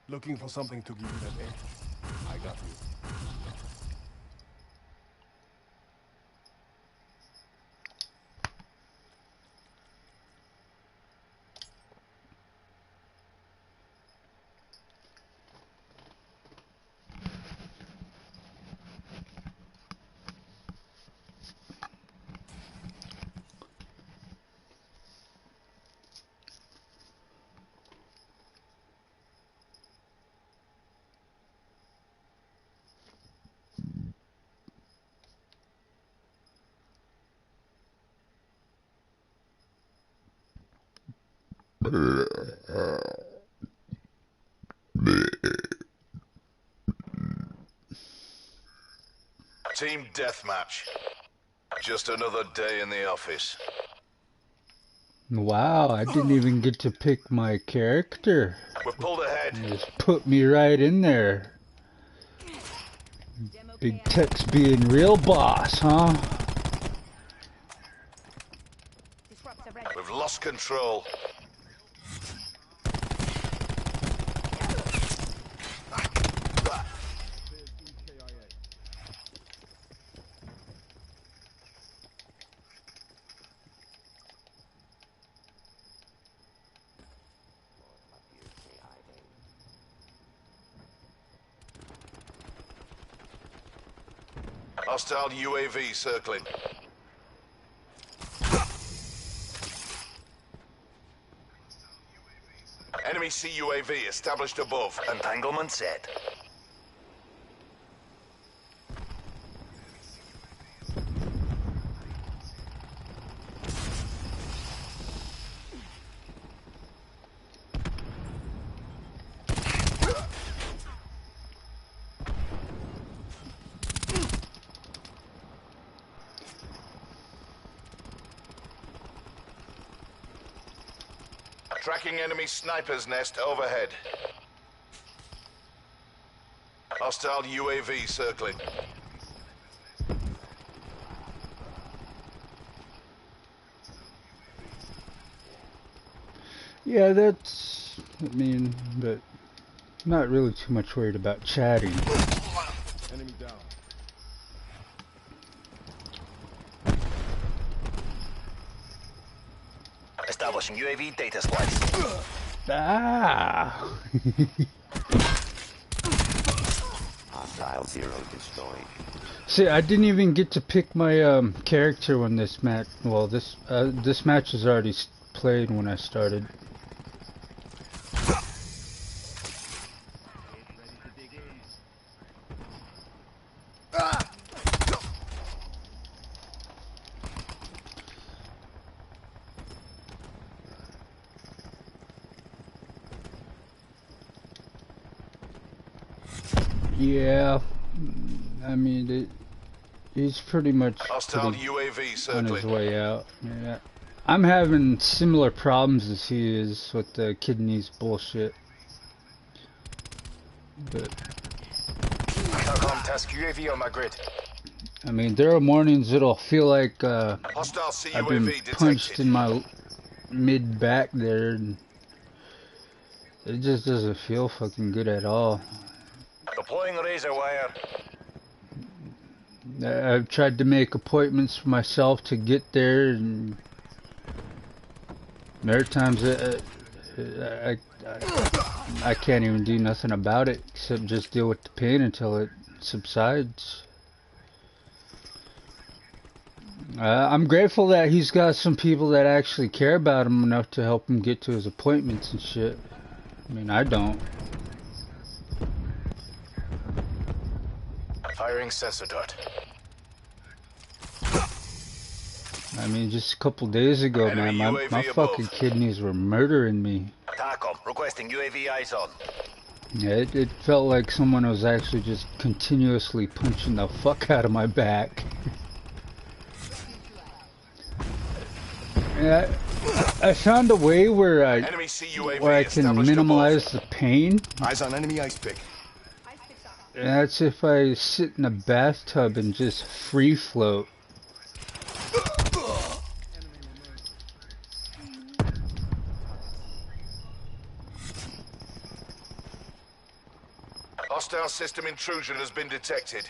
Looking for something to give you that edge? I got you. Team deathmatch. Just another day in the office. Wow, I didn't even get to pick my character. We're pulled ahead. They just put me right in there. Big Tech's being real boss, huh? We've lost control. Hostile UAV circling. Enemy CUAV established above. Entanglement set. Tracking enemy sniper's nest overhead. Hostile UAV circling. Yeah, that's... I mean, but... not really too much worried about chatting. Enemy down. Establishing UAV data splice. Ah! Hostile zero destroyed. See, I didn't even get to pick my character when this match... well, this match was already played when I started. Yeah, I mean, he's pretty much Hostile UAV on his circling. way out. Yeah. I'm having similar problems as he is with the kidneys bullshit. But Calcom task UAV on my grid. I mean, there are mornings it'll feel like Hostile I've been CUAV punched detected. in my mid back there, and it just doesn't feel fucking good at all. Deploying razor wire. I've tried to make appointments for myself to get there, and there are times that I can't even do nothing about it except just deal with the pain until it subsides. I'm grateful that he's got some people that actually care about him enough to help him get to his appointments and shit. I mean, I don't. Firing sensor dart. I mean, just a couple days ago, Enemy man, UAV my fucking above. kidneys were murdering me. TACOM requesting UAV eyes on. Yeah, it felt like someone was actually just continuously punching the fuck out of my back. Yeah, I found a way where Enemy CUAV I can established minimize the pain. Eyes on enemy ice pick. And that's if I sit in a bathtub and just free float. Hostile system intrusion has been detected.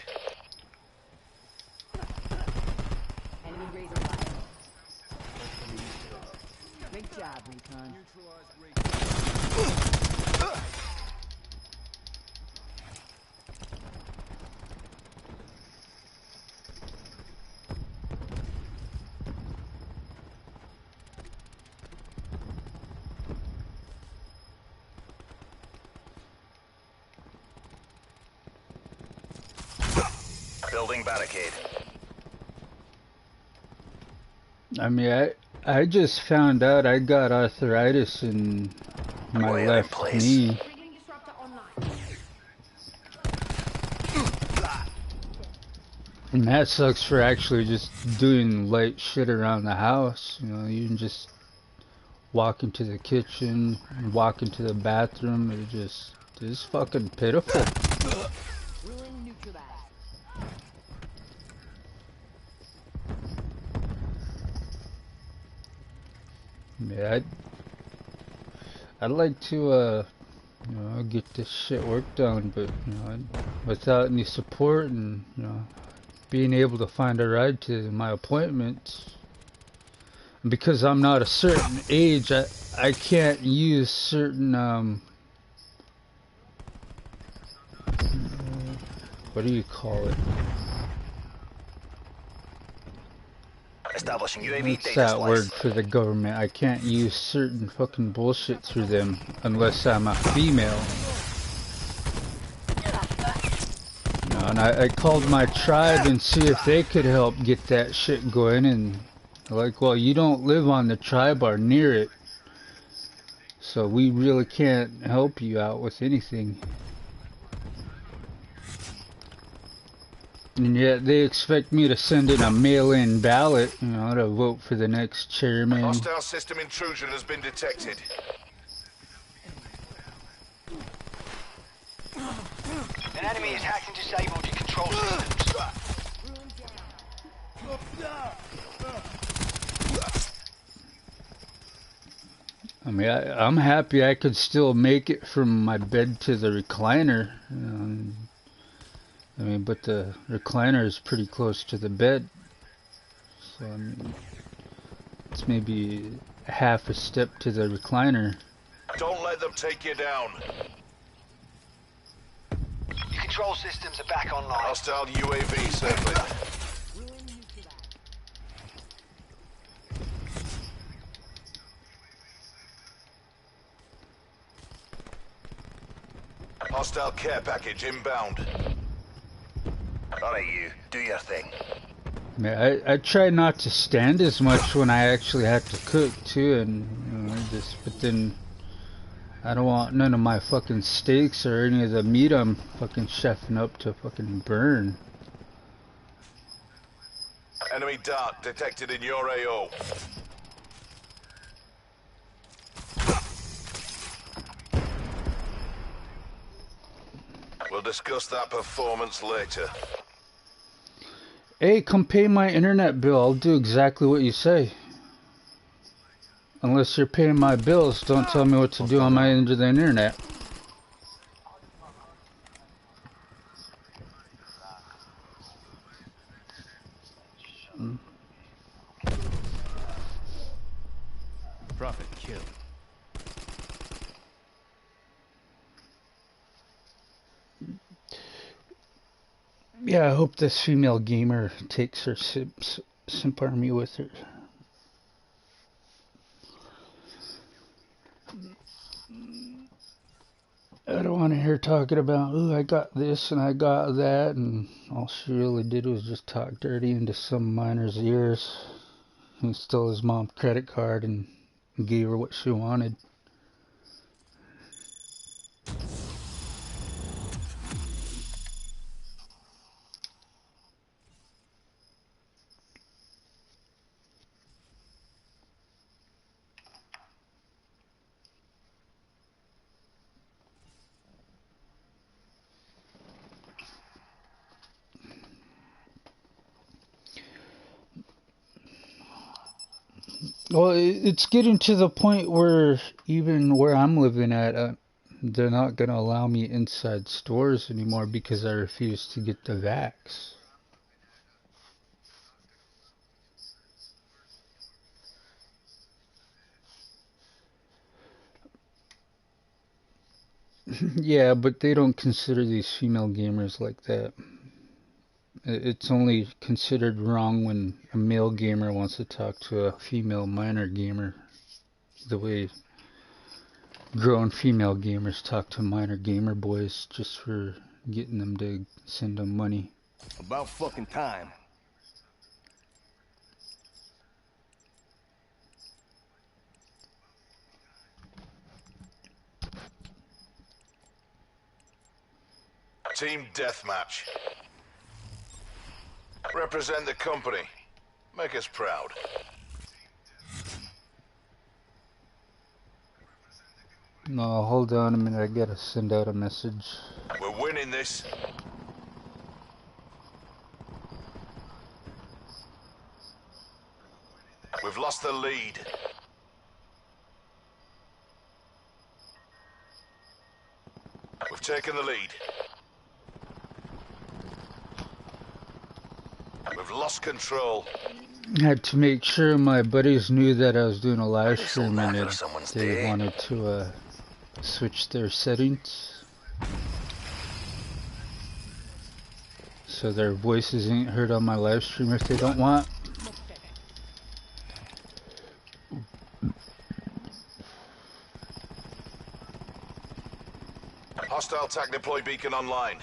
Enemy razor wire. Great job, Recon. Building barricade. I mean, I just found out I got arthritis in my Wire in left place. knee. Bringing disruptor online. And that sucks for actually just doing light shit around the house. You know, you can just walk into the kitchen, walk into the bathroom. It's fucking pitiful. Ruin neutralized. Yeah, I'd like to, you know, get this shit worked on, but, you know, without any support and, you know, being able to find a ride to my appointments, because I'm not a certain age, I can't use certain, what do you call it? Establishing UAV What's data that word slice. for the government? I can't use certain fucking bullshit through them unless I'm a female. You know, and I called my tribe and see if they could help get that shit going, and they're like, well, you don't live on the tribe or near it, so we really can't help you out with anything. And yet they expect me to send in a mail-in ballot, you know, to vote for the next chairman. Hostile system intrusion has been detected. An enemy has hacked and disabled your control systems. I mean, I'm happy I could still make it from my bed to the recliner. I mean, but the recliner is pretty close to the bed. So, I mean, it's maybe half a step to the recliner. Don't let them take you down. Your control systems are back online. Hostile UAV circling. Hostile care package inbound. Alright, you. Do your thing. I mean, I try not to stand as much when I actually have to cook, too, and, you know, but then I don't want none of my fucking steaks or any of the meat I'm fucking chefing up to fucking burn. Enemy dart detected in your AO. We'll discuss that performance later. Hey, come pay my internet bill. I'll do exactly what you say. Unless you're paying my bills, don't tell me what to do on my end of the internet. Prophet kill. Yeah, I hope this female gamer takes her simp army with her. I don't want to hear talking about, oh, I got this and I got that, and all she really did was just talk dirty into some minor's ears. He stole his mom's credit card and gave her what she wanted. Well, it's getting to the point where even where I'm living at, they're not gonna allow me inside stores anymore because I refuse to get the vax. Yeah, but they don't consider these female gamers like that. It's only considered wrong when a male gamer wants to talk to a female minor gamer, the way grown female gamers talk to minor gamer boys just for getting them to send them money. About fucking time. Team deathmatch. Represent the company. Make us proud. No, hold on a minute, I gotta send out a message. We're winning this. We've lost the lead. We've taken the lead. We've lost control. I had to make sure my buddies knew that I was doing a live This'll stream and matter someone's they day. wanted to switch their settings so their voices ain't heard on my live stream if they don't want. Hostile TAC deploy beacon online.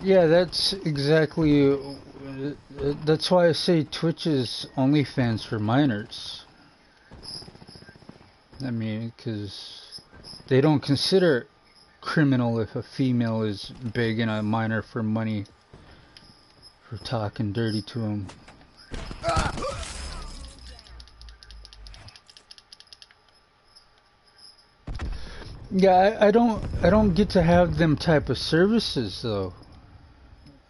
Yeah, that's exactly. That's why I say Twitch is OnlyFans for minors. I mean, because they don't consider criminal if a female is begging a minor for money for talking dirty to him. Yeah, I don't get to have them type of services though.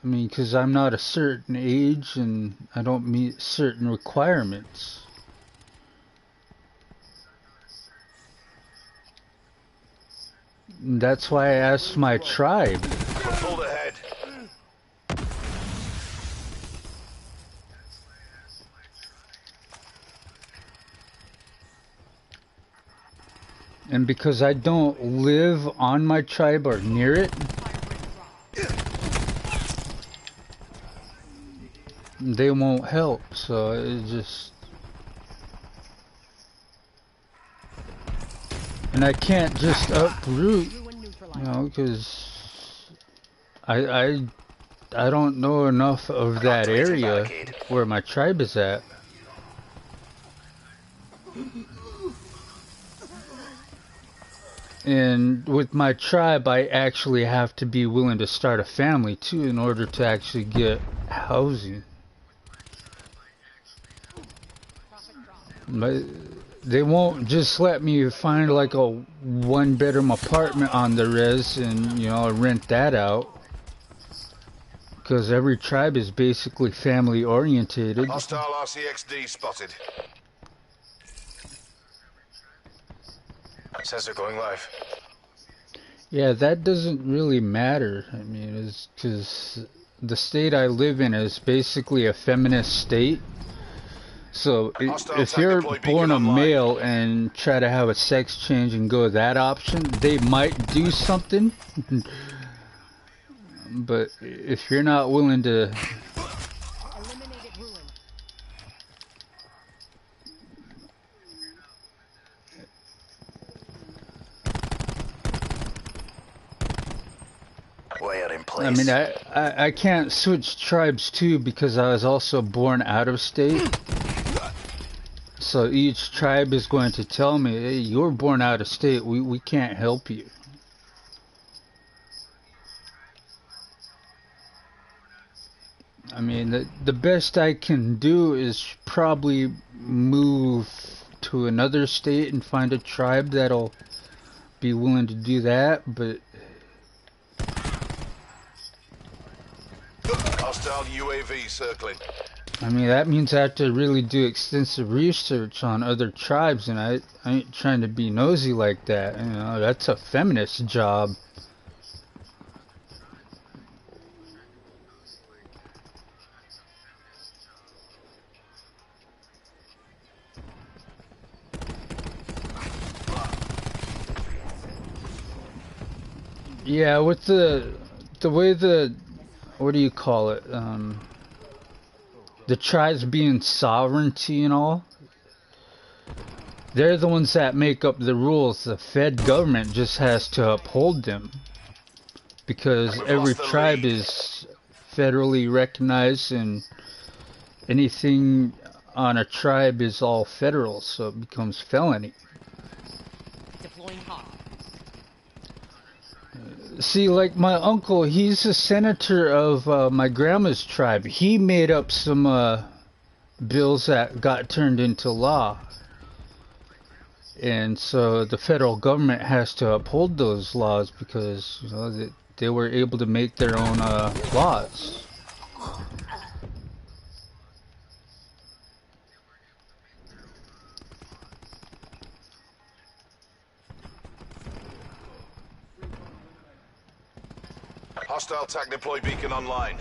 I mean, because I'm not a certain age and I don't meet certain requirements. That's why I asked my tribe. We're pulled ahead. And because I don't live on my tribe or near it, they won't help, so it just... And I can't just uproot, you know, because I don't know enough of that area where my tribe is at. And with my tribe, I actually have to be willing to start a family too in order to actually get housing. But they won't just let me find like a one-bedroom apartment on the res and, you know, rent that out. Because every tribe is basically family orientated. Hostile RCXD spotted. Sensor going live. Yeah, that doesn't really matter. I mean, it's because the state I live in is basically a feminist state. So if you're born a male and try to have a sex change and go that option, they might do something. But if you're not willing to... Way out in place. I mean, I can't switch tribes too because I was also born out of state. So each tribe is going to tell me, hey, you're born out of state, we can't help you. I mean, the best I can do is probably move to another state and find a tribe that'll be willing to do that, but... Hostile UAV circling. I mean, that means I have to really do extensive research on other tribes, and I ain't trying to be nosy like that. You know, that's a feminist job. Yeah, with the way what do you call it? The tribes being sovereignty and all. They're the ones that make up the rules. The Fed government just has to uphold them. Because every tribe is federally recognized, and anything on a tribe is all federal, so it becomes felony. Deploying hard. See, like my uncle, he's a senator of my grandma's tribe. He made up some bills that got turned into law. And so the federal government has to uphold those laws because, you know, they were able to make their own laws. Hostile TAC deploy beacon online.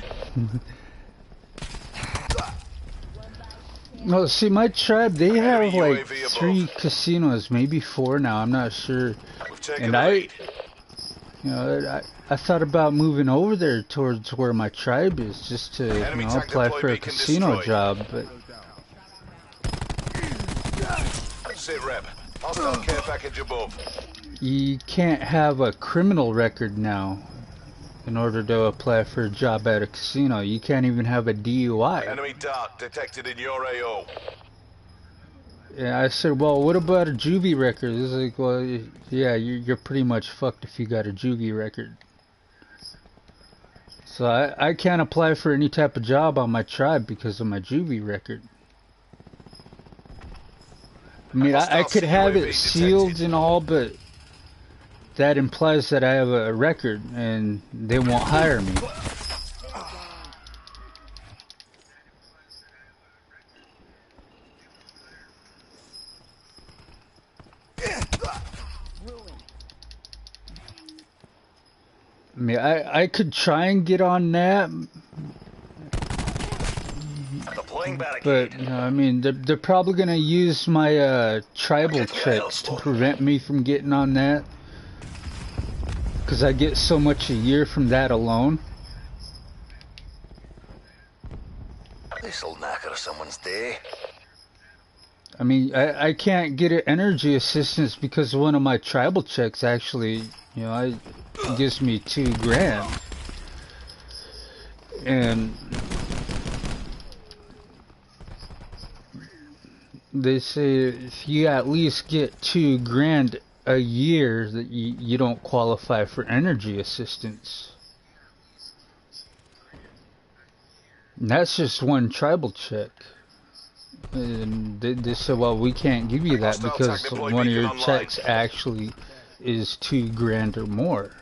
No, see, my tribe, they have Enemy like UAV 3 above. casinos, maybe 4 now, I'm not sure. We've taken And the I, lead. you know, I thought about moving over there towards where my tribe is, just to, you Enemy know, TAC apply deploy for a beacon casino destroyed. job, but Sit rep. Hostile care package above. you can't have a criminal record now in order to apply for a job at a casino. You can't even have a DUI. Enemy dart detected in your AO. Yeah, I said, well, what about a juvie record? It's like, well, yeah, you're pretty much fucked if you got a juvie record. So I can't apply for any type of job on my tribe because of my juvie record. I mean, I could have it sealed and all, but that implies that I have a record and they won't hire me. I mean, I could try and get on that, Deploying barricade. but, you know, I mean, they're probably going to use my tribal checks to prevent me from getting on that. Because I get so much a year from that alone. This'll knacker someone's day. I mean, I can't get an energy assistance because one of my tribal checks actually, you know, gives me $2 grand. And they say if you at least get $2 grand a year, that you don't qualify for energy assistance. And that's just one tribal check. And they said, well, we can't give you that because one of your checks actually is $2 grand or more.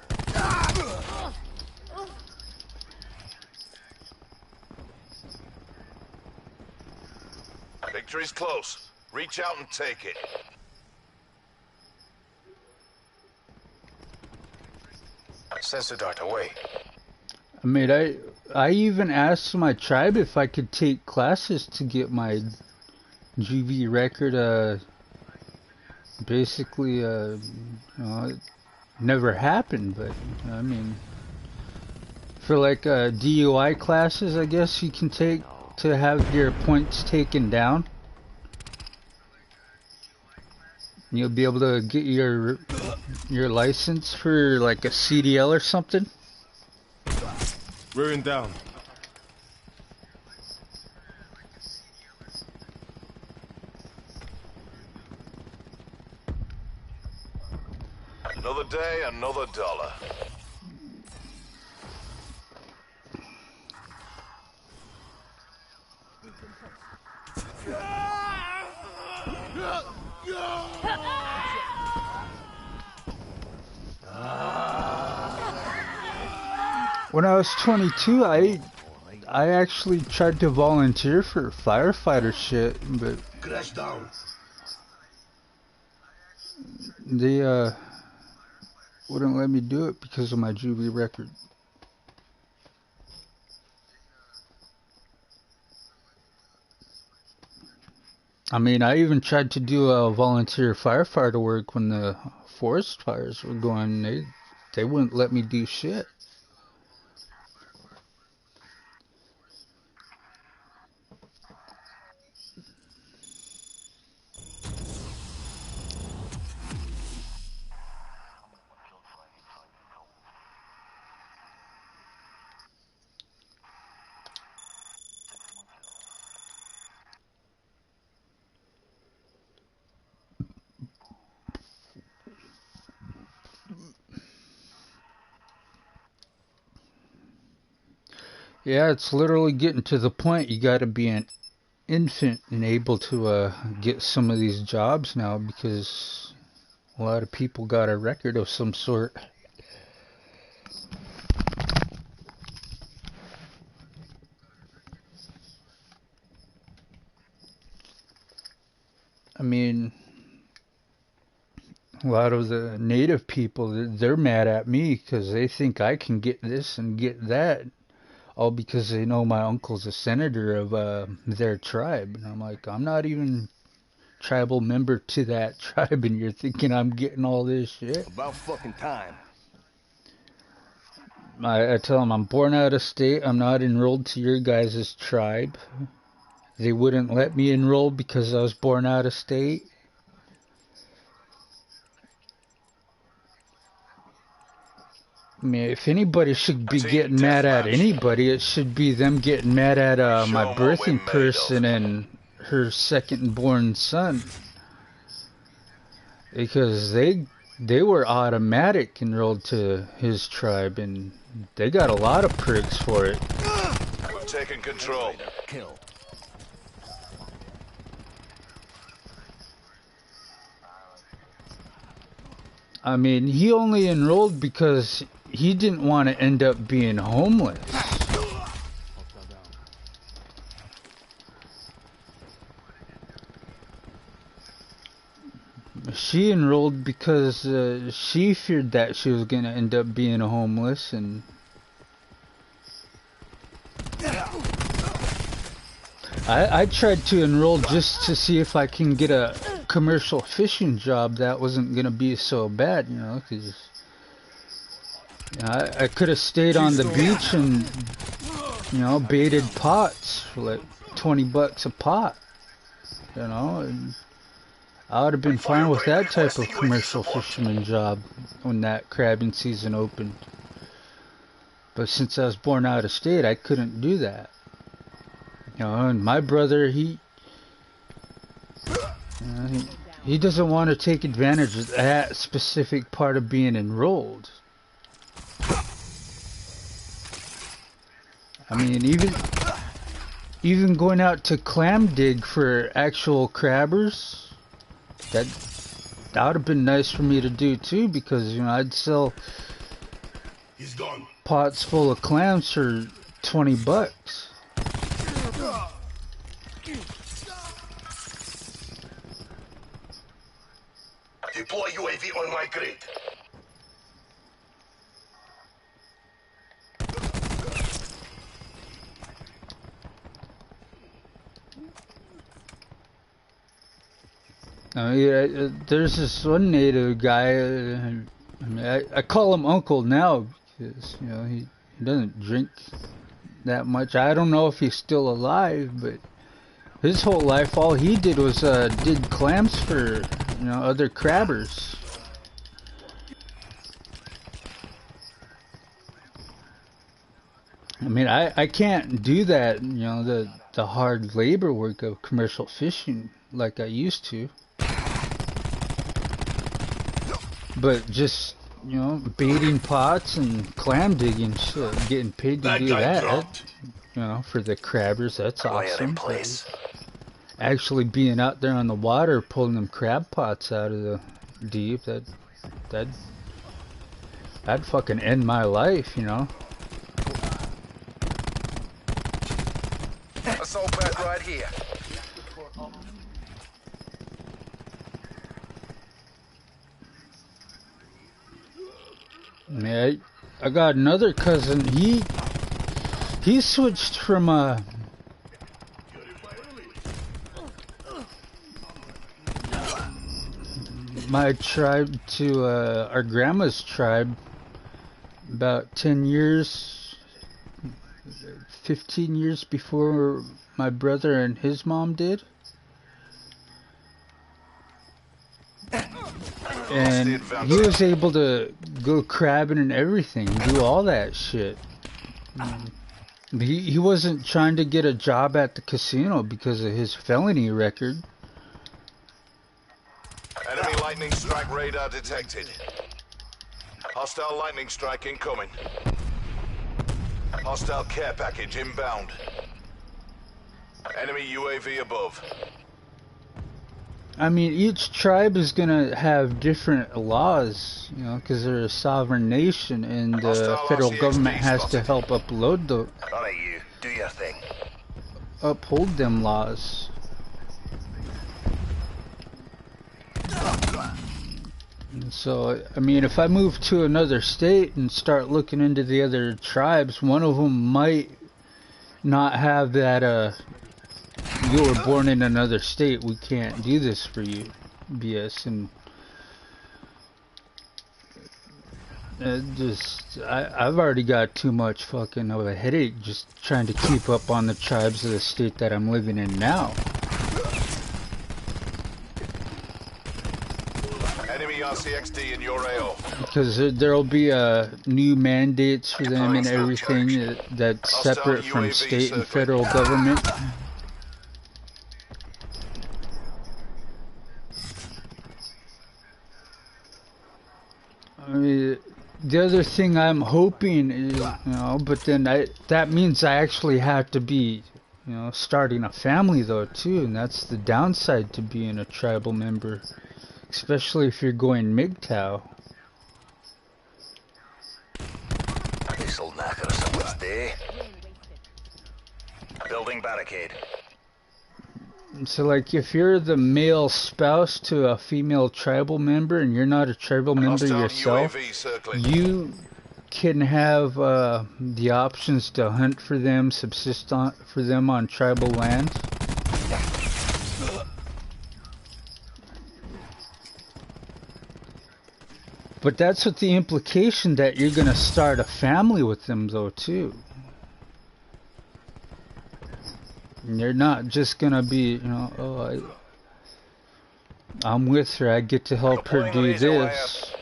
Victory's close. Reach out and take it. Sensor dart away. I mean, I even asked my tribe if I could take classes to get my GV record. Basically, you know, it never happened, but I mean, for like DUI classes, I guess you can take to have your points taken down. You'll be able to get your license for like a CDL or something. Ruin down. Another day, another dollar. When I was 22, I actually tried to volunteer for firefighter shit, but Crash down. they wouldn't let me do it because of my juvie record. I mean, I even tried to do volunteer firefighter work when the forest fires were going. They wouldn't let me do shit. Yeah, it's literally getting to the point you got to be an infant and able to get some of these jobs now because a lot of people got a record of some sort. I mean, a lot of the native people, they're mad at me because they think I can get this and get that, all because they know my uncle's a senator of their tribe. And I'm like, I'm not even tribal member to that tribe, and you're thinking I'm getting all this shit? About fucking time. I tell them I'm born out of state. I'm not enrolled to your guys' tribe. They wouldn't let me enroll because I was born out of state. I mean, if anybody should be Team getting mad at deathmatch. anybody, it should be them getting mad at my Show 'em what we birthing made person of. and her second-born son, because they were automatic enrolled to his tribe, and they got a lot of perks for it. We've taken control. Kill. I mean, he only enrolled because he didn't want to end up being homeless. She enrolled because she feared that she was going to end up being homeless, and I tried to enroll just to see if I can get a commercial fishing job that wasn't going to be so bad, you know, because I could have stayed on the beach and, you know, baited pots for like $20 a pot, you know, and I would have been fine with that type of commercial fisherman job when that crabbing season opened. But since I was born out of state, I couldn't do that. You know, and my brother, he doesn't want to take advantage of that specific part of being enrolled. I mean, even going out to clam dig for actual crabbers, that would have been nice for me to do too, because, you know, I'd sell pots full of clams for $20. Deploy UAV on my grid. Yeah, there's this one native guy. I mean, I call him Uncle now because, you know, he doesn't drink that much. I don't know if he's still alive, but his whole life, all he did was did clams for, you know, other crabbers. I mean, I can't do that, you know, the hard labor work of commercial fishing like I used to. But just, you know, baiting pots and clam digging shit, getting paid to do that, you know, for the crabbers, that's awesome. Actually being out there on the water pulling them crab pots out of the deep, that'd fucking end my life, you know. here. Yeah, I got another cousin. He switched from my tribe to our grandma's tribe about 10 years, 15 years before my brother and his mom did. And he was able to go crabbing and everything, do all that shit. He wasn't trying to get a job at the casino because of his felony record. Enemy lightning strike radar detected. Hostile lightning strike incoming. Hostile care package inbound. Enemy UAV above. I mean, each tribe is gonna have different laws, you know, because they're a sovereign nation, and the Hostile federal RCXD government has to spotted. help upload the Alright, you. Do your thing. uphold them laws. And so, I mean, if I move to another state and start looking into the other tribes, one of them might not have that, you were born in another state, we can't do this for you, BS, and I've already got too much fucking of a headache just trying to keep up on the tribes of the state that I'm living in now. Enemy RCXD in your AO. Because there'll be new mandates for them and everything that's separate from state and federal government. I mean, the other thing I'm hoping is, you know, but then that means I actually have to be, you know, starting a family though too, and that's the downside to being a tribal member, especially if you're going MGTOW. This'll knacker someone's day. Building barricade. So, like, if you're the male spouse to a female tribal member and you're not a tribal member Hostile yourself, UAV circling. you can have the options to hunt for them, subsist for them on tribal land. But that's with the implication that you're going to start a family with them, though, too. And you're not just gonna be, you know, oh, I'm with her, I get to help her do this.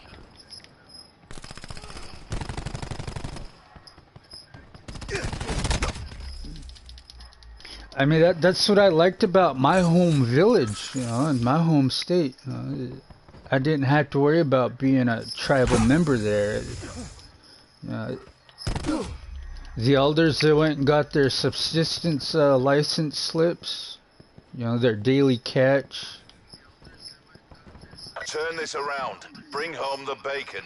I mean, that's what I liked about my home village, you know, and my home state. You know, I didn't have to worry about being a tribal member there. The elders, they went and got their subsistence license slips, you know, their daily catch. Turn this around. Bring home the bacon.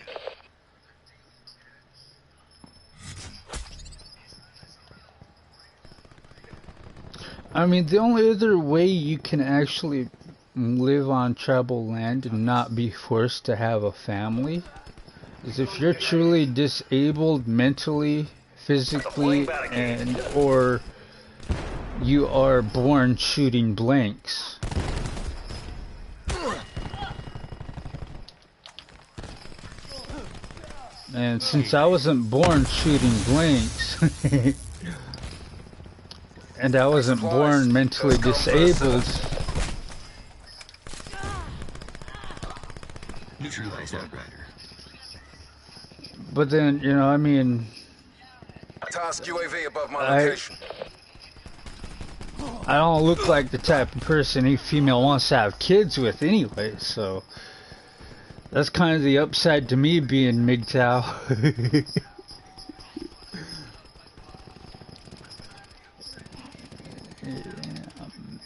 I mean, the only other way you can actually live on tribal land and not be forced to have a family is if you're truly disabled mentally, physically, and or you are born shooting blanks. And since I wasn't born shooting blanks, and I wasn't born mentally disabled, Neutralize Outrider. but then, you know, I mean, Task UAV above my location. I don't look like the type of person a female wants to have kids with anyway, so that's kind of the upside to me being MGTOW.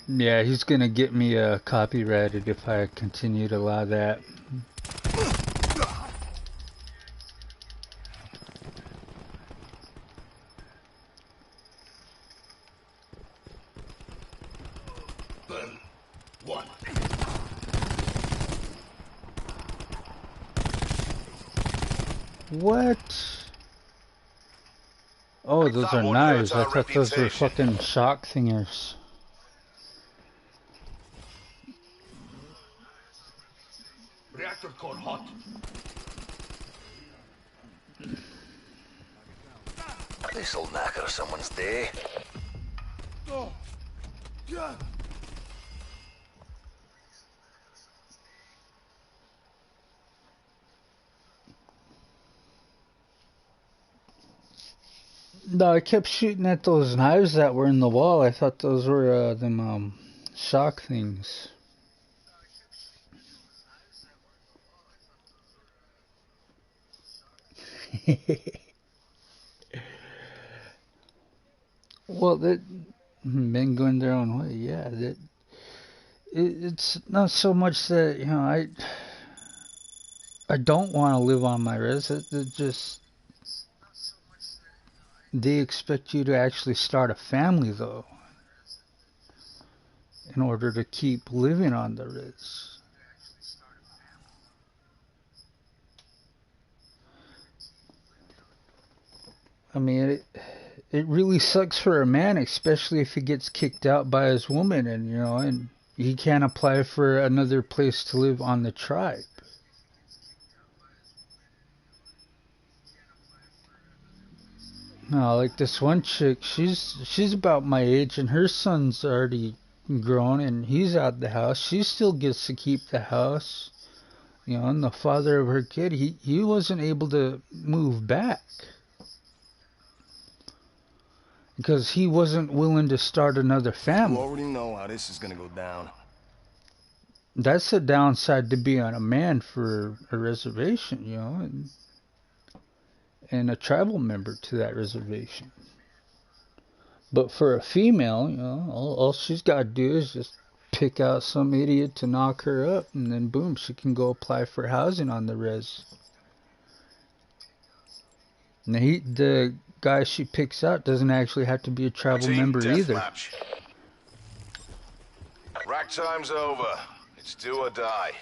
Yeah, he's gonna get me copyrighted if I continue to allow that. What? Oh, those That are one hurts knives. I our thought those were reputation. fucking shock thingers. Reactor core hot. This'll knacker someone's day. No, I kept shooting at those knives that were in the wall. I thought those were them shock things. Well, that men going their own way. Yeah, it's not so much that I don't want to live on my res. It just they expect you to actually start a family though, in order to keep living on the res. I mean, it really sucks for a man, especially if he gets kicked out by his woman, and he can't apply for another place to live on the tribe. No, like this one chick, she's about my age, and her son's already grown, and he's out the house. She still gets to keep the house, and the father of her kid, he wasn't able to move back because he wasn't willing to start another You family. already know how this is gonna go down. That's the downside to being a man for a reservation, and a tribal member to that reservation. But for a female, all she's got to do is just pick out some idiot to knock her up, and then boom, she can go apply for housing on the res. And the guy she picks out doesn't actually have to be a tribal Team member either. deathmatch. Rack time's over. It's do or die.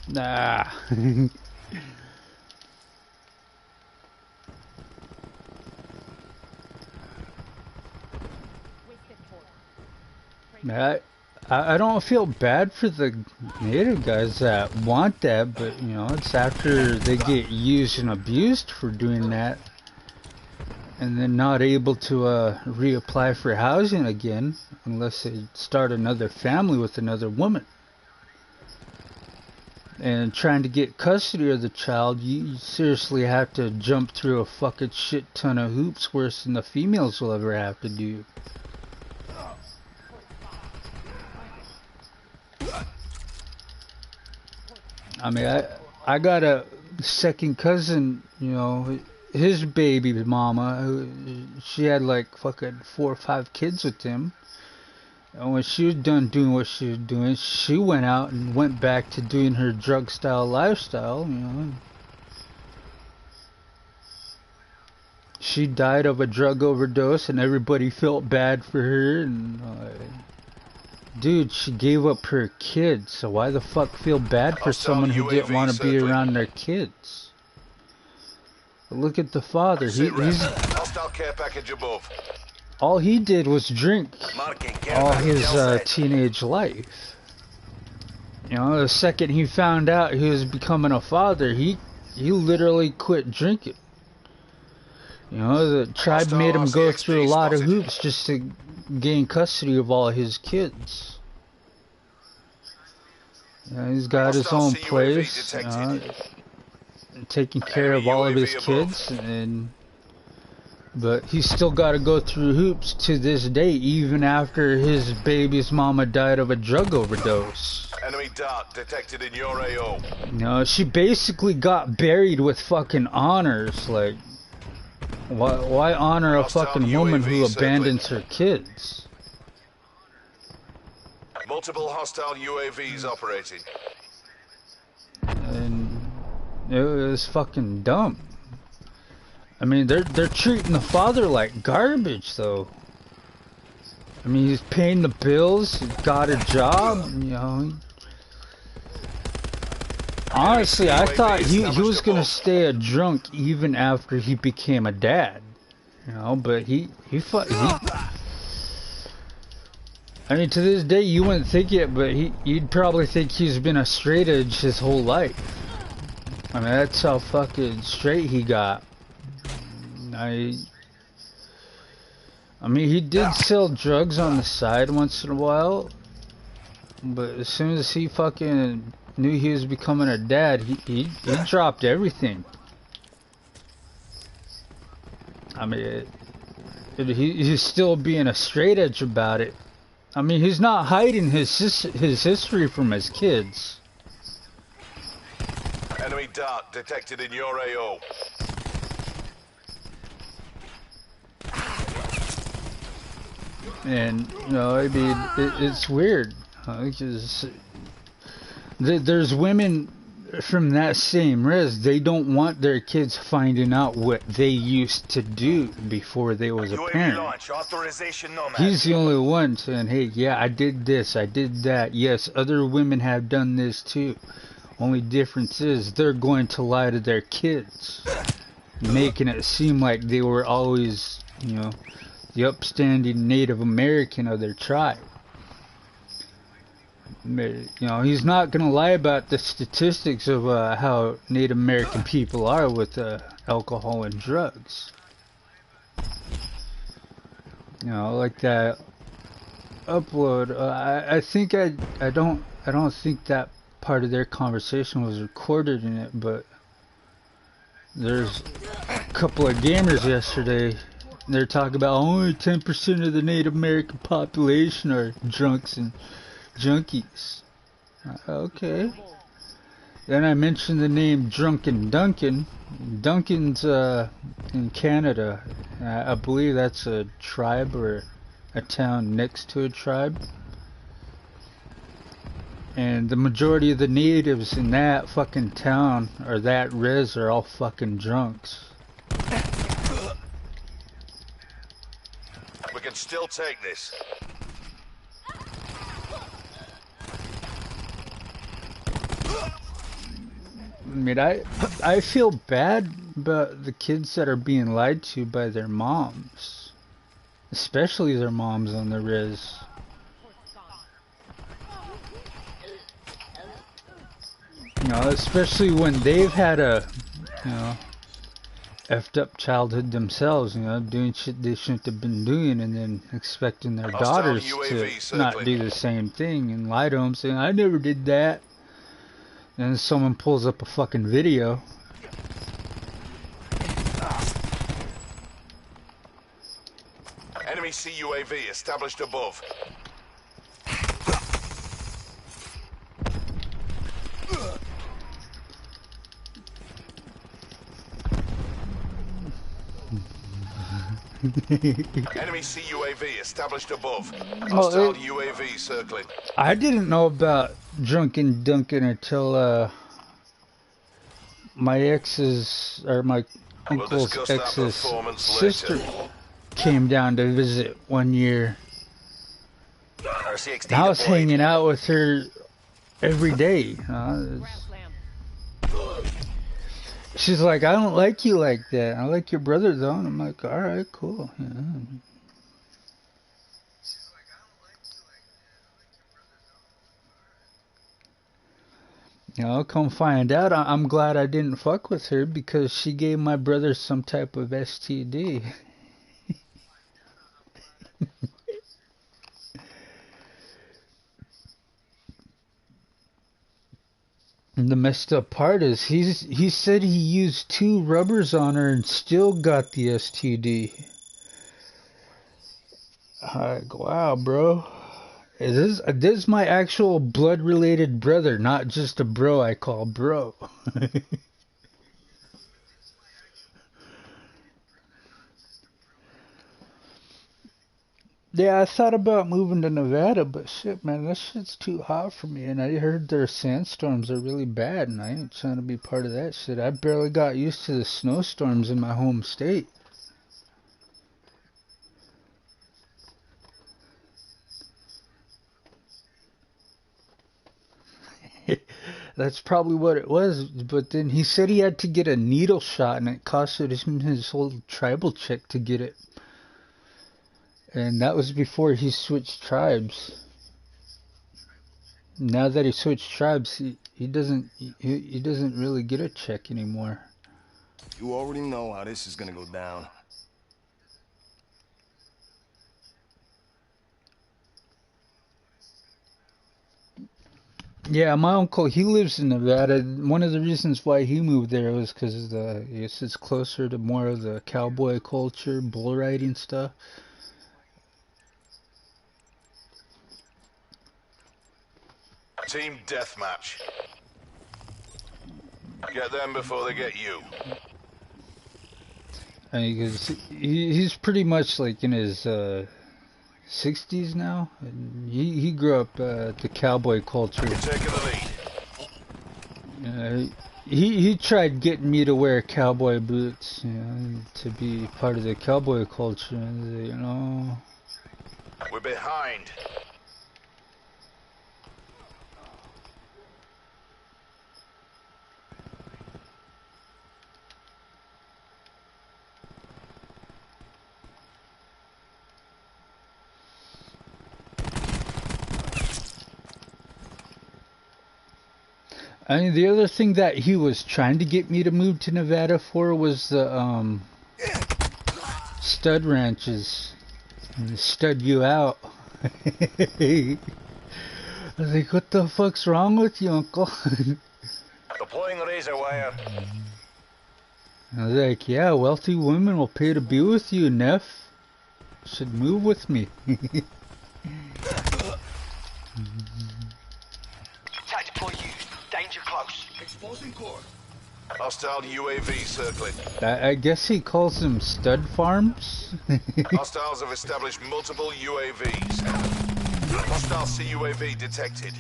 Nah. I don't feel bad for the native guys that want that, but it's after they get used and abused for doing that, and then not able to reapply for housing again unless they start another family with another woman. And trying to get custody of the child, you seriously have to jump through a fucking shit ton of hoops worse than the females will ever have to do. I mean, I got a second cousin, his baby mama, she had like fucking 4 or 5 kids with him. And when she was done doing what she was doing, she went out and went back to doing her drug style lifestyle, She died of a drug overdose and everybody felt bad for her, and dude, she gave up her kids, so why the fuck feel bad for someone who didn't want to be around their kids? But look at the father. He's Hostile care package above. all he did was drink all his teenage life. The second he found out he was becoming a father, he literally quit drinking. The tribe made him go through a lot of hoops just to gain custody of all his kids. He's got his own place, taking care of all of his kids, but he's still got to go through hoops to this day, even after his baby's mama died of a drug overdose. Enemy dart detected in your AO. She basically got buried with fucking honors. Like, why honor a fucking woman who abandons her kids? Multiple hostile UAVs operating. It was fucking dumb. I mean, they're treating the father like garbage, though. I mean, he's paying the bills, he got a job, you know. Honestly, I thought he was gonna stay a drunk even after he became a dad, you know. But he I mean, to this day, you wouldn't think it, but you'd probably think he's been a straight edge his whole life. I mean, that's how fucking straight he got. I mean, he did sell drugs on the side once in a while, but as soon as he fucking knew he was becoming a dad, he dropped everything. I mean, he's still being a straight edge about it. I mean, he's not hiding his history from his kids. Enemy dart detected in your AO. And, you know, I mean, it's weird. Because there's women from that same res, they don't want their kids finding out what they used to do before they was a parent. He's the only one saying, hey, yeah, I did this, I did that. Yes, other women have done this too. Only difference is they're going to lie to their kids, making it seem like they were always, you know, the upstanding Native American of their tribe. You know, he's not gonna lie about the statistics of how Native American people are with alcohol and drugs. You know, like that upload. I think I don't think that part of their conversation was recorded in it, but there's a couple of gamers yesterday. They're talking about only 10% of the Native American population are drunks and junkies. Okay. Then I mentioned the name Drunken Duncan. Duncan's in Canada. I believe that's a tribe or a town next to a tribe. And the majority of the natives in that fucking town or that res are all fucking drunks. We can still take this. I mean, I feel bad about the kids that are being lied to by their moms. Especially their moms on the res. You know, especially when they've had a, you know, effed up childhood themselves, you know, doing shit they shouldn't have been doing, and then expecting their daughters to not do the same thing and lie to them, saying, I never did that. And someone pulls up a fucking video. Enemy CUAV established above. Enemy CUAV established above. Hostile UAV circling. I didn't know about Drunken Duncan until my ex's, or my uncle's ex's sister came down to visit one year. And I was hanging out with her every day. She's like, I don't like you like that. I like your brother though. And I'm like, alright, cool. Yeah. You know, come find out, I'm glad I didn't fuck with her because she gave my brother some type of STD. And the messed up part is he said he used 2 rubbers on her and still got the STD. Like, wow, bro. This is my actual blood-related brother, not just a bro I call bro. Yeah, I thought about moving to Nevada, but shit, man, that shit's too hot for me. And I heard their sandstorms are really bad, and I ain't trying to be part of that shit. I barely got used to the snowstorms in my home state. That's probably what it was. But then he said he had to get a needle shot, and it costed him his whole tribal check to get it. And that was before he switched tribes. Now that he switched tribes, he doesn't really get a check anymore. You already know how this is gonna go down. Yeah, my uncle, he lives in Nevada. One of the reasons why he moved there was because it's closer to more of the cowboy culture, bull riding stuff. Team deathmatch. Get them before they get you. I mean, 'cause he's pretty much like in his 60s now. And he grew up the cowboy culture. You're taking the lead. He tried getting me to wear cowboy boots, you know, to be part of the cowboy culture. And, you know, We're behind. I mean, the other thing that he was trying to get me to move to Nevada for was the stud ranches. And stud you out. I was like, what the fuck's wrong with you, uncle? Deploying razor wire. I was like, yeah, wealthy women will pay to be with you, Neff. Should move with me. Tactical used. Danger close. Exposing core. Hostile UAV circling. I guess he calls them stud farms. Hostiles have established multiple UAVs. Hostile CUAV detected.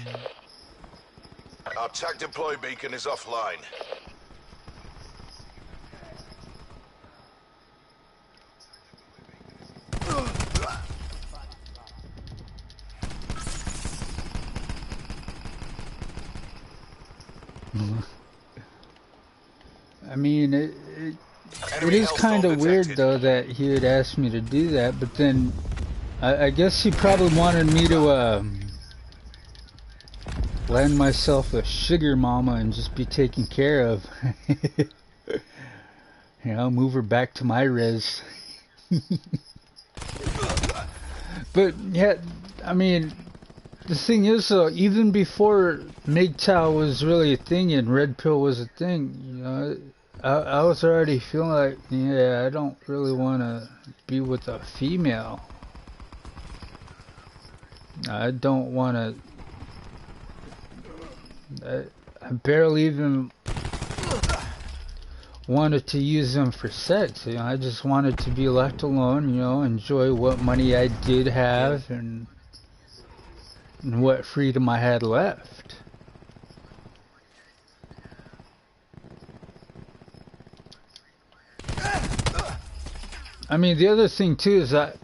Our TAC deploy beacon is offline. I mean, it Enemy is kind of hellstorm weird detected. though that he had asked me to do that, but then I guess he probably wanted me to land myself a sugar mama and just be taken care of. You know, move her back to my res. But yeah, I mean, the thing is though, even before MGTOW was really a thing and Red Pill was a thing, you know, I was already feeling like, yeah, I don't really want to be with a female. I don't want to. I barely even wanted to use them for sex. You know, I just wanted to be left alone. You know, enjoy what money I did have and what freedom I had left. I mean, the other thing too is that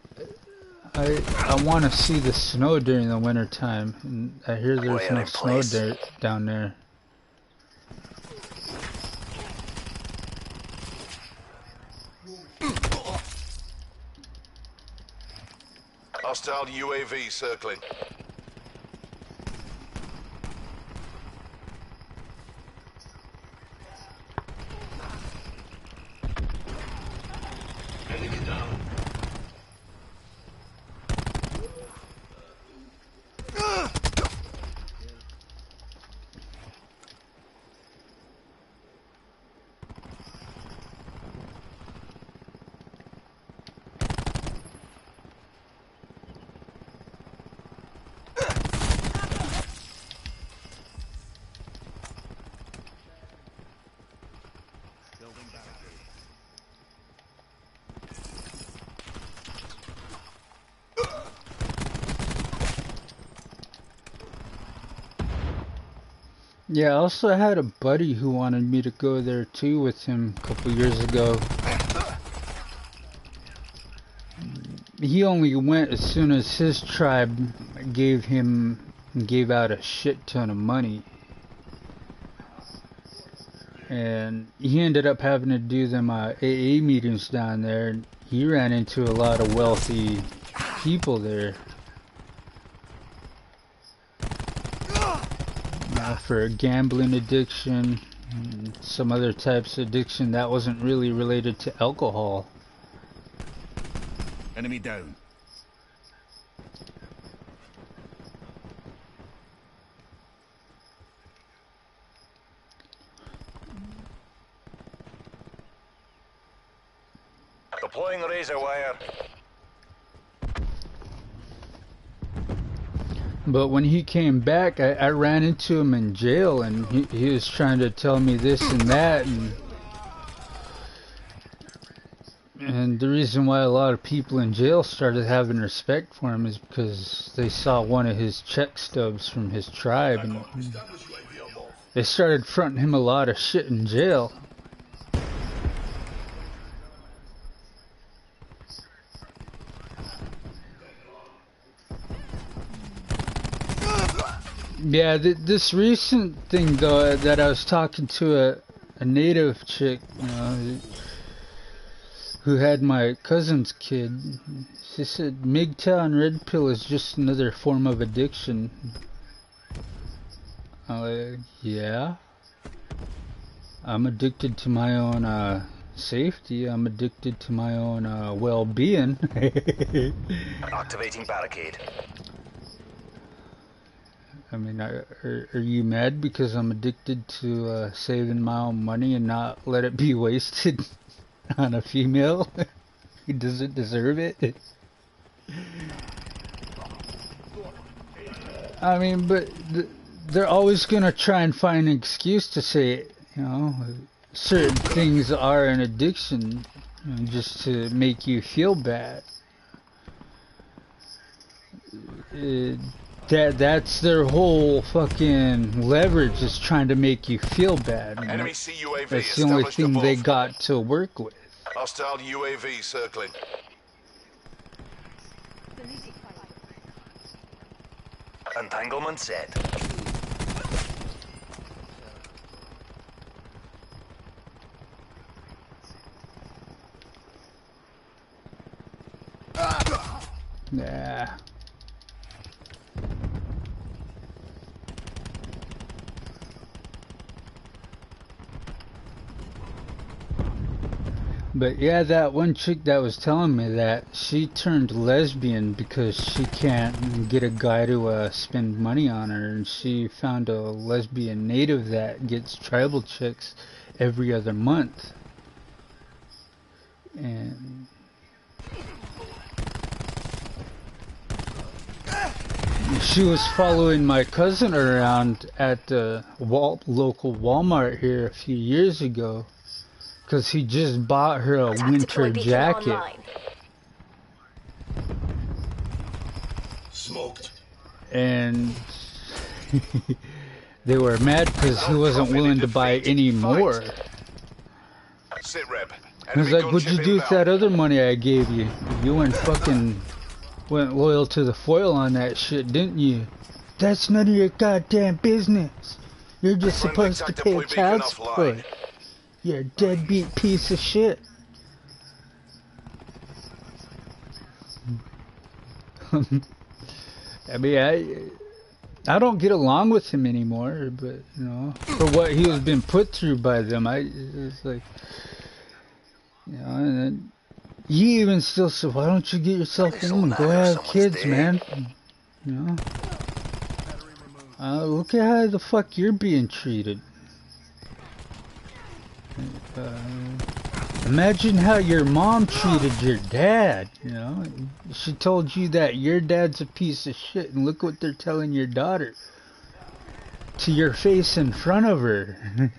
I want to see the snow during the winter time, and I hear there's no snow down there. Hostile UAV circling. Enemy down. Yeah, I also had a buddy who wanted me to go there too with him a couple years ago. He only went as soon as his tribe gave out a shit ton of money. And he ended up having to do them AA meetings down there. And he ran into a lot of wealthy people there. For a gambling addiction and some other types of addiction that wasn't really related to alcohol. Enemy down. Deploying razor wire. But when he came back, I ran into him in jail, and he was trying to tell me this and that, and the reason why a lot of people in jail started having respect for him is because they saw one of his check stubs from his tribe, and they started fronting him a lot of shit in jail. Yeah, this recent thing though, that I was talking to a native chick, you know, who had my cousin's kid. She said MGTOW and Red Pill is just another form of addiction. Yeah. I'm addicted to my own safety. I'm addicted to my own well-being. Activating barricade. I mean, are you mad because I'm addicted to saving my own money and not let it be wasted on a female who doesn't deserve it? I mean, but they're always gonna try and find an excuse to say, you know, certain things are an addiction, you know, just to make you feel bad. That's their whole fucking leverage, is trying to make you feel bad. Enemy CUAV That's the only established thing they above. got to work with. Hostile UAV circling. Entanglement set. Nah. But yeah, that one chick that was telling me that, she turned lesbian because she can't get a guy to spend money on her, and she found a lesbian native that gets tribal chicks every other month. And she was following my cousin around at the local Walmart here a few years ago, because he just bought her a winter jacket. Smoked. And they were mad because he wasn't willing to buy any more. Sit rep. I was like, what'd you do with that other money I gave you? You went loyal to the foil on that shit, didn't you? That's none of your goddamn business. You're just supposed to pay child support. You're a deadbeat piece of shit. I mean, I don't get along with him anymore, but you know, for what he has been put through by them, it's like, you know, and then he even still said, why don't you get yourself a woman, go have kids, man, you know. Look at how the fuck you're being treated. Imagine how your mom treated your dad, you know. She told you that your dad's a piece of shit, and look what they're telling your daughter to your face in front of her.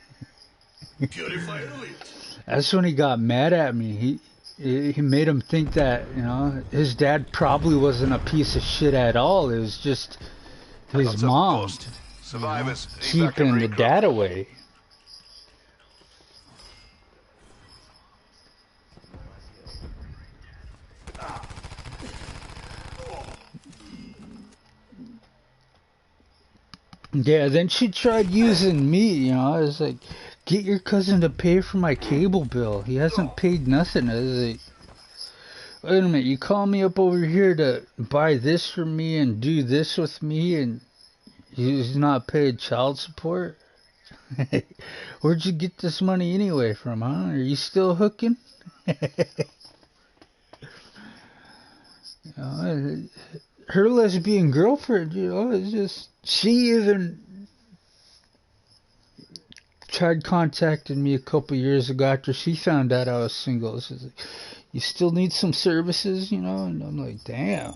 That's when he got mad at me. He made him think that, you know, his dad probably wasn't a piece of shit at all. It was just his mom. Survivors, evac and keeping the regroup. data away. Yeah, then she tried using me, you know. I was like, get your cousin to pay for my cable bill. He hasn't paid nothing. I was like, wait a minute, you call me up over here to buy this for me and do this with me, and he's not paid child support? Where'd you get this money anyway from, huh? Are you still hooking? You know, her lesbian girlfriend, you know, is just, she even tried contacting me a couple years ago after she found out I was single. She's like, you still need some services, you know? And I'm like, damn.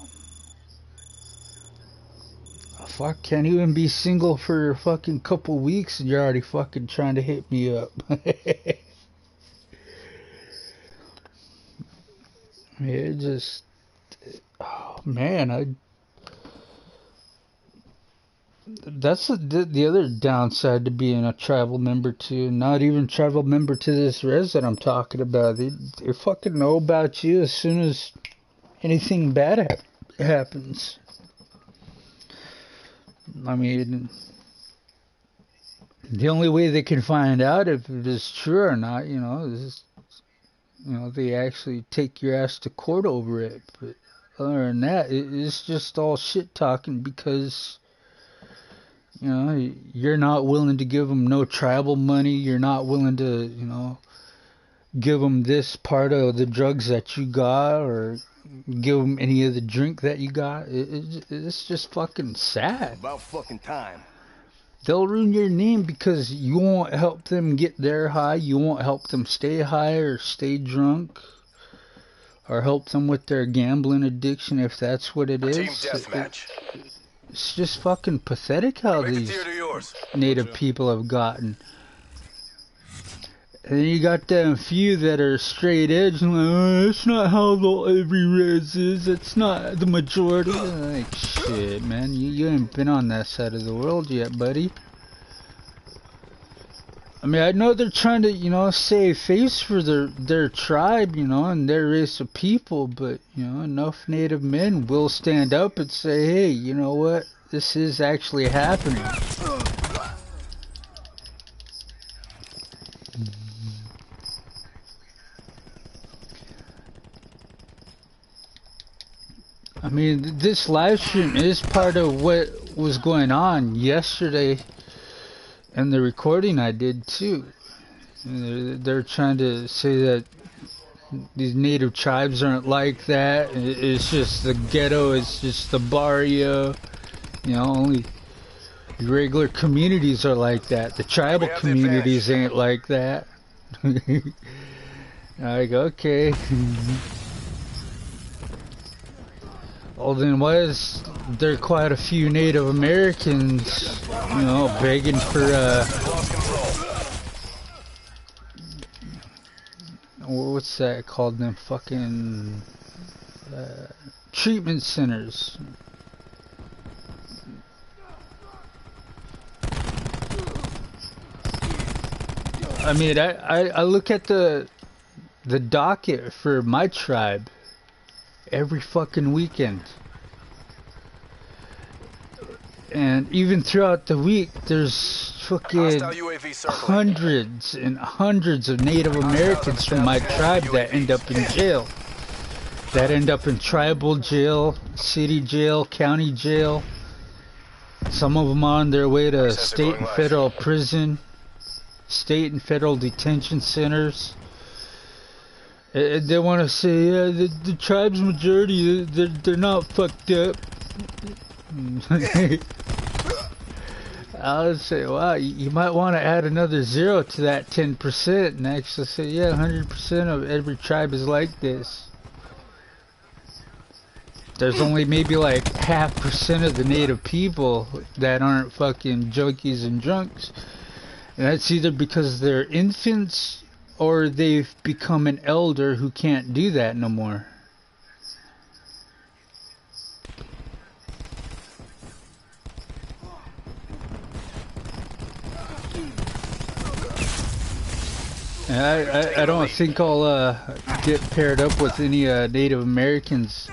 Fuck, can't even be single for a fucking couple weeks and you're already fucking trying to hit me up. It just, oh man, that's the other downside to being a tribal member to, not even tribal member to this res that I'm talking about. They fucking know about you as soon as anything bad happens. I mean, the only way they can find out if it is true or not, you know, is, you know, they actually take your ass to court over it. But other than that, it's just all shit talking because, you know, you're not willing to give them no tribal money. You're not willing to, you know, give them this part of the drugs that you got or give them any of the drink that you got. It's just fucking sad. About fucking time. They'll ruin your name because you won't help them get their high. You won't help them stay high or stay drunk. Or help them with their gambling addiction if that's what it is. Team deathmatch. It's just fucking pathetic how Make it these dear to yours. native people have gotten. And then you got them few that are straight edge and like, oh, that's not how every res is. It's not the majority. Like, shit, man. You ain't been on that side of the world yet, buddy. I mean, I know they're trying to, you know, save face for their tribe, you know, and their race of people, but, you know, enough native men will stand up and say, hey, you know what? This is actually happening. I mean, this live stream is part of what was going on yesterday and the recording I did too. They're trying to say that these native tribes aren't like that. It's just the ghetto, it's just the barrio. You know, only regular communities are like that. The tribal communities ain't like that. Like, okay. Well, then why is there quite a few Native Americans, you know, begging for, what's that called? Them fucking, treatment centers. I mean, I look at the docket for my tribe every fucking weekend. And even throughout the week, there's fucking hundreds and hundreds of Native Americans from my tribe that end up in jail. That end up in tribal jail, city jail, county jail. Some of them on their way to state and federal prison, state and federal detention centers. They want to say, yeah, the tribe's majority, they're not fucked up. I would say, wow, you might want to add another 0 to that 10% and actually say, yeah, 100% of every tribe is like this. There's only maybe like 0.5% of the native people that aren't fucking junkies and drunks. And that's either because they're infants or they've become an elder who can't do that no more. And I don't think I'll get paired up with any Native Americans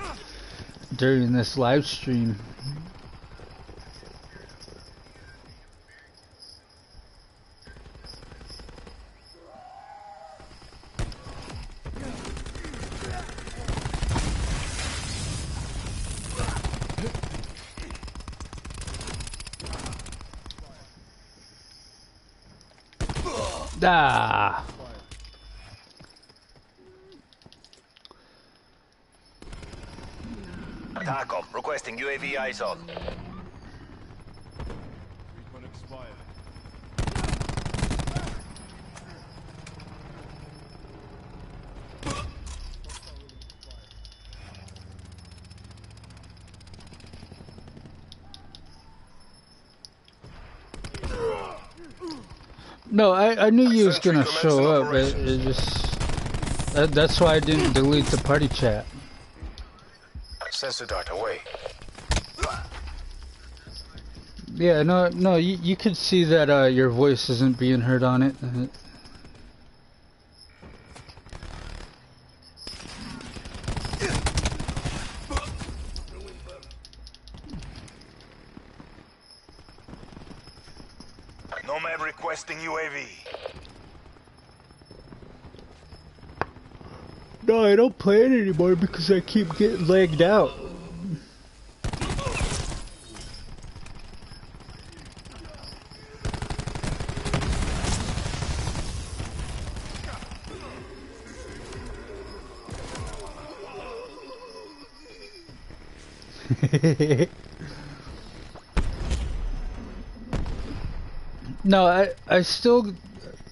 during this live stream. Ah. TACOM, requesting UAV eyes on. No, I knew you was gonna Sentry show commencing up, but it just that's why I didn't delete the party chat. Sensor dart away. Yeah, no, you could see that your voice isn't being heard on it. Nomad requesting UAV. No, I don't play it anymore because I keep getting lagged out. No, I still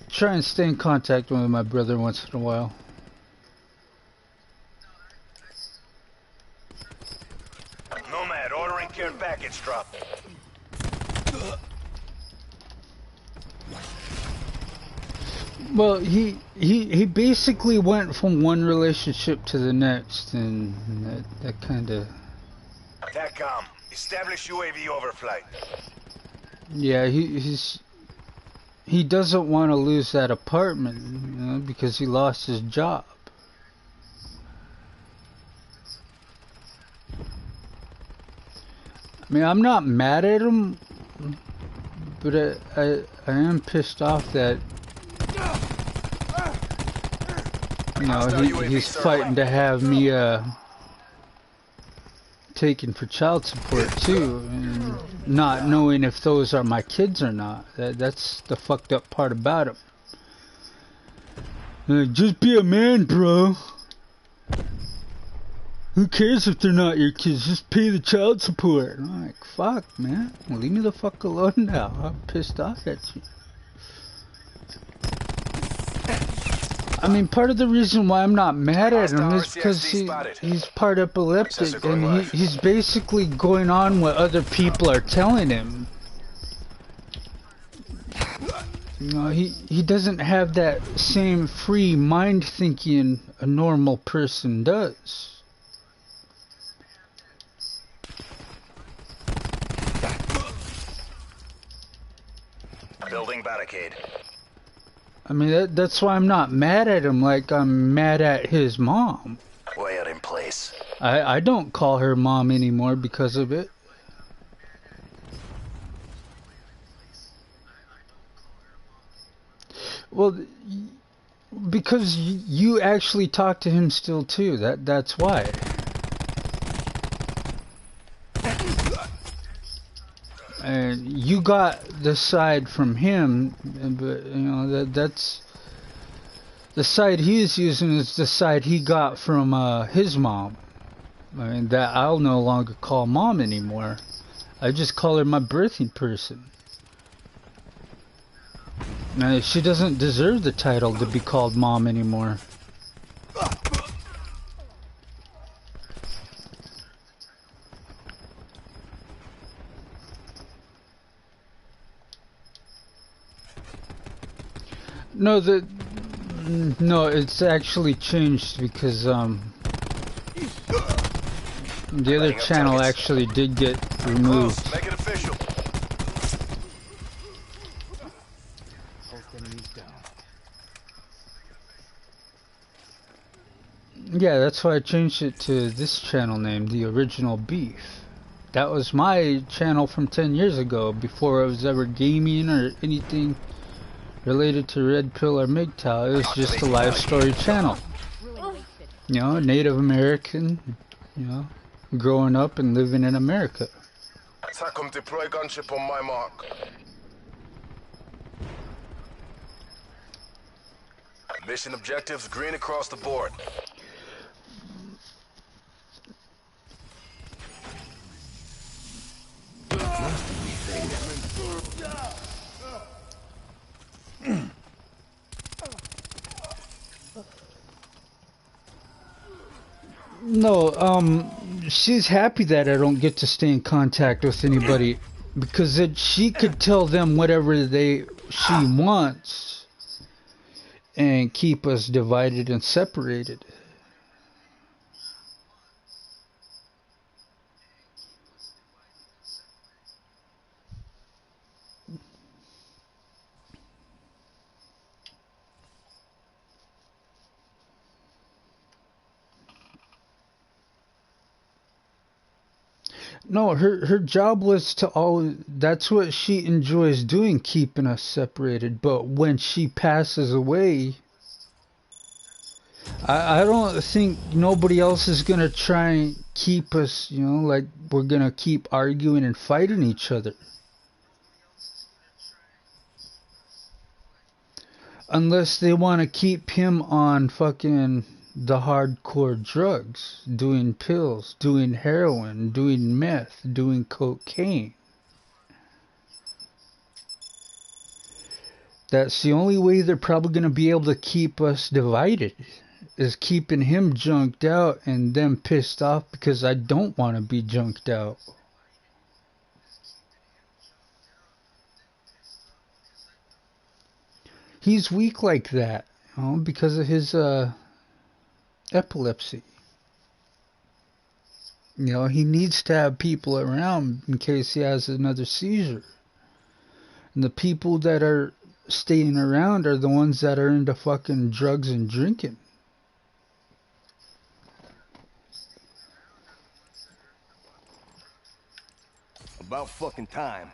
try and stay in contact with my brother once in a while. Nomad ordering care package drop. Well, he basically went from one relationship to the next, and that kind of... TACOM, establish UAV overflight. Yeah, he doesn't want to lose that apartment, you know, because he lost his job. I mean, I'm not mad at him, but I am pissed off that, you know, he's fighting to have me taken for child support too, and not knowing if those are my kids or not. That's the fucked up part about him. Just be a man, bro. Who cares if they're not your kids? Just pay the child support. I'm like, fuck, man. Leave me the fuck alone now. I'm pissed off at you. I mean, part of the reason why I'm not mad at him is because he's part epileptic, and he's basically going on what other people are telling him. You know, he doesn't have that same free mind thinking a normal person does. Building barricade. I mean, that's why I'm not mad at him like I'm mad at his mom. Wire in place. I don't call her mom anymore because of it. Well, because you actually talk to him still too. That's why. And you got the side from him, but you know that's the side he's using is the side he got from his mom. I mean, that I'll no longer call mom anymore. I just call her my birthing person. Now, she doesn't deserve the title to be called mom anymore. No, it's actually changed because the other channel actually did get removed. Make it official. Yeah, that's why I changed it to this channel name, The Original Beef. That was my channel from 10 years ago, before I was ever gaming or anything related to Red Pill or MGTOW. It was just a live story channel. Really wasted. You know, Native American, you know, growing up and living in America. TACOM, deploy gunship on my mark. Mission objectives green across the board. No, she's happy that I don't get to stay in contact with anybody, because she could tell them whatever she wants and keep us divided and separated. No, her job was to always, that's what she enjoys doing, keeping us separated. But when she passes away, I don't think nobody else is gonna try and keep us, you know, like we're gonna keep arguing and fighting each other. Unless they want to keep him on fucking the hardcore drugs, doing pills, doing heroin, doing meth, doing cocaine. That's the only way they're probably going to be able to keep us divided, is keeping him junked out and them pissed off because I don't want to be junked out. He's weak like that, you know, because of his epilepsy. You know, he needs to have people around in case he has another seizure. And the people that are staying around are the ones that are into fucking drugs and drinking. About fucking time.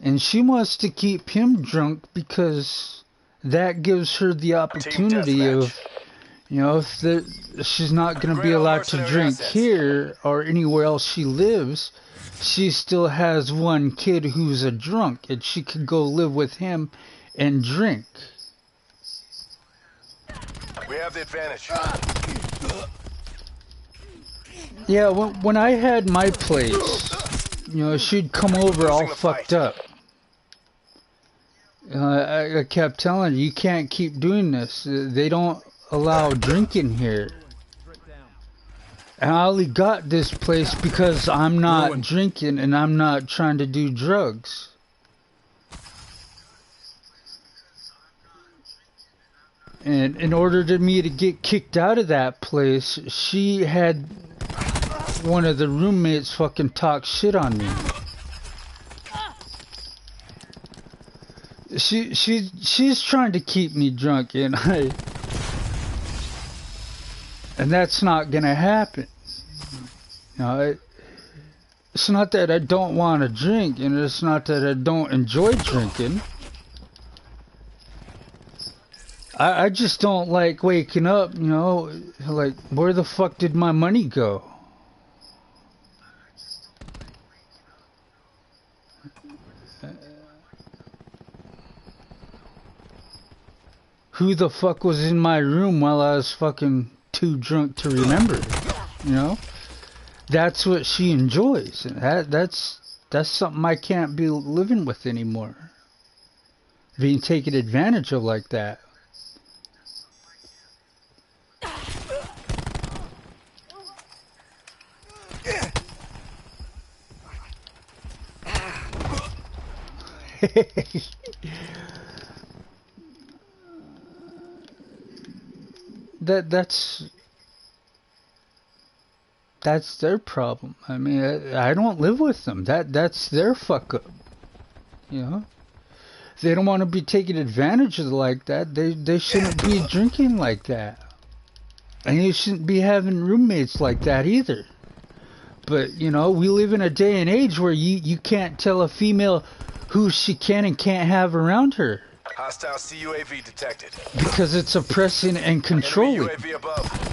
And she wants to keep him drunk because that gives her the opportunity of, you know, if she's not going to be allowed to drink here or anywhere else she lives, she still has one kid who's a drunk, and she could go live with him and drink. We have the advantage. Yeah, when I had my place, you know, she'd come over all fucked up. I kept telling her, you can't keep doing this. They don't allow drinking here. And I only got this place because I'm not drinking and I'm not trying to do drugs. And in order to me to get kicked out of that place, she had one of the roommates fucking talk shit on me. She's trying to keep me drunk, and that's not gonna happen. You know, it's not that I don't want to drink, and it's not that I don't enjoy drinking. I just don't like waking up, you know, like, where the fuck did my money go? Who the fuck was in my room while I was fucking too drunk to remember? You know? That's what she enjoys. And that's something I can't be living with anymore. Being taken advantage of like that. That's their problem. I mean, I don't live with them. That's their fuck up. You know? If they don't want to be taken advantage of like that, they shouldn't be drinking like that. And you shouldn't be having roommates like that either. But, you know, we live in a day and age where you can't tell a female who she can and can't have around her. Hostile CUAV detected. Because it's oppressing and controlling. Enemy UAV above.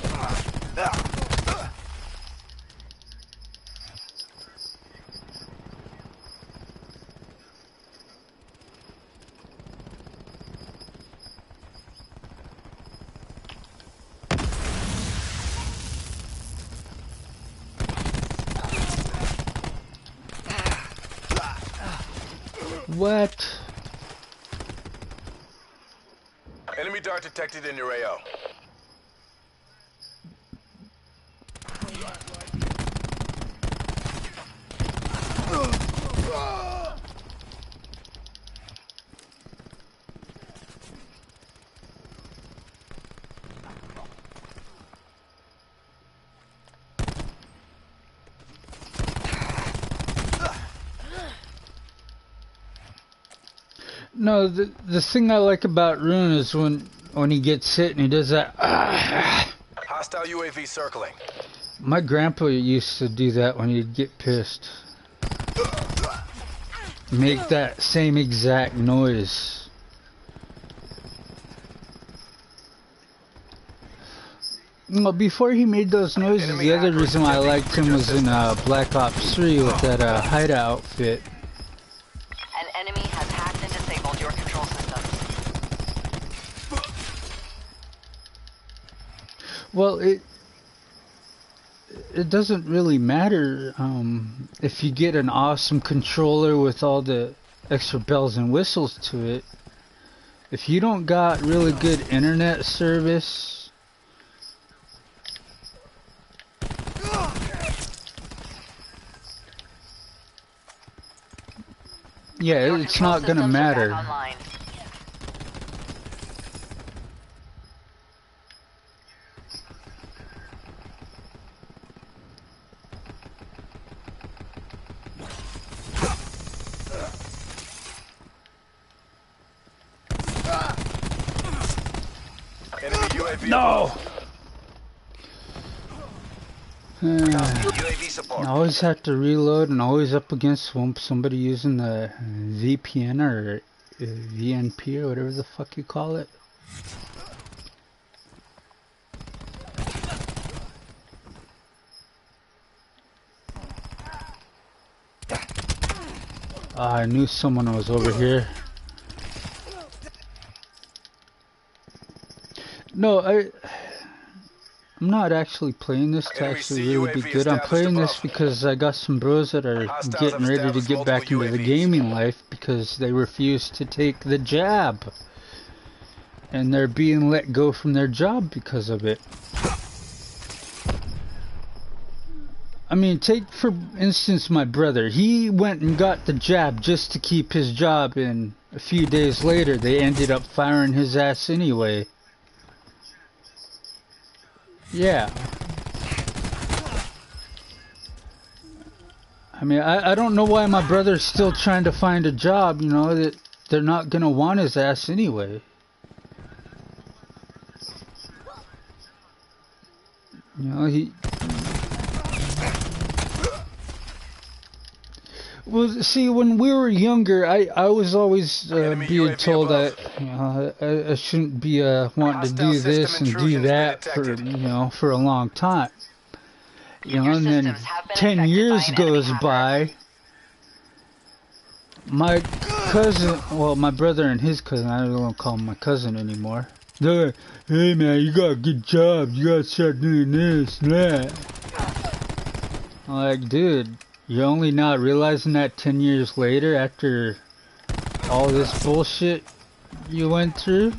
What? Enemy dart detected in your AO. No, the thing I like about Rune is when he gets hit and he does that. Hostile UAV circling. My grandpa used to do that when he'd get pissed. Make that same exact noise. Well, before he made those noises, the other reason why I liked him was in Black Ops 3 with that hideout outfit. An enemy has hacked and disabled your control systems. Well, it doesn't really matter if you get an awesome controller with all the extra bells and whistles to it. If you don't got really good internet service, yeah, it's not gonna matter. Enemy UAV No! UAV support. I always have to reload and always up against somebody using the VPN or VNP or whatever the fuck you call it. I knew someone was over here. No, I'm not actually playing this to actually really be good. I'm playing this because I got some bros that are getting ready to get back into the gaming life because they refuse to take the jab. And they're being let go from their job because of it. I mean, take for instance my brother. He went and got the jab just to keep his job, and a few days later they ended up firing his ass anyway. Yeah. I mean, I don't know why my brother's still trying to find a job, you know, that they're not gonna want his ass anyway. You know, he... Well, see, when we were younger, I was always being told that, you know, I shouldn't be wanting to do this and do that for, you know, for a long time. You know, and then 10 years goes by. My cousin, well, my brother and his cousin, I don't want to call him my cousin anymore. They're like, hey man, you got a good job, you gotta start doing this and that. I'm like, dude, you're only not realizing that 10 years later after all this bullshit you went through?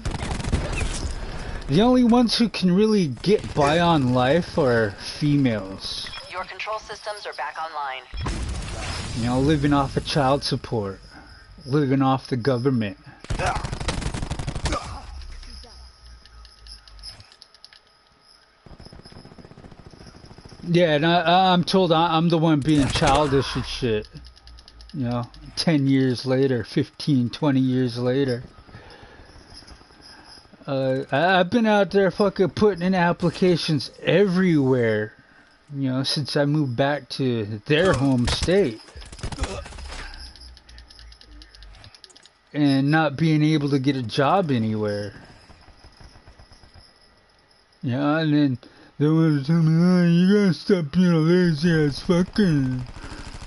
The only ones who can really get by on life are females. Your control systems are back online. You know, living off of child support. Living off the government. Yeah, and I'm told I'm the one being childish and shit. You know, 10 years later, 15, 20 years later. I've been out there fucking putting in applications everywhere, you know, since I moved back to their home state. And not being able to get a job anywhere. Yeah, and then they want to tell me, oh, you gotta stop being a lazy ass fucking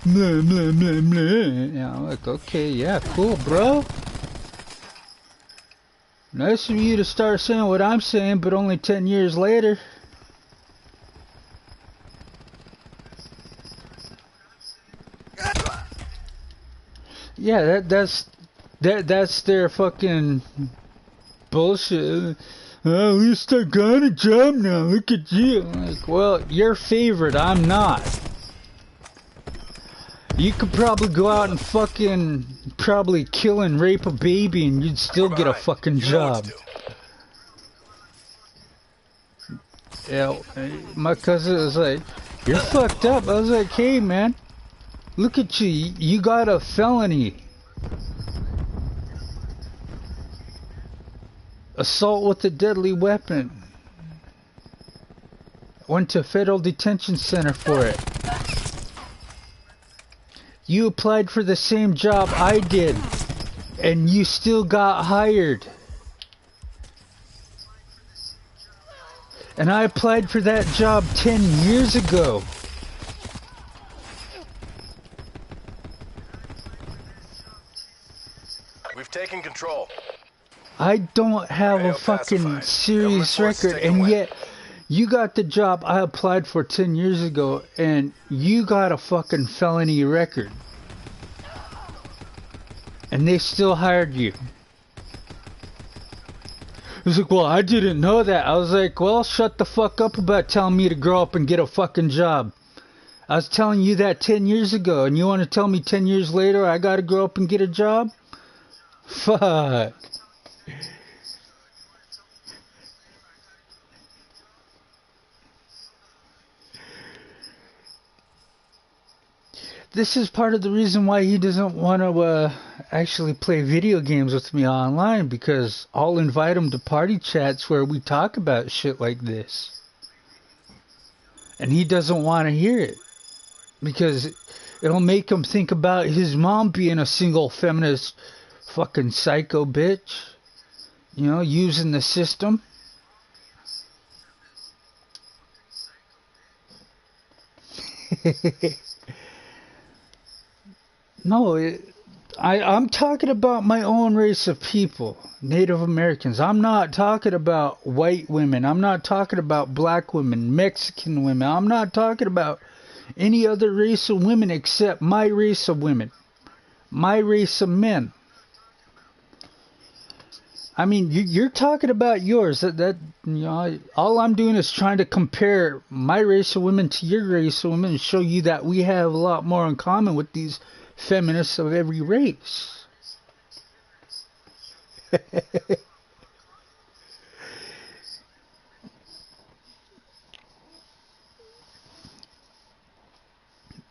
blah blah blah blah. Yeah, I'm like, okay, yeah, cool, bro. Nice of you to start saying what I'm saying, but only 10 years later. Yeah, that's their fucking bullshit. At least I got a job now. Look at you. I'm like, well, you're favored. I'm not. You could probably go out and fucking probably kill and rape a baby and you'd still get a fucking job. Yeah, my cousin was like, you're fucked up. I was like, hey man, look at you. You got a felony. Assault with a deadly weapon. Went to a federal detention center for it. You applied for the same job I did, and you still got hired. And I applied for that job 10 years ago. We've taken control. I don't have a fucking serious record, and yet you got the job I applied for 10 years ago, and you got a fucking felony record. And they still hired you. It was like, well, I didn't know that. I was like, well, shut the fuck up about telling me to grow up and get a fucking job. I was telling you that 10 years ago, and you want to tell me 10 years later I gotta grow up and get a job? Fuck. This is part of the reason why he doesn't want to actually play video games with me online, because I'll invite him to party chats where we talk about shit like this. And he doesn't want to hear it, because it'll make him think about his mom being a single feminist fucking psycho bitch, you know, using the system. No, I'm talking about my own race of people, Native Americans. I'm not talking about white women. I'm not talking about black women, Mexican women. I'm not talking about any other race of women except my race of women, my race of men. I mean, you're talking about yours. That you know, all I'm doing is trying to compare my race of women to your race of women and show you that we have a lot more in common with these feminists of every race.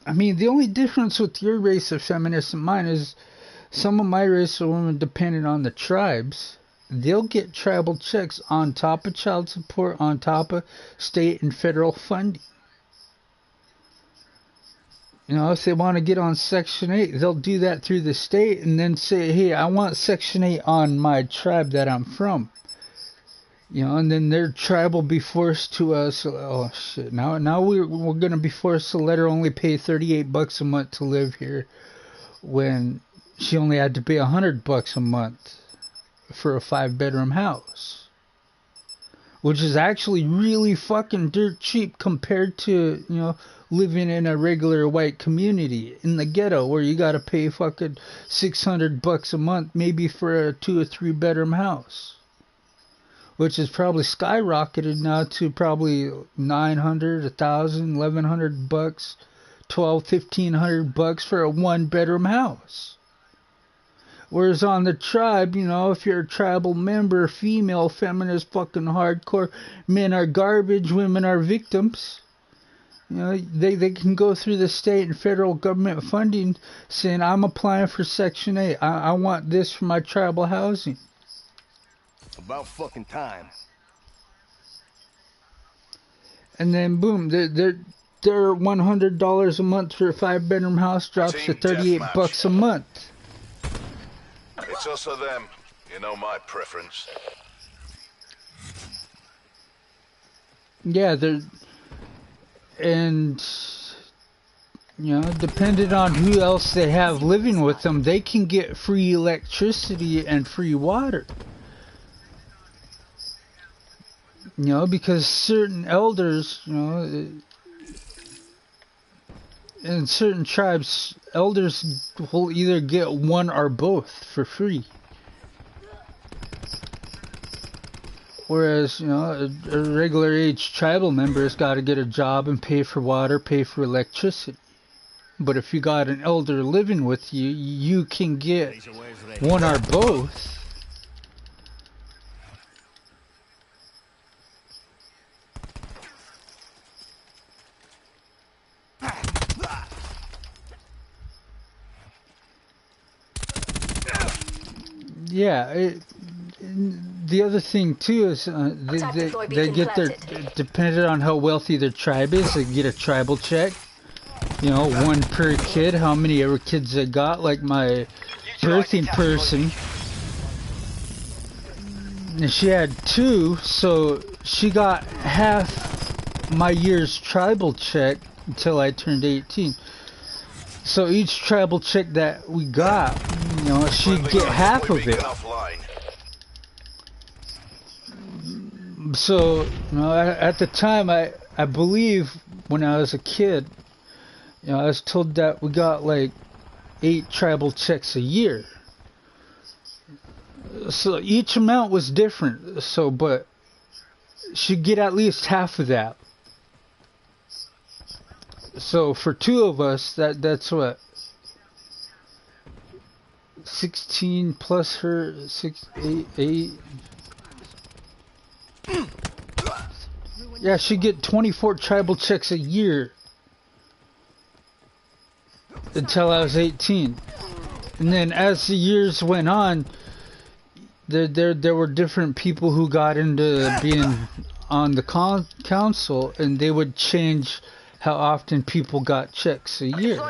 I mean, the only difference with your race of feminists and mine is some of my race of women, depending on the tribes, they'll get tribal checks on top of child support, on top of state and federal funding. You know, if they want to get on Section 8, they'll do that through the state and then say, hey, I want Section 8 on my tribe that I'm from. You know, and then their tribe will be forced to, oh shit, now we're going to be forced to let her only pay $38 a month to live here when she only had to pay $100 a month for a 5-bedroom house. Which is actually really fucking dirt cheap compared to, you know, living in a regular white community in the ghetto where you gotta pay fucking $600 a month maybe for a 2 or 3 bedroom house. Which is probably skyrocketed now to probably $900, $1,000, $1,100, $1,200, $1,500 for a 1-bedroom house. Whereas on the tribe, you know, if you're a tribal member, female, feminist, fucking hardcore, men are garbage, women are victims. You know, they can go through the state and federal government funding saying, I'm applying for Section 8. I want this for my tribal housing. About fucking time. And then boom, their $100 a month for a 5-bedroom house drops to Team 38 deathmatch. bucks a month. It's us or them. You know my preference. Yeah, and you know, depending on who else they have living with them, they can get free electricity and free water. You know, because certain elders, you know, in certain tribes, elders will either get one or both for free. Whereas, you know, a regular age tribal member has got to get a job and pay for water, pay for electricity. But if you got an elder living with you, you can get one or both. Yeah, the other thing too is they get their, depending on how wealthy their tribe is, they get a tribal check. You know, one per kid, how many ever kids they got. Like my birthing person, and she had 2, so she got half my year's tribal check until I turned 18. So each tribal check that we got, you know, she'd get half of it. So, you know, at the time, I believe when I was a kid, you know, I was told that we got like 8 tribal checks a year. So each amount was different. So, but she'd get at least half of that. So for 2 of us, that's what, 16 plus her 8. Yeah, she'd get 24 tribal checks a year until I was 18. And then as the years went on, there were different people who got into being on the council, and they would change how often people got checks a year.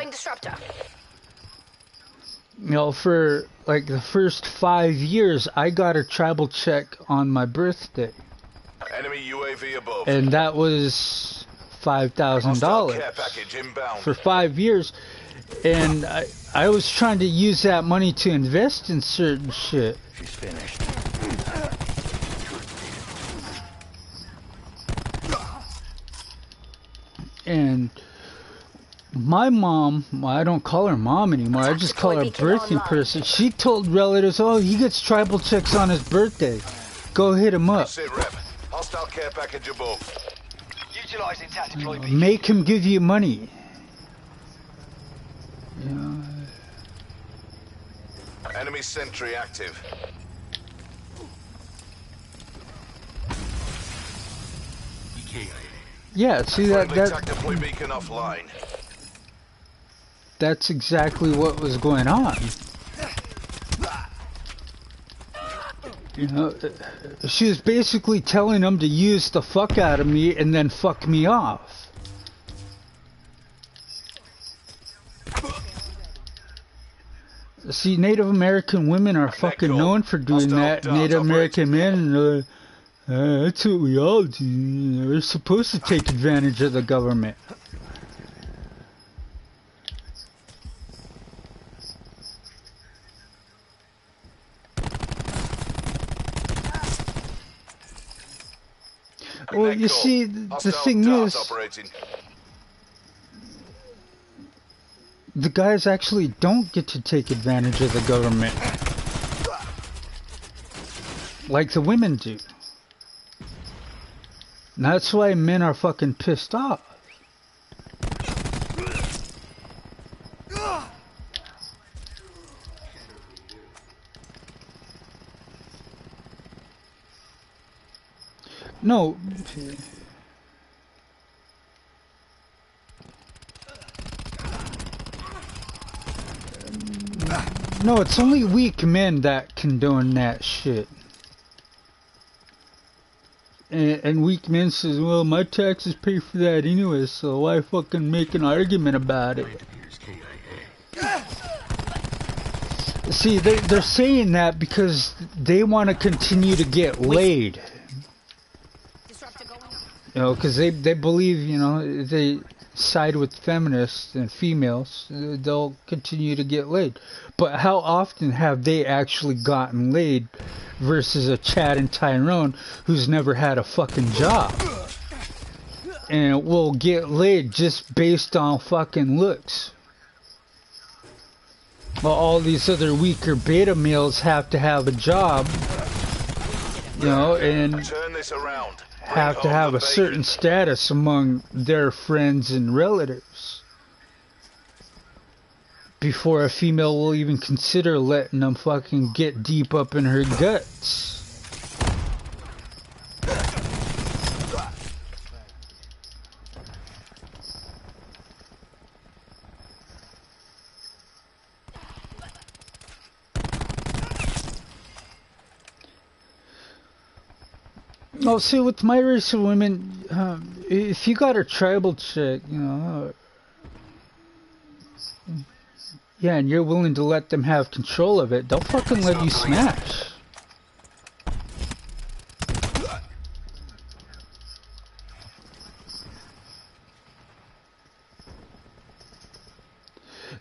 You know, for like the first 5 years, I got a tribal check on my birthday. Enemy UAV above. And that was $5,000 for 5 years. And I was trying to use that money to invest in certain shit. She's finished. And my mom, well, I don't call her mom anymore, I just call her birthing person. She told relatives, oh, he gets tribal checks on his birthday. Go hit him up. That's it, Rep. Hostile care package above. Utilizing tactical Make him give you money. Yeah. Enemy sentry active. Yeah, see Friendly tactical beacon offline. that's exactly what was going on. You know, she was basically telling them to use the fuck out of me and then fuck me off. See, Native American women are fucking known for doing that. Native American men, that's what we all do. You know, we're supposed to take advantage of the government. Well, you see, the thing is, the guys actually don't get to take advantage of the government like the women do. And that's why men are fucking pissed off. No. No, it's only weak men that condone that shit. And weak men says, well, my taxes pay for that anyway, so why fucking make an argument about it? See, they're saying that because they want to continue to get laid. You know, because they believe, you know, they side with feminists and females, they'll continue to get laid. But how often have they actually gotten laid versus a Chad and Tyrone who's never had a fucking job and will get laid just based on fucking looks? Well, all these other weaker beta males have to have a job, you know, and Turn this around. have to have a certain status among their friends and relatives before a female will even consider letting them fucking get deep up in her guts. No, see, with my race of women, if you got a tribal chick, you know, yeah, and you're willing to let them have control of it, they'll fucking let you smash.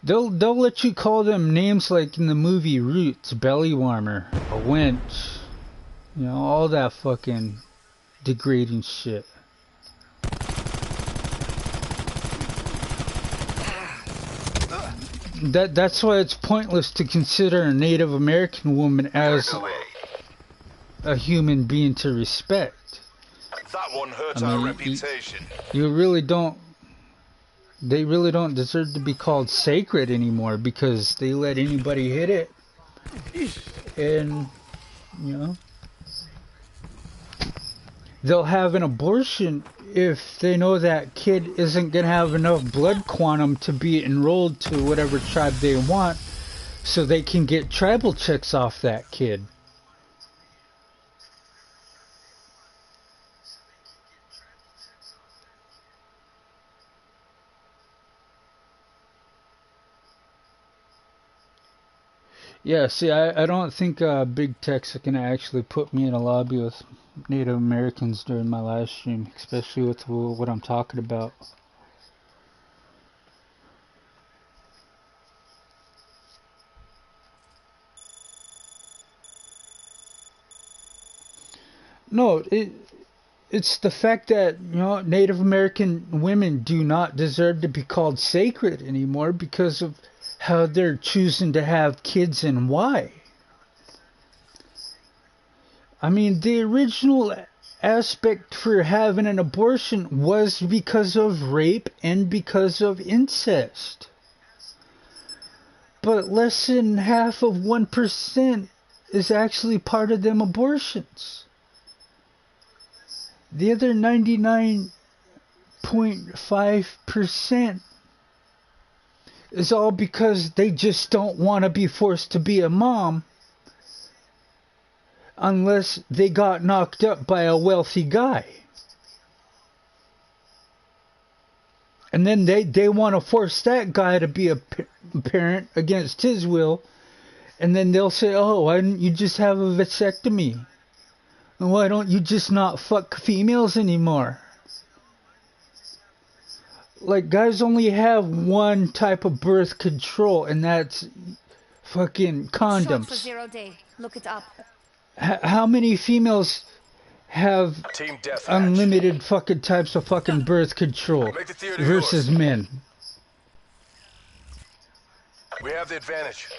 They'll let you call them names like in the movie Roots, belly warmer, a wench, you know, all that fucking degrading shit. That's why it's pointless to consider a Native American woman as a human being to respect. That one hurt our reputation. You really don't. They really don't deserve to be called sacred anymore because they let anybody hit it, and you know. They'll have an abortion if they know that kid isn't going to have enough blood quantum to be enrolled to whatever tribe they want, so they can get tribal chicks off that kid. Yeah, see, I don't think big tech's going to actually put me in a lobby with Native Americans during my live stream, especially with what I'm talking about. No, it's the fact that, you know, Native American women do not deserve to be called sacred anymore because of how they're choosing to have kids and why. I mean, the original aspect for having an abortion was because of rape and because of incest. But less than half of 1% is actually part of them abortions. The other 99.5% is all because they just don't want to be forced to be a mom unless they got knocked up by a wealthy guy. And then they want to force that guy to be a parent against his will. And then they'll say, oh, why didn't you just have a vasectomy? And why don't you just not fuck females anymore? Like, guys only have one type of birth control, and that's fucking condoms. Short for 0 day. Look it up. How many females have unlimited fucking types of fucking birth control versus men? We have the advantage.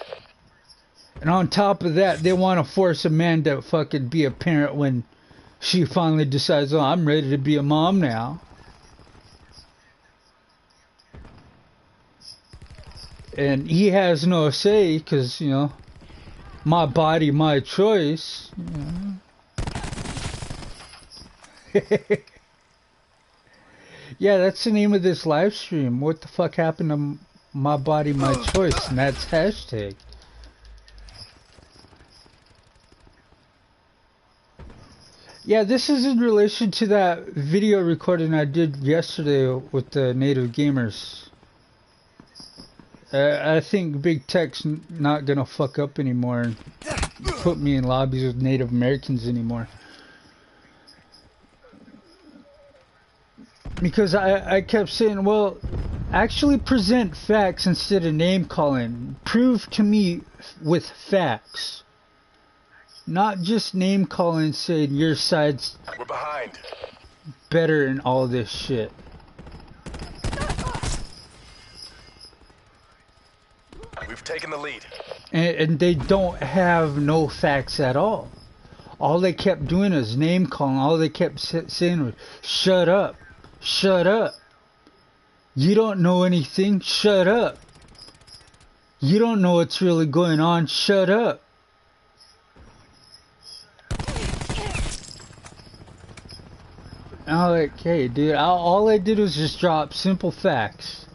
And on top of that, they want to force a man to fucking be a parent when she finally decides, oh, I'm ready to be a mom now. And he has no say because, you know, my body, my choice. You know. Yeah, that's the name of this live stream. What the fuck happened to my body, my choice? And that's hashtag. Yeah, this is in relation to that video recording I did yesterday with the native gamers. I think Big Tech's not gonna fuck up anymore and put me in lobbies with Native Americans anymore. Because I kept saying, well, actually present facts instead of name calling. Prove to me with facts. Not just name calling saying your side's We're behind. better in all this shit. We've taken the lead. And they don't have no facts at all. All they kept doing is name calling. All they kept saying was, shut up. Shut up. You don't know anything. Shut up. You don't know what's really going on. Shut up. And I'm like, hey, dude, all I did was just drop simple facts.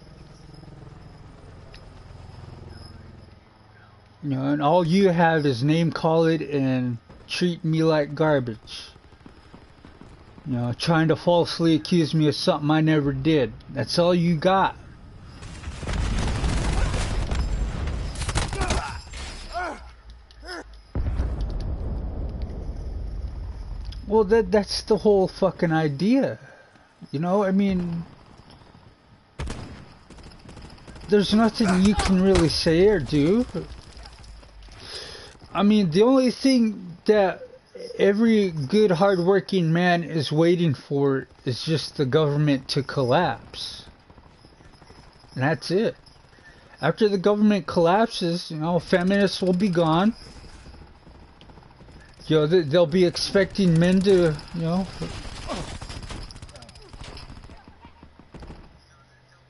You know, and all you had is name call it and treat me like garbage. You know, trying to falsely accuse me of something I never did. That's all you got. Well, that's the whole fucking idea. You know, I mean, there's nothing you can really say or do. I mean, the only thing that every good hardworking man is waiting for is just the government to collapse. And that's it. After the government collapses, you know, feminists will be gone. You know, they'll be expecting men to, you know,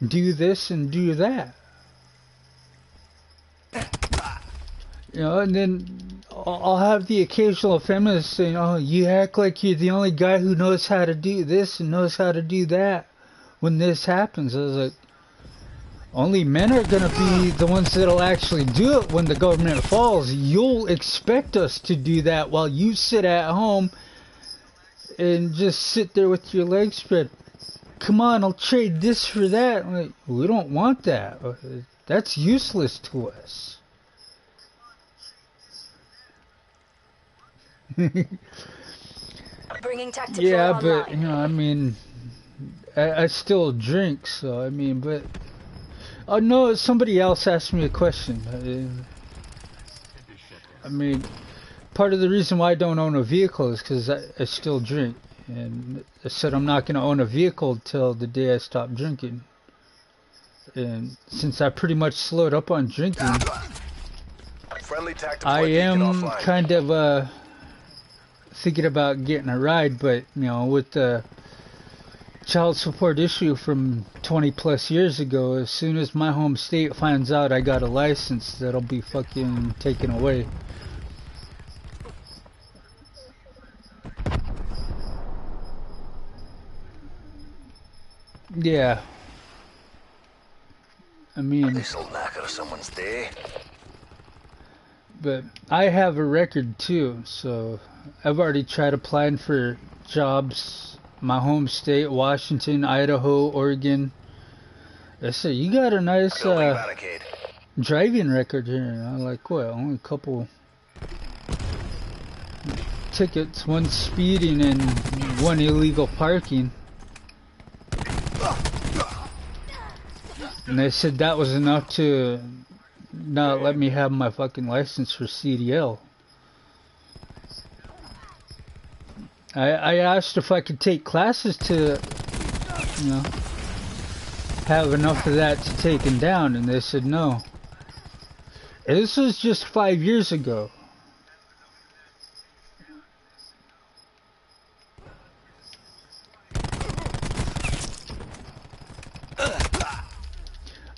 do this and do that. You know, and then I'll have the occasional feminist saying, oh, you act like you're the only guy who knows how to do this and knows how to do that when this happens. I was like, only men are going to be the ones that'll actually do it when the government falls. You'll expect us to do that while you sit at home and just sit there with your legs spread. Come on, I'll trade this for that. Like, we don't want that. That's useless to us. Bringing tech to Yeah, play but, online. you know, I mean, I still drink, so, I mean, but... Oh, no, somebody else asked me a question. I mean, part of the reason why I don't own a vehicle is because I still drink. And I said I'm not going to own a vehicle till the day I stop drinking. And since I pretty much slowed up on drinking, Friendly tactical I beacon am offline. kind of thinking about getting a ride, but, you know, with the child support issue from 20 plus years ago, as soon as my home state finds out I got a license, that'll be fucking taken away. Yeah. I mean, This'll knacker someone's day. but I have a record too, so I've already tried applying for jobs. My home state, Washington, Idaho, Oregon. I said, you got a nice Building barricade. driving record here. And I'm like, what, only a couple tickets, one speeding and one illegal parking. And they said that was enough to not let me have my fucking license for CDL. I asked if I could take classes to, you know, have enough of that to take them down, and they said no. And this was just 5 years ago.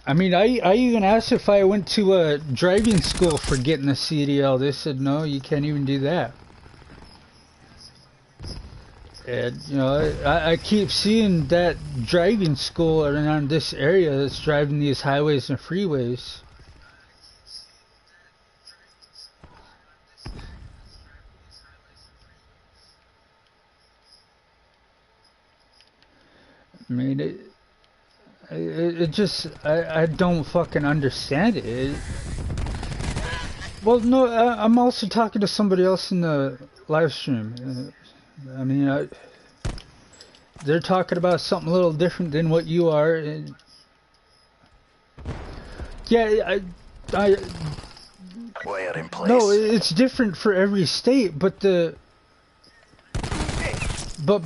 I mean, I even asked if I went to a driving school for getting a CDL. They said no, you can't even do that. And, you know, I keep seeing that driving school around this area that's driving these highways and freeways. I mean, it just, I don't fucking understand it. Well, no, I'm also talking to somebody else in the live stream. I mean, they're talking about something a little different than what you are. And yeah, We're in place. no, it's different for every state, but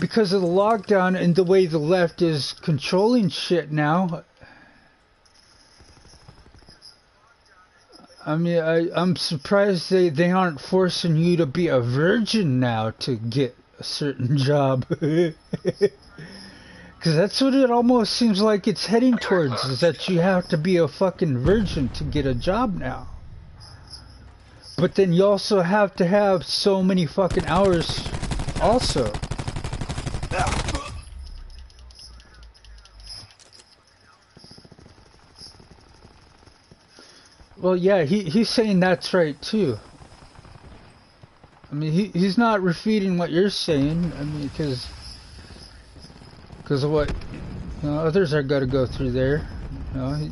because of the lockdown and the way the left is controlling shit now, I mean, I'm surprised they aren't forcing you to be a virgin now to get a certain job. Because that's what it almost seems like it's heading towards, is that you have to be a fucking virgin to get a job now. But then you also have to have so many fucking hours also. Well, yeah, he's saying that's right too. I mean, he's not refuting what you're saying. I mean, because of what others are got to go through there. You know,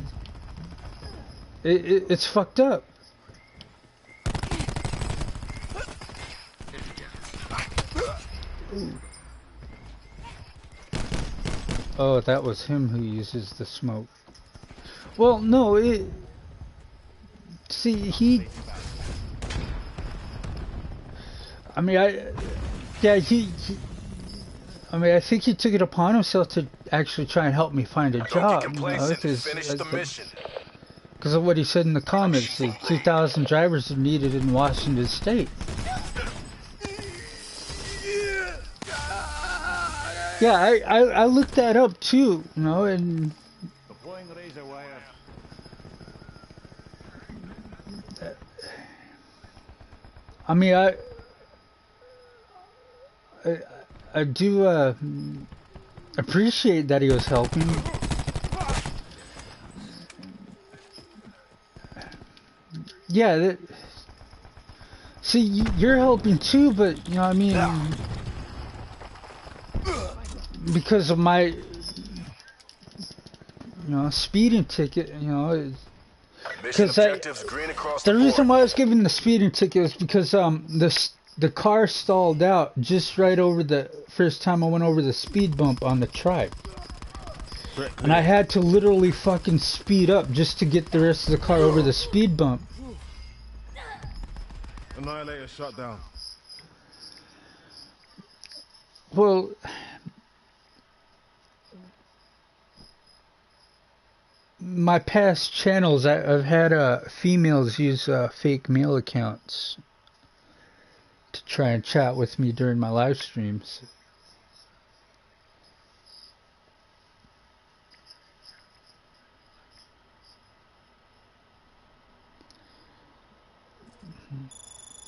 it's fucked up. Oh, that was him who uses the smoke. Well, no, see, I mean, I mean, I think he took it upon himself to actually try and help me find a job. Finish the mission. Because of what he said in the comments, the 2,000 drivers are needed in Washington State. Yeah, I looked that up too, you know, and I mean, I do appreciate that he was helping. Yeah, see, you're helping too, but you know, I mean, because of my, speeding ticket, because the reason why I was given the speeding ticket was because the car stalled out just right over the first time I went over the speed bump on the tribe. And I had to literally fucking speed up just to get the rest of the car over the speed bump. Annihilator shut down. Well, my past channels, I've had females use fake male accounts to try and chat with me during my live streams.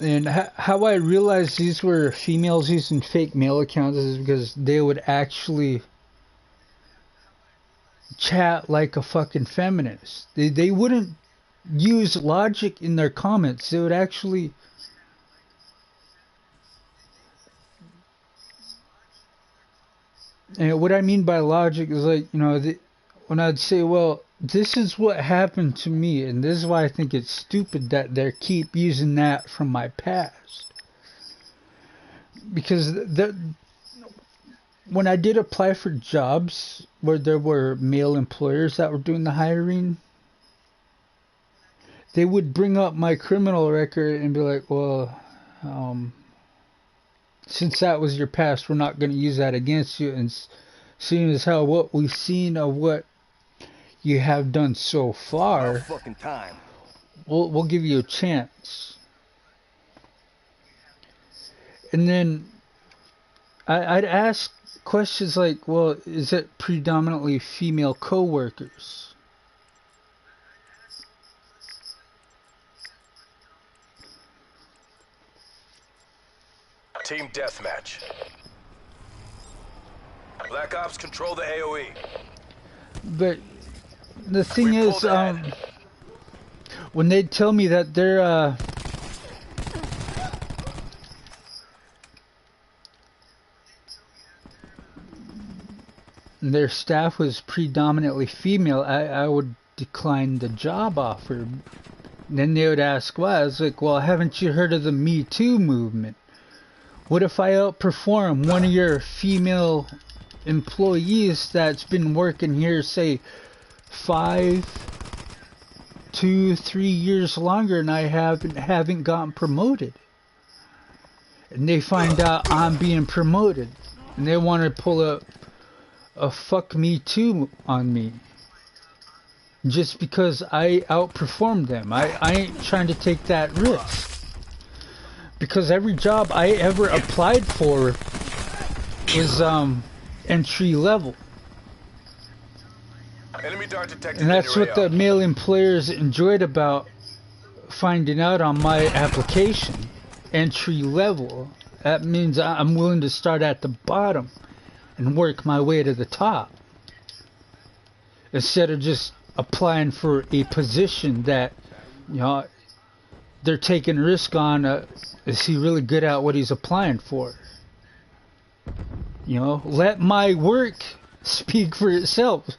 And how I realized these were females using fake male accounts is because they would actually chat like a fucking feminist. They wouldn't use logic in their comments. They would actually and what I mean by logic is like, when I'd say, well, this is what happened to me, and this is why I think it's stupid that they keep using that from my past. Because when I did apply for jobs where there were male employers that were doing the hiring, they would bring up my criminal record and be like, well, since that was your past, we're not going to use that against you. And seeing as how what we've seen of what you have done so far, Fucking time. we'll give you a chance. And then I'd ask questions like, well, is it predominantly female co-workers? Team deathmatch. Black Ops control the AOE. But the thing is, when they tell me that they're their staff was predominantly female, I would decline the job offer. Then they would ask why. I was like, well, haven't you heard of the Me Too movement? What if I outperform one of your female employees that's been working here, say, 5, 2, 3 years longer, and I haven't gotten promoted? And they find out I'm being promoted, and they want to pull a fuck me too on me. Just because I outperformed them. I ain't trying to take that risk. Because every job I ever applied for was entry level. Enemy dart detected. And that's what the male employers enjoyed about finding out on my application. Entry level. That means I'm willing to start at the bottom and work my way to the top. Instead of just applying for a position that, you know, they're taking risk on. Is he really good at what he's applying for? You know, let my work speak for itself,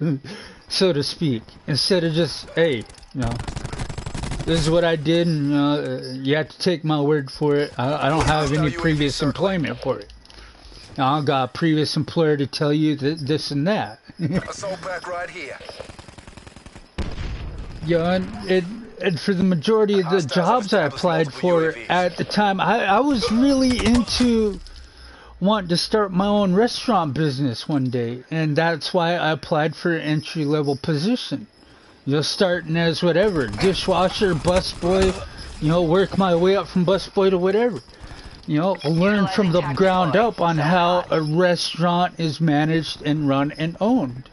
so to speak. Instead of just, hey, you know, this is what I did, and you have to take my word for it. I don't have any previous employment for it. I got a previous employer to tell you this and that. Assault pack right here. Yeah, and for the majority of the jobs I applied for at the time, I was really into wanting to start my own restaurant business one day, and that's why I applied for an entry-level position. You know, starting as whatever, dishwasher, busboy, you know, work my way up from busboy to whatever. You know, learn from the ground up on how a restaurant is managed and run and owned.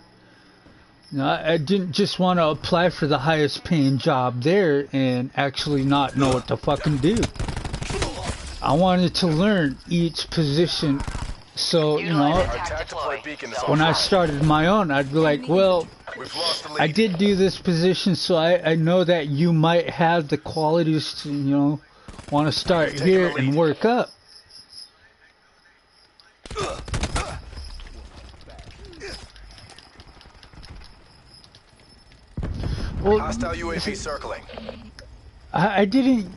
You know, I didn't just want to apply for the highest paying job there and actually not know what to fucking do. I wanted to learn each position, so, you know, when I started my own, I'd be like, well, I did do this position, so I know that you might have the qualities to, you know, want to start here and work up. Well, hostile UAV circling. I didn't.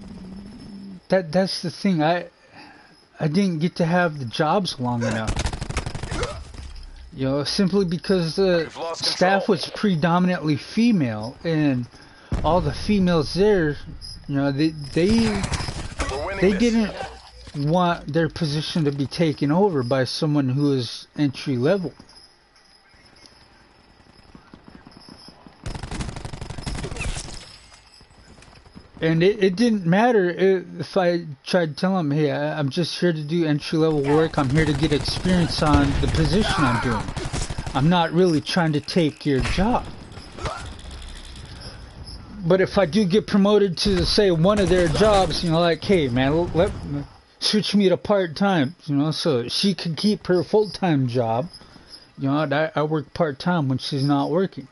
That's the thing. I didn't get to have the jobs long enough. You know, simply because the staff was predominantly female, and all the females there, you know, they didn't want their position to be taken over by someone who is entry level. And it didn't matter if I tried to tell them, hey, I'm just here to do entry-level work. I'm here to get experience on the position I'm doing. I'm not really trying to take your job. But if I do get promoted to, say, one of their jobs, you know, like, hey, man, switch me to part-time, you know, so she can keep her full-time job. You know, I work part-time when she's not working.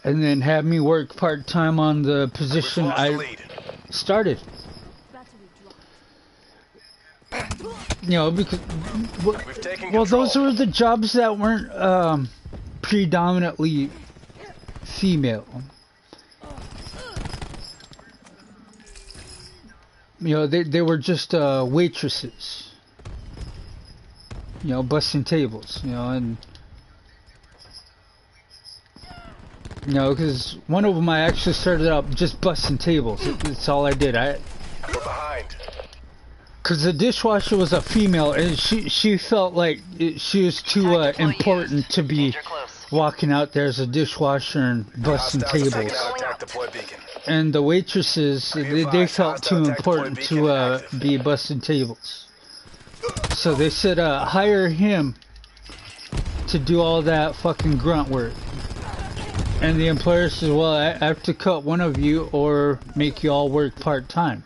And then have me work part-time on the position I started. You know, because, well, those were the jobs that weren't predominantly female. You know, they were just waitresses. You know, busting tables, you know, and you know, because one of them I actually started out just busting tables. That's all I did. We're behind. Because the dishwasher was a female, and she felt like she was too important to be walking out there as a dishwasher and busting tables. And the waitresses, they felt too important to be busting tables. So they said, hire him to do all that fucking grunt work. And the employer says, well, I have to cut one of you or make you all work part-time.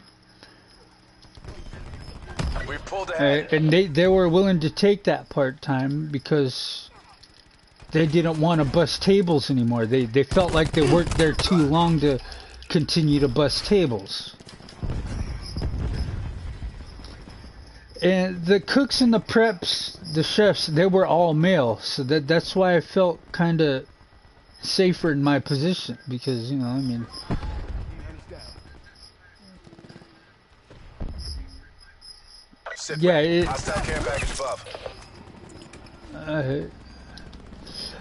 And they were willing to take that part-time because they didn't want to bust tables anymore. They felt like they worked there too long to continue to bust tables. And the cooks and the preps, the chefs, they were all male, so that's why I felt kind of safer in my position, because, you know, I mean, yeah, Hostile care package above.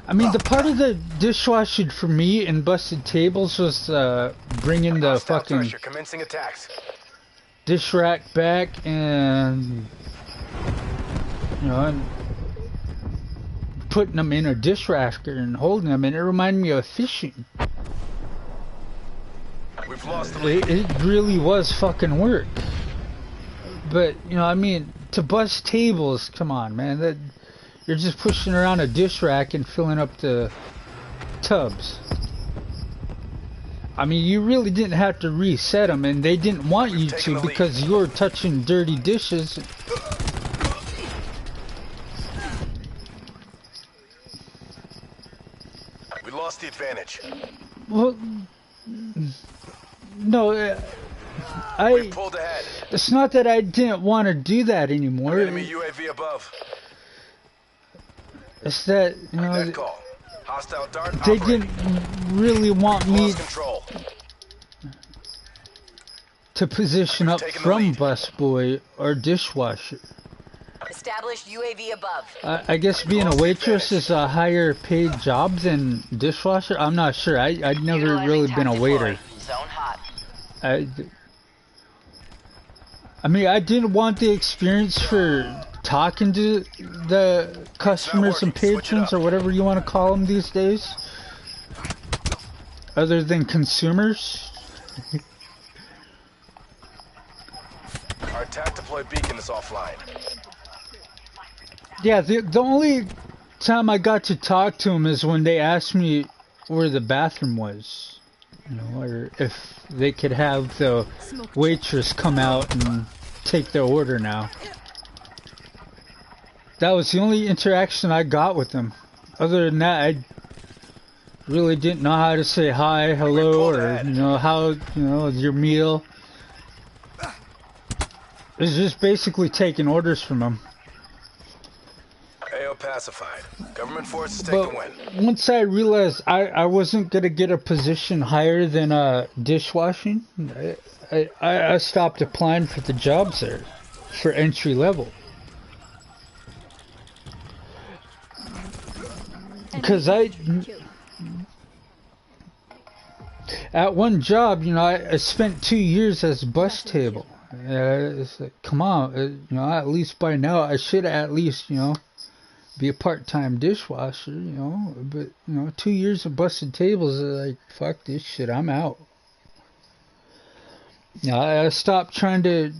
I mean, the part of the dishwashing for me in Busted Tables was bringing the Hostile fucking thresher commencing attacks. dish rack back and, you know, and putting them in a dish racker and holding them, and it reminded me of fishing. We've lost the lead. It really was fucking work. But, you know, I mean, to bust tables, come on, man. You're just pushing around a dish rack and filling up the tubs. I mean, you really didn't have to reset them, and they didn't want you to because you were touching dirty dishes. We lost the advantage. Well, no, We pulled ahead. it's not that I didn't want to do that anymore. Enemy UAV above. It's that, you know, Net call. Hostile dart they operating. didn't really want me Lost control. to position up taken the from lead. busboy or dishwasher. Established UAV above. I guess being a waitress is a higher paid job than dishwasher. I'm not sure. I'd never Utilizing really tac been a waiter. deployed. Zone hot. I mean, I didn't want the experience for talking to the customers and working. Switch it patrons, up. or whatever you want to call them these days, other than consumers. Our attack deployed beacon is offline. Yeah, the only time I got to talk to them is when they asked me where the bathroom was, you know, or if they could have the waitress come out and take their order now. That was the only interaction I got with them. Other than that, I really didn't know how to say hi, hello, or, you know, how, you know, your meal. It was just basically taking orders from them. AO pacified. Government forces take the But win. once I realized I wasn't gonna get a position higher than dishwashing, I stopped applying for the jobs there for entry level. Because at one job, you know, I spent 2 years as bus table. It's like, come on, you know, at least by now I should at least, you know, be a part-time dishwasher, you know. But, you know, 2 years of busted tables, like, fuck this shit, I'm out. You know, I stopped trying to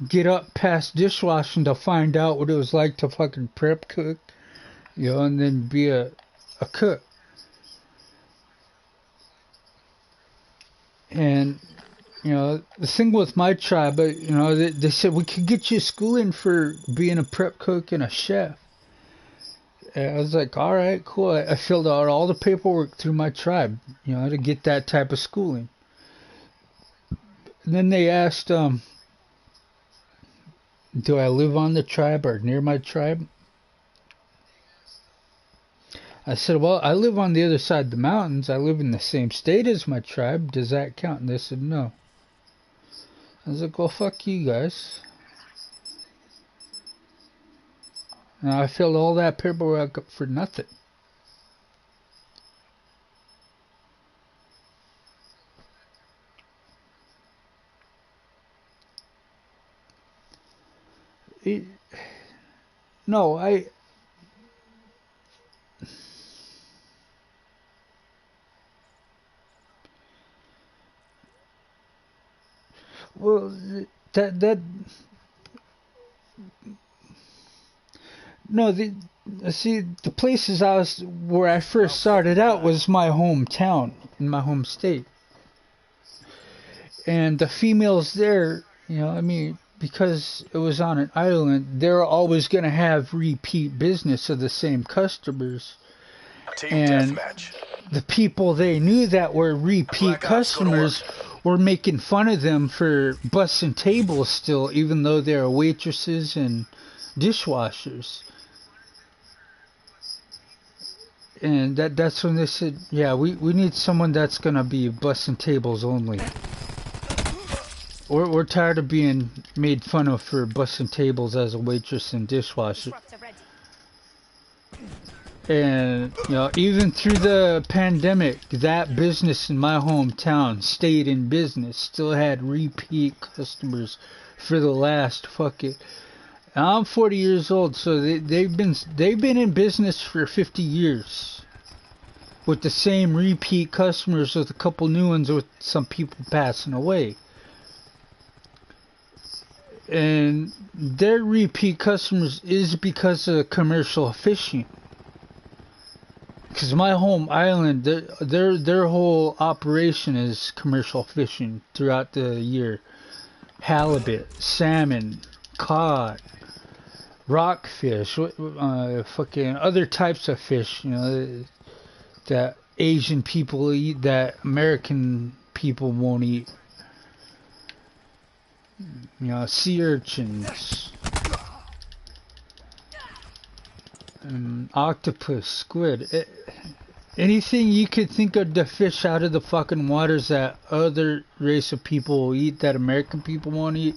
get up past dishwashing to find out what it was like to fucking prep cook, you know, and then be a cook. And, you know, the thing with my tribe, you know, they said we could get you schooling for being a prep cook and a chef. And I was like, all right, cool. I filled out all the paperwork through my tribe, you know, to get that type of schooling. And then they asked, do I live on the tribe or near my tribe? I said, well, I live on the other side of the mountains. I live in the same state as my tribe. Does that count? And they said, no. I was like, well, fuck you guys. And I filled all that paperwork up for nothing. No, well, no, see, the places where I first started out was my hometown, in my home state. And the females there, you know, I mean, because it was on an island, they're always going to have repeat business of the same customers. Team And deathmatch. the people they knew that were repeat Black Ops, go to customers we're making fun of them for busting tables still, even though they're waitresses and dishwashers. And that's when they said, yeah, we need someone that's gonna be busting tables only. We're tired of being made fun of for busting tables as a waitress and dishwasher. And, you know, even through the pandemic, that business in my hometown stayed in business, still had repeat customers for the last I'm 40 years old, so they've been in business for 50 years with the same repeat customers, with a couple new ones, with some people passing away. And their repeat customers is because of commercial fishing. Because my home island, their whole operation is commercial fishing throughout the year. Halibut, salmon, cod, rockfish, fucking other types of fish, you know, that Asian people eat that American people won't eat. You know, sea urchins, octopus, squid, anything you could think of to fish out of the fucking waters that other race of people will eat that American people won't eat,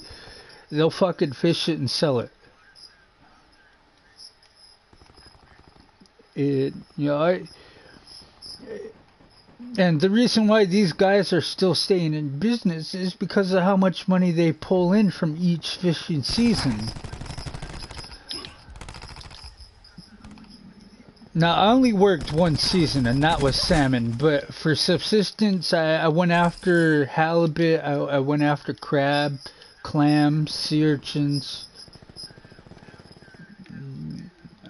they'll fucking fish it and sell it. And the reason why these guys are still staying in business is because of how much money they pull in from each fishing season. Now, I only worked one season, and that was salmon, but for subsistence, I went after halibut, I went after crab, clams, sea urchins.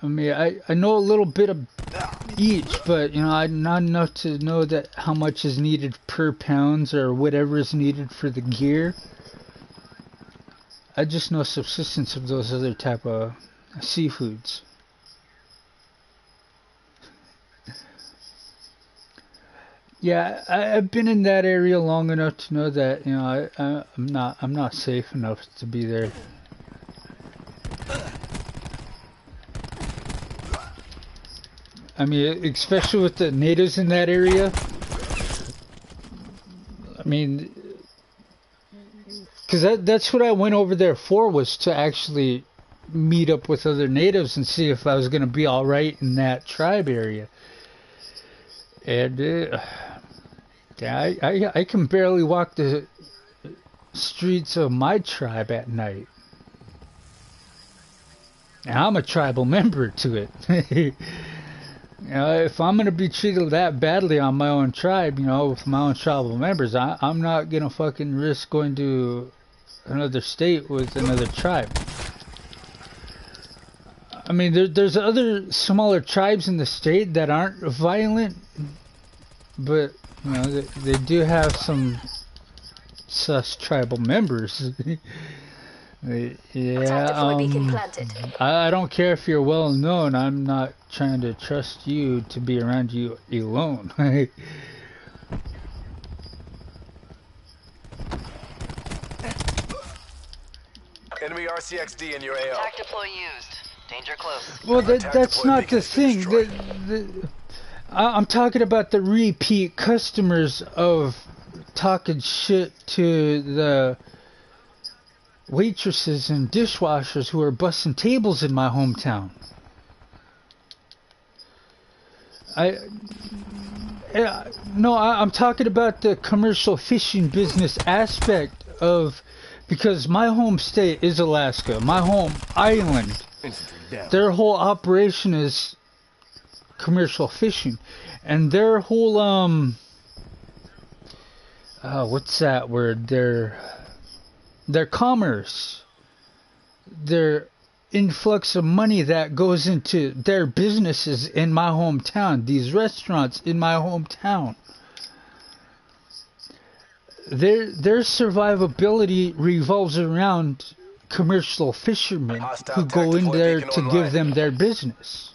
I mean, I know a little bit of each, but, you know, not enough to know that how much is needed per pounds or whatever is needed for the gear. I just know subsistence of those other type of seafoods. Yeah, I've been in that area long enough to know that, you know, I'm not safe enough to be there. I mean, especially with the natives in that area. I mean, because that's what I went over there for, was to actually meet up with other natives and see if I was going to be alright in that tribe area. And yeah, I can barely walk the streets of my tribe at night. And I'm a tribal member to it. You know, if I'm going to be treated that badly on my own tribe, you know, with my own tribal members, I'm not going to fucking risk going to another state with another tribe. I mean, there's other smaller tribes in the state that aren't violent, but, you know, they do have some sus tribal members. Yeah, I don't care if you're well known. I'm not trying to trust you to be around you alone. Enemy RCXD in your AO. Attack deploy used. Danger close. Well, that's not the thing. I'm talking about the repeat customers of talking shit to the waitresses and dishwashers who are busting tables in my hometown. I'm talking about the commercial fishing business aspect of, because my home state is Alaska, my home island. Their whole operation is commercial fishing, and their whole what's that word? Their commerce, their influx of money that goes into their businesses in my hometown, these restaurants in my hometown. Their survivability revolves around commercial fishermen who go in there to give them their business.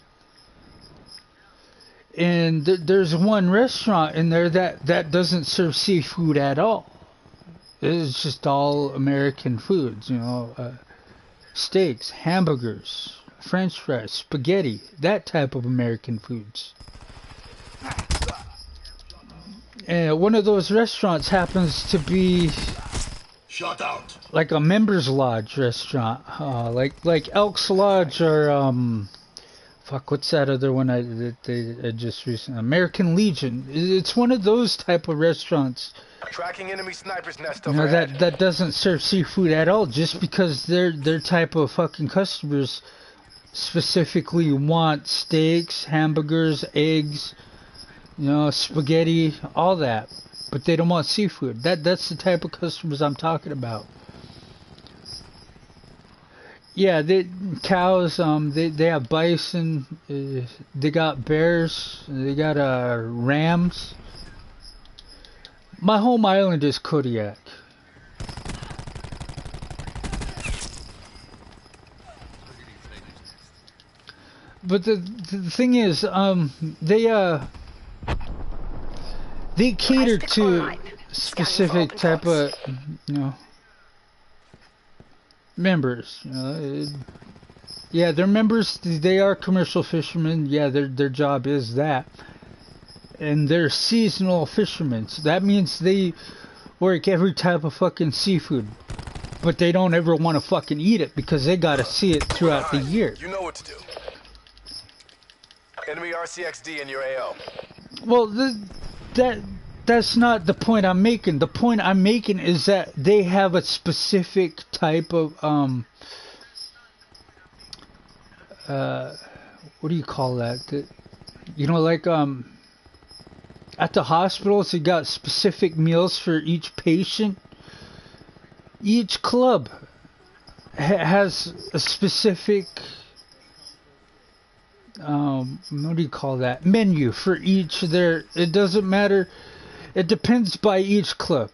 And there's one restaurant in there that doesn't serve seafood at all. It's just all American foods, steaks, hamburgers, French fries, spaghetti, that type of American foods. And one of those restaurants happens to be Shut out. like a members lodge restaurant, like Elks Lodge or fuck, what's that other one that they just recently, American Legion. It's one of those type of restaurants. Tracking enemy sniper's nest That doesn't serve seafood at all, just because their type of fucking customers specifically want steaks, hamburgers, eggs, spaghetti, all that, but they don't want seafood. That's the type of customers I'm talking about. Yeah, cows. They have bison. They got bears. They got rams. My home island is Kodiak. But the thing is, they cater to specific type of, members. Yeah, they're members. They are commercial fishermen. Yeah, their job is that. And they're seasonal fishermen. So that means they work every type of fucking seafood. But they don't ever want to fucking eat it because they gotta see it throughout the year. You know what to do. Enemy RCXD in your AO. Well, that's not the point I'm making. The point I'm making is that they have a specific type of what do you call that? Like at the hospitals, you got specific meals for each patient. Each club has a specific what do you call that? Menu for each of their. It doesn't matter. It depends by each club.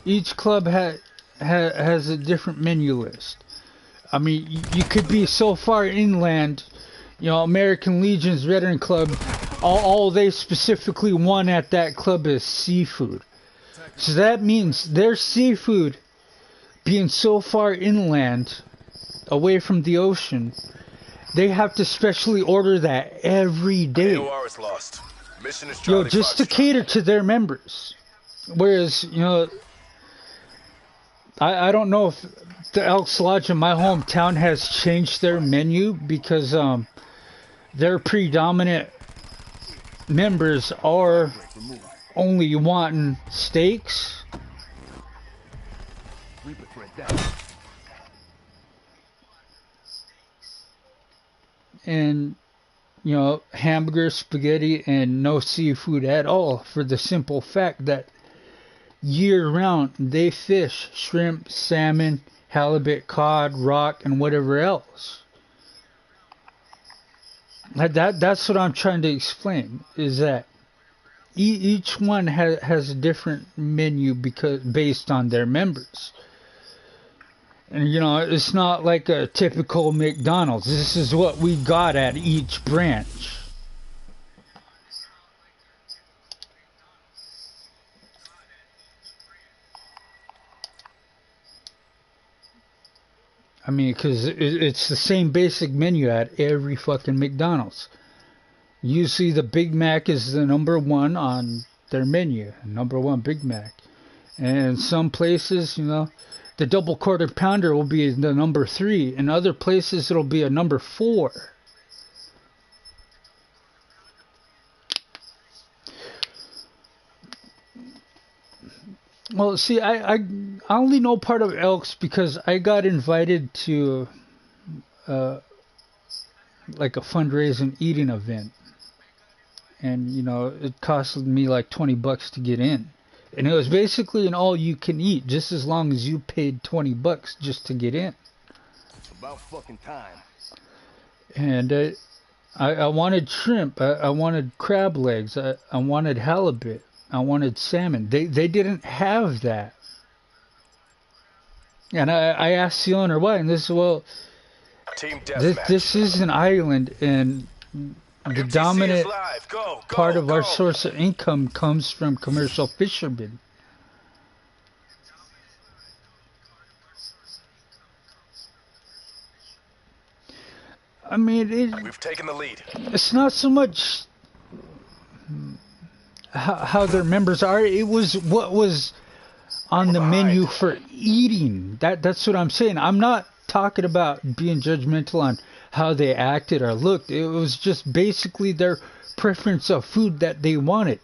Each club has a different menu list. You could be so far inland, American Legion's Veteran Club, all they specifically want at that club is seafood. So that means their seafood being so far inland, away from the ocean, they have to specially order that every day. AOR is lost. Mission is Just to cater to their members. Whereas, I don't know if the Elks Lodge in my hometown has changed their menu because their predominant members are only wanting steaks. And hamburgers, spaghetti, and no seafood at all, for the simple fact that year round they fish shrimp, salmon, halibut, cod, rock, and whatever else. That's what I'm trying to explain, is that each one has a different menu based on their members. And it's not like a typical McDonald's. This is what we got at each branch. Because it's the same basic menu at every fucking McDonald's. Usually the Big Mac is the number one on their menu. Number one Big Mac. And some places, the double quarter pounder will be the number 3. In other places, it'll be a number 4. Well, see, I only know part of Elks because I got invited to like a fundraising eating event. And, it cost me like $20 to get in. And it was basically an all-you-can-eat, just as long as you paid $20 just to get in. About fucking time. And I wanted shrimp, I wanted crab legs, I wanted halibut, I wanted salmon. They didn't have that. And I asked the owner why, and this this is an island, and the dominant part of our source of income comes from commercial fishermen. I mean, We've taken the lead. it's not so much how their members are. It was what was on the menu for eating. That's what I'm saying. I'm not talking about being judgmental on how they acted or looked. It was just basically their preference of food that they wanted.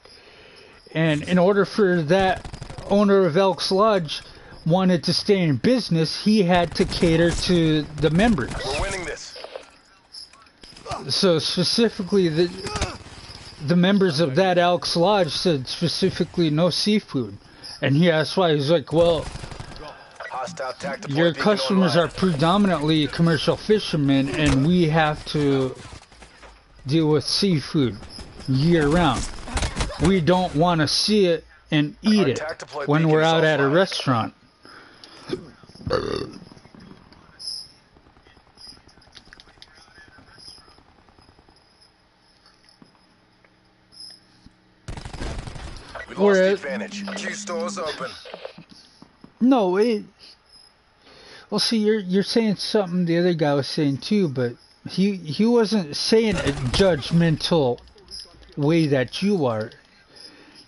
And in order for that owner of Elks Lodge wanted to stay in business, he had to cater to the members. We're winning this. So specifically, the members of that Elks Lodge said specifically no seafood. And that's why he's like, well, Hostile tactical your beacon customers are online. predominantly commercial fishermen, and we have to deal with seafood year round. We don't want to see it and eat it when we're out at a restaurant. We lost the advantage. Q stores open. No, well, see, you're saying something the other guy was saying too, but he wasn't saying a judgmental way that you are.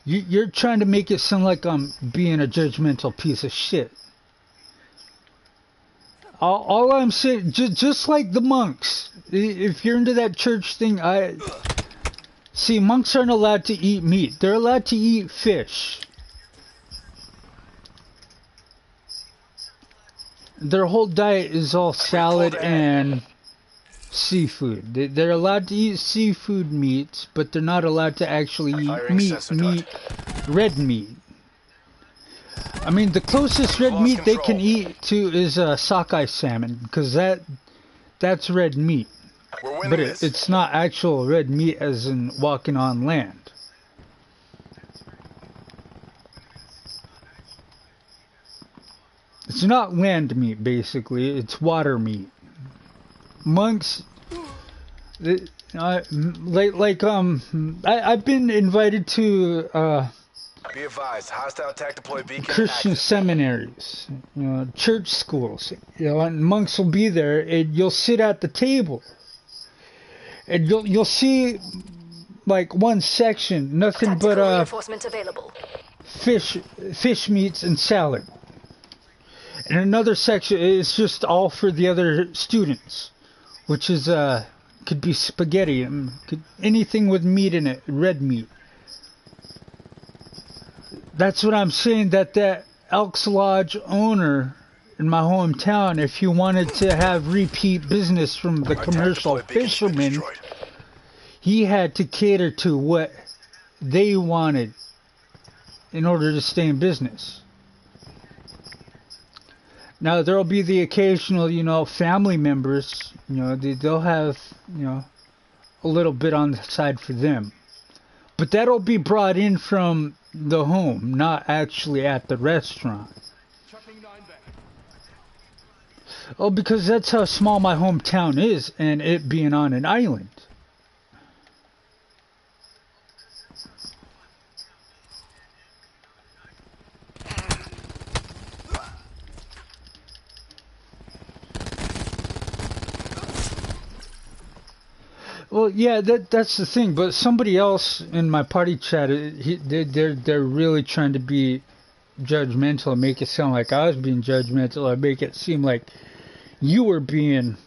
You're trying to make it sound like I'm being a judgmental piece of shit. All I'm saying, just like the monks, if you're into that church thing, see, monks aren't allowed to eat meat. They're allowed to eat fish. Their whole diet is all salad and seafood. They're allowed to eat seafood meats, but they're not allowed to actually eat red meat. I mean, the closest red meat they can eat to is sockeye salmon, because that's red meat. But it's not actual red meat as in walking on land. It's not land meat, basically. It's water meat. Monks, I've been invited to Be advised, hostile tac deploy beacon Christian active. seminaries, church schools, and monks will be there, and you'll sit at the table, and you'll see like one section, nothing but Reinforcement available. fish meats and salad. And another section is just all for the other students, which is could be spaghetti, anything with meat in it, red meat. That's what I'm saying, that Elks Lodge owner in my hometown, if he wanted to have repeat business from the commercial fishermen, he had to cater to what they wanted in order to stay in business. Now there'll be the occasional, family members, they'll have, a little bit on the side for them. But that'll be brought in from the home, not actually at the restaurant. Oh, because that's how small my hometown is, and it being on an island. Well, yeah, that's the thing. But somebody else in my party chat, they're really trying to be judgmental and make it sound like I was being judgmental, or make it seem like you were being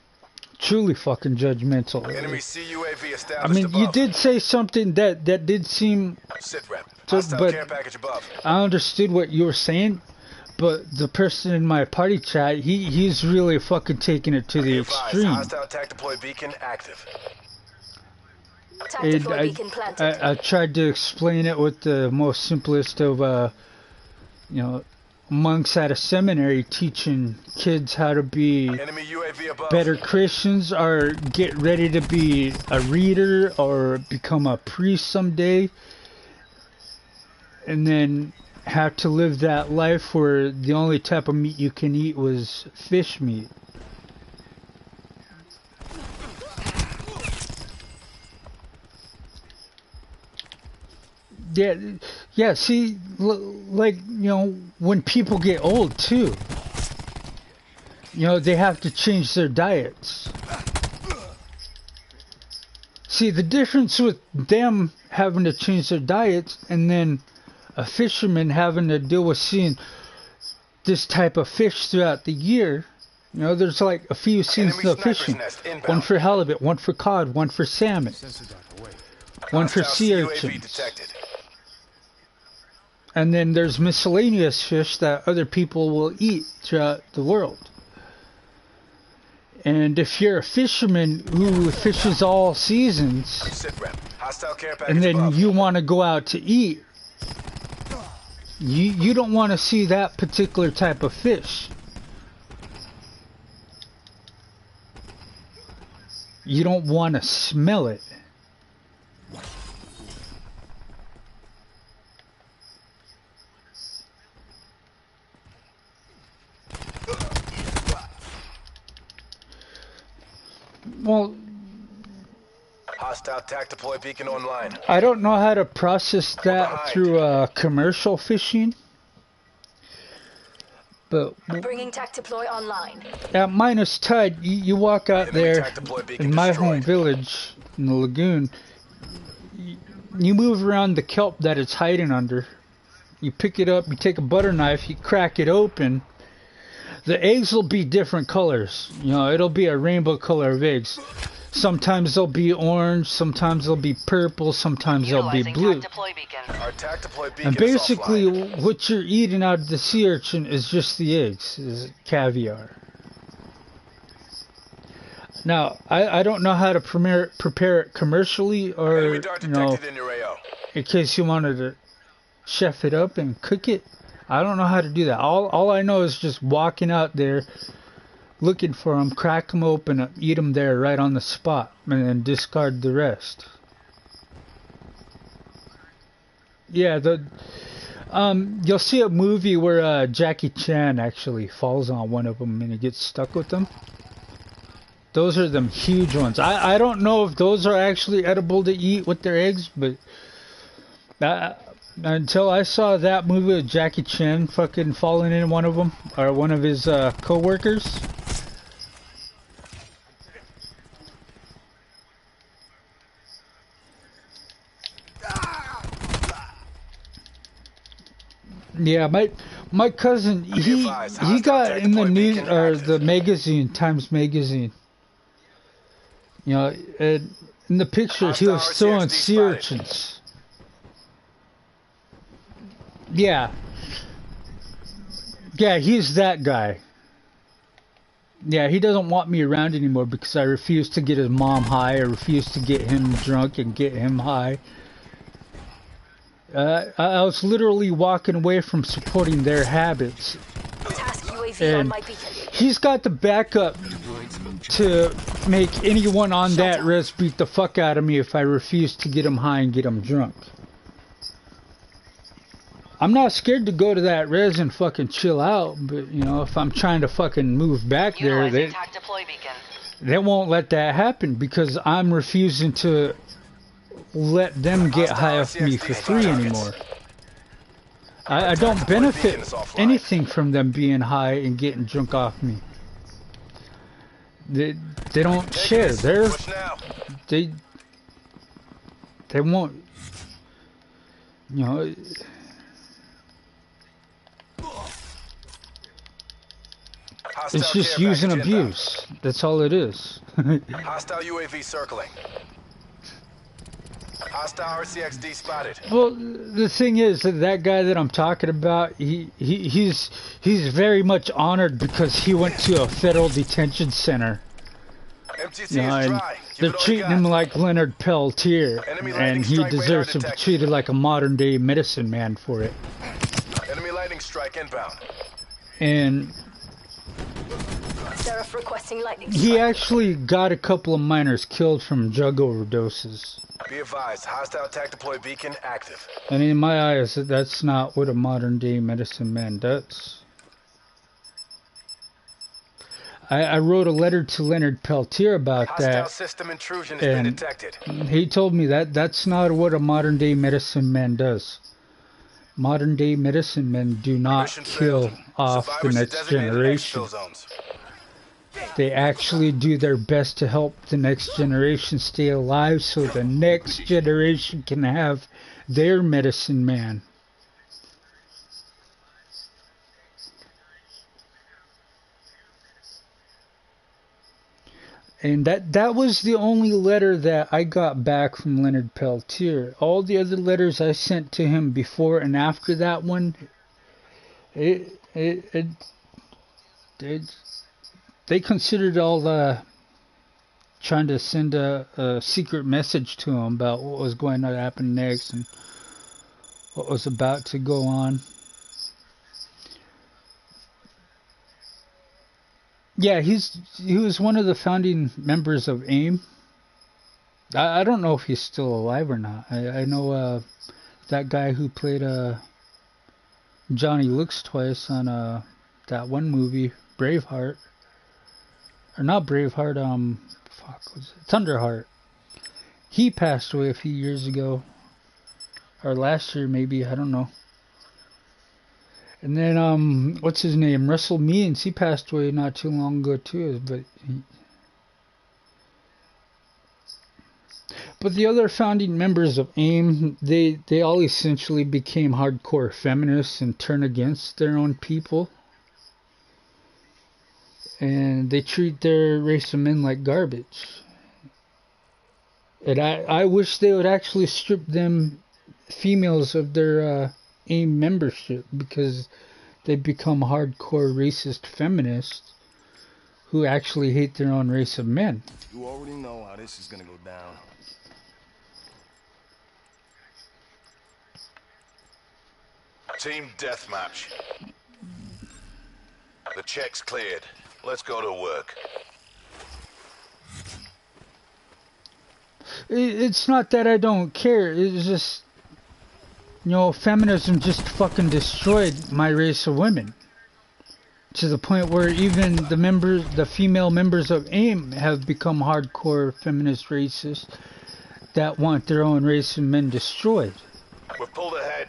truly fucking judgmental. Enemy CUAV established I mean, above. you did say something that did seem. Sit rep. So, Hostile but care package above. I understood what you were saying, but the person in my party chat, he's really fucking taking it to the Be advised, extreme. hostile tac deploy beacon active. And I tried to explain it with the most simplest of, monks at a seminary teaching kids how to be Enemy UAV above. better Christians, or get ready to be a reader or become a priest someday, and then have to live that life where the only type of meat you can eat was fish meat. Yeah, see, like, when people get old too, they have to change their diets. See, the difference with them having to change their diets and then a fisherman having to deal with seeing this type of fish throughout the year. You know, there's like a few seasons of fishing. One for halibut, one for cod, one for salmon, one for sea urchins. And then there's miscellaneous fish that other people will eat throughout the world. And if you're a fisherman who fishes all seasons, and then you want to go out to eat, you don't want to see that particular type of fish. You don't want to smell it. Well, Hostile TAC deploy beacon online. I don't know how to process that through commercial fishing, but Bringing TAC deploy online. at Minus Tide, you walk out there in my home village in the lagoon. You move around the kelp that it's hiding under. You pick it up, you take a butter knife, you crack it open. The eggs will be different colors. You know, it'll be a rainbow color of eggs. Sometimes they'll be orange, sometimes they'll be purple, sometimes they'll be blue. And basically what you're eating out of the sea urchin is just the eggs, is caviar. Now, I don't know how to prepare it commercially or, you know, in case you wanted to chef it up and cook it. I don't know how to do that. All I know is just walking out there, looking for them, crack them open, eat them there right on the spot, and then discard the rest. Yeah, you'll see a movie where Jackie Chan actually falls on one of them and he gets stuck with them. Those are them huge ones. I don't know if those are actually edible to eat with their eggs, but until I saw that movie with Jackie Chan fucking falling in one of them, or one of his co-workers. Yeah, my cousin, he got in the news, or the magazine, Times Magazine. You know, in the picture he was throwing sea urchins. Yeah. Yeah, he's that guy. Yeah, he doesn't want me around anymore because I refuse to get his mom high. I refuse to get him drunk and get him high. I was literally walking away from supporting their habits. And he's got the backup to make anyone on that res beat the fuck out of me if I refuse to get him high and get him drunk. I'm not scared to go to that res and fucking chill out, but, you know, if I'm trying to fucking move back there, they won't let that happen because I'm refusing to let them get high off me for free anymore. I don't benefit anything from them being high and getting drunk off me. They don't share. They won't, you know. It's just use and abuse. That's all it is. Hostile UAV circling. Hostile RCXD spotted. Well, the thing is that guy that I'm talking about, he's very much honored because he went to a federal detention center. You know, and they're treating him like Leonard Peltier, and he deserves to be treated like a modern day medicine man for it. Enemy lightning strike inbound. And he actually got a couple of miners killed from drug overdoses. Be advised, hostile TAC deploy beacon active. And in my eyes, that's not what a modern day medicine man does. I wrote a letter to Leonard Peltier about that. Hostile system intrusion has been detected. He told me that that's not what a modern day medicine man does. Modern day medicine men do not kill off the next generation. They actually do their best to help the next generation stay alive so the next generation can have their medicine man. And that was the only letter that I got back from Leonard Peltier. All the other letters I sent to him before and after that one, they considered all trying to send a secret message to him about what was going to happen next and what was about to go on. Yeah, he was one of the founding members of AIM. I don't know if he's still alive or not. I know that guy who played Johnny Looks twice on that one movie, Braveheart. Or not Braveheart, was it? Thunderheart. He passed away a few years ago. Or last year maybe, I don't know. And then, what's his name? Russell Means, he passed away not too long ago too. But the other founding members of AIM, they all essentially became hardcore feminists and turned against their own people. And they treat their race of men like garbage. And I wish they would actually strip them females of their AIM membership, because they become hardcore racist feminists who actually hate their own race of men. You already know how this is gonna go down. Team deathmatch. The check's cleared. Let's go to work. It's not that I don't care. It's just, feminism just fucking destroyed my race of women. To the point where even the female members of AIM have become hardcore feminist racists that want their own race of men destroyed. We're pulled ahead.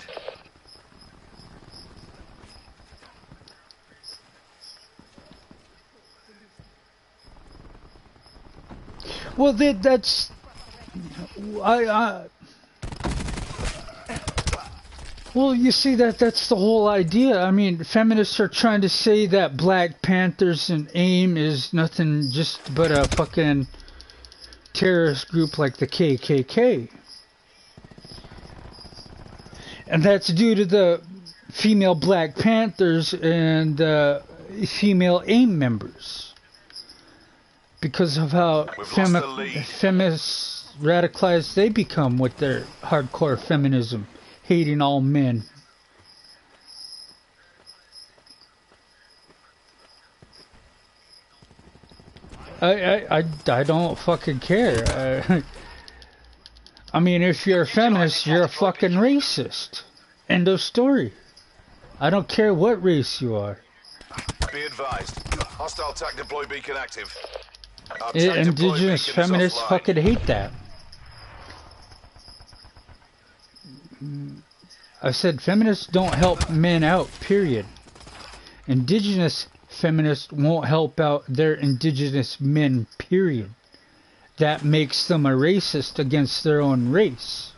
Well, that's... Well, you see, that's the whole idea. I mean, feminists are trying to say that Black Panthers and AIM is nothing just but a fucking terrorist group like the KKK. And that's due to the female Black Panthers and female AIM members. Because of how feminists radicalized they become with their hardcore feminism, hating all men. I don't fucking care. I mean, if you're a feminist, you're a fucking racist. End of story. I don't care what race you are. Be advised. Hostile TAC deploy beacon active. Indigenous feminists fucking hate that. I said feminists don't help men out, period. Indigenous feminists won't help out their indigenous men, period. That makes them a racist against their own race.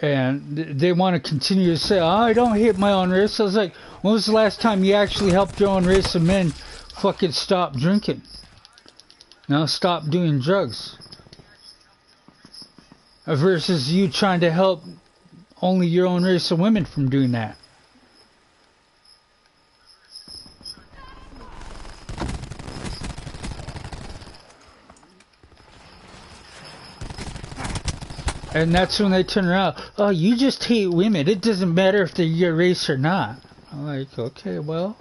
And they want to continue to say, oh, I don't hate my own race. I was like, when was the last time you actually helped your own race of men fucking stop drinking? Now stop doing drugs. Versus you trying to help only your own race of women from doing that. And that's when they turn around. Oh, you just hate women. It doesn't matter if they're your race or not. I'm like, okay, well.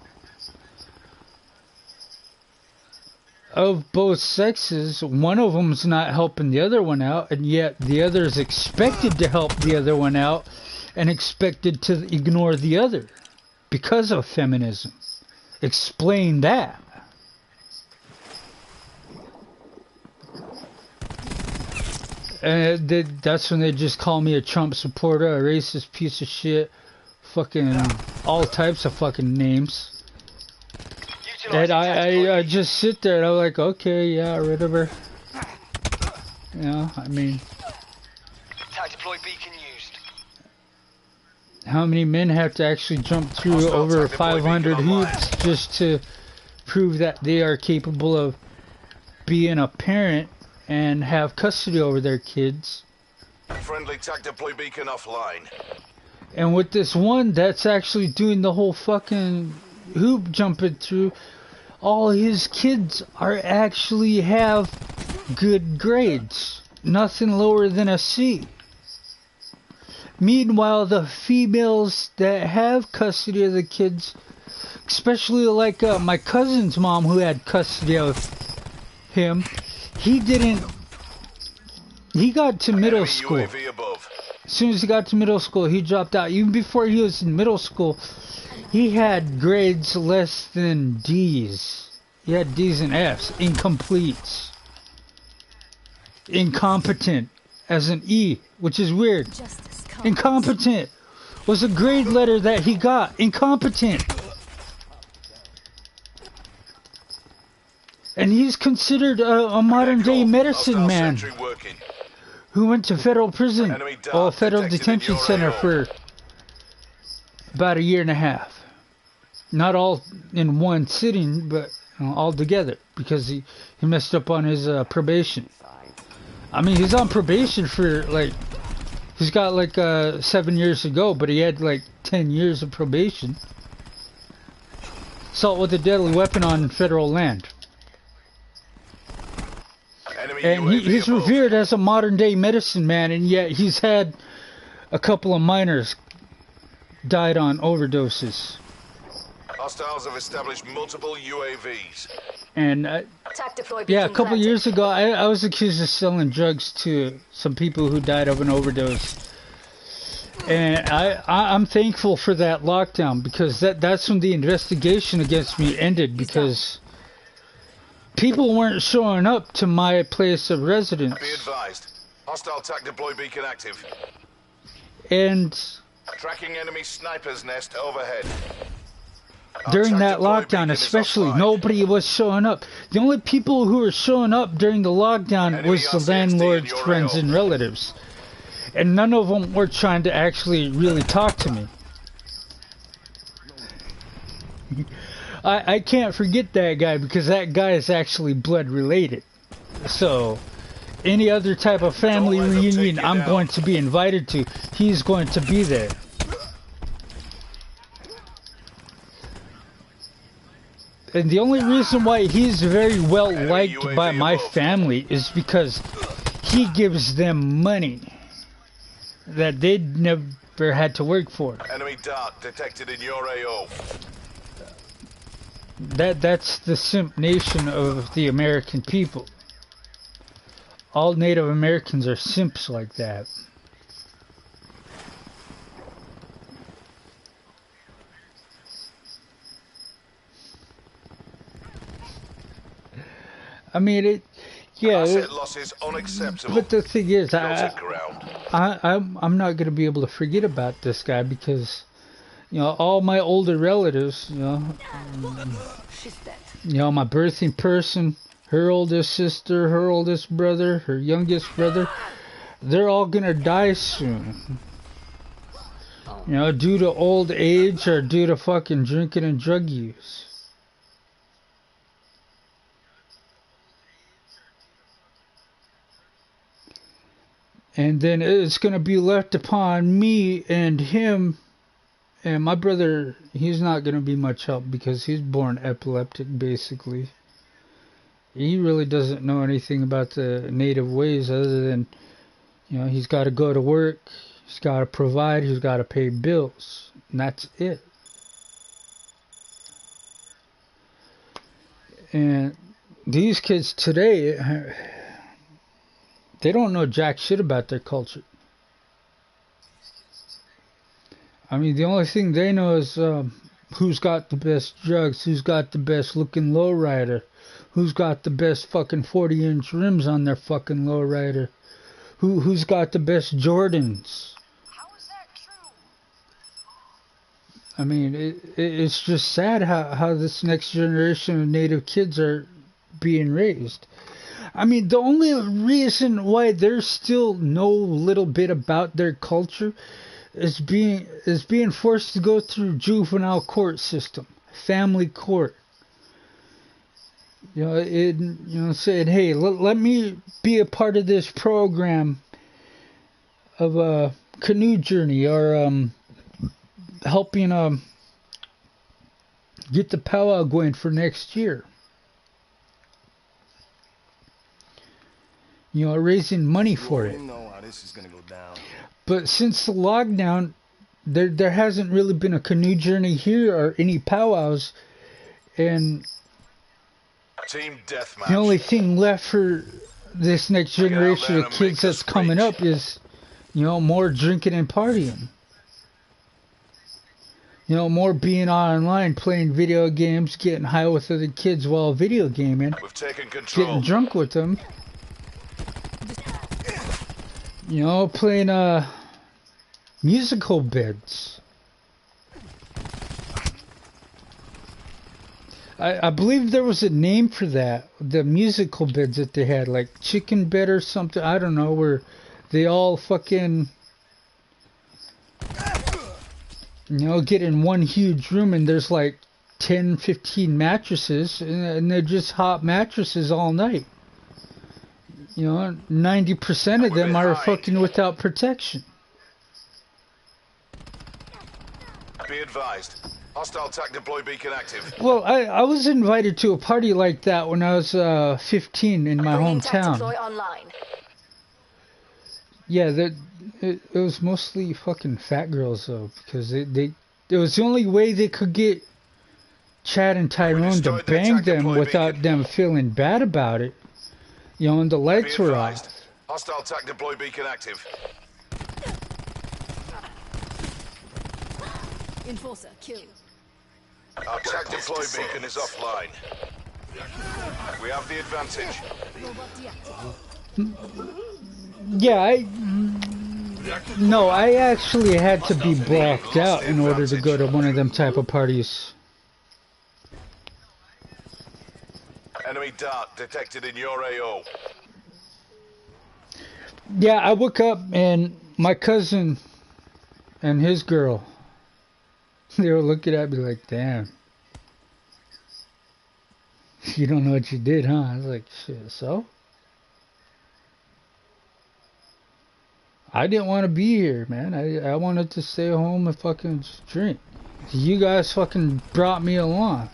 Of both sexes, one of them's not helping the other one out, and yet the other is expected to help the other one out and expected to ignore the other because of feminism. Explain that. And that's when they just call me a Trump supporter, a racist piece of shit, fucking all types of fucking names. And I just sit there and I'm like, okay, yeah, whatever. You know, I mean, Attack deploy beacon used. how many men have to actually jump through over 500 hoops just to prove that they are capable of being a parent and have custody over their kids? Friendly TAC deploy beacon offline. And with this one that's actually doing the whole fucking hoop jumping through, all his kids are actually have good grades. Nothing lower than a C. Meanwhile, the females that have custody of the kids, especially like my cousin's mom who had custody of him, he got to middle school. UAV above. As soon as he got to middle school, he dropped out. Even before he was in middle school, he had grades less than D's. He had D's and F's. Incompletes. Incompetent as an E, which is weird. Incompetent was a grade letter that he got. Incompetent. And he's considered a modern day medicine man who went to federal prison or federal detention center for about 1.5 years. Not all in one sitting, but all together, because he messed up on his probation. I mean, he's on probation for like, he's got like 7 years to go, but he had like 10 years of probation. Assault with a deadly weapon on federal land. And he's revered as a modern day medicine man, and yet he's had a couple of minors died on overdoses. Hostiles have established multiple UAVs. And yeah, a couple of years ago, I was accused of selling drugs to some people who died of an overdose. And I'm thankful for that lockdown, because that's when the investigation against me ended, because people weren't showing up to my place of residence. Be advised. Hostile TAC deploy beacon active. And tracking enemy sniper's nest overhead. During that lockdown especially, nobody was showing up. The only people who were showing up during the lockdown was the landlord's friends and relatives. And none of them were trying to actually really talk to me. I can't forget that guy, because that guy is actually blood related. So, any other type of family reunion I'm going to be invited to, he's going to be there. And the only reason why he's very well liked by my family is because he gives them money that they'd never had to work for. Enemy dart detected in your AO. That's the simp nation of the American people. All Native Americans are simps like that. I mean, Asset losses unacceptable. But the thing is, I'm not going to be able to forget about this guy, because, you know, all my older relatives, you know, my birthing person, her oldest sister, her oldest brother, her youngest brother, they're all going to die soon. You know, due to old age or due to fucking drinking and drug use. And then it's going to be left upon me and him. And my brother, he's not going to be much help, because he's born epileptic, basically. He really doesn't know anything about the native ways, other than, you know, he's got to go to work, he's got to provide, he's got to pay bills. And that's it. And these kids today, they don't know jack shit about their culture. I mean, the only thing they know is who's got the best drugs, who's got the best looking lowrider, who's got the best fucking 40-inch rims on their fucking lowrider, who's got the best Jordans. I mean, it's just sad how this next generation of native kids are being raised. I mean, the only reason why there's still no little bit about their culture is being forced to go through juvenile court system, family court. You know, saying, hey, let me be a part of this program of a canoe journey, or helping get the powwow going for next year. You know, raising money for it. You know how this is gonna go down. But since the lockdown, there hasn't really been a canoe journey here or any powwows, and Team deathmatch. the only thing left for this next generation of kids that's coming up is, you know, more drinking and partying. You know, more being online, playing video games, getting high with other kids while video gaming, We've taken control. getting drunk with them. You know, playing musical beds. I believe there was a name for that, the musical beds that they had, like chicken bed or something, I don't know, where they all fucking, you know, get in one huge room and there's like 10, 15 mattresses, and they're just hot mattresses all night. You know, 90% of them are fucking without protection. Be advised. Hostile TAC deploy beacon active. Well, I was invited to a party like that when I was 15 in my Bringing TAC hometown. deploy online. Yeah, it was mostly fucking fat girls though, because it was the only way they could get Chad and Tyrone to bang them without them feeling bad about it. You know, and the lights were off. Hostile TAC deploy beacon active. Enforcer, kill. Our TAC deploy beacon is offline. We have the advantage. Robot deactivated. Yeah, no, I actually had to be blocked out in order to go to one of them type of parties. Enemy dart detected in your AO. Yeah, I woke up and my cousin and his girl, they were looking at me like, damn. You don't know what you did, huh? I was like, shit, so? I didn't want to be here, man. I wanted to stay home and fucking drink. You guys fucking brought me along.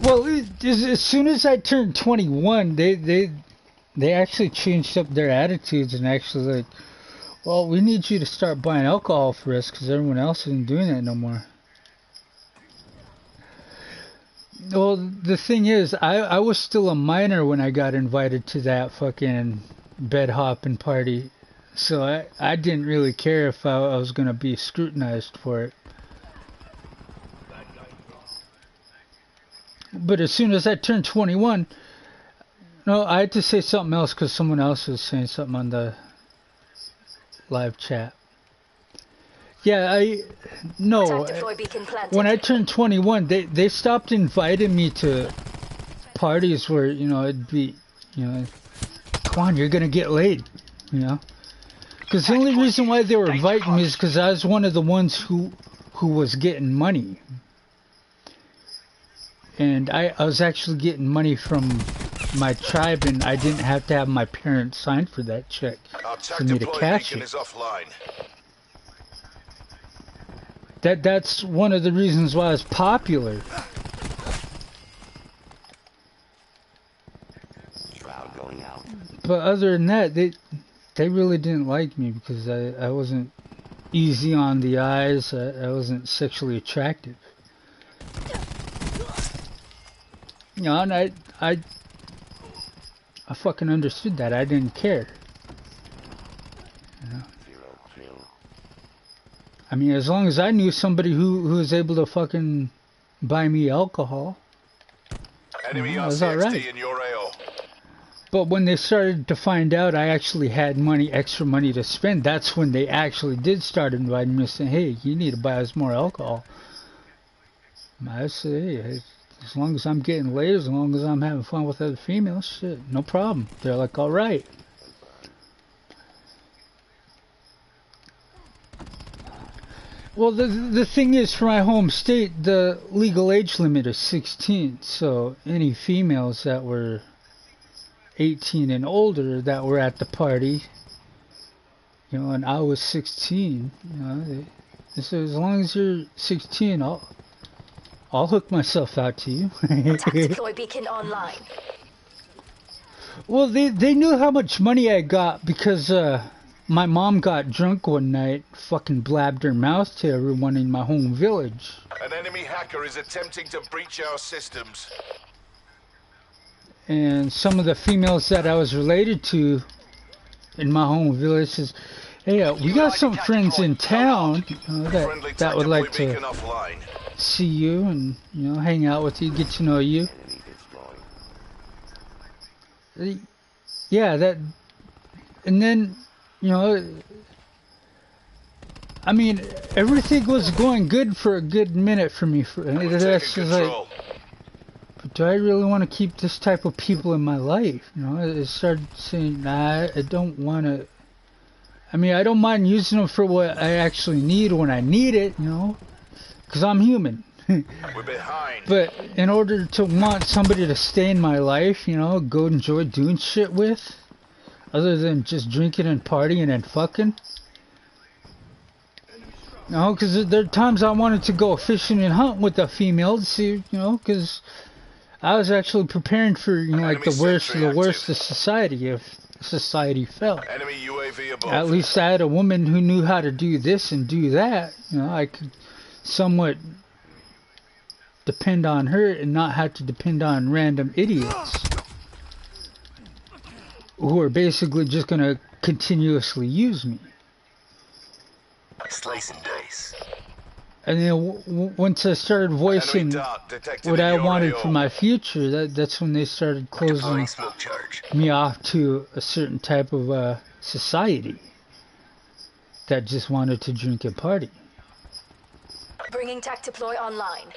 Well, as soon as I turned 21, they actually changed up their attitudes and actually like, well, we need you to start buying alcohol for us because everyone else isn't doing that no more. Well, the thing is, I was still a minor when I got invited to that fucking bed hopping party, so I didn't really care if I was going to be scrutinized for it. But as soon as I turned 21, no, I had to say something else because someone else was saying something on the live chat. Yeah, no, when I turned 21, they stopped inviting me to parties where, you know, it'd be, you know, come on, you're gonna get laid, you know? Because the only reason why they were inviting me is because I was one of the ones who was getting money. And I was actually getting money from my tribe, and I didn't have to have my parents sign for that check for me to cash it. That's one of the reasons why I was popular. Shroud going out. But other than that, they really didn't like me because I wasn't easy on the eyes. I wasn't sexually attractive. You know, and I fucking understood that. I didn't care. You know? I mean, as long as I knew somebody who was able to fucking buy me alcohol. Enemy I was RCXD alright. in your AO. But when they started to find out I actually had extra money to spend, that's when they actually did start inviting me, saying, hey, you need to buy us more alcohol. I say, hey, as long as I'm getting laid, as long as I'm having fun with other females, shit, no problem. They're like, alright. Well, the thing is, for my home state, the legal age limit is 16, so any females that were 18 and older that were at the party, you know, and I was 16, you know, they said, as long as you're 16, I'll hook myself out to you. Deploy beacon online. Well, they knew how much money I got because my mom got drunk one night, fucking blabbed her mouth to everyone in my home village. An enemy hacker is attempting to breach our systems. And some of the females that I was related to in my home village says, hey, we got some friends in town that would like to see you and, you know, hang out with you, get to know you. Yeah, that, and then, you know, I mean, everything was going good for a good minute for me. That's just like, do I really want to keep this type of people in my life? You know, I started saying, nah, I don't want to. I mean, I don't mind using them for what I actually need when I need it, you know, because I'm human. We're behind. But in order to want somebody to stay in my life, you know, go enjoy doing shit with, other than just drinking and partying and fucking. No, because there are times I wanted to go fishing and hunt with a female to see, you know, because I was actually preparing for, you know, like the worst of society if society fell. Enemy UAV above. At least I had a woman who knew how to do this and do that. You know, I could somewhat depend on her and not have to depend on random idiots who are basically just going to continuously use me. Slice and dice. And then once I started voicing what I wanted for my future, that's when they started closing me off to a certain type of society that just wanted to drink and party. Bringing TAC deploy online.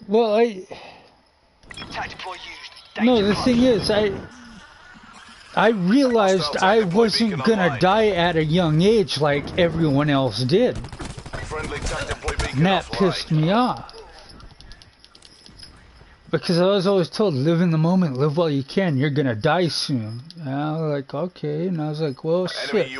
Well, no, the thing is, I realized I wasn't gonna die at a young age like everyone else did. And that pissed me off. Because I was always told, live in the moment, live while you can, you're gonna die soon. And I was like, okay, and I was like, well, shit.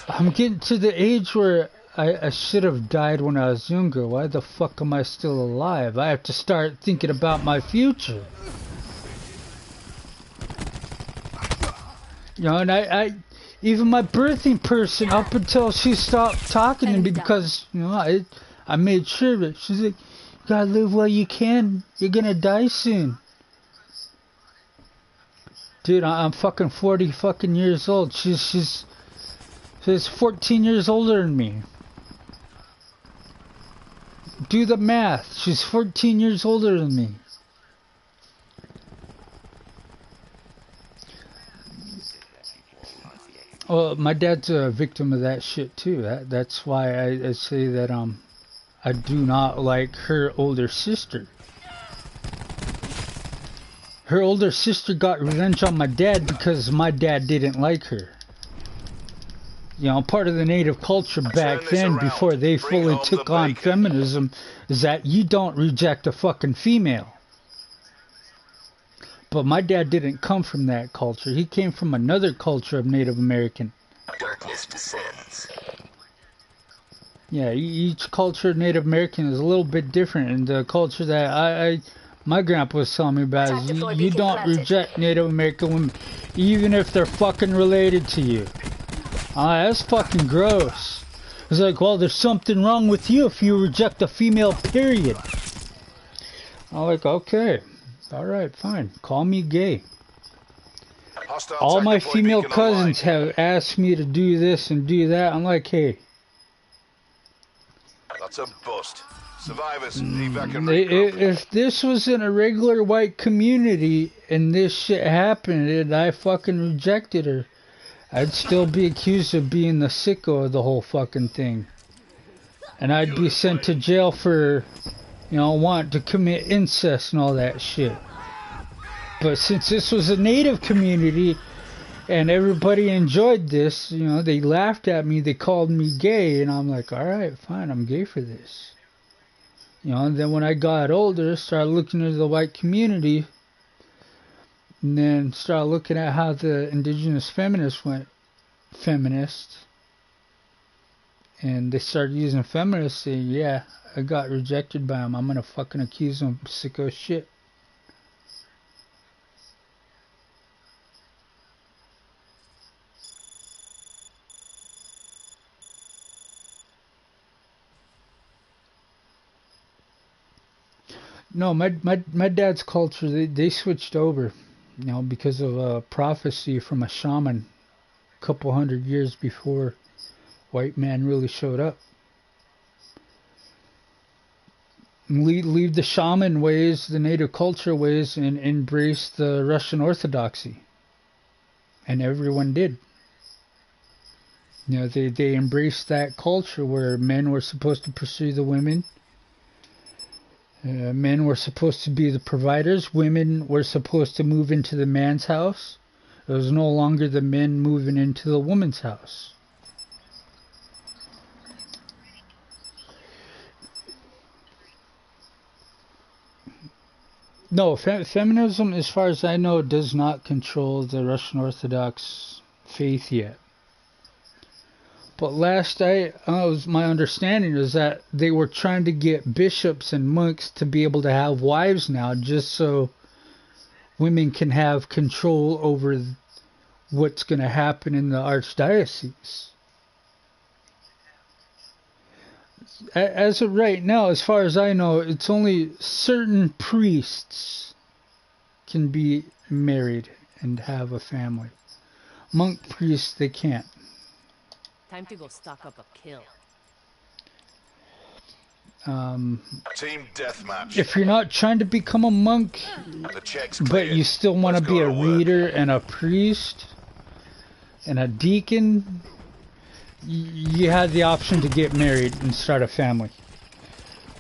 I'm getting to the age where I should have died when I was younger. Why the fuck am I still alive? I have to start thinking about my future. You know, and I even my birthing person, up until she stopped talking to me because, you know, I made sure that she's like, you gotta live while you can. You're gonna die soon. Dude, I'm fucking 40 fucking years old. She's 14 years older than me. Do the math. She's 14 years older than me. Well, my dad's a victim of that shit too. That's why I say that I do not like her older sister. Her older sister got revenge on my dad because my dad didn't like her. You know, part of the native culture back then, before they fully took on feminism, is that you don't reject a fucking female. But my dad didn't come from that culture. He came from another culture of Native American. Darkness descends. Yeah, each culture of Native American is a little bit different. And the culture that my grandpa was telling me about is you don't reject Native American women, even if they're fucking related to you. That's fucking gross. It's like, well, there's something wrong with you if you reject a female, period. I'm like, okay. Alright, fine. Call me gay. Hostile all attack my deploy female beacon cousins online. have asked me to do this and do that. I'm like, hey, That's a bust. Survivors, evac and regroup. if this was in a regular white community and this shit happened and I fucking rejected her, I'd still be accused of being the sicko of the whole fucking thing. And I'd be sent to jail for, you know, wanting to commit incest and all that shit. But since this was a native community and everybody enjoyed this, you know, they laughed at me, they called me gay, and I'm like, alright, fine, I'm gay for this. You know, and then when I got older, started looking into the white community, and then started looking at how the indigenous feminists went feminist, and they started using feminists, saying, yeah, I got rejected by them, I'm gonna fucking accuse them of sicko shit. No, my dad's culture, they switched over, you know, because of a prophecy from a shaman a couple hundred years before white man really showed up. Leave the shaman ways, the native culture ways, and embrace the Russian Orthodoxy. And everyone did. You know, they embraced that culture where men were supposed to pursue the women. Men were supposed to be the providers. Women were supposed to move into the man's house. It was no longer the men moving into the woman's house. No, feminism, as far as I know, does not control the Russian Orthodox faith yet. But last was my understanding is that they were trying to get bishops and monks to be able to have wives now, just so women can have control over what's going to happen in the archdiocese. As of right now, as far as I know, it's only certain priests can be married and have a family. Monk priests, they can't. Time to go stock up a kill. Team deathmatch. If you're not trying to become a monk, The check's but cleared. you still want to Let's be go a to work. reader and a priest and a deacon, you have the option to get married and start a family.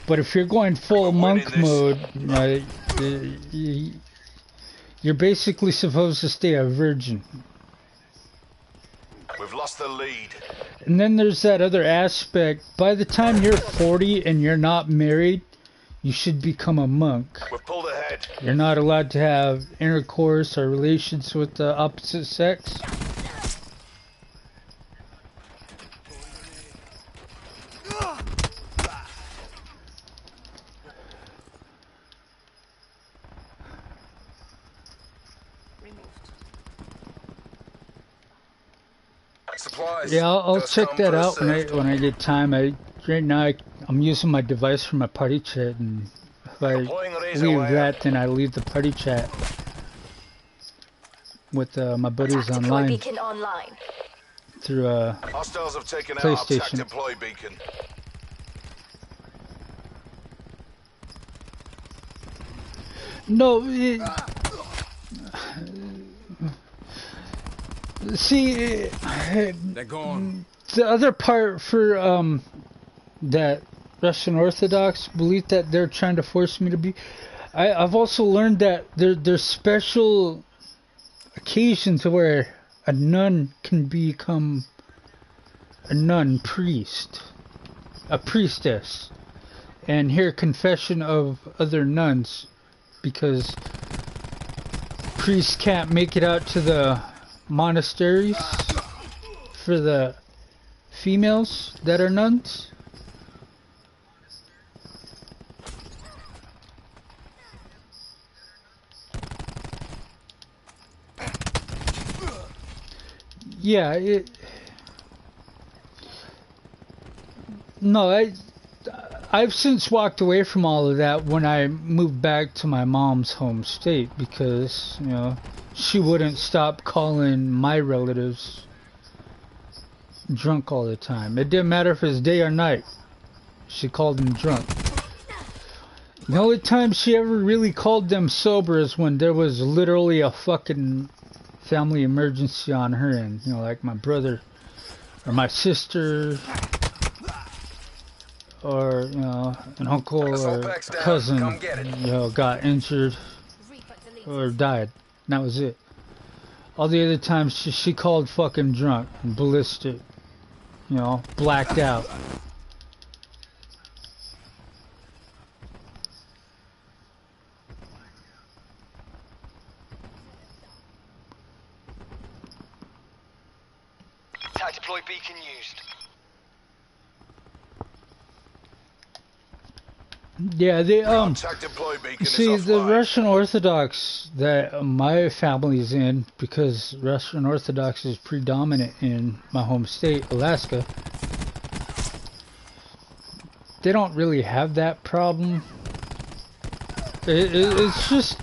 But if you're going full We're winning monk this. mode, you're basically supposed to stay a virgin. We've lost the lead. And then there's that other aspect. By the time you're 40 and you're not married, you should become a monk. We've pulled ahead. You're not allowed to have intercourse or relations with the opposite sex. Supplies. Yeah, I'll First check come, that first out served. when I get time. Right now I'm using my device for my party chat, and if I Deploying razor leave wire. that, then I leave the party chat with my buddies Deploy online beacon online. through Hostiles have taken out our attack PlayStation. deploy beacon. No, see, They're gone. the other part for that Russian Orthodox belief that they're trying to force me to be, I've also learned that there's special occasions where a nun can become a nun priest, a priestess, and hear confession of other nuns, because priests can't make it out to the monasteries for the females that are nuns. Yeah, no, I've since walked away from all of that when I moved back to my mom's home state because, you know, she wouldn't stop calling my relatives drunk all the time. It didn't matter if it's day or night. She called them drunk. The only time she ever really called them sober is when there was literally a fucking family emergency on her end. You know, like my brother or my sister or, you know, an uncle or a cousin, you know, got injured or died. And that was it. All the other times she called fucking drunk and ballistic. You know, blacked out. Attack deploy beacon used. Yeah, they Attack deploy beacon see is the offline. Russian Orthodox that my family's in, because Russian Orthodox is predominant in my home state, Alaska. They don't really have that problem. It's just,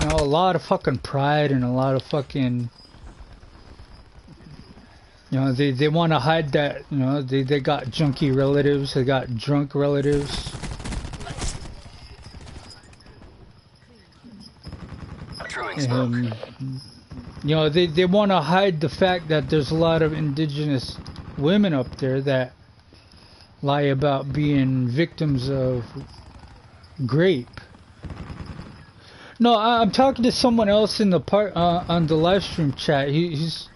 you know, a lot of fucking pride and a lot of fucking, you know, they want to hide that, you know, they got junky relatives, they got drunk relatives. You know, they want to hide the fact that there's a lot of indigenous women up there that lie about being victims of grape. No, I'm talking to someone else in the on the live stream chat. He's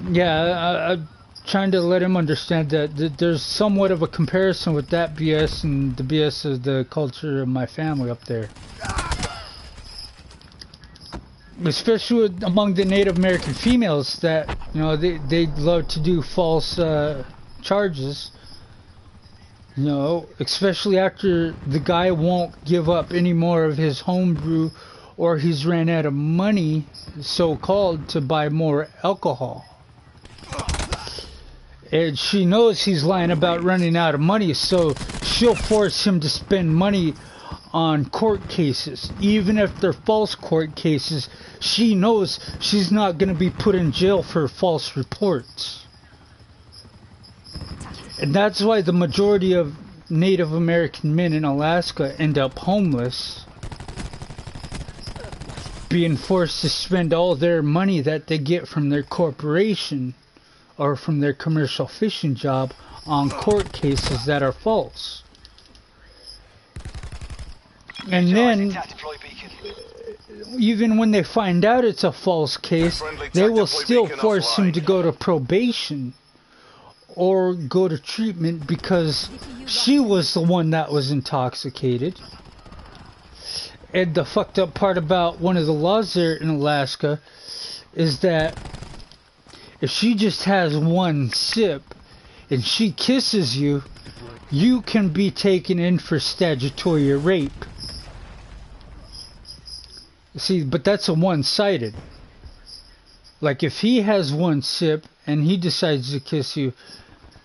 yeah, I'm trying to let him understand that there's somewhat of a comparison with that BS and the BS of the culture of my family up there. Especially among the Native American females that, you know, they love to do false charges, you know, especially after the guy won't give up any more of his homebrew or he's ran out of money, so-called, to buy more alcohol. And she knows he's lying about running out of money, so she'll force him to spend money on court cases. Even if they're false court cases, she knows she's not going to be put in jail for false reports. And that's why the majority of Native American men in Alaska end up homeless, being forced to spend all their money that they get from their corporation or from their commercial fishing job on court cases that are false. And then, even when they find out it's a false case, they will still force him to go to probation or go to treatment because she was the one that was intoxicated. And the fucked up part about one of the laws there in Alaska is that if she just has one sip and she kisses you, you can be taken in for statutory rape. See, but that's a one-sided. Like, if he has one sip and he decides to kiss you,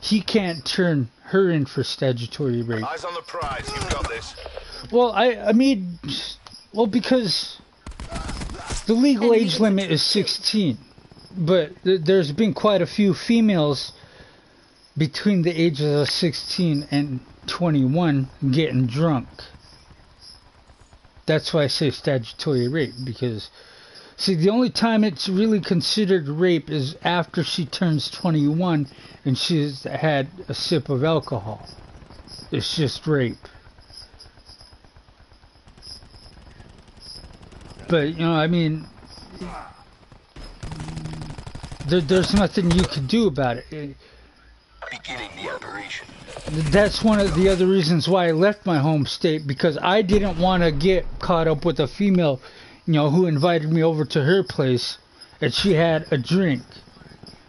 he can't turn her in for statutory rape. Eyes on the prize, you've got this. Well, I mean, well, because the legal age limit is 16, but there's been quite a few females between the ages of 16 and 21 getting drunk. That's why I say statutory rape, because, see, the only time it's really considered rape is after she turns 21 and she's had a sip of alcohol. It's just rape. But, you know, I mean, there's nothing you can do about it. Beginning the operation. That's one of the other reasons why I left my home state, because I didn't want to get caught up with a female, you know, who invited me over to her place and she had a drink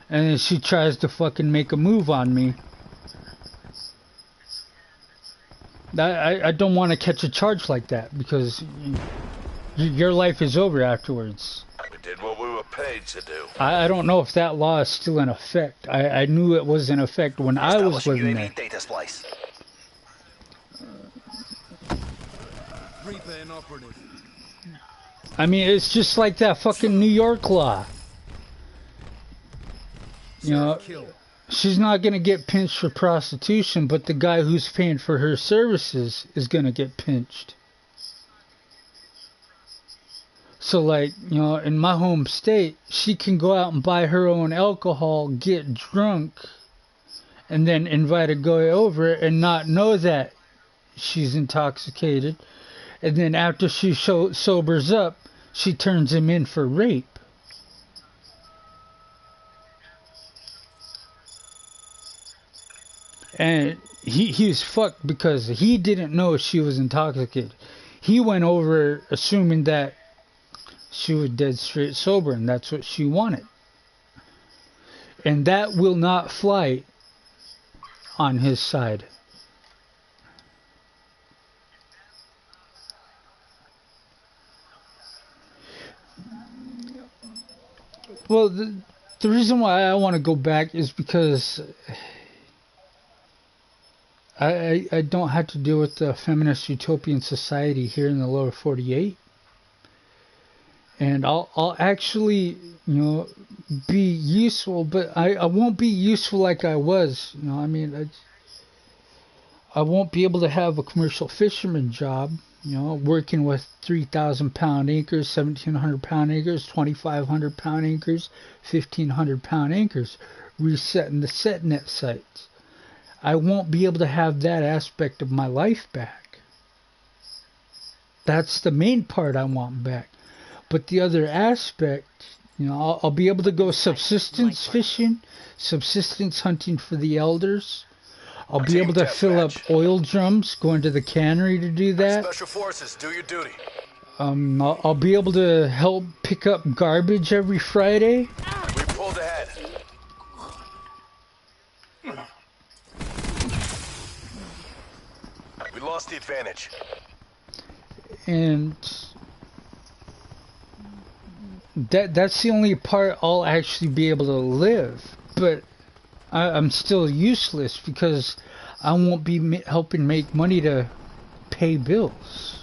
and then she tries to fucking make a move on me. I don't want to catch a charge like that, because your life is over afterwards. We did what we were paid to do. I don't know if that law is still in effect. I knew it was in effect when I was living there. Data splice. Reaper inoperative. I mean, it's just like that fucking New York law. You know, Kill. she's not gonna get pinched for prostitution, but the guy who's paying for her services is gonna get pinched. So, like, you know, in my home state, she can go out and buy her own alcohol, get drunk, and then invite a guy over and not know that she's intoxicated. And then after she sobers up, she turns him in for rape. And he was fucked because he didn't know she was intoxicated. He went over assuming that she was dead straight sober, and that's what she wanted. And that will not fly on his side. Well, the reason why I want to go back is because I don't have to deal with the feminist utopian society here in the lower 48. And I'll actually, you know, be useful, but I won't be useful like I was. You know, I mean, I won't be able to have a commercial fisherman job, you know, working with 3,000-pound anchors, 1,700-pound anchors, 2,500-pound anchors, 1,500-pound anchors, resetting the set net sites. I won't be able to have that aspect of my life back. That's the main part I want back. But the other aspect, you know, I'll be able to go subsistence fishing, subsistence hunting for the elders. I'll be able to fill up oil drums, go into the cannery to do that. Special forces, do your duty. I'll be able to help pick up garbage every Friday. We pulled ahead. We lost the advantage. And that's the only part I'll actually be able to live. But I'm still useless because I won't be helping make money to pay bills.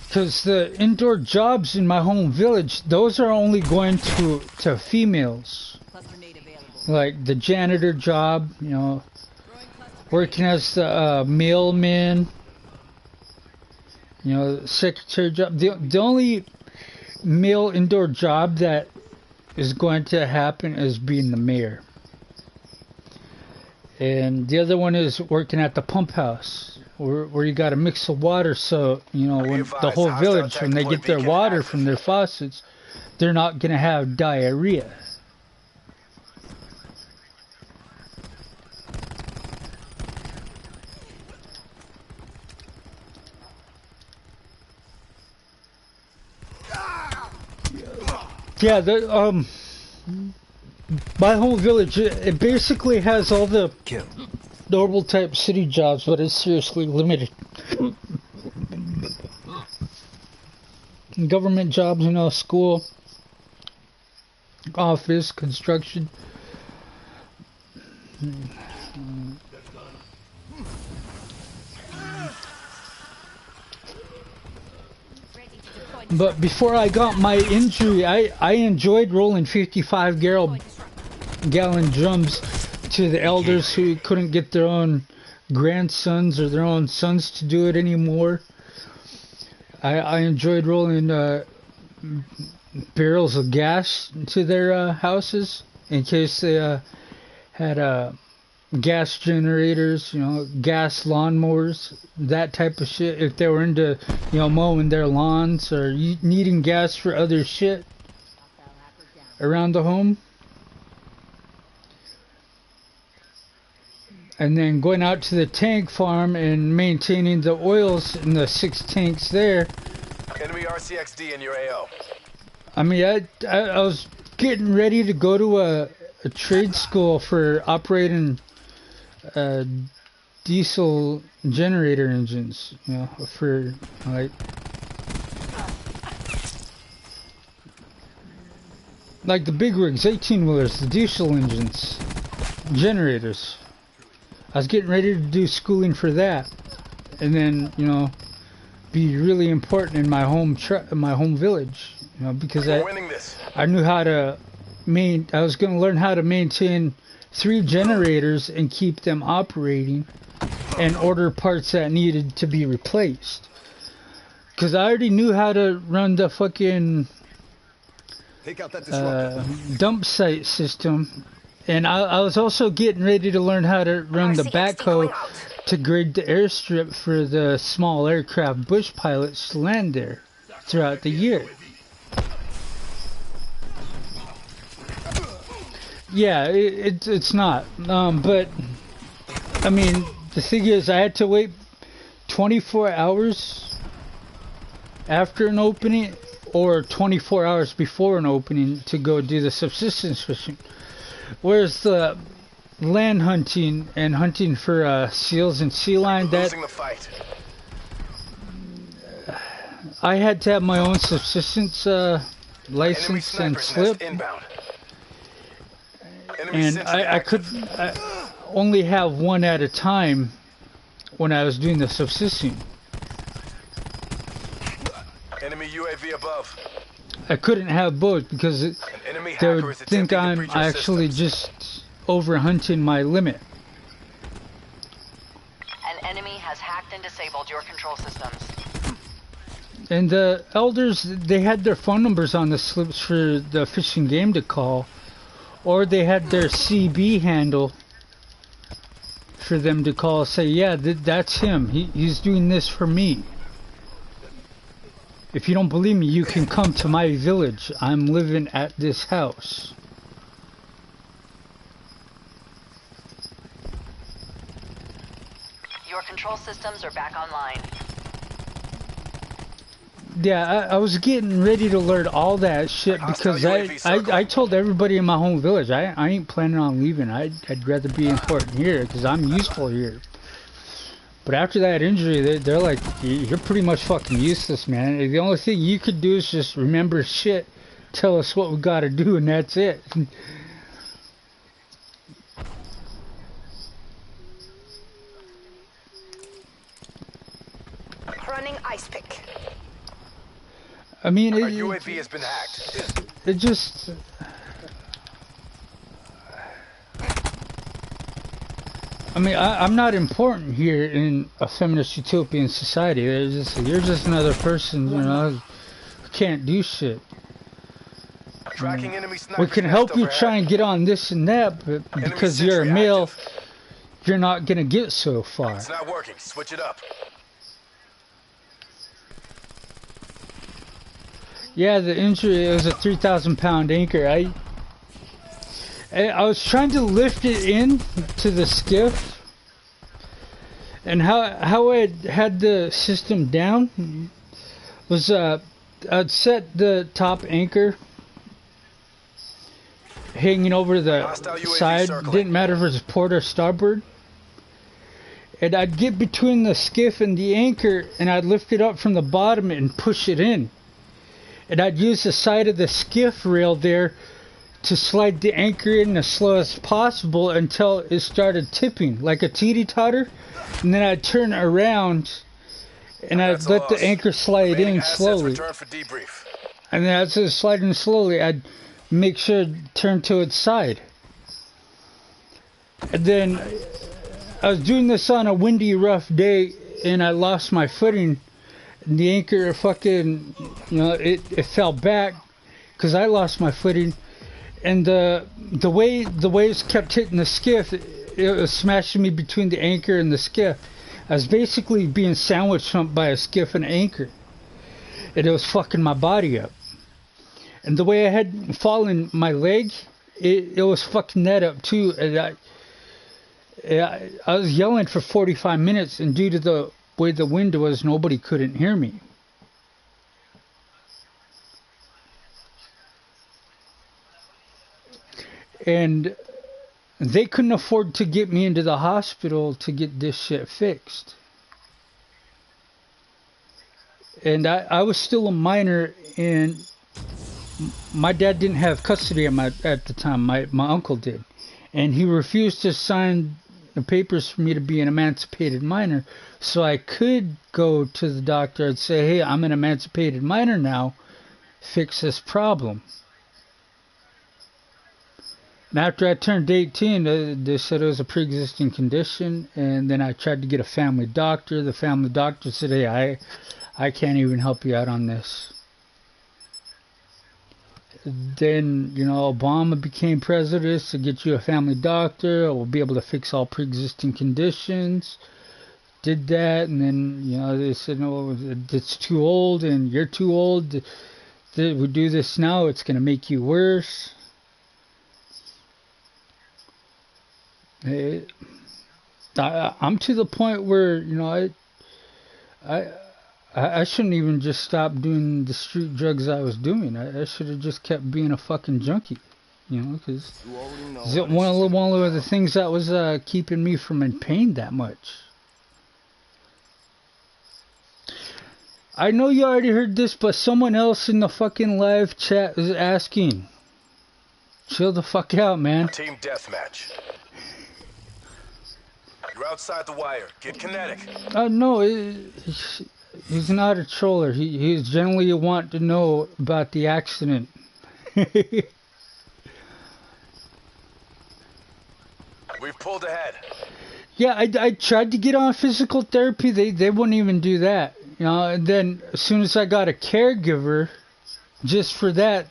Because the indoor jobs in my home village, those are only going to females. Like the janitor job, you know, working as the mailman, you know, secretary job. The only male indoor job that is going to happen is being the mayor. And the other one is working at the pump house, where you got to mix the water so, you know, when the whole village, when they get their water from their faucets, they're not going to have diarrhea. Yeah, my home village, it basically has all the normal type city jobs, but it's seriously limited. Government jobs, you know, school, office, construction. But before I got my injury, I enjoyed rolling 55-gallon drums to the elders who couldn't get their own grandsons or their own sons to do it anymore. I enjoyed rolling barrels of gas to their houses in case they had gas generators, you know, gas lawnmowers, that type of shit. If they were into, you know, mowing their lawns or needing gas for other shit around the home. And then going out to the tank farm and maintaining the oils in the 6 tanks there. Enemy RCXD in your AO. I mean, I was getting ready to go to a trade school for operating diesel generator engines, you know, for like the big rigs, 18-wheelers, the diesel engines. generators. I was getting ready to do schooling for that, and then be really important in my home village. Because I knew how to I was going to learn how to maintain 3 generators and keep them operating, and order parts that needed to be replaced. Because I already knew how to run the fucking dump site system. And I was also getting ready to learn how to run the backhoe to grade the airstrip for the small aircraft bush pilots to land there throughout the year. Yeah, it's not. But, I mean, the thing is, I had to wait 24 hours after an opening or 24 hours before an opening to go do the subsistence fishing. Whereas the land hunting and hunting for seals and sea lion, that I had to have my own subsistence license and slip, and I could only have one at a time when I was doing the subsisting. Enemy UAV above. I couldn't have both because they would think I'm actually just over hunting my limit. An enemy has hacked and disabled your control systems. And the elders, they had their phone numbers on the slips for the fishing game to call, or they had their CB handle for them to call, say, yeah, that's him. He's doing this for me. If you don't believe me, you can come to my village. I'm living at this house. Your control systems are back online. Yeah, I was getting ready to learn all that shit because I told everybody in my home village I ain't planning on leaving. I'd rather be important here because I'm useful here. But after that injury, they're like, you're pretty much fucking useless, man. The only thing you could do is just remember shit, tell us what we gotta do, and that's it. Running ice pick. I mean, Our UAV has been hacked. It just... I mean, I'm not important here in a feminist utopian society. You're just another person, who can't do shit. Tracking enemy We can help you try and get on this and that, but because you're a male, you're not gonna get so far. It's not working. Switch it up. Yeah, the injury, it was a 3,000-pound anchor. I was trying to lift it in to the skiff, and how I had the system down was I'd set the top anchor hanging over the side, didn't matter if it was port or starboard, and I'd get between the skiff and the anchor and I'd lift it up from the bottom and push it in, and I'd use the side of the skiff rail there to slide the anchor in as slow as possible until it started tipping like a teeter-totter, and then I'd turn around and I'd let the anchor slide in slowly, and then as it was sliding slowly, I'd make sure to turn to its side. And then I was doing this on a windy, rough day, and I lost my footing, and the anchor fucking, it fell back because I lost my footing. And the way the waves kept hitting the skiff, it was smashing me between the anchor and the skiff. I was basically being sandwiched by a skiff and anchor, and it was fucking my body up. And the way I had fallen my leg, it was fucking that up too. And I was yelling for 45 minutes, and due to the way the wind was, nobody couldn't hear me. And they couldn't afford to get me into the hospital to get this shit fixed. And I was still a minor, and my dad didn't have custody at the time. My uncle did. and he refused to sign the papers for me to be an emancipated minor, so I could go to the doctor and say, hey, I'm an emancipated minor now, fix this problem. And after I turned 18, they said it was a pre-existing condition, and then I tried to get a family doctor. The family doctor said, hey, I can't even help you out on this. Then, Obama became president to get you a family doctor. We'll be able to fix all pre-existing conditions. Did that, and then, they said, no, it's too old, and you're too old. We do this now, it's going to make you worse. I'm to the point where, I shouldn't even just stop doing the street drugs I was doing. I should have just kept being a fucking junkie, because one of the things that was keeping me from in pain that much. I know you already heard this, but someone else in the fucking live chat is asking. Chill the fuck out, man. Team deathmatch. You're outside the wire. Get kinetic. No, he's not a troller. He's generally want to know about the accident. We've pulled ahead. Yeah, I tried to get on physical therapy. They wouldn't even do that. And then as soon as I got a caregiver, just for that,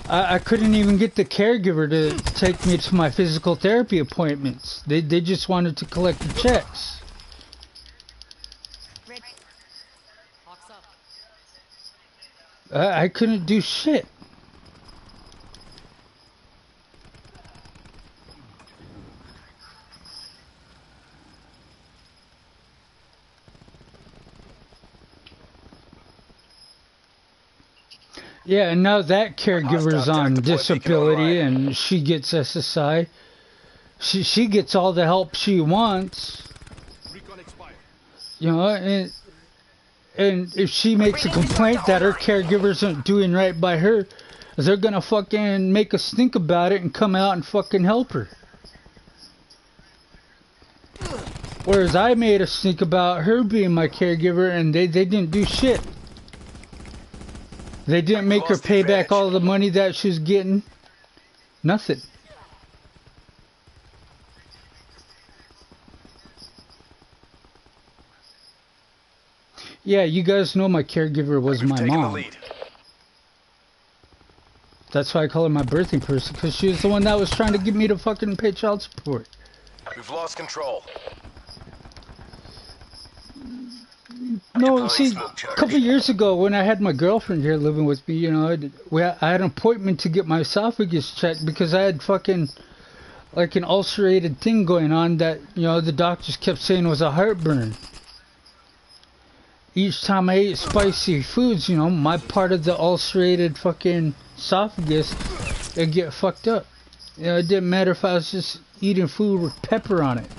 I couldn't even get the caregiver to take me to my physical therapy appointments. They just wanted to collect the checks. I couldn't do shit. Yeah, and now that caregiver's on disability and she gets SSI. She gets all the help she wants. And if she makes a complaint that her caregiver isn't doing right by her, they're gonna fucking make us think about it and come out and fucking help her. Whereas I made us think about her being my caregiver and they didn't do shit. They didn't make her pay back all the money that she was getting. Nothing. Yeah, you guys know my caregiver was my mom. That's why I call her my birthing person, because she was the one that was trying to get me to fucking pay child support. We've lost control. No, see, a couple years ago when I had my girlfriend here living with me, I had an appointment to get my esophagus checked because I had fucking like an ulcerated thing going on that, the doctors kept saying was a heartburn. Each time I ate spicy foods, my part of the ulcerated fucking esophagus, it'd get fucked up. It didn't matter if I was just eating food with pepper on it.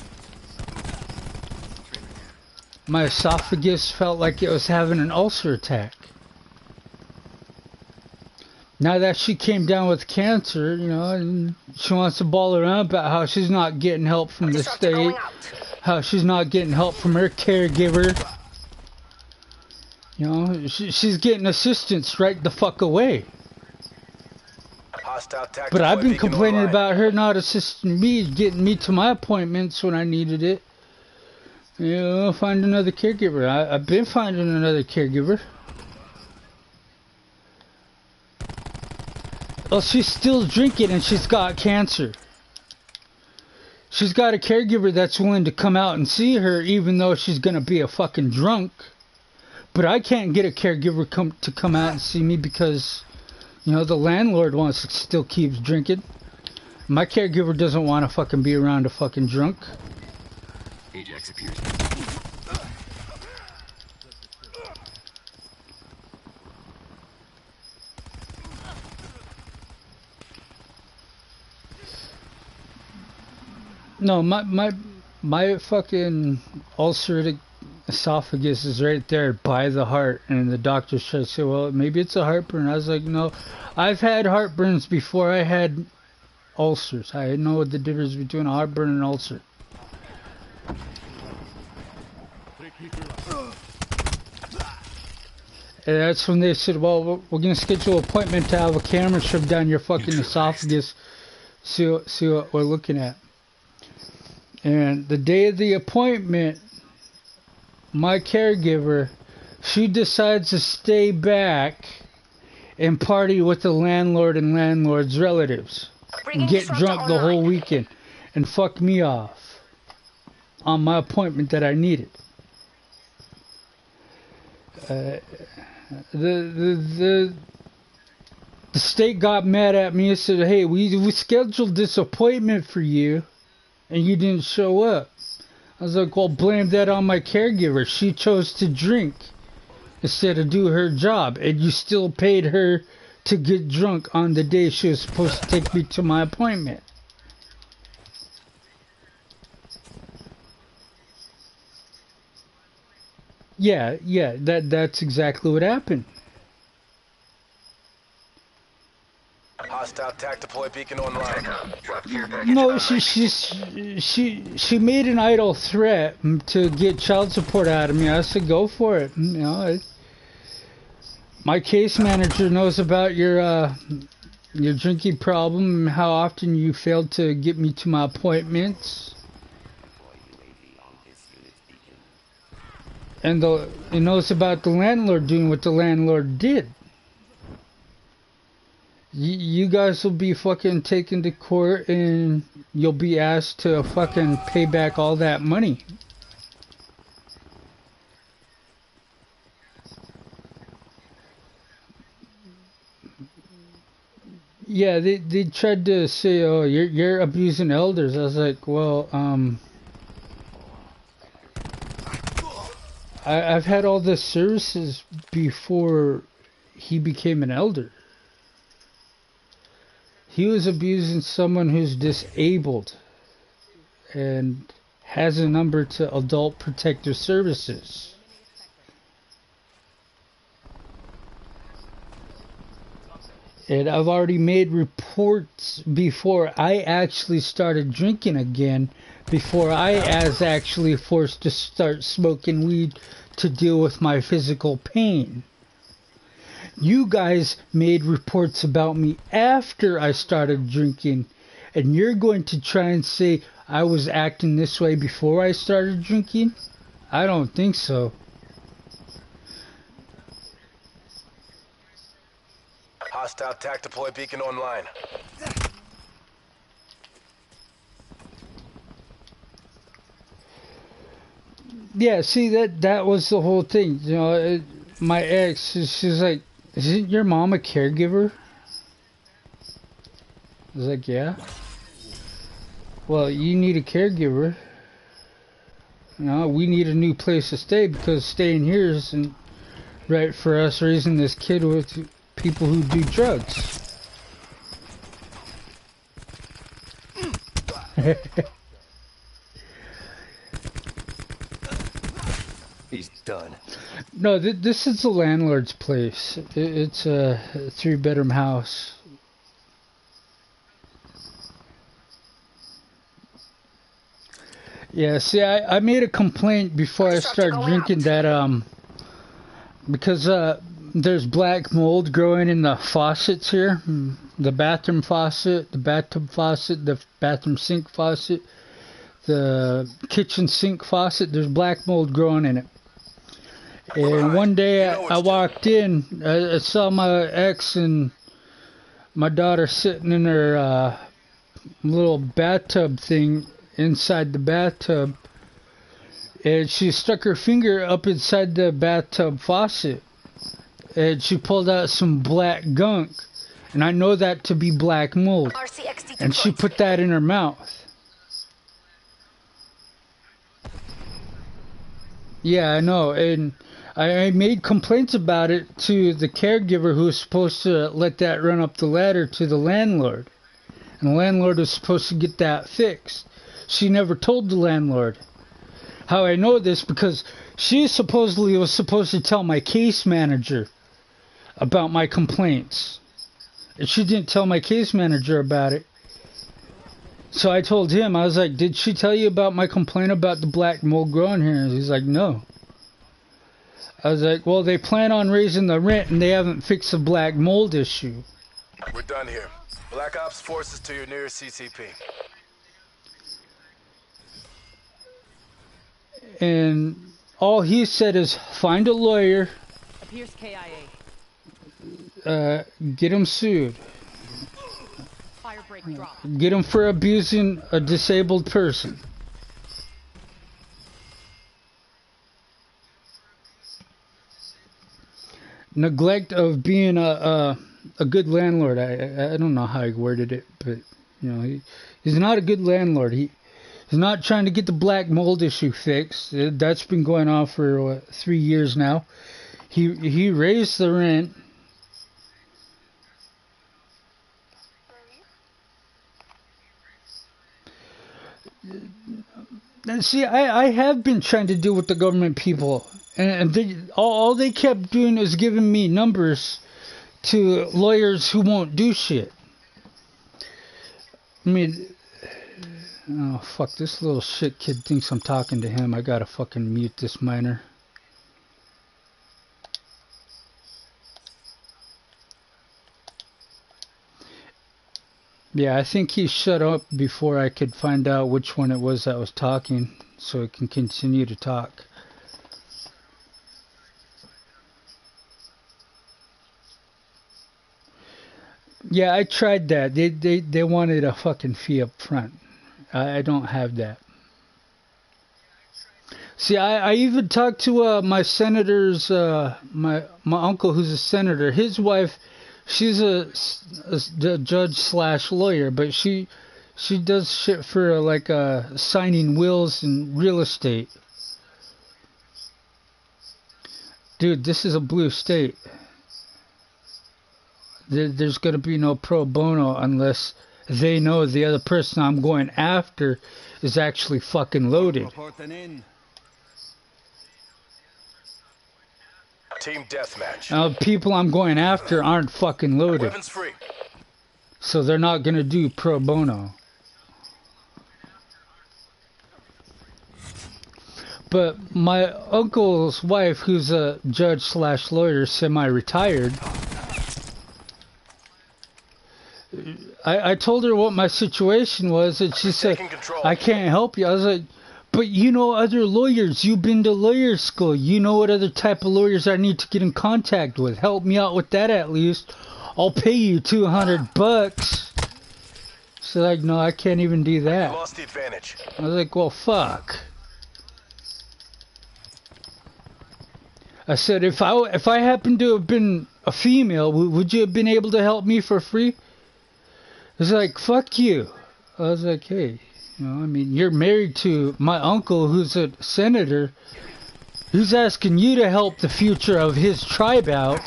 My esophagus felt like it was having an ulcer attack. Now that she came down with cancer, and she wants to bawl around about how she's not getting help from the state, how she's not getting help from her caregiver. She's getting assistance right the fuck away. But I've been complaining about her not assisting me, getting me to my appointments when I needed it. Find another caregiver. I've been finding another caregiver. Oh, she's still drinking and she's got cancer. She's got a caregiver that's willing to come out and see her even though she's gonna be a fucking drunk. But I can't get a caregiver to come out and see me because, the landlord wants to still keeps drinking. My caregiver doesn't want to fucking be around a fucking drunk. Ajax appears. No, my fucking ulcerated esophagus is right there by the heart, and the doctors try to say, well, maybe it's a heartburn. I was like, no, I've had heartburns before I had ulcers. I know the difference between a heartburn and ulcer. And that's when they said, well, we're going to schedule an appointment to have a camera shoved down your fucking esophagus. See what we're looking at. And the day of the appointment, my caregiver, she decides to stay back and party with the landlord and landlord's relatives. And get drunk the whole weekend. And fuck me off. On my appointment that I needed. The state got mad at me and said, hey, we scheduled this appointment for you and you didn't show up. I was like, well, blame that on my caregiver. She chose to drink instead of do her job, and you still paid her to get drunk on the day she was supposed to take me to my appointment. Yeah, that's exactly what happened. Hostile TAC deploy beacon online. No, she made an idle threat to get child support out of me. I said, go for it. You know, my case manager knows about your drinking problem and how often you failed to get me to my appointments. And he knows about the landlord doing what the landlord did. You guys will be fucking taken to court and you'll be asked to fucking pay back all that money. Yeah, they tried to say, oh, you're abusing elders. I was like, well, I've had all the services before he became an elder. He was abusing someone who's disabled and has a number to Adult Protective Services. And I've already made reports before I actually started drinking again, before I was actually forced to start smoking weed to deal with my physical pain. You guys made reports about me after I started drinking, and you're going to try and say I was acting this way before I started drinking? I don't think so. Hostile TAC deploy beacon online. Yeah, see, that was the whole thing. You know, my ex, she's like, isn't your mom a caregiver? I was like, yeah. Well, you need a caregiver. You know, we need a new place to stay because staying here isn't right for us raising this kid with people who do drugs. He's done. No, this is the landlord's place. It's a 3-bedroom house. Yeah, see, I made a complaint before I started drinking that, because, there's black mold growing in the faucets here. The bathroom faucet, the bathtub faucet, the bathroom sink faucet, the kitchen sink faucet. There's black mold growing in it. And one day I walked in, I saw my ex and my daughter sitting in her little bathtub thing inside the bathtub. And she stuck her finger up inside the bathtub faucet. And she pulled out some black gunk. And I know that to be black mold. And she put that in her mouth. Yeah, I know. And I made complaints about it to the caregiver who was supposed to let that run up the ladder to the landlord. And the landlord was supposed to get that fixed. She never told the landlord. How I know this, because she supposedly was supposed to tell my case manager about my complaints. And she didn't tell my case manager about it. So I told him, I was like, did she tell you about my complaint about the black mold growing here? And he's like, no. I was like, well, they plan on raising the rent and they haven't fixed the black mold issue. We're done here. Black Ops forces to your nearest CCP. And all he said is, find a lawyer, Appears KIA. get him sued. Fire break drop. Get him for abusing a disabled person. Neglect of being a good landlord. I don't know how he worded it, but you know he's not a good landlord. He's not trying to get the black mold issue fixed. That's been going on for what, 3 years now. He raised the rent. And see, I have been trying to deal with the government people, and they, all they kept doing is giving me numbers to lawyers who won't do shit. I mean, oh fuck, this little shit kid thinks I'm talking to him. I gotta fucking mute this minor. Yeah, I think he shut up before I could find out which one it was that was talking, so he can continue to talk. Yeah, I tried that. They wanted a fucking fee up front. I don't have that. See, I even talked to my senator's, my uncle who's a senator. His wife, she's a judge slash lawyer, but she does shit for like signing wills and real estate. Dude, this is a blue state. There's gonna be no pro bono unless they know the other person I'm going after is actually fucking loaded. Team deathmatch. People I'm going after aren't fucking loaded. Weapons free. So they're not gonna do pro bono. But my uncle's wife, who's a judge slash lawyer, semi-retired, I told her what my situation was, and she said, I can't help you. I was like, but you know other lawyers. You've been to lawyer school. You know what other type of lawyers I need to get in contact with. Help me out with that at least. I'll pay you $200. She's like, no, I can't even do that. Lost the advantage. I was like, well, fuck. I said, if I happened to have been a female, would you have been able to help me for free? It's like, fuck you. I was like, hey, you know, I mean, you're married to my uncle who's a senator who's asking you to help the future of his tribe out.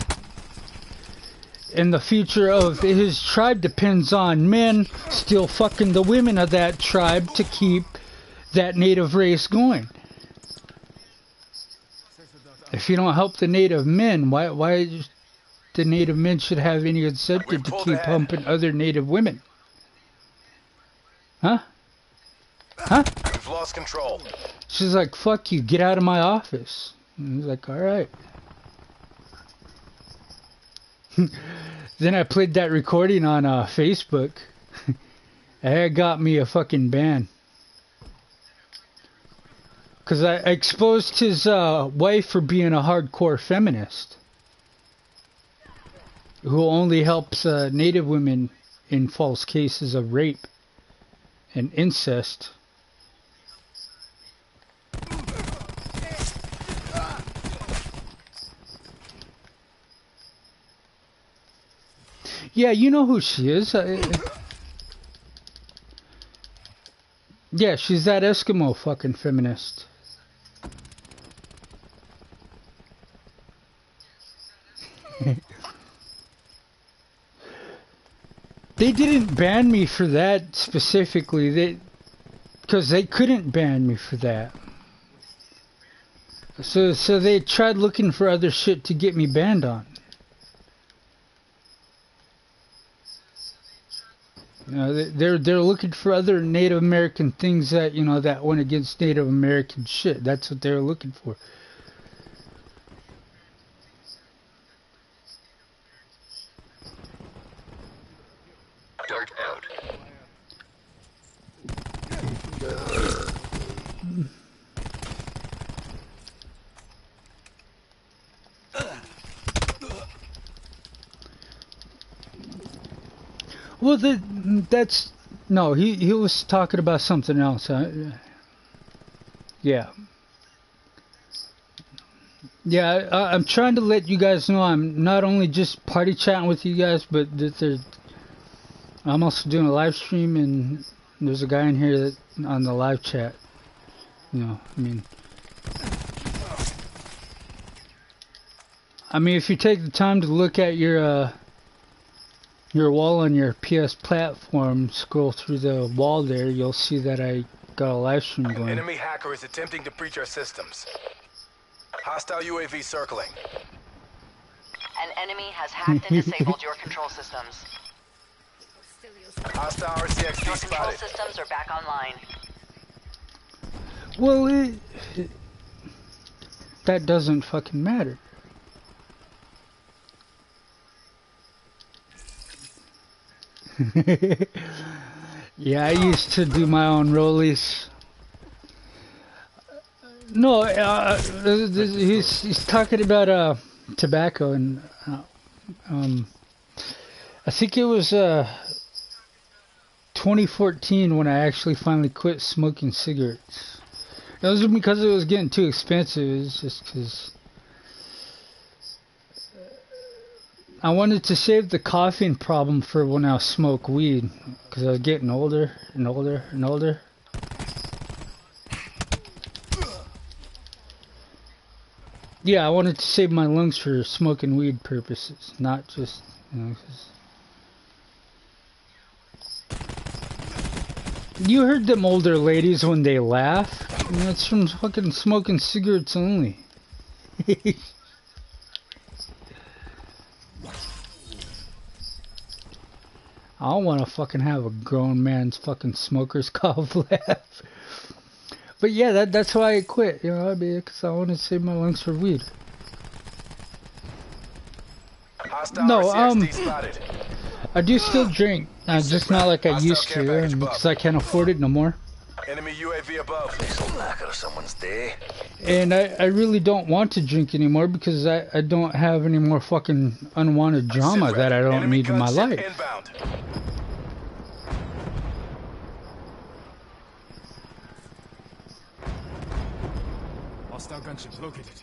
And the future of his tribe depends on men still fucking the women of that tribe to keep that native race going. If you don't help the native men, why the native men should have any incentive to keep humping other native women? Huh? Huh? We've lost control. She's like, fuck you, get out of my office. And he's like, alright. Then I played that recording on Facebook. And it got me a fucking ban. Because I exposed his wife for being a hardcore feminist. Who only helps native women in false cases of rape and incest. Yeah, you know who she is. Yeah, she's that Eskimo fucking feminist. They didn't ban me for that specifically. Because they couldn't ban me for that. So they tried looking for other shit to get me banned on. They're looking for other Native American things that that went against Native American shit. That's what they're looking for. Dart out. Well, that's no. He was talking about something else. Yeah. Yeah, I'm trying to let you guys know I'm not only just party chatting with you guys, but that I'm also doing a live stream, and there's a guy in here that on the live chat. I mean, if you take the time to look at your wall on your PS platform, scroll through the wall there, you'll see that I got a live stream going. Enemy hacker is attempting to breach our systems. Hostile UAV circling. An enemy has hacked and disabled your control systems. Hostile RCXD Your control spotted. systems are back online. Well, that doesn't fucking matter. Yeah, I used to do my own rollies. No, he's talking about tobacco, and I think it was 2014 when I actually finally quit smoking cigarettes. It wasn't because it was getting too expensive. It was just because I wanted to save the coughing problem for when I smoke weed, because I was getting older and older and older. Yeah, I wanted to save my lungs for smoking weed purposes, not just, You heard them older ladies when they laugh? That's from fucking smoking cigarettes only. I don't want to fucking have a grown man's fucking smoker's cough laugh. But yeah, that's why I quit, because I want to save my lungs for weed. Hostile No, RCXD spotted. I do still drink, just not like I used to, because I can't afford it no more. Enemy UAV above. This'll knacker someone's day. And I really don't want to drink anymore because I don't have any more fucking unwanted drama that I don't Enemy need in my gunship life. Inbound. Hostile gunship located.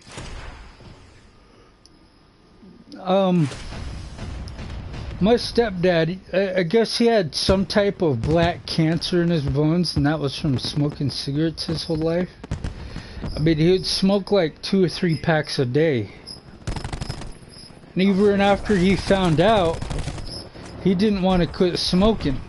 My stepdad, I guess he had some type of black cancer in his bones, and that was from smoking cigarettes his whole life. I mean, he would smoke like 2 or 3 packs a day. And even after he found out, he didn't want to quit smoking.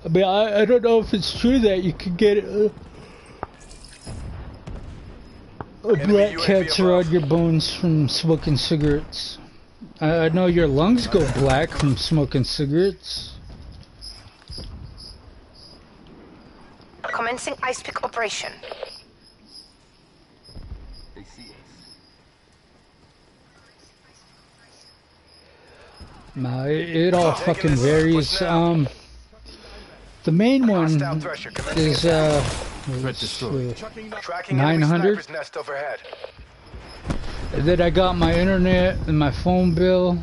I mean, I don't know if it's true that you could get a black cancer on your bones from smoking cigarettes. I know your lungs go black from smoking cigarettes. Commencing ice pick operation. They see us. No, it all fucking varies. The main one is Tracking 900. sniper's nest overhead. And then I got my internet and my phone bill.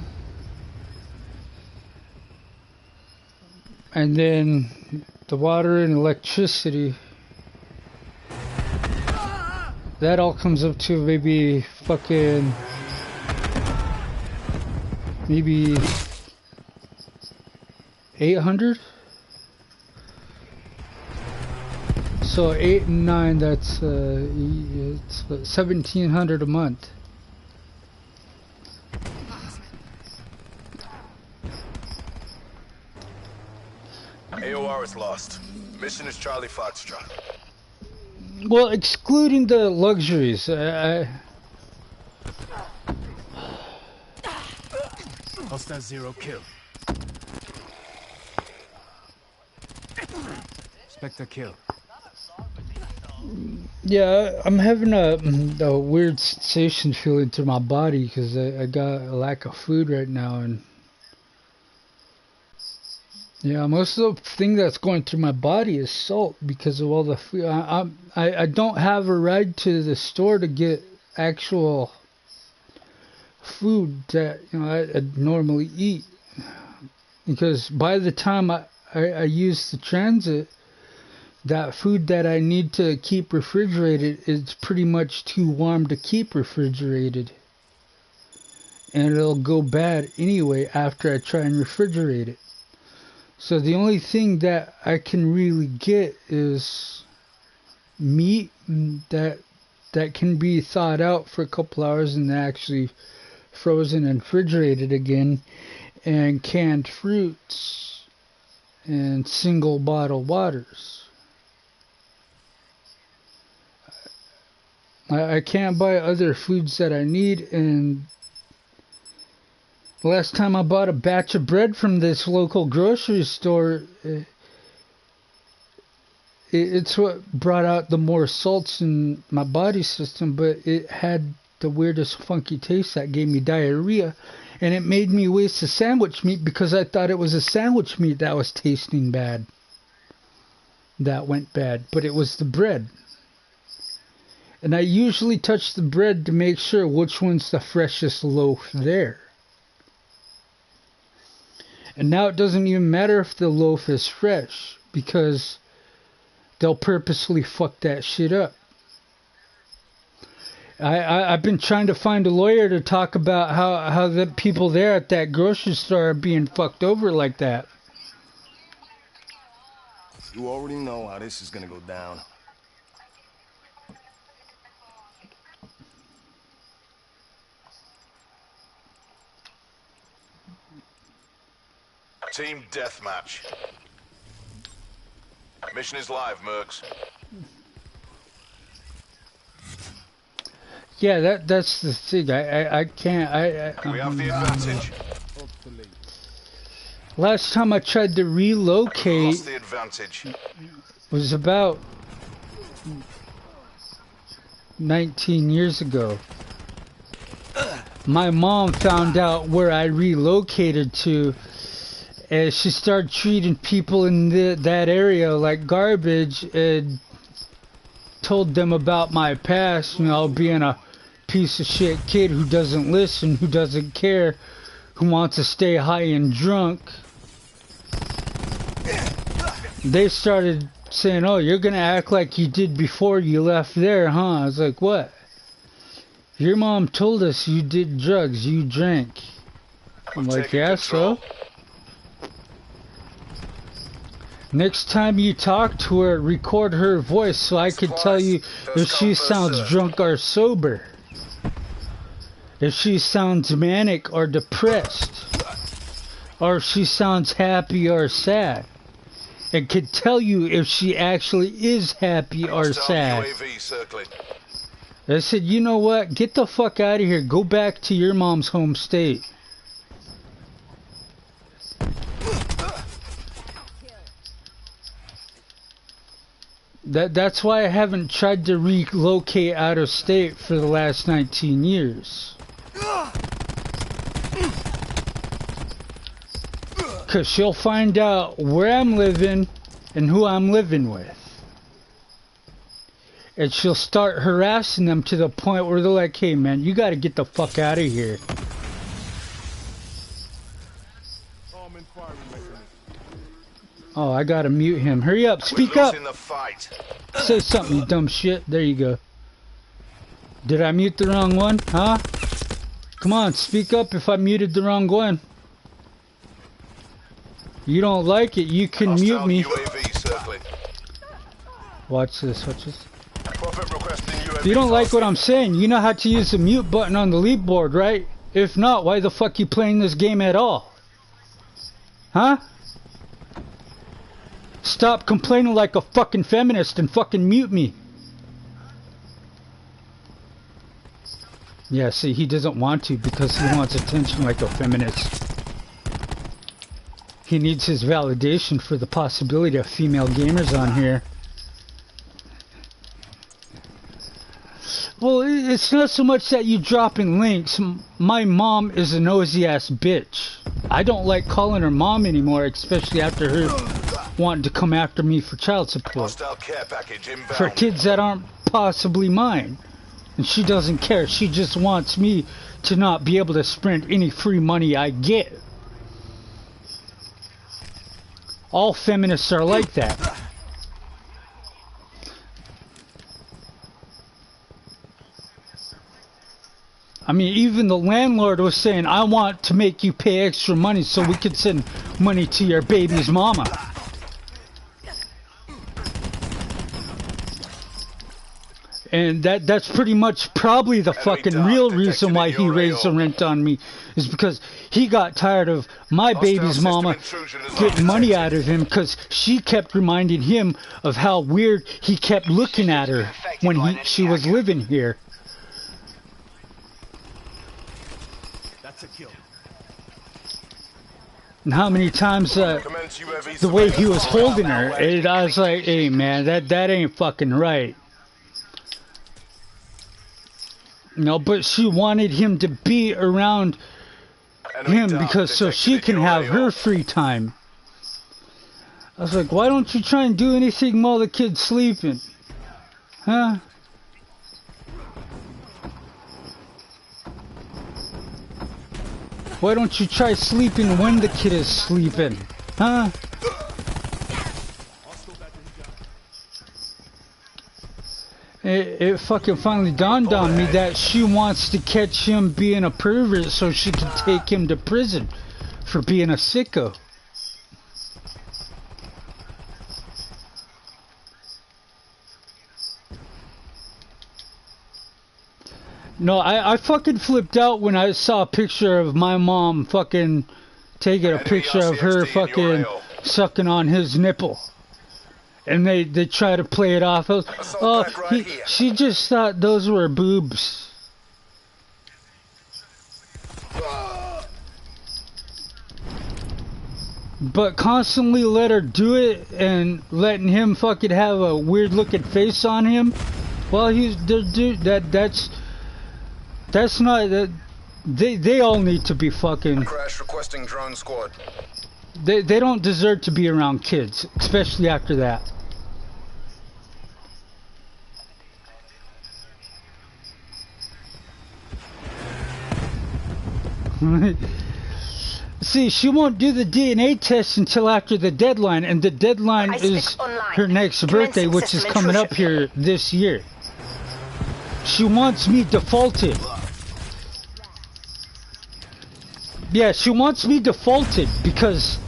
And then the water and electricity. That all comes up to maybe fucking... maybe 800? So 8 and 9, that's it's 1,700 a month. AOR is lost. Mission is Charlie Foxtrot. Well, excluding the luxuries, Hostile zero kill. Spectre kill. yeah, I'm having a weird sensation feeling to my body because I got a lack of food right now, and yeah, most of the thing that's going through my body is salt because of all the food. I don't have a ride to the store to get actual food that I'd normally eat, because by the time I use the transit, that food that I need to keep refrigerated is pretty much too warm to keep refrigerated, and it'll go bad anyway after I try and refrigerate it. So the only thing that I can really get is meat that can be thawed out for a couple hours and actually frozen and refrigerated again, and canned fruits and single bottle waters. I can't buy other foods that I need, and last time I bought a batch of bread from this local grocery store, it's what brought out the more salts in my body system, but it had the weirdest funky taste that gave me diarrhea, and it made me waste the sandwich meat because I thought it was a sandwich meat that was tasting bad. That went bad, but it was the bread. And I usually touch the bread to make sure which one's the freshest loaf there. And now it doesn't even matter if the loaf is fresh, because they'll purposely fuck that shit up. I've been trying to find a lawyer to talk about how the people there at that grocery store are being fucked over like that. You already know how this is gonna go down. Team deathmatch. Mission is live, Mercs. Yeah, that's the thing. I can't. We have the advantage. Last time I tried to relocate Lost the advantage. was about 19 years ago. My mom found out where I relocated to, and she started treating people in that area like garbage, and told them about my past, being a piece of shit kid who doesn't listen, who doesn't care, who wants to stay high and drunk. They started saying, "Oh, you're gonna act like you did before you left there, huh?" I was like, "What? Your mom told us you did drugs, you drank." I'm like, "Yeah, so?" Next time you talk to her, record her voice so I could tell you if she sounds drunk or sober. If she sounds manic or depressed. Or if she sounds happy or sad. It could tell you if she actually is happy or sad. I said, you know what? Get the fuck out of here. Go back to your mom's home state. That's why I haven't tried to relocate out of state for the last 19 years. Because she'll find out where I'm living and who I'm living with. And she'll start harassing them to the point where they're like, "Hey man, you gotta get the fuck out of here." Oh, I gotta mute him. Hurry up, speak up! Say something, you dumb shit. There you go. Did I mute the wrong one? Huh? Come on, speak up if I muted the wrong one. You don't like it, you can mute me. Watch this, watch this. If you don't like what I'm saying, you know how to use the mute button on the lead board, right? If not, why the fuck you playing this game at all? Huh? Stop complaining like a fucking feminist and fucking mute me. Yeah, see, he doesn't want to because he wants attention like a feminist. He needs his validation for the possibility of female gamers on here. Well, it's not so much that you dropping links. My mom is a nosy ass bitch. I don't like calling her mom anymore, especially after her wanting to come after me for child support. Hostile care package inbound. For kids that aren't possibly mine. And she doesn't care. She just wants me to not be able to sprint any free money I get. All feminists are like that. I mean, even the landlord was saying, I want to make you pay extra money so we can send money to your baby's mama. And that's pretty much probably the fucking real reason why he raised the rent on me, is because he got tired of my baby's mama getting money out of him because she kept reminding him of how weird he kept looking at her when she was living here. That's a kill. And how many times the way he was holding her, and I was like, hey man, that ain't fucking right. No, but she wanted him to be around him because so she can have her free time. I was like, why don't you try and do anything while the kid's sleeping? Huh? Why don't you try sleeping when the kid is sleeping? Huh? It fucking finally dawned on me that she wants to catch him being a pervert so she can take him to prison for being a sicko. No, I fucking flipped out when I saw a picture of my mom fucking taking a picture of her fucking sucking on his nipple. And they try to play it off. She just thought those were boobs. But constantly let her do it and letting him fucking have a weird looking face on him. Well, that's not that. They all need to be fucking. Crash requesting drone squad. They don't deserve to be around kids, especially after that. See, she won't do the DNA test until after the deadline, and the deadline is her next birthday, which is coming up here this year. She wants me defaulted. Yeah, she wants me defaulted because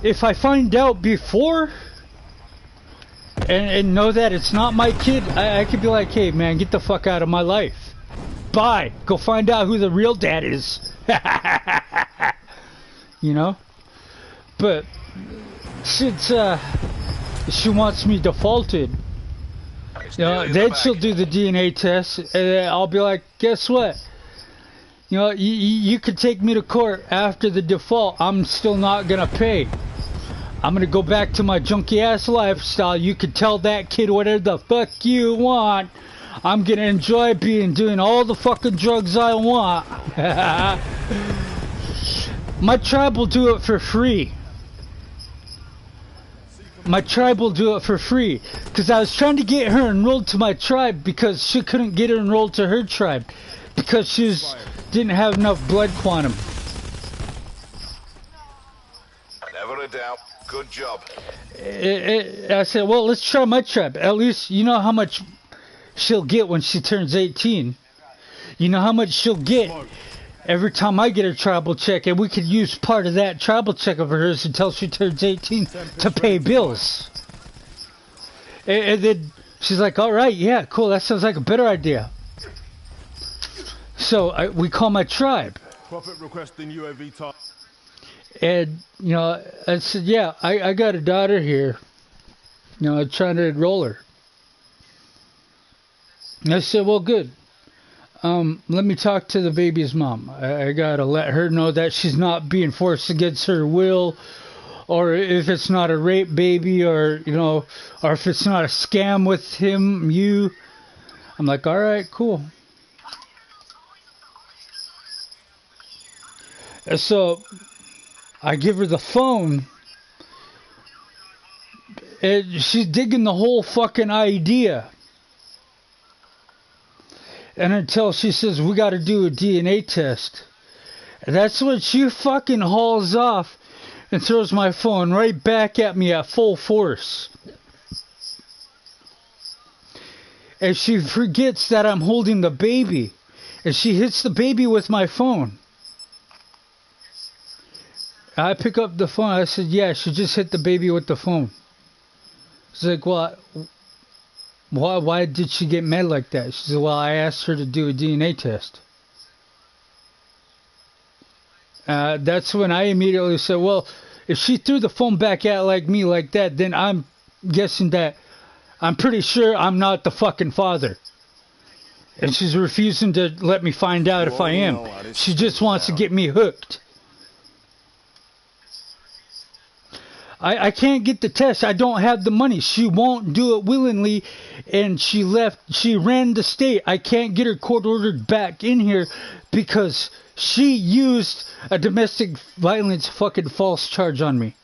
if I find out before and know that it's not my kid, I could be like, hey man, get the fuck out of my life. Bye. Go find out who the real dad is. You know? But since she wants me defaulted, you know, then she'll do the DNA test and then I'll be like, guess what? You know, you could take me to court after the default. I'm still not gonna pay. I'm gonna go back to my junky ass lifestyle. You could tell that kid whatever the fuck you want. I'm gonna enjoy doing all the fucking drugs I want. My tribe will do it for free. My tribe will do it for free. Because I was trying to get her enrolled to my tribe because she couldn't get her enrolled to her tribe. Because didn't have enough blood quantum. Never a doubt. Good job. I said, well, let's try my tribe. At least you know how much she'll get when she turns 18. You know how much she'll get every time I get her tribal check, and we could use part of that tribal check of hers until she turns 18 to pay bills. And then she's like, all right, yeah, cool, that sounds like a better idea. So we call my tribe. Prophet requesting UAV talk. And, you know, I said, yeah, I got a daughter here. You know, trying to enroll her. And I said, well, good. Let me talk to the baby's mom. I gotta let her know that she's not being forced against her will, or if it's not a rape baby, or, you know, or if it's not a scam with him, you. I'm like, all right, cool. And so I give her the phone, and she's digging the whole fucking idea. And until she says, we got to do a DNA test. And that's when she fucking hauls off and throws my phone right back at me at full force. And she forgets that I'm holding the baby. And she hits the baby with my phone. I pick up the phone. I said, yeah, she just hit the baby with the phone. She's like, well, why did she get mad like that? She said, well, I asked her to do a DNA test. That's when I immediately said, well, if she threw the phone back at me like that, then I'm guessing that I'm pretty sure I'm not the fucking father. And she's refusing to let me find out if I am. She just wants to get me hooked. I can't get the test. I don't have the money. She won't do it willingly, and she ran the state. I can't get her court ordered back in here because she used a domestic violence fucking false charge on me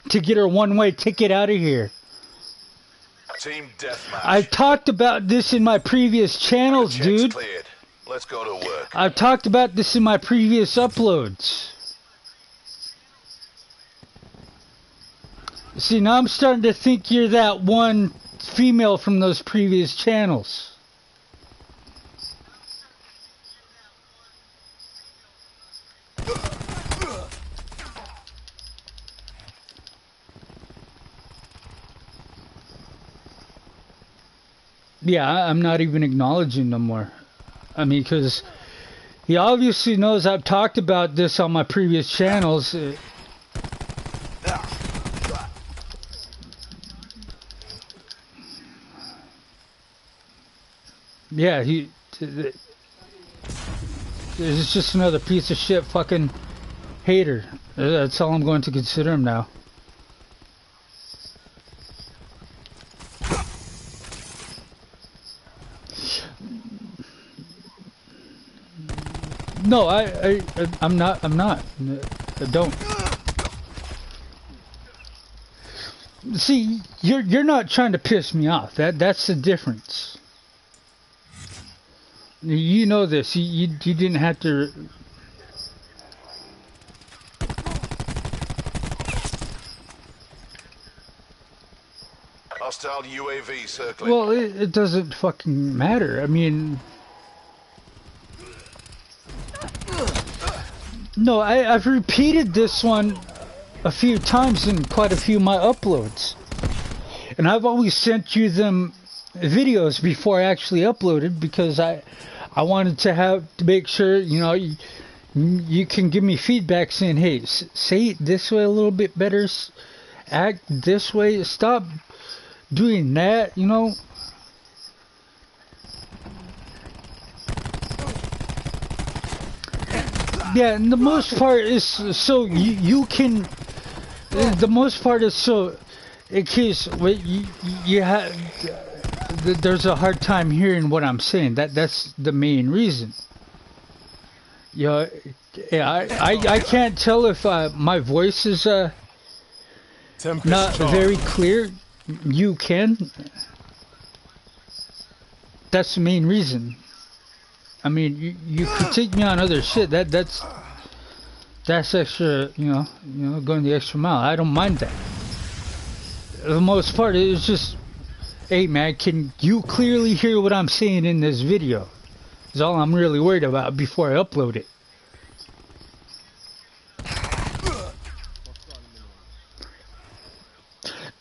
to get her one-way ticket out of here. Team deathmatch. I talked about this in my previous channels, dude. Cleared. Let's go to work. I've talked about this in my previous uploads. See, now I'm starting to think you're that one female from those previous channels. Yeah, I'm not even acknowledging no more. I mean, because he obviously knows I've talked about this on my previous channels. Yeah, it's just another piece of shit fucking hater. That's all I'm going to consider him now. No, I'm not. I don't. See, you're not trying to piss me off. That's the difference. You know this. You didn't have to. Hostile UAV circling. Well, it doesn't fucking matter. I mean, no, I've repeated this one a few times in quite a few of my uploads, and I've always sent you them videos before I actually uploaded because I wanted to make sure, you know, you can give me feedback saying, hey, say it this way a little bit better, act this way, stop doing that, you know. Yeah, and the most part is so you can, the most part is so in case you have, there's a hard time hearing what I'm saying. That's the main reason. Yeah, I can't tell if my voice is not very clear. You can. That's the main reason. I mean, you critique me on other shit. That's extra. You know, going the extra mile. I don't mind that. The most part is just, hey man, can you clearly hear what I'm saying in this video? Is all I'm really worried about before I upload it.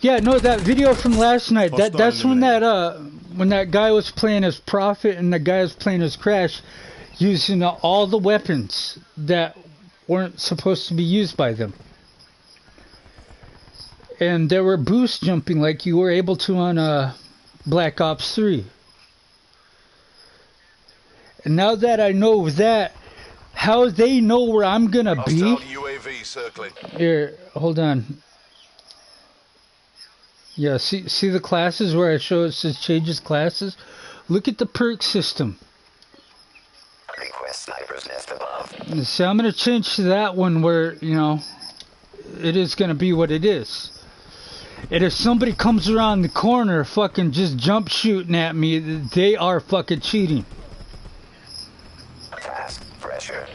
Yeah, no, that video from last night, that's when that guy was playing as Prophet and the guy was playing as Crash, using all the weapons that weren't supposed to be used by them. and there were boost jumping like you were able to on Black Ops 3. And now that I know that, how they know where I'm gonna be? Hostile UAV circling. Here, hold on. Yeah, see the classes where I show it says changes classes? Look at the perk system. Request sniper's nest above. See, I'm gonna change to that one where, you know, it is gonna be what it is. And if somebody comes around the corner fucking just jump shooting at me, they are fucking cheating. Task pressure.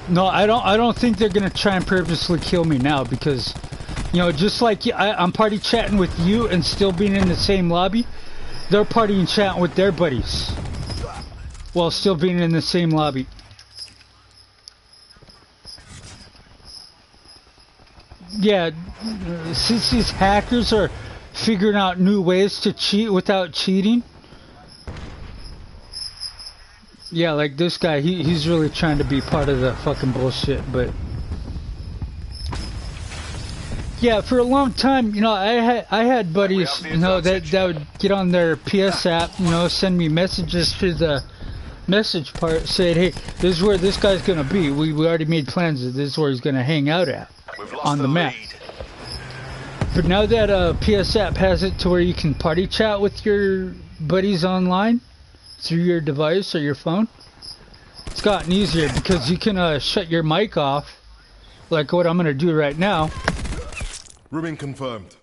No, I don't think they're gonna try and purposely kill me now because, you know, just like I'm party chatting with you and still being in the same lobby, they're partying chatting with their buddies while still being in the same lobby. Yeah, since these hackers are figuring out new ways to cheat without cheating. Yeah, like this guy, he's really trying to be part of the fucking bullshit, but yeah, for a long time, you know, I had buddies, you know, that would get on their PS app, you know, send me messages through the message part saying, hey, this is where this guy's gonna be. We already made plans that this is where he's gonna hang out at on the map. But now that PS app has it to where you can party chat with your buddies online through your device or your phone, it's gotten easier because you can shut your mic off, like what I'm gonna do right now. Rooming confirmed.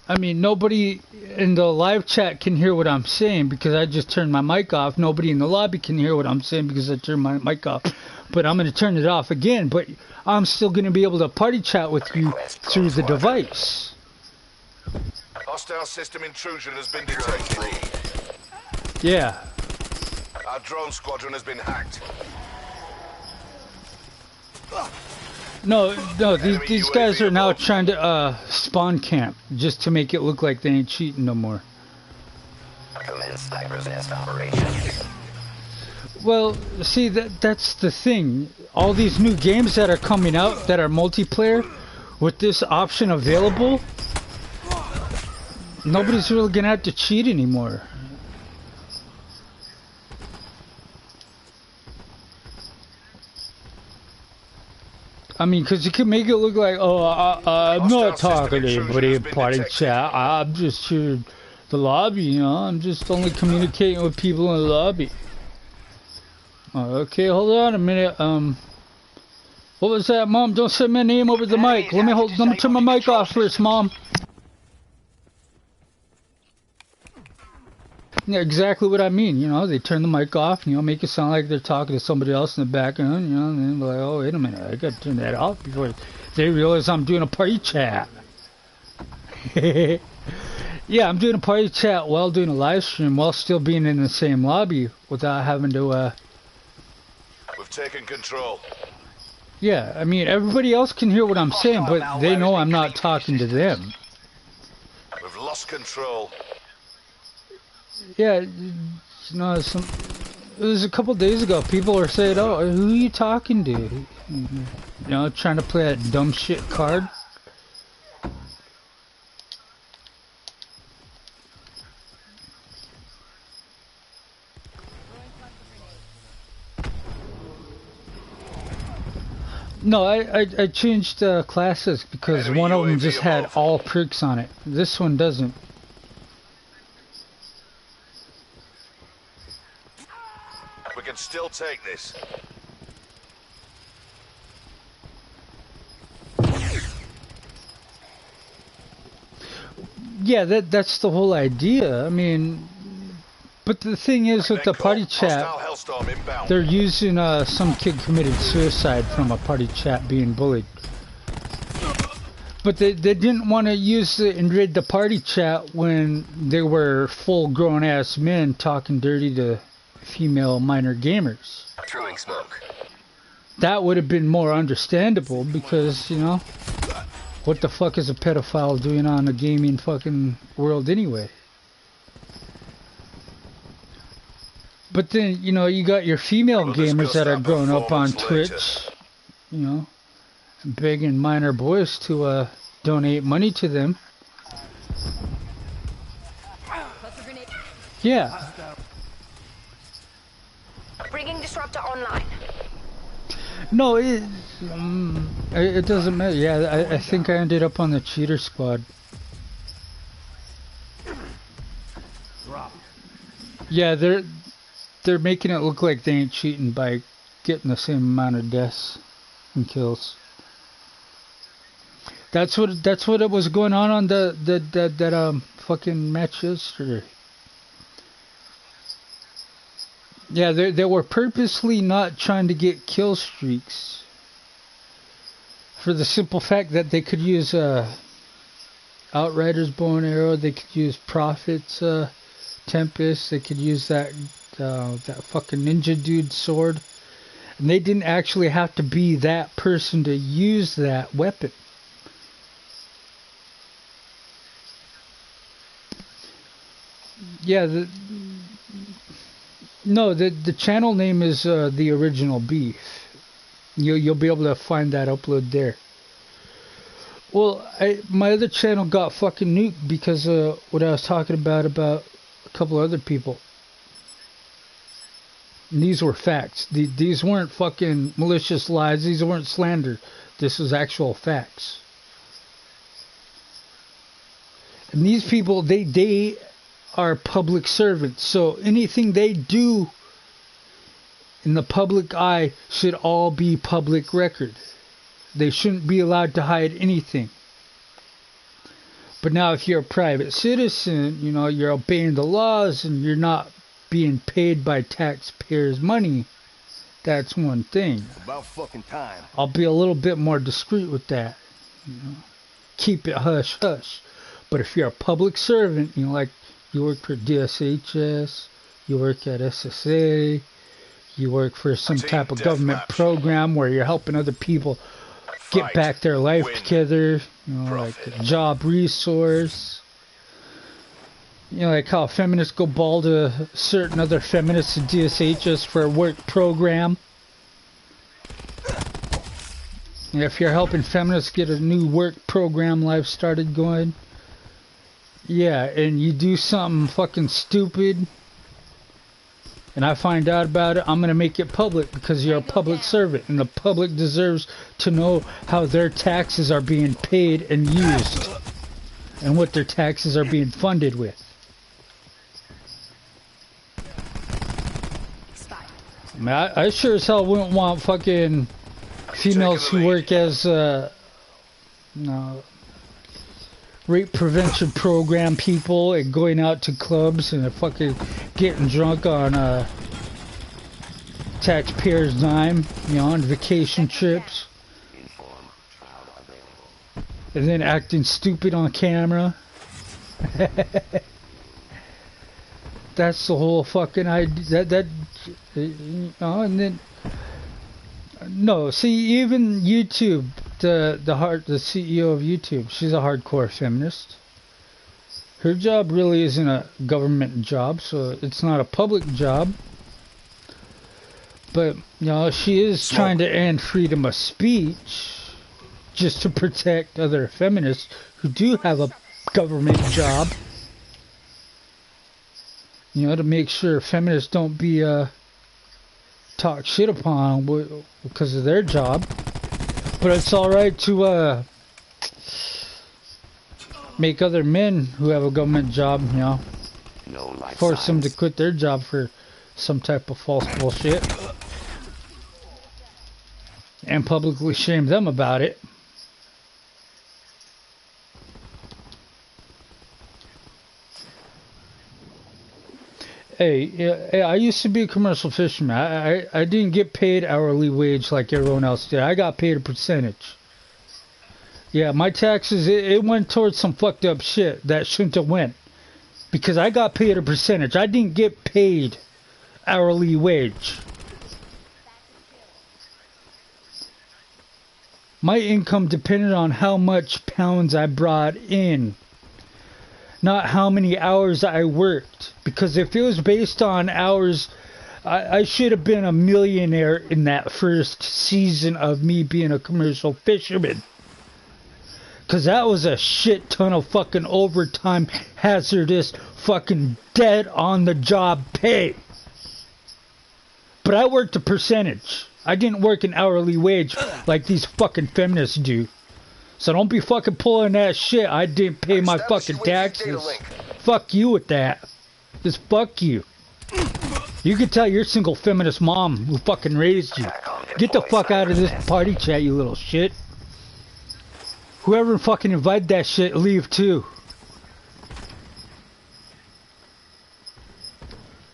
I mean, nobody in the live chat can hear what I'm saying because I just turned my mic off. Nobody in the lobby can hear what I'm saying because I turned my mic off. But I'm going to turn it off again. But I'm still going to be able to party chat with you through the device. Hostile system intrusion has been detected. Yeah. Our drone squadron has been hacked. No, these guys are now trying to spawn camp just to make it look like they ain't cheating no more. Commence sniper's nest operation. Well, see, that's the thing. All these new games that are coming out that are multiplayer with this option available, nobody's really gonna have to cheat anymore. I mean, because you can make it look like, oh, I'm not talking to anybody in party chat. I'm just here the lobby, you know. I'm just only communicating with people in the lobby. Okay, hold on a minute. What was that, Mom? Don't say my name over the mic. Let me turn my mic off first, Mom. Yeah, exactly what I mean. You know, they turn the mic off, you know, make it sound like they're talking to somebody else in the background, you know, and then they're like, oh, wait a minute, I gotta turn that off before they realize I'm doing a party chat. Yeah, I'm doing a party chat while doing a live stream while still being in the same lobby without having to, We've taken control. Yeah, I mean, everybody else can hear what I'm saying, but they know I'm not talking to them. We've lost control. Yeah, you know, it was a couple days ago, people were saying, oh, who are you talking to? You know, trying to play that dumb shit card. No, I changed classes because one of them just had all perks on it. This one doesn't. We can still take this. Yeah, that's the whole idea. I mean, but the thing is with the party chat, they're using some kid committed suicide from a party chat being bullied. But they didn't want to use it and rid the party chat when they were full grown ass men talking dirty to female minor gamers. Throwing smoke. That would have been more understandable because, you know, what the fuck is a pedophile doing on the gaming fucking world anyway? But then, you know, you got your female We'll gamers discuss that are that growing up on performance later. Twitch, you know, begging minor boys to donate money to them. Yeah. Bringing disruptor online. No, it doesn't matter. Yeah, I think I ended up on the cheater squad. Drop. Yeah, they're making it look like they ain't cheating by getting the same amount of deaths and kills. That's what it was going on that fucking match yesterday. Yeah, they were purposely not trying to get kill streaks for the simple fact that they could use Outrider's bow and arrow, they could use Prophet's Tempest, they could use that fucking ninja dude sword, and they didn't actually have to be that person to use that weapon. Yeah, the channel name is The Original Beef. You'll be able to find that upload there. Well, my other channel got fucking nuked because what I was talking about a couple other people. And these were facts. These weren't fucking malicious lies. These weren't slander. This was actual facts. And these people, they are public servants. So anything they do in the public eye should all be public record. They shouldn't be allowed to hide anything. But now if you're a private citizen, you know, you're obeying the laws and you're not being paid by taxpayers' money, that's one thing. About fucking time. I'll be a little bit more discreet with that. You know, keep it hush hush. But if you're a public servant, you know, like you work for DSHS, you work at SSA, you work for some type of government program where you're helping other people get back their life together, you know, like a job resource. You know, like how feminists go ball to certain other feminists at DSHS for a work program. And if you're helping feminists get a new work program life started going, yeah, and you do something fucking stupid, and I find out about it, I'm going to make it public because you're a public servant, and the public deserves to know how their taxes are being paid and used, and what their taxes are being funded with. I mean, I sure as hell wouldn't want fucking females who work as rape prevention program people and going out to clubs and fucking getting drunk on taxpayers' dime, you know, on vacation trips, and then acting stupid on camera. That's the whole fucking idea. You know, and then no, see, even YouTube, the CEO of YouTube, she's a hardcore feminist. Her job really isn't a government job, so it's not a public job. But you know, she is trying to end freedom of speech just to protect other feminists who do have a government job. You know, to make sure feminists don't be talk shit upon because of their job. But it's alright to make other men who have a government job, you know, force them to quit their job for some type of false bullshit. And publicly shame them about it. Hey, I used to be a commercial fisherman. I didn't get paid hourly wage like everyone else did. I got paid a percentage. Yeah, my taxes, it went towards some fucked up shit that shouldn't have went. Because I got paid a percentage. I didn't get paid hourly wage. My income depended on how much pounds I brought in, not how many hours I worked. Because if it was based on hours I should have been a millionaire in that first season of me being a commercial fisherman. Cause that was a shit ton of fucking overtime, hazardous, fucking dead on the job pay. But I worked a percentage. I didn't work an hourly wage like these fucking feminists do. So don't be fucking pulling that shit. I didn't pay my fucking taxes. Fuck you with that. Just fuck you. You can tell your single feminist mom who fucking raised you. Get the fuck out of this party chat, you little shit. Whoever fucking invited that shit, leave too.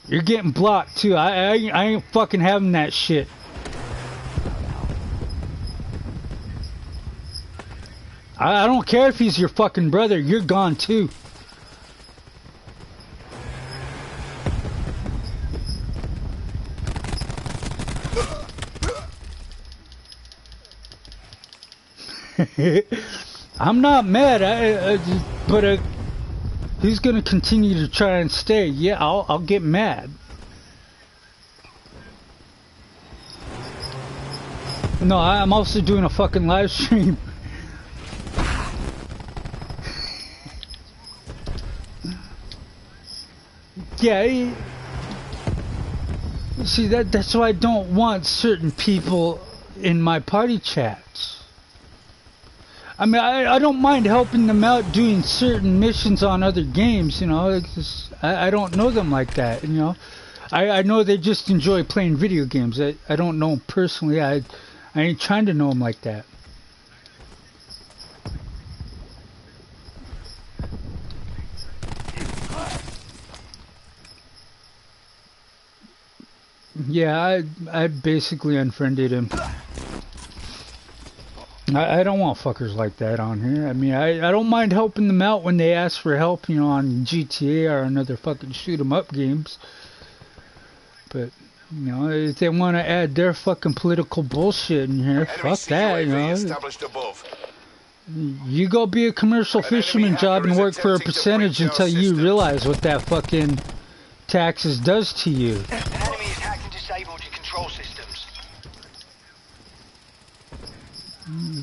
You're getting blocked too. I ain't fucking having that shit. I don't care if he's your fucking brother. You're gone too. I'm not mad, but he's gonna continue to try and stay. Yeah, I'll get mad. No, I'm also doing a fucking live stream. Yeah, see that's why I don't want certain people in my party chats. I mean, I don't mind helping them out doing certain missions on other games, you know. It's just, I don't know them like that, you know. I know they just enjoy playing video games. I don't know them personally. I ain't trying to know them like that. Yeah, I basically unfriended him. I don't want fuckers like that on here. I mean, I don't mind helping them out when they ask for help, you know, on GTA or another fucking shoot 'em up games. But, you know, if they want to add their fucking political bullshit in here, fuck that, you know. You go be a commercial fisherman job and work for a percentage until you realize what that fucking taxes does to you. An enemy is hacked and disabled your control systems.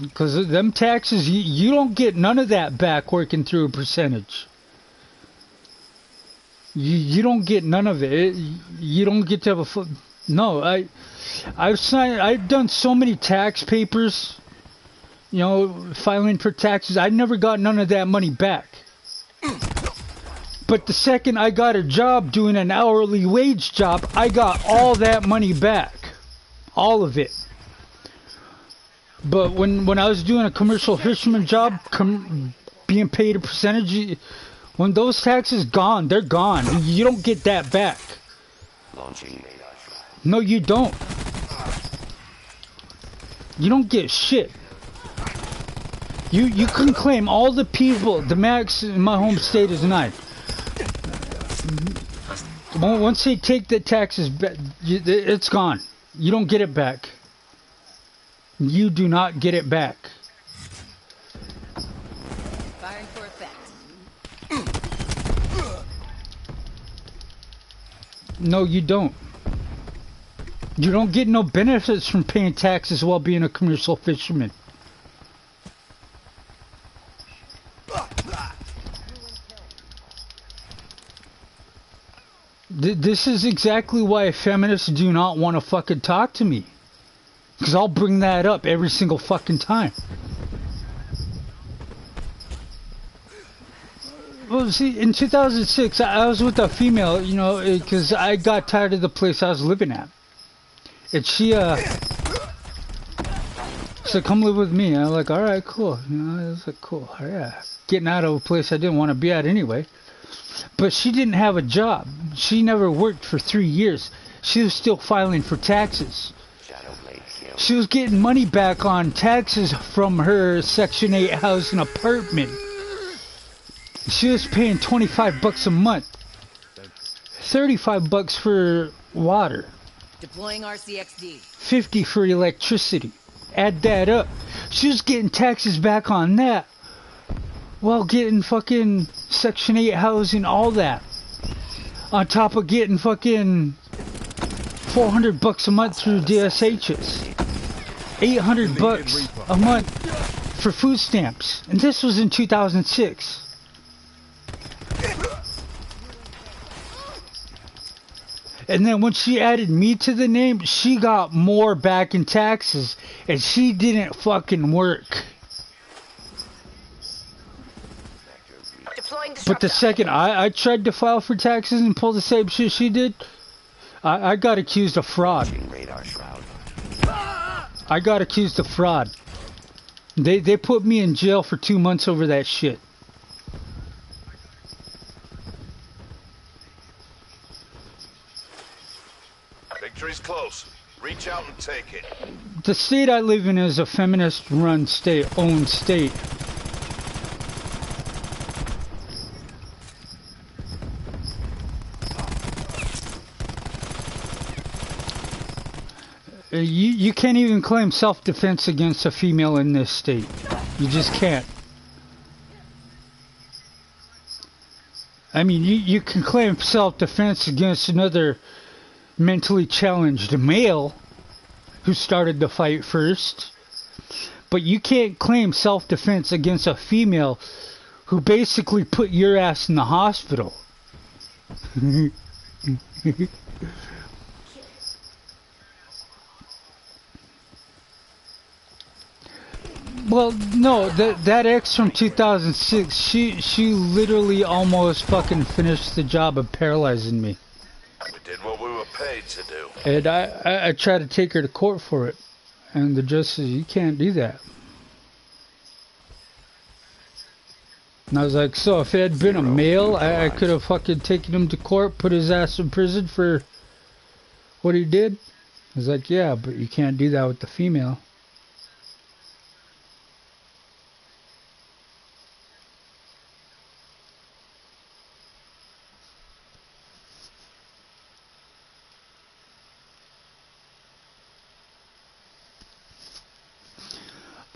Because them taxes, you don't get none of that back working through a percentage. You don't get none of it. You don't get to have a no. I've done so many tax papers, you know, filing for taxes. I never got none of that money back. But the second I got a job doing an hourly wage job, I got all that money back, all of it. But when I was doing a commercial fisherman job, being paid a percentage, when those taxes gone, they're gone. You don't get that back. No, you don't. You don't get shit. You can claim all the people. The max in my home state is 9. Once they take the taxes back, it's gone. You don't get it back. You do not get it back. Firing for effect. No, you don't. You don't get no benefits from paying taxes while being a commercial fisherman. This is exactly why feminists do not want to fucking talk to me. Because I'll bring that up every single fucking time. Well, see, in 2006, I was with a female, you know, because I got tired of the place I was living at. And she said, come live with me. And I'm like, all right, cool. You know, I was like, cool. Yeah. Getting out of a place I didn't want to be at anyway. But she didn't have a job. She never worked for 3 years. She was still filing for taxes. She was getting money back on taxes from her Section 8 housing apartment. She was paying $25 a month. $35 for water. Deploying RCXD. $50 for electricity. Add that up. She was getting taxes back on that. While getting fucking Section 8 housing, all that. On top of getting fucking $400 a month through DSHs. $800 a month for food stamps. And this was in 2006. And then when she added me to the name, she got more back in taxes. And she didn't fucking work. But the second I tried to file for taxes and pull the same shit she did, I got accused of fraud. I got accused of fraud. They put me in jail for 2 months over that shit. Victory's close. Reach out and take it. The state I live in is a feminist-run state, owned state. You can't even claim self-defense against a female in this state. You just can't. I mean, you can claim self-defense against another mentally challenged male who started the fight first. But you can't claim self-defense against a female who basically put your ass in the hospital. Well, no, that ex from 2006, she literally almost fucking finished the job of paralyzing me. We did what we were paid to do. And I tried to take her to court for it. And the judge says, you can't do that. And I was like, so if it had been a male, I could have fucking taken him to court, put his ass in prison for what he did? I was like, yeah, but you can't do that with the female.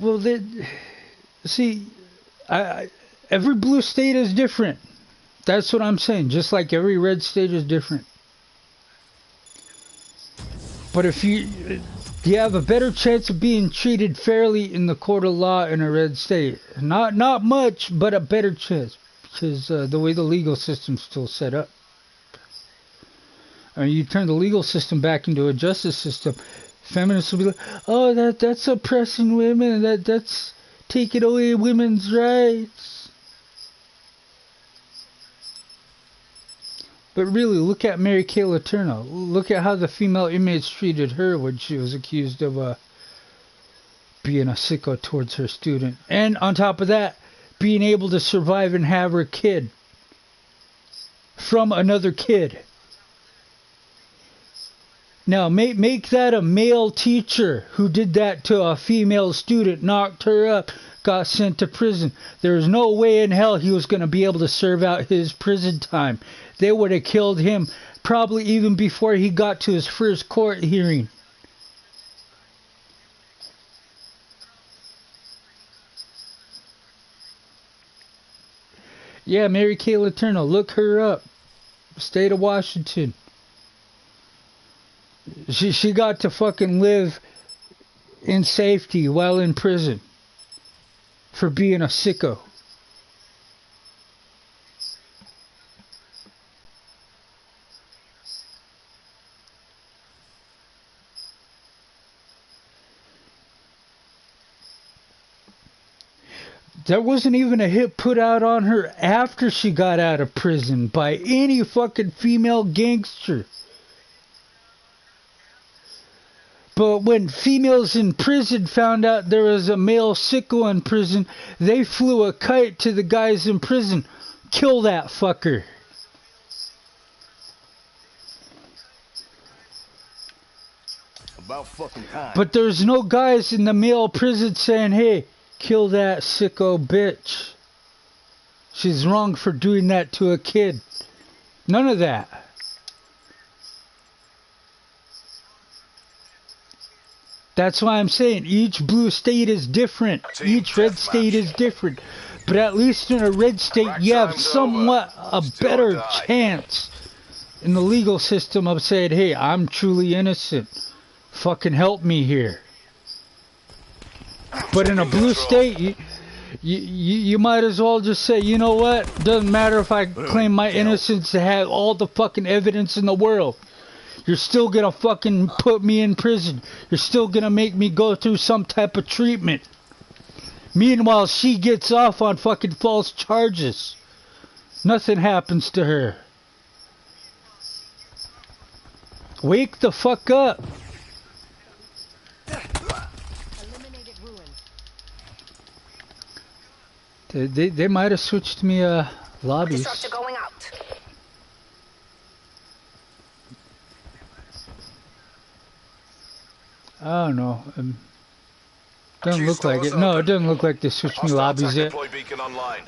Well, see, every blue state is different. That's what I'm saying. Just like every red state is different. But if you have a better chance of being treated fairly in the court of law in a red state. Not much, but a better chance. Because the way the legal system's still set up. I mean, you turn the legal system back into a justice system. Feminists will be like, oh, that's oppressing women, that's taking away women's rights. But really, look at Mary Kay Letourneau. Look at how the female inmates treated her when she was accused of being a sicko towards her student. And on top of that, being able to survive and have her kid from another kid. Now, make that a male teacher who did that to a female student, knocked her up, got sent to prison. There's no way in hell he was going to be able to serve out his prison time. They would have killed him probably even before he got to his first court hearing. Yeah, Mary Kay Letourneau, look her up. State of Washington. She got to fucking live in safety while in prison for being a sicko. There wasn't even a hit put out on her after she got out of prison by any fucking female gangster. But when females in prison found out there was a male sicko in prison, they flew a kite to the guys in prison. Kill that fucker. About fucking time. But there's no guys in the male prison saying, hey, kill that sicko bitch. She's wrong for doing that to a kid. None of that. That's why I'm saying each blue state is different. Each red state is different. But at least in a red state, you have somewhat a better chance in the legal system, I'm saying, hey, I'm truly innocent. Fucking help me here. But in a blue state, you might as well just say, you know what? Doesn't matter if I claim my innocence to have all the fucking evidence in the world. You're still gonna fucking put me in prison. You're still gonna make me go through some type of treatment. Meanwhile, she gets off on fucking false charges. Nothing happens to her. Wake the fuck up. Eliminated ruins. They might have switched me lobbies. Disruptor going out. I don't know. Doesn't look like it. No, it doesn't look like they switched me lobbies yet.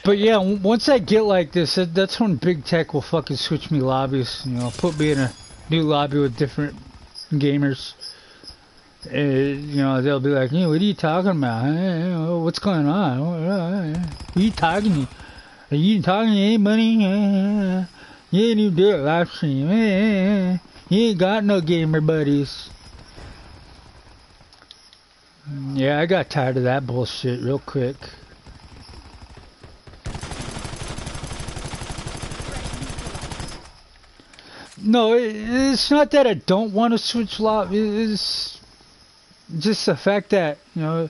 But yeah, once I get like this, that's when big tech will fucking switch me lobbies. You know, put me in a new lobby with different gamers. You know, they'll be like, hey, what are you talking about? What's going on? What are you talking to? Are you talking to anybody? You didn't even do it live stream. You ain't got no gamer buddies. Yeah, I got tired of that bullshit real quick. No, it's not that I don't want to switch lobbies. It's just the fact that, you know,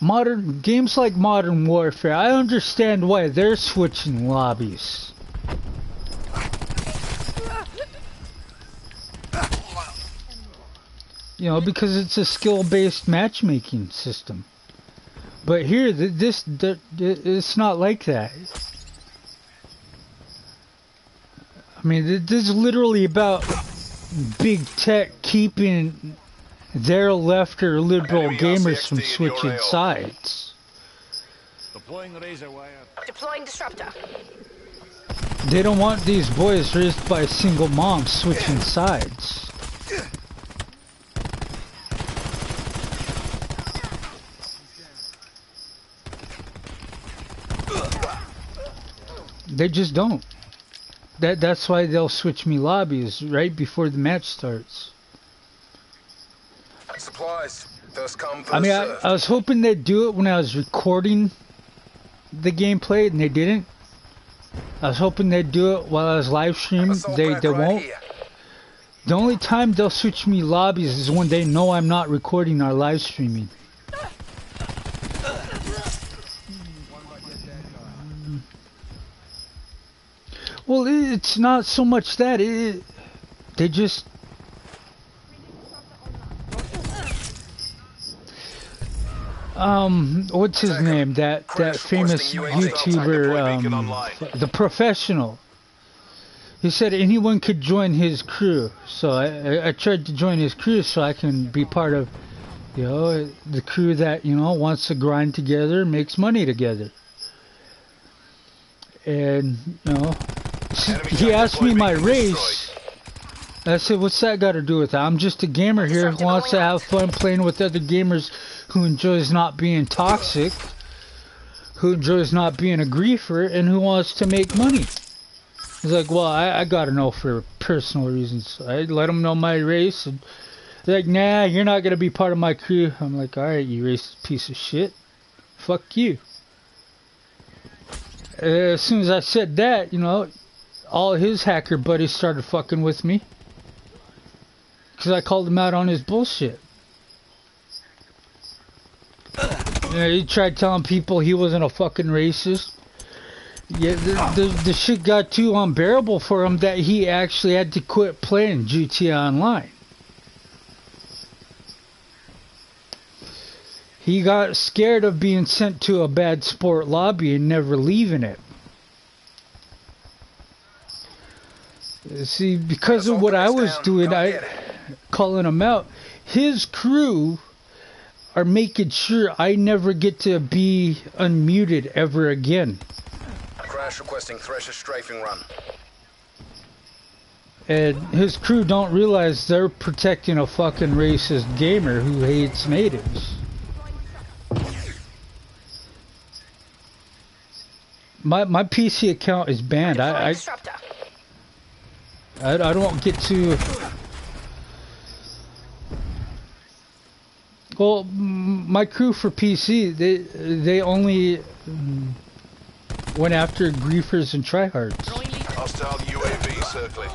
modern games like Modern Warfare, I understand why they're switching lobbies. You know, because it's a skill-based matchmaking system. But here, it's not like that. I mean, this is literally about big tech keeping their left or liberal gamers from switching sides. Deploying razor wire. Deploying disruptor. They don't want these boys raised by single moms switching sides. They just don't. That's why they'll switch me lobbies right before the match starts. Supplies. Those come I mean, I was hoping they'd do it when I was recording the gameplay, and they didn't. I was hoping they'd do it while I was live streaming. They won't. The only time they'll switch me lobbies is when they know I'm not recording or live streaming. Well, it's not so much that they just what's his name? That famous YouTuber, The Professional. He said anyone could join his crew, so I tried to join his crew so I can be part of, you know, the crew that, you know, wants to grind together, makes money together. And, you know, he asked me my race. I said, what's that got to do with it? I'm just a gamer here who wants to have fun playing with other gamers, who enjoys not being toxic, who enjoys not being a griefer, and who wants to make money. He's like, well, I got to know for personal reasons. I let him know my race, and they're like, nah, you're not going to be part of my crew. I'm like, alright, you racist piece of shit. Fuck you. As soon as I said that, you know, all his hacker buddies started fucking with me. Because I called him out on his bullshit. You know, he tried telling people he wasn't a fucking racist. Yeah, the shit got too unbearable for him that he actually had to quit playing GTA Online. He got scared of being sent to a bad sport lobby and never leaving it. See, because of what I was doing, calling him out, his crew are making sure I never get to be unmuted ever again. Crash requesting Thresher strafing run. And his crew don't realize they're protecting a fucking racist gamer who hates natives. My PC account is banned. I don't get to. Well, my crew for PC, they only went after griefers and tryhards. Hostile UAV circling.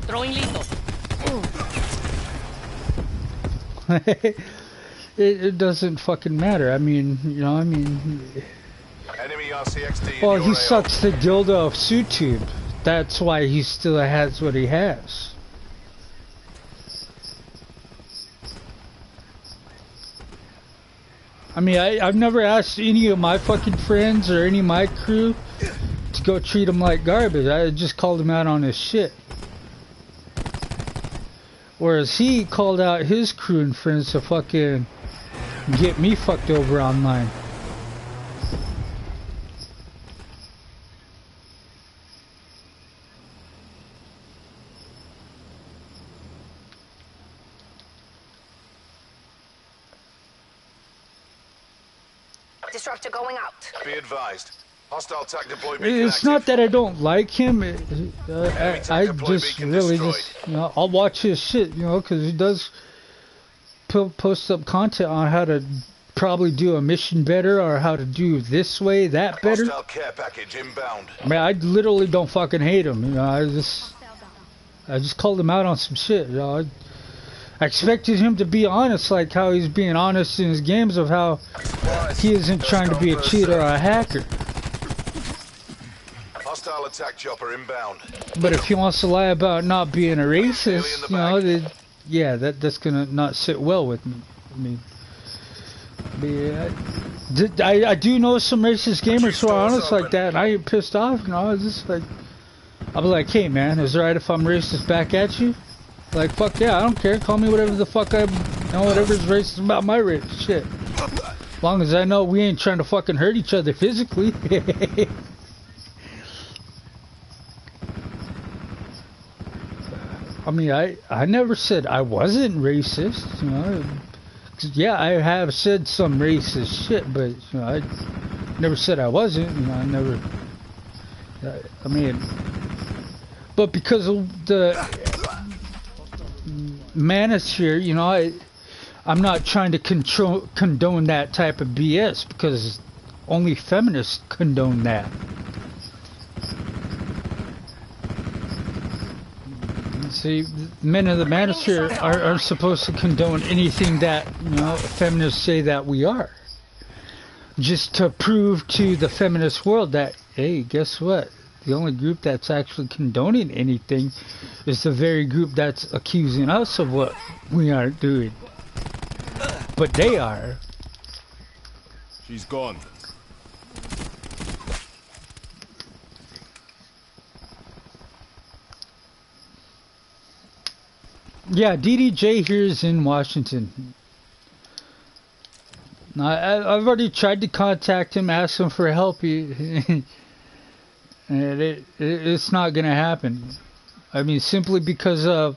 Throwing lethal. It doesn't fucking matter. I mean, you know, I mean. Enemy RCXD. Well, in he your sucks the dildo of SuTube. That's why he still has what he has. I mean, I've never asked any of my fucking friends or any of my crew to go treat him like garbage. I just called him out on his shit. Whereas he called out his crew and friends to fucking get me fucked over online. Disruptor going out. Be advised. Hostile TAC deploy beacon It's not active. that I don't like him. I deploy just beacon really destroyed. just, you know, I'll watch his shit, you know, because he does post up content on how to probably do a mission better or how to do this way, that better. Hostile care package inbound. I mean, I literally don't fucking hate him, you know. I just called him out on some shit, you know. I expected him to be honest, like how he's being honest in his games of how he isn't trying to be a cheater or a hacker. Hostile attack chopper inbound. But if he wants to lie about not being a racist, you know, then, yeah, that's gonna not sit well with me. I mean, I do know some racist gamers who are honest like that, and I ain't pissed off, you know. It's just like, I'll be like, hey man, is it right if I'm racist back at you? Like, fuck yeah, I don't care. Call me whatever the fuck I, you know, whatever's racist about my race. Shit. As long as I know we ain't trying to fucking hurt each other physically. I mean, I never said I wasn't racist, you know. 'Cause, yeah, I have said some racist shit, but, you know, I never said I wasn't, you know, I never, I mean, but because of the manosphere, you know, I'm not trying to condone that type of BS because only feminists condone that. See, men of the manosphere aren't supposed to condone anything that, you know, feminists say that we are. Just to prove to the feminist world that, hey, guess what? The only group that's actually condoning anything is the very group that's accusing us of what we aren't doing. But they are. She's gone. Yeah, DDJ here is in Washington. I've already tried to contact him, ask him for help. And it's not going to happen. I mean, simply because of,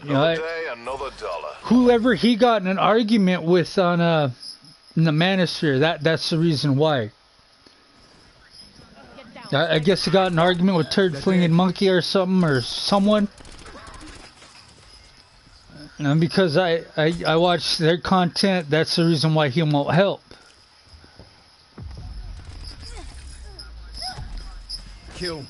you know, Another day, another dollar. whoever he got in an argument with on in the manosphere, that's the reason why. I guess he got in an argument with Turd Flinging Monkey or something, or someone. And because I watch their content, that's the reason why he won't help. Kill.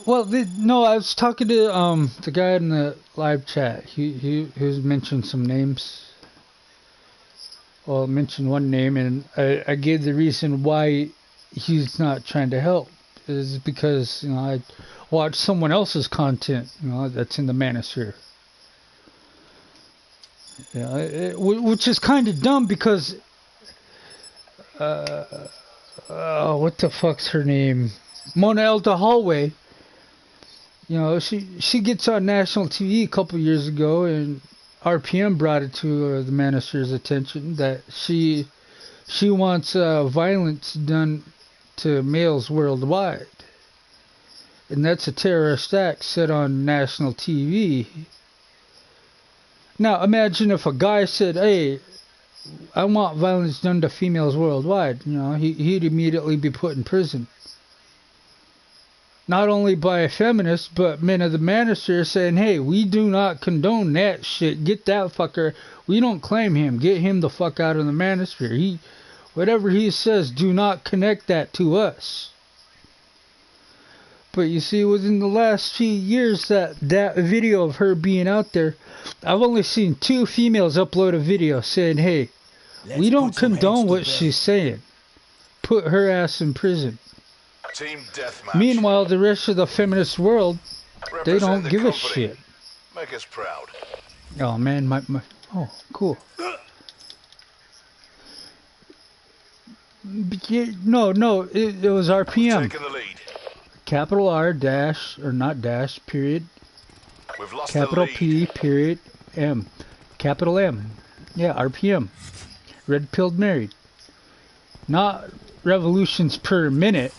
Well, no, I was talking to the guy in the live chat. He was mentioned some names. Well, I mentioned one name, and I gave the reason why he's not trying to help is because, you know, I watched someone else's content, you know, that's in the manosphere. Yeah, which is kind of dumb because what the fuck's her name? Mona El the hallway. You know, she gets on national TV a couple years ago, and RPM brought it to the minister's attention that she wants violence done to males worldwide, and that's a terrorist act set on national TV. Now imagine if a guy said, "Hey, I want violence done to females worldwide." You know, he'd immediately be put in prison. Not only by a feminist, but men of the manosphere saying, "Hey, we do not condone that shit. Get that fucker. We don't claim him. Get him the fuck out of the manosphere. Whatever he says, do not connect that to us." But you see, within the last few years, that video of her being out there, I've only seen 2 females upload a video saying, "Hey, we don't condone what she's saying. Put her ass in prison." Team deathmatch. Meanwhile, the rest of the feminist world, they Represent don't the give a company. shit. Make us proud. Oh man, my oh, cool. No, it was RPM. Taking the lead. Capital R dash, or not dash, period. We've lost Capital the lead. P, period, M. Capital M. Yeah, RPM. Red pilled married. Not revolutions per minute.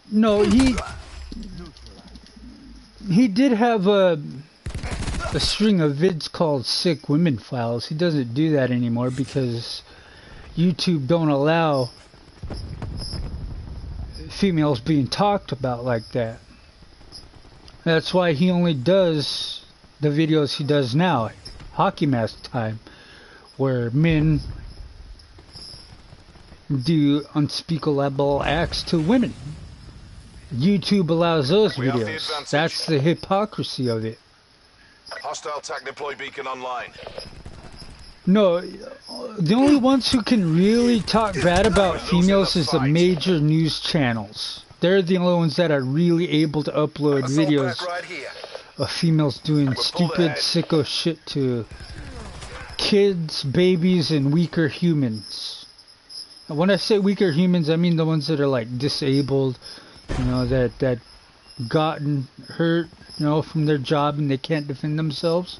No, he did have a string of vids called Sick Women Files. He doesn't do that anymore because YouTube don't allow females being talked about like that. That's why he only does the videos he does now, Hockey Mask Time, where men do unspeakable acts to women. YouTube allows those We have the videos. advantage. That's the hypocrisy of it. Hostile TAC deploy beacon online. No, the only ones who can really talk bad about females is the major news channels. They're the only ones that are really able to upload Assault videos pack right here. of females doing stupid, sicko shit to kids, babies, and weaker humans. And when I say weaker humans, I mean the ones that are like disabled, you know, that gotten hurt, you know, from their job and they can't defend themselves.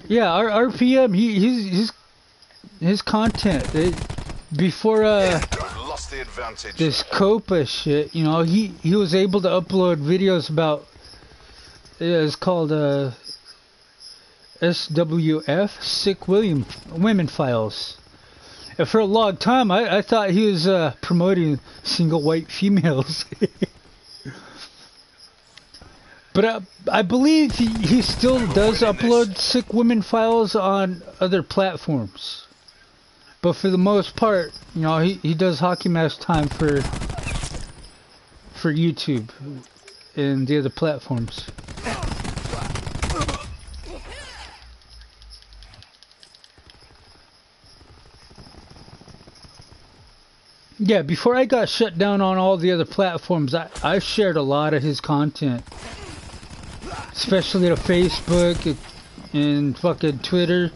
Yeah, our RPM, his content, before We've lost the advantage. this Copa shit, you know, he was able to upload videos about, it's called SWF, Sick Women Files. And for a long time, I thought he was promoting single white females. But I believe he still does upload Sick Women Files on other platforms. But for the most part, you know, he does Hockey Mask Time for YouTube and the other platforms. Yeah, before I got shut down on all the other platforms, I shared a lot of his content. Especially to Facebook and fucking Twitter,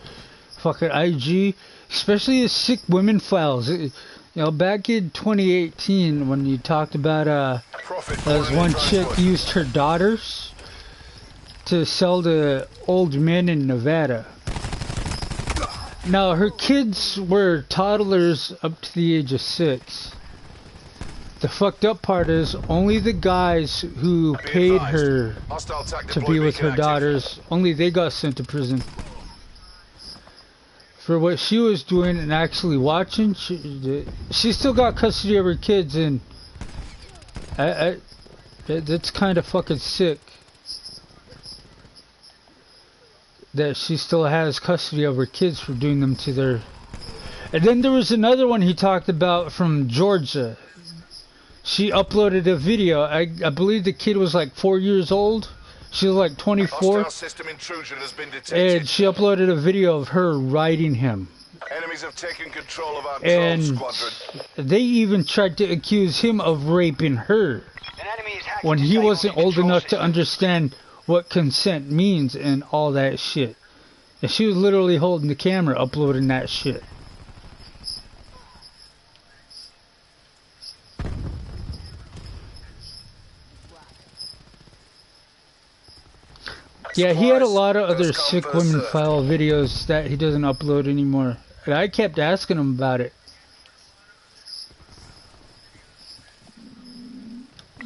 fucking IG. Especially his Sick Women Files. You know, back in 2018 when you talked about as one chick used her daughters to sell to old men in Nevada. Now, her kids were toddlers up to the age of 6. The fucked up part is only the guys who paid her to be with her daughters, only they got sent to prison. For what she was doing and actually watching, she still got custody of her kids, and that's kind of fucking sick. That she still has custody of her kids for doing them to their... And then there was another one he talked about from Georgia. She uploaded a video. I believe the kid was like 4 years old. She was like 24. Hostile system intrusion has been detected. And she uploaded a video of her riding him Enemies have taken control of our drone And squadron. they even tried to accuse him of raping her An enemy is hacked when to he disable wasn't your old control enough to system. understand what consent means and all that shit. And she was literally holding the camera uploading that shit. Yeah, he had a lot of other First come, sick first women served. file videos that he doesn't upload anymore. And I kept asking him about it.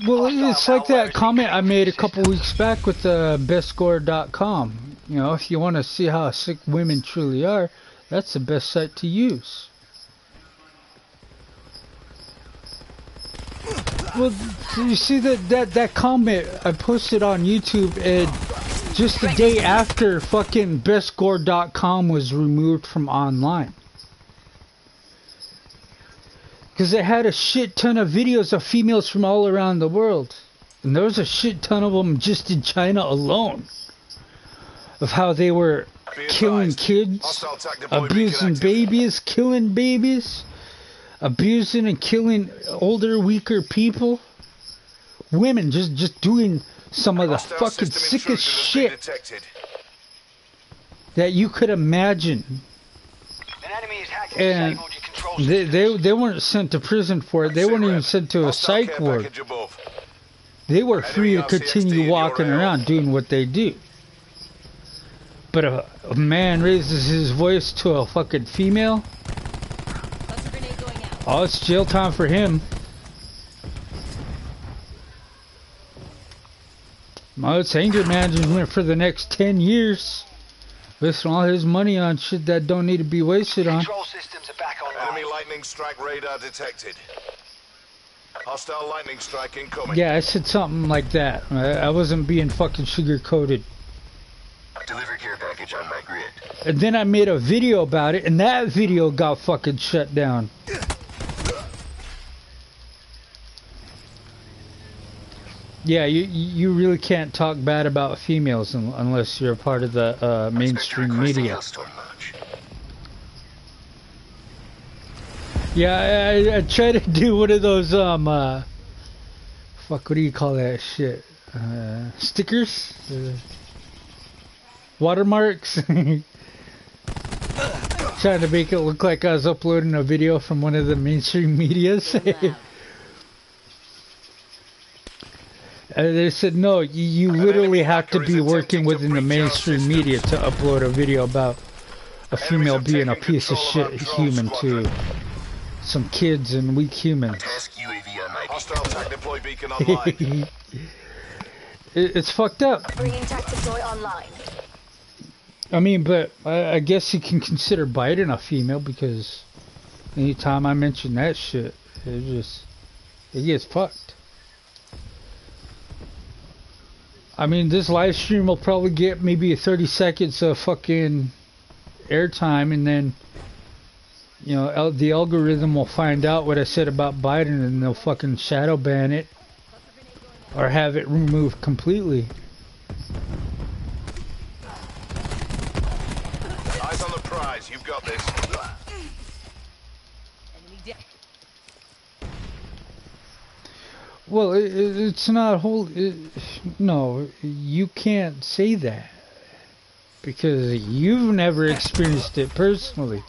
Well, it's like that comment I made a couple weeks back with bestscore.com. You know, if you want to see how sick women truly are, that's the best site to use. Well, you see that comment I posted on YouTube, and just the day after fucking bestscore.com was removed from online. Because it had a shit ton of videos of females from all around the world. And there was a shit ton of them just in China alone. Of how they were killing kids, Hostile attack deploy beacon abusing active. babies, killing babies, abusing and killing older, weaker people. Women just doing some of the Hostile fucking system sickest intrusion has been shit detected. that you could imagine. An enemy is hacked and And disabled your control system. they weren't sent to prison for it. They weren't even sent to a Hostile psych care ward. package above. They were free to RCXD continue in walking your around doing what they do. But a man raises his voice to a fucking female, Cluster grenade going out. oh, it's jail time for him. Oh, it's anger management for the next 10 years. Wasting all his money on shit that don't need to be wasted on. Control systems are back online. Enemy lightning strike radar detected. Hostile lightning strike incoming. Yeah, I said something like that. I wasn't being fucking sugar-coated. Deliver care package on my grid. And then I made a video about it, and that video got fucking shut down. Yeah, you really can't talk bad about females unless you're a part of the mainstream media. Yeah, I try to do one of those fuck, what do you call that shit? Stickers? Watermarks? Trying to make it look like I was uploading a video from one of the mainstream medias. And they said, no, you literally have to be working within the mainstream media to upload a video about a female being a piece of shit human to some kids and weak humans. Hostile attack deploy beacon online. It's fucked up. Bringing tac deploy online. I mean, but I guess you can consider Biden a female because anytime I mention that shit, it gets fucked. I mean, this live stream will probably get maybe 30 seconds of fucking airtime, and then, you know, the algorithm will find out what I said about Biden, and they'll fucking shadow ban it or have it removed completely. Eyes on the prize. You've got this. Enemy deck. Well, it's not no, you can't say that because you've never experienced it personally.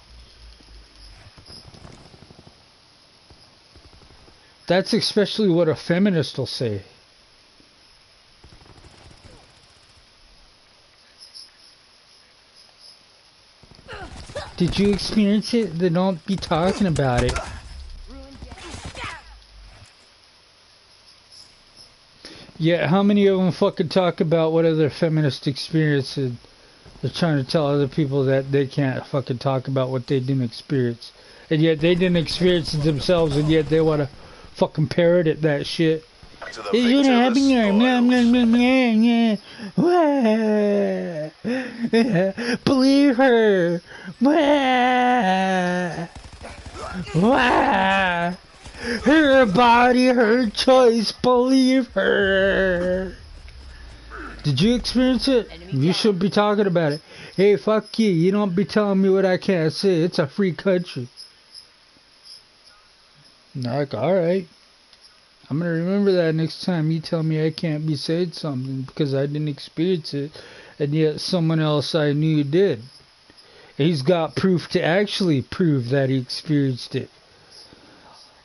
That's especially what a feminist will say. Did you experience it? Then don't be talking about it. Yeah, how many of them fucking talk about what other feminists experience, and they're trying to tell other people that they can't fucking talk about what they didn't experience. And yet they didn't experience it themselves, and yet they want to fucking parrot at that shit. To the It's gonna victor, happen the here. spoils. Believe her. Her body, her choice. Believe her. Did you experience it? You should be talking about it. hey, fuck you. You don't be telling me what I can't say. It's a free country. And I'm like, alright. I'm going to remember that next time you tell me I can't be saying something because I didn't experience it, and yet someone else I knew did. He's got proof to actually prove that he experienced it.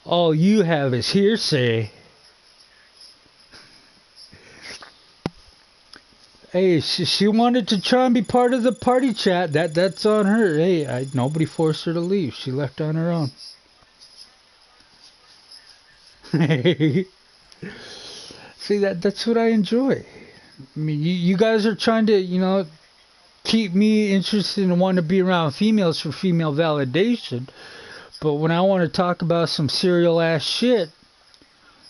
All you have is hearsay. Hey, she wanted to try and be part of the party chat. That's on her. Hey, nobody forced her to leave. She left on her own. See, that's what I enjoy. I mean, you guys are trying to, you know, keep me interested and want to be around females for female validation. But when I want to talk about some serial ass shit,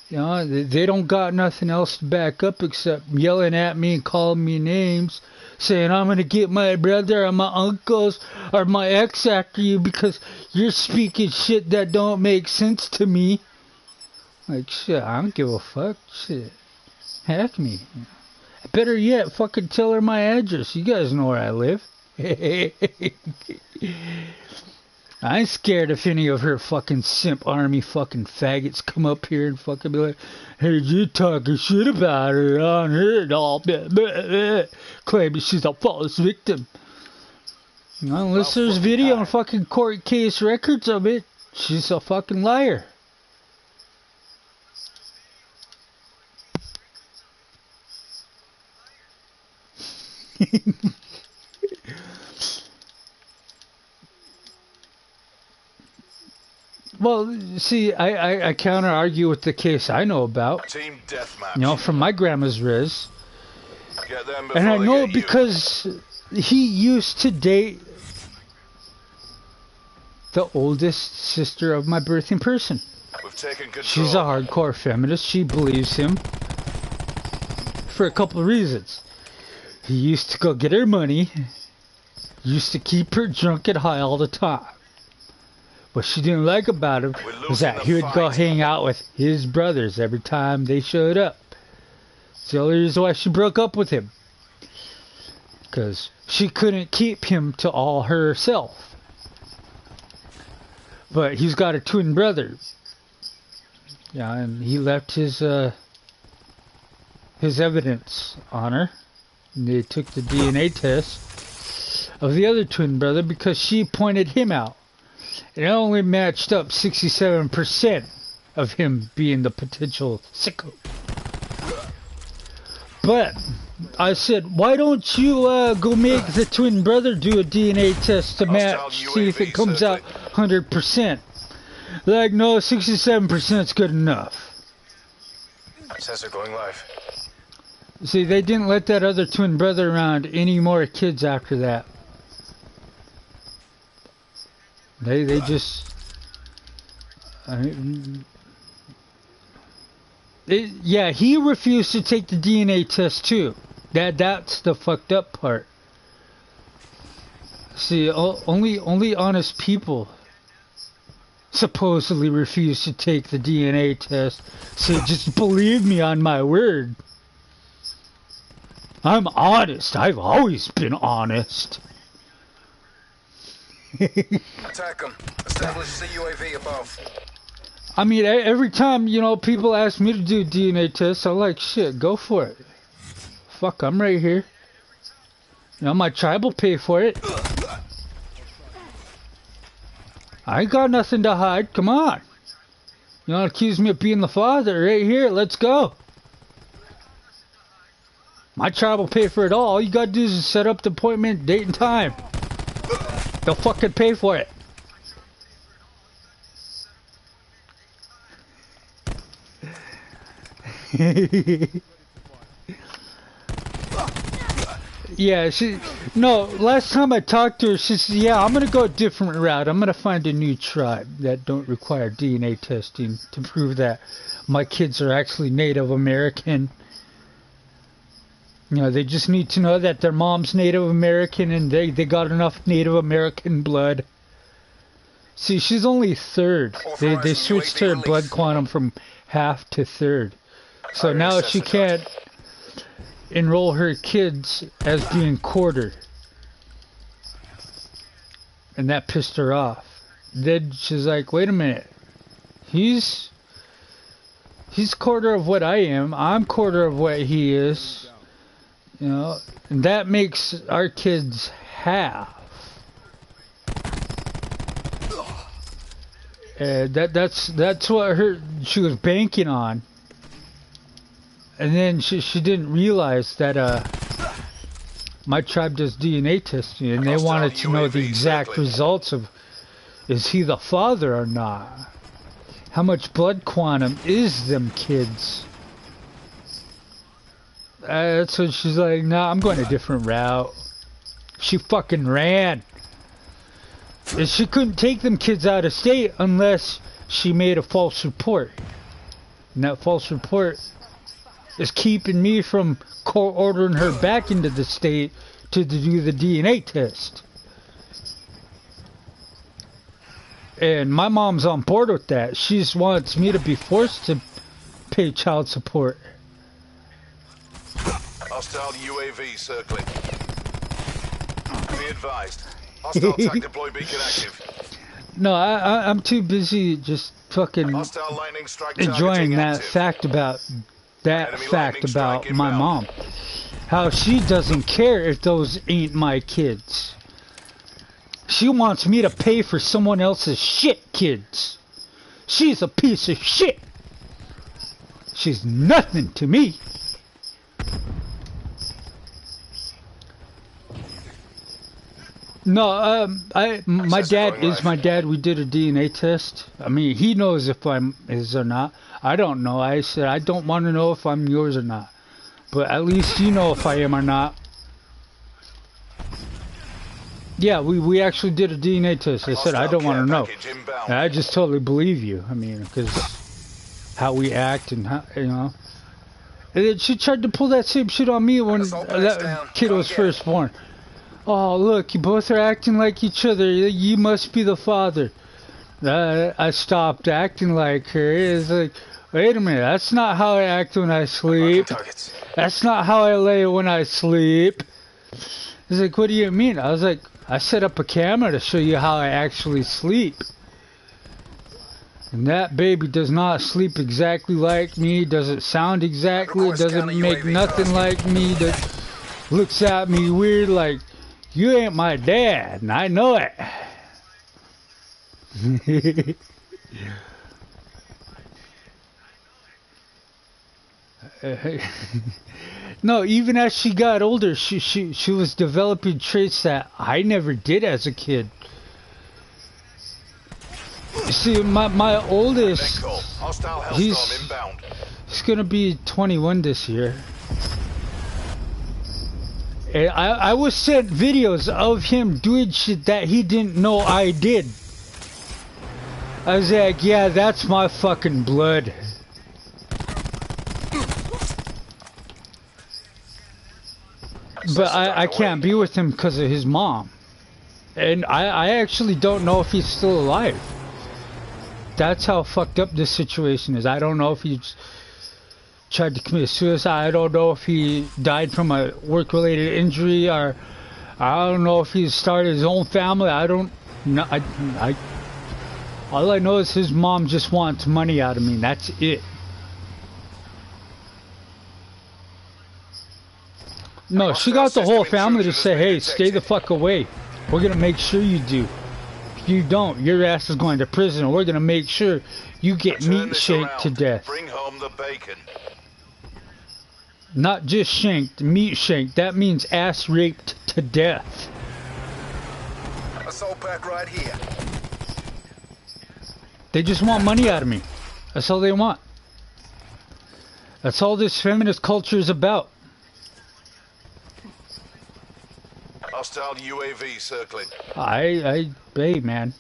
you know, they don't got nothing else to back up except yelling at me and calling me names, saying I'm going to get my brother or my uncles or my ex after you because you're speaking shit that don't make sense to me. Like, shit, I don't give a fuck. Shit. Heck me. Better yet, fucking tell her my address. You guys know where I live. I ain't scared if any of her fucking simp army fucking faggots come up here and fucking be like, hey, you talking shit about her on her and all, claiming she's a false victim. Unless there's video and fucking court case records of it, she's a fucking liar. Well, see, I counter argue with the case I know about. Team deathmatch. You know, from my grandma's riz. Get them And I before know they it get you. because he used to date the oldest sister of my birthing person. We've taken control. She's a hardcore feminist. She believes him for a couple of reasons. He used to go get her money, used to keep her drunk and high all the time. What she didn't like about him was that he would go hang out with his brothers every time they showed up. It's the only reason why she broke up with him. Because she couldn't keep him to all herself. But he's got a twin brother. Yeah, and he left his evidence on her. And they took the DNA test of the other twin brother because she pointed him out. It only matched up 67% of him being the potential sicko. But I said, why don't you go make the twin brother do a DNA test to match, see if it comes out 100%. Like, no, 67% is good enough. Sensor going live. See, they didn't let that other twin brother around any more kids after that. They just... yeah, he refused to take the DNA test too. That's the fucked up part. See, only honest people supposedly refuse to take the DNA test. So just believe me on my word. I'm honest. I've always been honest. Attack them. Establish the UAV above. I mean, every time, you know, people ask me to do DNA tests, I'm like, shit, go for it. Fuck, I'm right here. You know, my tribe will pay for it. I ain't got nothing to hide. Come on. You want to accuse me of being the father? Right here, let's go. My tribe will pay for it all. All you gotta do is set up the appointment, date and time. They'll fucking pay for it. Yeah, last time I talked to her, she said, yeah, I'm gonna go a different route. I'm gonna find a new tribe that don't require DNA testing to prove that my kids are actually Native American. You know, they just need to know that their mom's Native American and they got enough Native American blood. See, she's only third. They switched her blood quantum from half to third. So now she can't enroll her kids as being quarter. And that pissed her off. Then she's like, wait a minute. He's quarter of what I am. I'm quarter of what he is. You know, and that makes our kids half. And that's what she was banking on. And then she didn't realize that my tribe does DNA testing, and they wanted to know the exact results of, is he the father or not? How much blood quantum is them kids? That's when she's like, nah, I'm going a different route. She fucking ran. And she couldn't take them kids out of state unless she made a false report. And that false report is keeping me from court ordering her back into the state to do the DNA test. And my mom's on board with that. She just wants me to be forced to pay child support. Hostile UAV circling. Be advised. Hostile TAC deploy beacon active. No, I'm too busy just fucking Hostile lightning strike enjoying that active. fact about Enemy lightning strike my inbound. mom. How she doesn't care if those ain't my kids. She wants me to pay for someone else's shit kids. She's a piece of shit. She's nothing to me. No, my dad is my dad. We did a DNA test. I mean, he knows if I'm his or not. I don't know. I said, I don't want to know if I'm yours or not. But at least you know if I am or not. Yeah, we actually did a DNA test. I said, I don't want to know. And I just totally believe you. I mean, because how we act and how, you know. And then she tried to pull that same shit on me when that kid was first born. Oh, look, you both are acting like each other. You must be the father. I stopped acting like her. It's like, wait a minute, that's not how I act when I sleep. That's not how I lay when I sleep. It's like, what do you mean? I was like, I set up a camera to show you how I actually sleep. And that baby does not sleep exactly like me, doesn't sound exactly, doesn't make nothing like me, that looks at me weird like, you ain't my dad, and I know it. No, even as she got older, she was developing traits that I never did as a kid. See, my oldest, he's gonna be 21 this year. And I was sent videos of him doing shit that he didn't know I did. I was like, yeah, that's my fucking blood. But I can't be with him because of his mom. And I actually don't know if he's still alive. That's how fucked up this situation is. I don't know if he's tried to commit suicide. I don't know if he died from a work-related injury, or I don't know if he started his own family. I don't know. All I know is his mom just wants money out of me. That's it. No, she got the whole family to say, hey, stay the fuck away. We're gonna make sure you do. If you don't, your ass is going to prison. We're gonna make sure you get meat shanked to death. Bring home the bacon. Not just shanked, meat shanked. That means ass raped to death. Assault pack right here. They just want money out of me. That's all they want. That's all this feminist culture is about. Hostile UAV circling. Hey, man.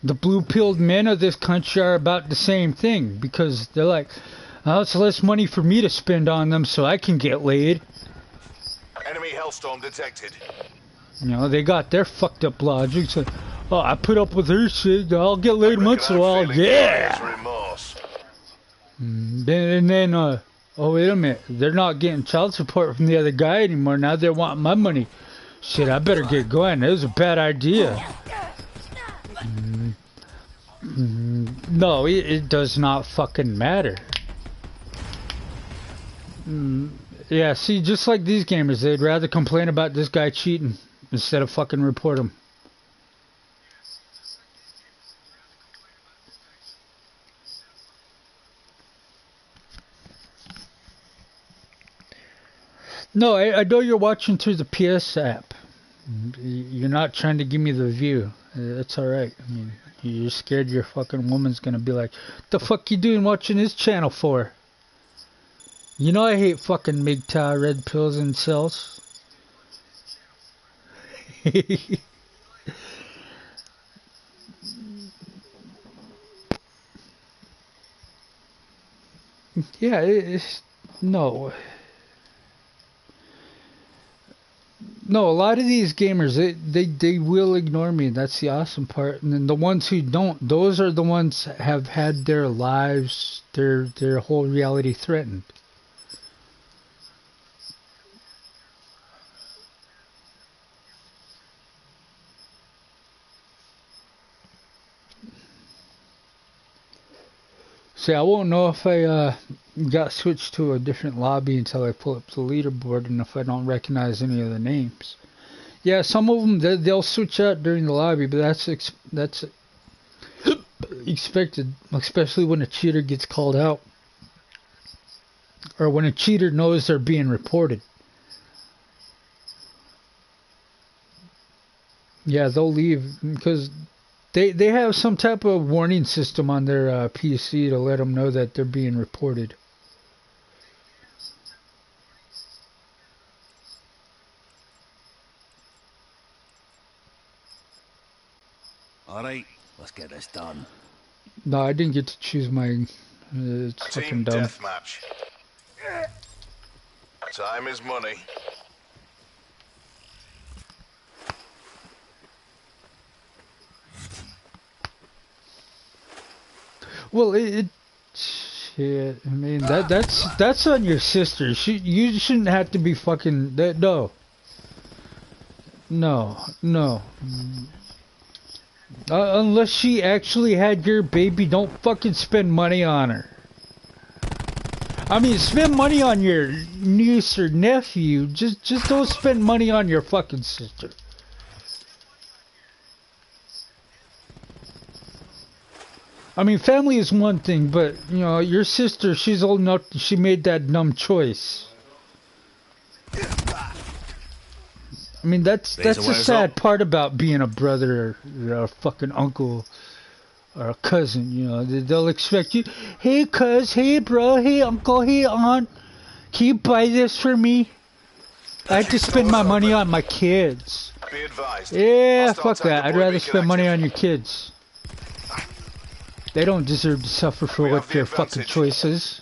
The blue-pilled men of this country are about the same thing, because they're like, oh, it's less money for me to spend on them so I can get laid. Enemy Hellstorm detected. You know, they got their fucked up logic. So, oh, I put up with her shit, I'll get laid once in a while, yeah! Remorse. And then, oh, wait a minute, they're not getting child support from the other guy anymore, now they want my money. Shit, I better get going. That was a bad idea. No, it does not fucking matter. Yeah, see, just like these gamers, they'd rather complain about this guy cheating instead of fucking report him. No, I know you're watching through the PS app. You're not trying to give me the view. That's alright. I mean, you're scared your fucking woman's gonna be like, the fuck you doing watching his channel for? You know I hate fucking MGTOW, red pills and cells. Yeah, no. No, a lot of these gamers, they will ignore me. That's the awesome part. And then the ones who don't, those are the ones that have had their lives, their whole reality threatened. See, I won't know if I got switched to a different lobby until I pull up the leaderboard and if I don't recognize any of the names. Yeah, some of them, they'll switch out during the lobby, but that's expected, especially when a cheater gets called out. Or when a cheater knows they're being reported. Yeah, they'll leave because they have some type of warning system on their PC to let them know that they're being reported. Alright, let's get this done. No, I didn't get to choose my... it's fucking Team dumb. deathmatch. Time is money. Well, shit. I mean, that's on your sister. You shouldn't have to be fucking. No. Unless she actually had your baby, don't fucking spend money on her. I mean, spend money on your niece or nephew. Just don't spend money on your fucking sister. I mean, family is one thing, but, you know, your sister, she's old enough, she made that dumb choice. I mean, that's the sad part about being a brother or a fucking uncle or a cousin, you know. They'll expect you, hey, cuz, hey, bro, hey, uncle, hey, aunt, can you buy this for me? I have to spend my money on my kids. Be advised. Yeah, fuck that. I'd rather spend money on your kids. They don't deserve to suffer for what their fucking choices.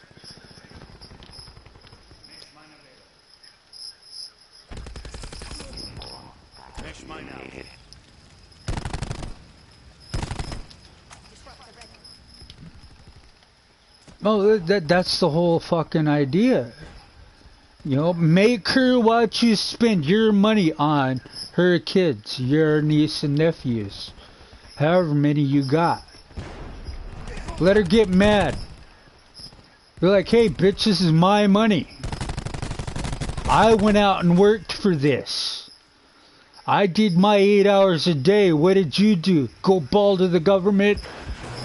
No, that's the whole fucking idea. You know, make her watch you spend your money on her kids, your niece and nephews, however many you got. Let her get mad. Be like, hey, bitch, this is my money. I went out and worked for this. I did my 8 hours a day. What did you do? Go ball to the government?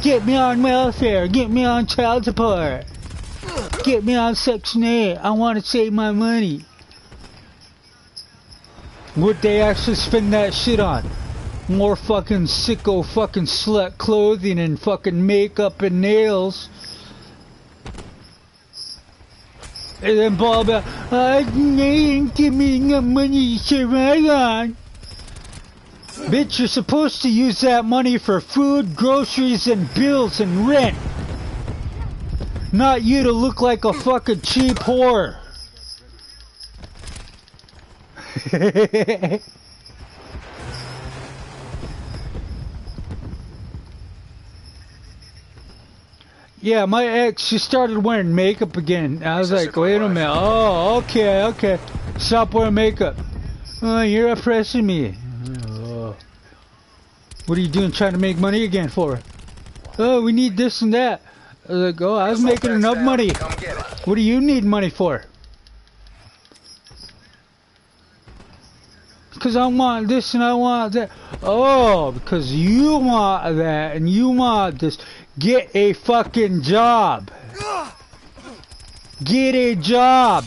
Get me on welfare. Get me on child support. Get me on Section 8. I want to save my money. Would they actually spend that shit on? More fucking sicko fucking slut clothing and fucking makeup and nails. And then ball about, I didn't give me enough money to survive on. Bitch, you're supposed to use that money for food, groceries, and bills and rent. Not you to look like a fucking cheap whore. Yeah, my ex, she started wearing makeup again. I was like, wait a minute. Oh, okay. Stop wearing makeup. Oh, you're oppressing me. Oh. What are you doing trying to make money again for? Oh, we need this and that. I was like, oh, I was making enough money. What do you need money for? Because I want this and I want that. Oh, because you want that and you want this. Get a fucking job. Get a job.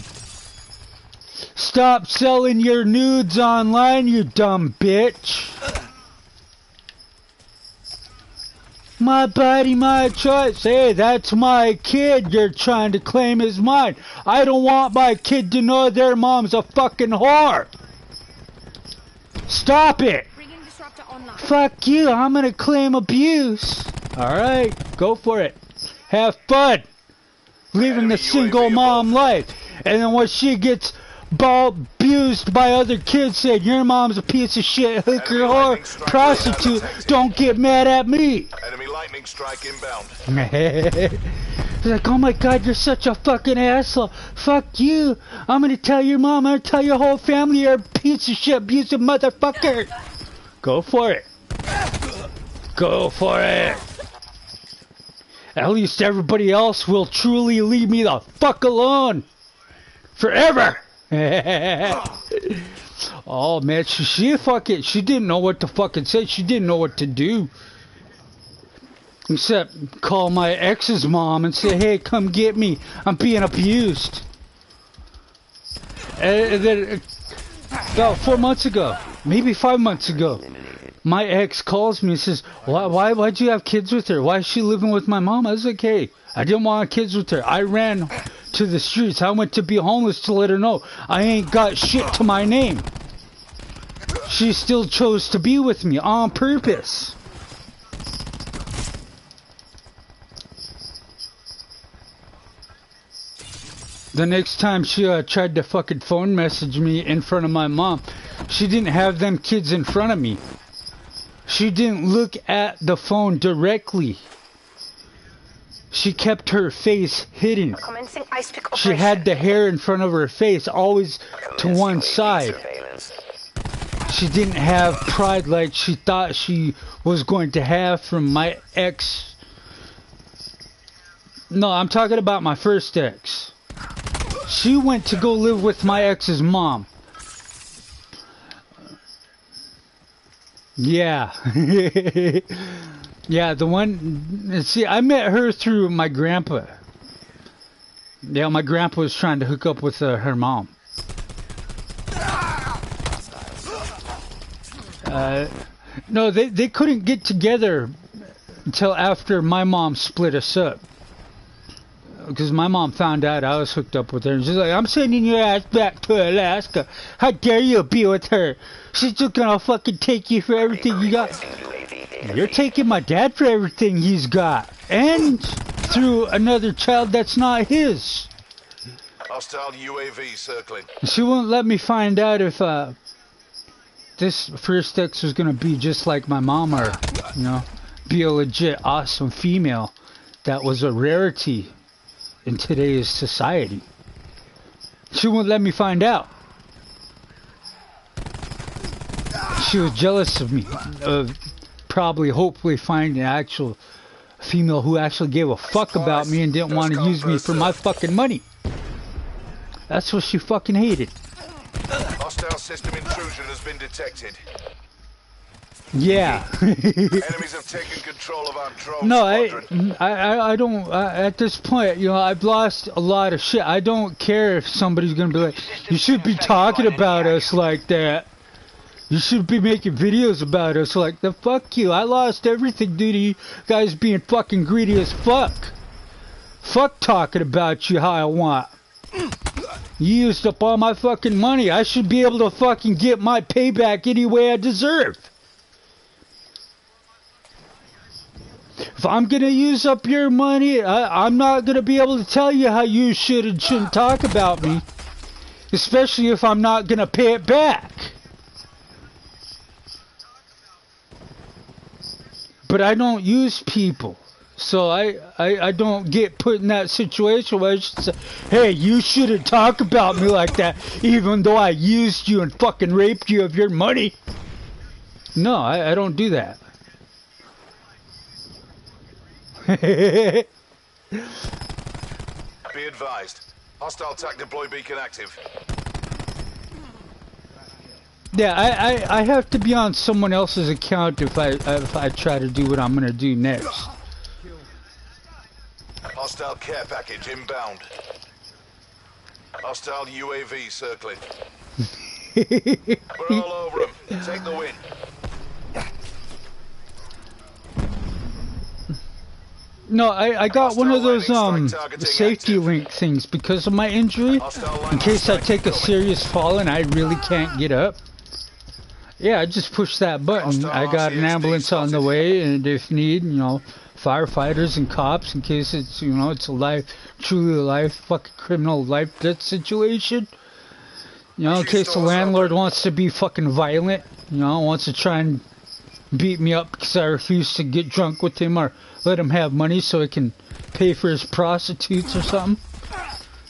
Stop selling your nudes online, you dumb bitch. My body, my choice. Hey, that's my kid you're trying to claim is mine. I don't want my kid to know their mom's a fucking whore. Stop it. Fuck you, I'm gonna claim abuse. Alright, go for it. Have fun. Living the single mom life. And then when she gets abused by other kids saying your mom's a piece of shit, hooker, whore, prostitute, don't get mad at me. Enemy lightning strike inbound. He's like, oh my god, you're such a fucking asshole. Fuck you. I'm gonna tell your mom, I'm gonna tell your whole family you're a piece of shit, abusive motherfucker. Go for it. Go for it. At least everybody else will truly leave me the fuck alone. Forever. Oh man, she fucking, she didn't know what to fucking say. She didn't know what to do. Except call my ex's mom and say, hey, come get me. I'm being abused. And then about 4 months ago, maybe 5 months ago, my ex calls me and says, why'd you have kids with her? Why is she living with my mom? I was like, hey, I didn't want kids with her. I ran to the streets. I went to be homeless to let her know I ain't got shit to my name. She still chose to be with me on purpose. The next time she tried to fucking phone message me in front of my mom, she didn't have them kids in front of me. She didn't look at the phone directly. She kept her face hidden. She had the hair in front of her face, always to one side. She didn't have pride like she thought she was going to have from my ex. No, I'm talking about my first ex. She went to go live with my ex's mom. Yeah. Yeah, the one... See, I met her through my grandpa. Yeah, my grandpa was trying to hook up with her mom. No, they couldn't get together until after my mom split us up. Because my mom found out I was hooked up with her. And she's like, I'm sending your ass back to Alaska. How dare you be with her? She's just gonna fucking take you for everything you got. You're taking my dad for everything he's got. And through another child that's not his. Hostile UAV circling. She won't let me find out if this first ex was gonna be just like my mom or, you know, be a legit awesome female. That was a rarity in today's society. She won't let me find out. She was jealous of me, of probably, hopefully finding an actual female who actually gave a fuck about me and didn't want to use me for my fucking money. That's what she fucking hated. Hostile system intrusion has been detected. Yeah. Enemies have taken control of our drone No, squadron. I don't, at this point, you know, I've lost a lot of shit. I don't care if somebody's gonna be like, you should be talking about us like that. You should be making videos about us like that. Fuck you. I lost everything due to you guys being fucking greedy as fuck. Fuck talking about you how I want. You used up all my fucking money. I should be able to fucking get my payback any way I deserve. If I'm gonna use up your money, I'm not gonna be able to tell you how you should and shouldn't talk about me. Especially if I'm not gonna pay it back. But I don't use people. so I don't get put in that situation where I should say, hey, you shouldn't talk about me like that, even though I used you and fucking raped you of your money. No, I don't do that. Be advised. Hostile TAC deploy beacon active. Yeah, I have to be on someone else's account if I try to do what I'm gonna do next. Hostile care package inbound. Hostile UAV circling. We're all over them. Take the win. No, I got one of those safety link things because of my injury. In case I take a serious fall and I really can't get up. Yeah, I just push that button. I got an ambulance on the way, and if need, you know, firefighters and cops in case it's, you know, it's a truly a life fucking criminal life death situation. You know, in case the landlord wants to be fucking violent, you know, wants to try and beat me up because I refuse to get drunk with him or let him have money so he can pay for his prostitutes or something.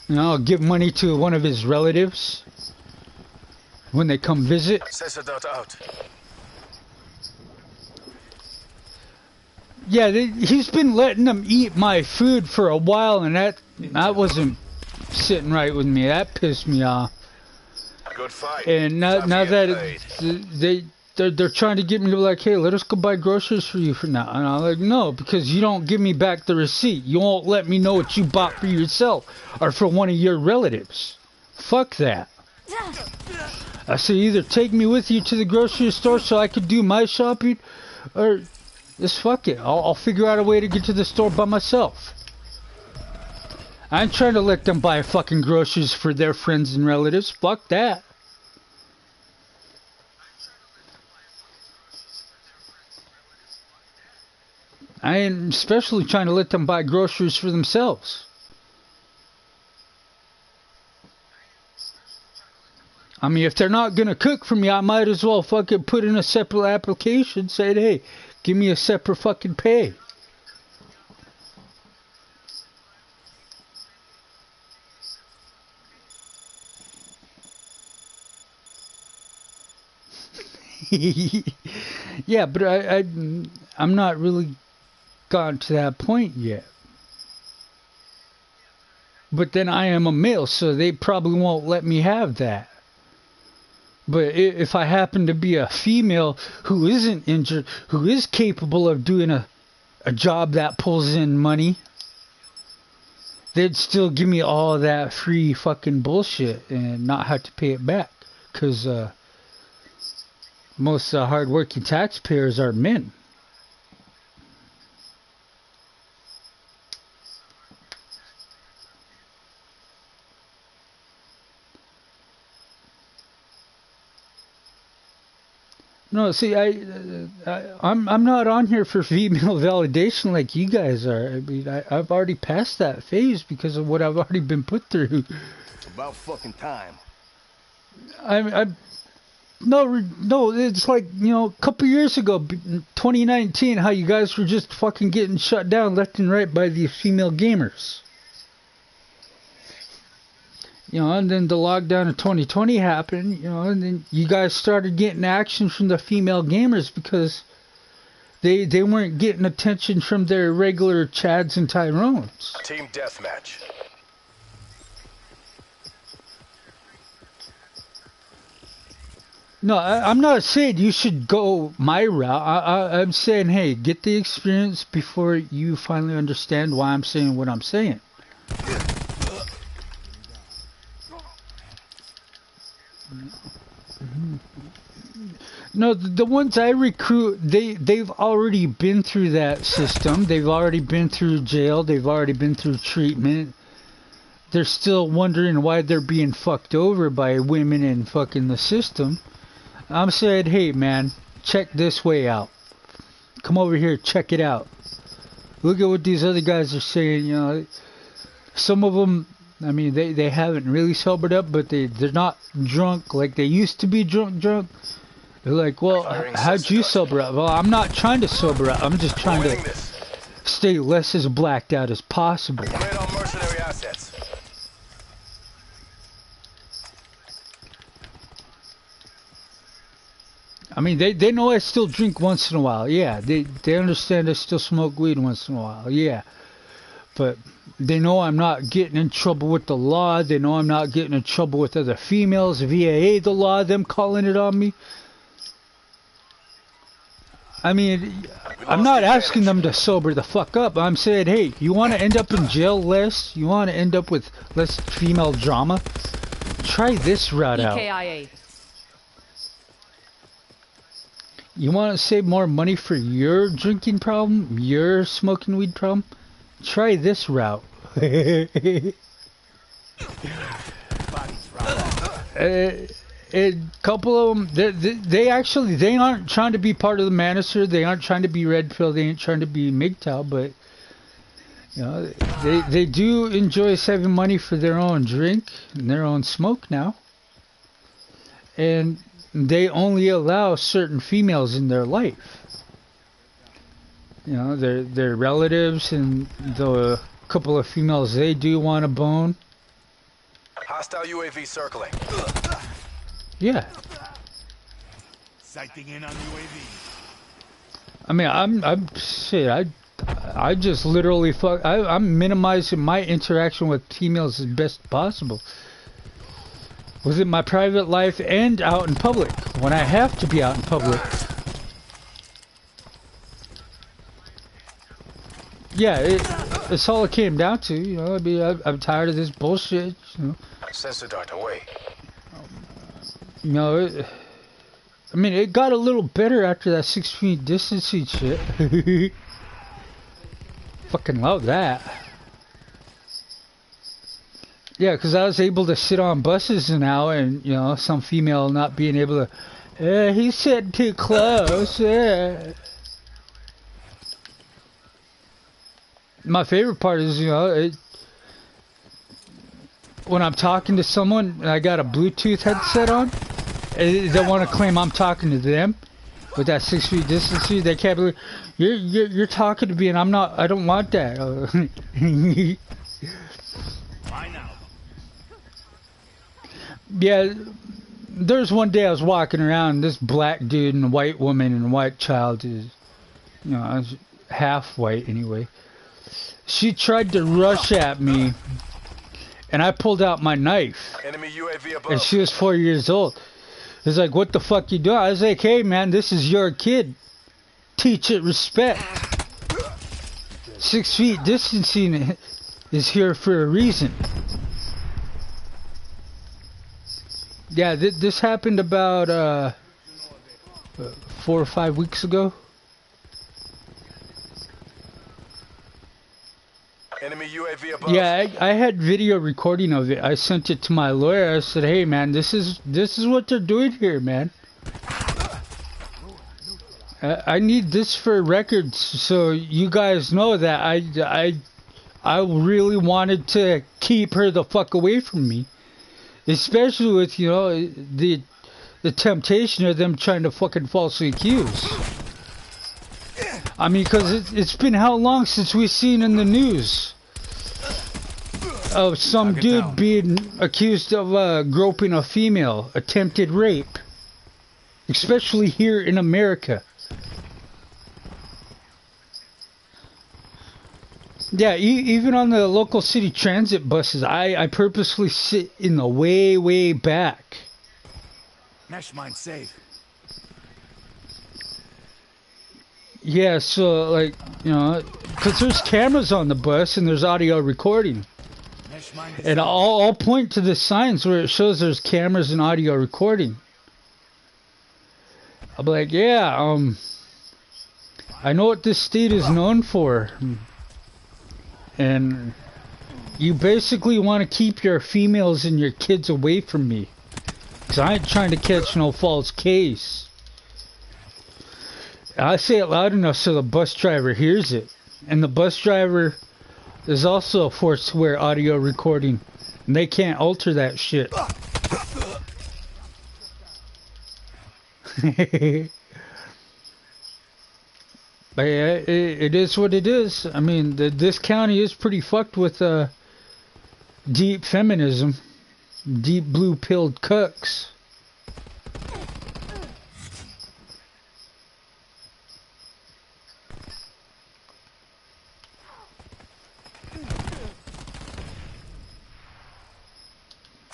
You know, give money to one of his relatives when they come visit. Out. Yeah, he's been letting them eat my food for a while, and that wasn't sitting right with me. That pissed me off. Good fight. And now that they're trying to get me to like, hey, let us go buy groceries for you for now. And I'm like, no, because you don't give me back the receipt. You won't let me know what you bought for yourself or for one of your relatives. Fuck that. I said, either take me with you to the grocery store so I could do my shopping, or just fuck it. I'll figure out a way to get to the store by myself. I ain't trying to let them buy fucking groceries for their friends and relatives. Fuck that. I ain't especially trying to let them buy groceries for themselves. I mean, if they're not gonna cook for me, I might as well fucking put in a separate application saying, hey, give me a separate fucking pay. Yeah, but I'm not really gone to that point yet. But then I am a male, so they probably won't let me have that. But if I happen to be a female who isn't injured, who is capable of doing a job that pulls in money, they'd still give me all that free fucking bullshit and not have to pay it back. Because most hard-working taxpayers are men. No, see, I'm not on here for female validation like you guys are. I mean, I've already passed that phase because of what I've already been put through. It's about fucking time. No, it's like, you know, a couple years ago, 2019, how you guys were just fucking getting shut down left and right by the female gamers. You know, and then the lockdown of 2020 happened, you know, and then you guys started getting action from the female gamers because they weren't getting attention from their regular Chads and Tyrones. Team deathmatch. No, I'm not saying you should go my route. I'm saying, hey, get the experience before you finally understand why I'm saying what I'm saying. No, the ones I recruit, they've already been through that system. They've already been through jail. They've already been through treatment. They're still wondering why they're being fucked over by women and fucking the system. I'm saying, hey man, check this way out. Come over here, check it out. Look at what these other guys are saying. You know, some of them, I mean, they haven't really sobered up, but they're not drunk like they used to be drunk. They're like, well, how'd you sober up? Well, I'm not trying to sober up. I'm just trying to stay less as blacked out as possible. Red on mercenary assets. I mean, they know I still drink once in a while. Yeah, they understand I still smoke weed once in a while. Yeah, but they know I'm not getting in trouble with the law. They know I'm not getting in trouble with other females via the law, them calling it on me. I mean, I'm not asking them to sober the fuck up. I'm saying, hey, you want to end up in jail less? You want to end up with less female drama? Try this route out. EKIA. You want to save more money for your drinking problem, your smoking weed problem? Try this route. A couple of them, they actually, they aren't trying to be part of the Manister. They aren't trying to be Red Pill. They ain't trying to be MGTOW, but you know, they do enjoy saving money for their own drink and their own smoke now. And they only allow certain females in their life. You know, their relatives and the couple of females they do want to bone. Hostile UAV circling. Yeah. Sighting in on UAV. I mean, I'm shit. I just literally I'm minimizing my interaction with females as best possible. Within my private life and out in public when I have to be out in public. Yeah, it's all it came down to. You know, I mean, I'm tired of this bullshit. You know. Sensor dart away. You know, I mean, it got a little better after that 6 feet distancing shit. Fucking love that. Yeah, because I was able to sit on buses now, and you know, some female not being able to. He's sitting too close. My favorite part is, you know, when I'm talking to someone and I got a Bluetooth headset on, and they want to claim I'm talking to them with that 6 feet distance. They can't believe you're talking to me, and I'm not. I don't want that. Yeah, there's one day I was walking around, this black dude and a white woman and a white child is, you know, half white anyway. She tried to rush at me, and I pulled out my knife. Enemy UAV above. And she was 4 years old. It's like, what the fuck you doing? I was like, hey man, this is your kid. Teach it respect. 6 feet distancing is here for a reason. Yeah, this happened about 4 or 5 weeks ago. Enemy UAV above. Yeah, I had video recording of it. I sent it to my lawyer. I said, "Hey, man, this is what they're doing here, man. I need this for records, so you guys know that I really wanted to keep her the fuck away from me." Especially with, you know, the temptation of them trying to fucking falsely accuse. I mean, because it's been how long since we've seen in the news of some dude being accused of groping a female, attempted rape. Especially here in America. Yeah, even on the local city transit buses, I purposely sit in the way back. Mesh mine safe. Yeah, so like, you know, because there's cameras on the bus and there's audio recording. And I'll point to the signs where it shows there's cameras and audio recording. I'll be like, yeah, I know what this state is known for. And you basically want to keep your females and your kids away from me. Because I ain't trying to catch no false case. I say it loud enough so the bus driver hears it. And the bus driver is also forced to wear audio recording. And they can't alter that shit. It is what it is. I mean, this county is pretty fucked with deep feminism, deep blue-pilled cucks.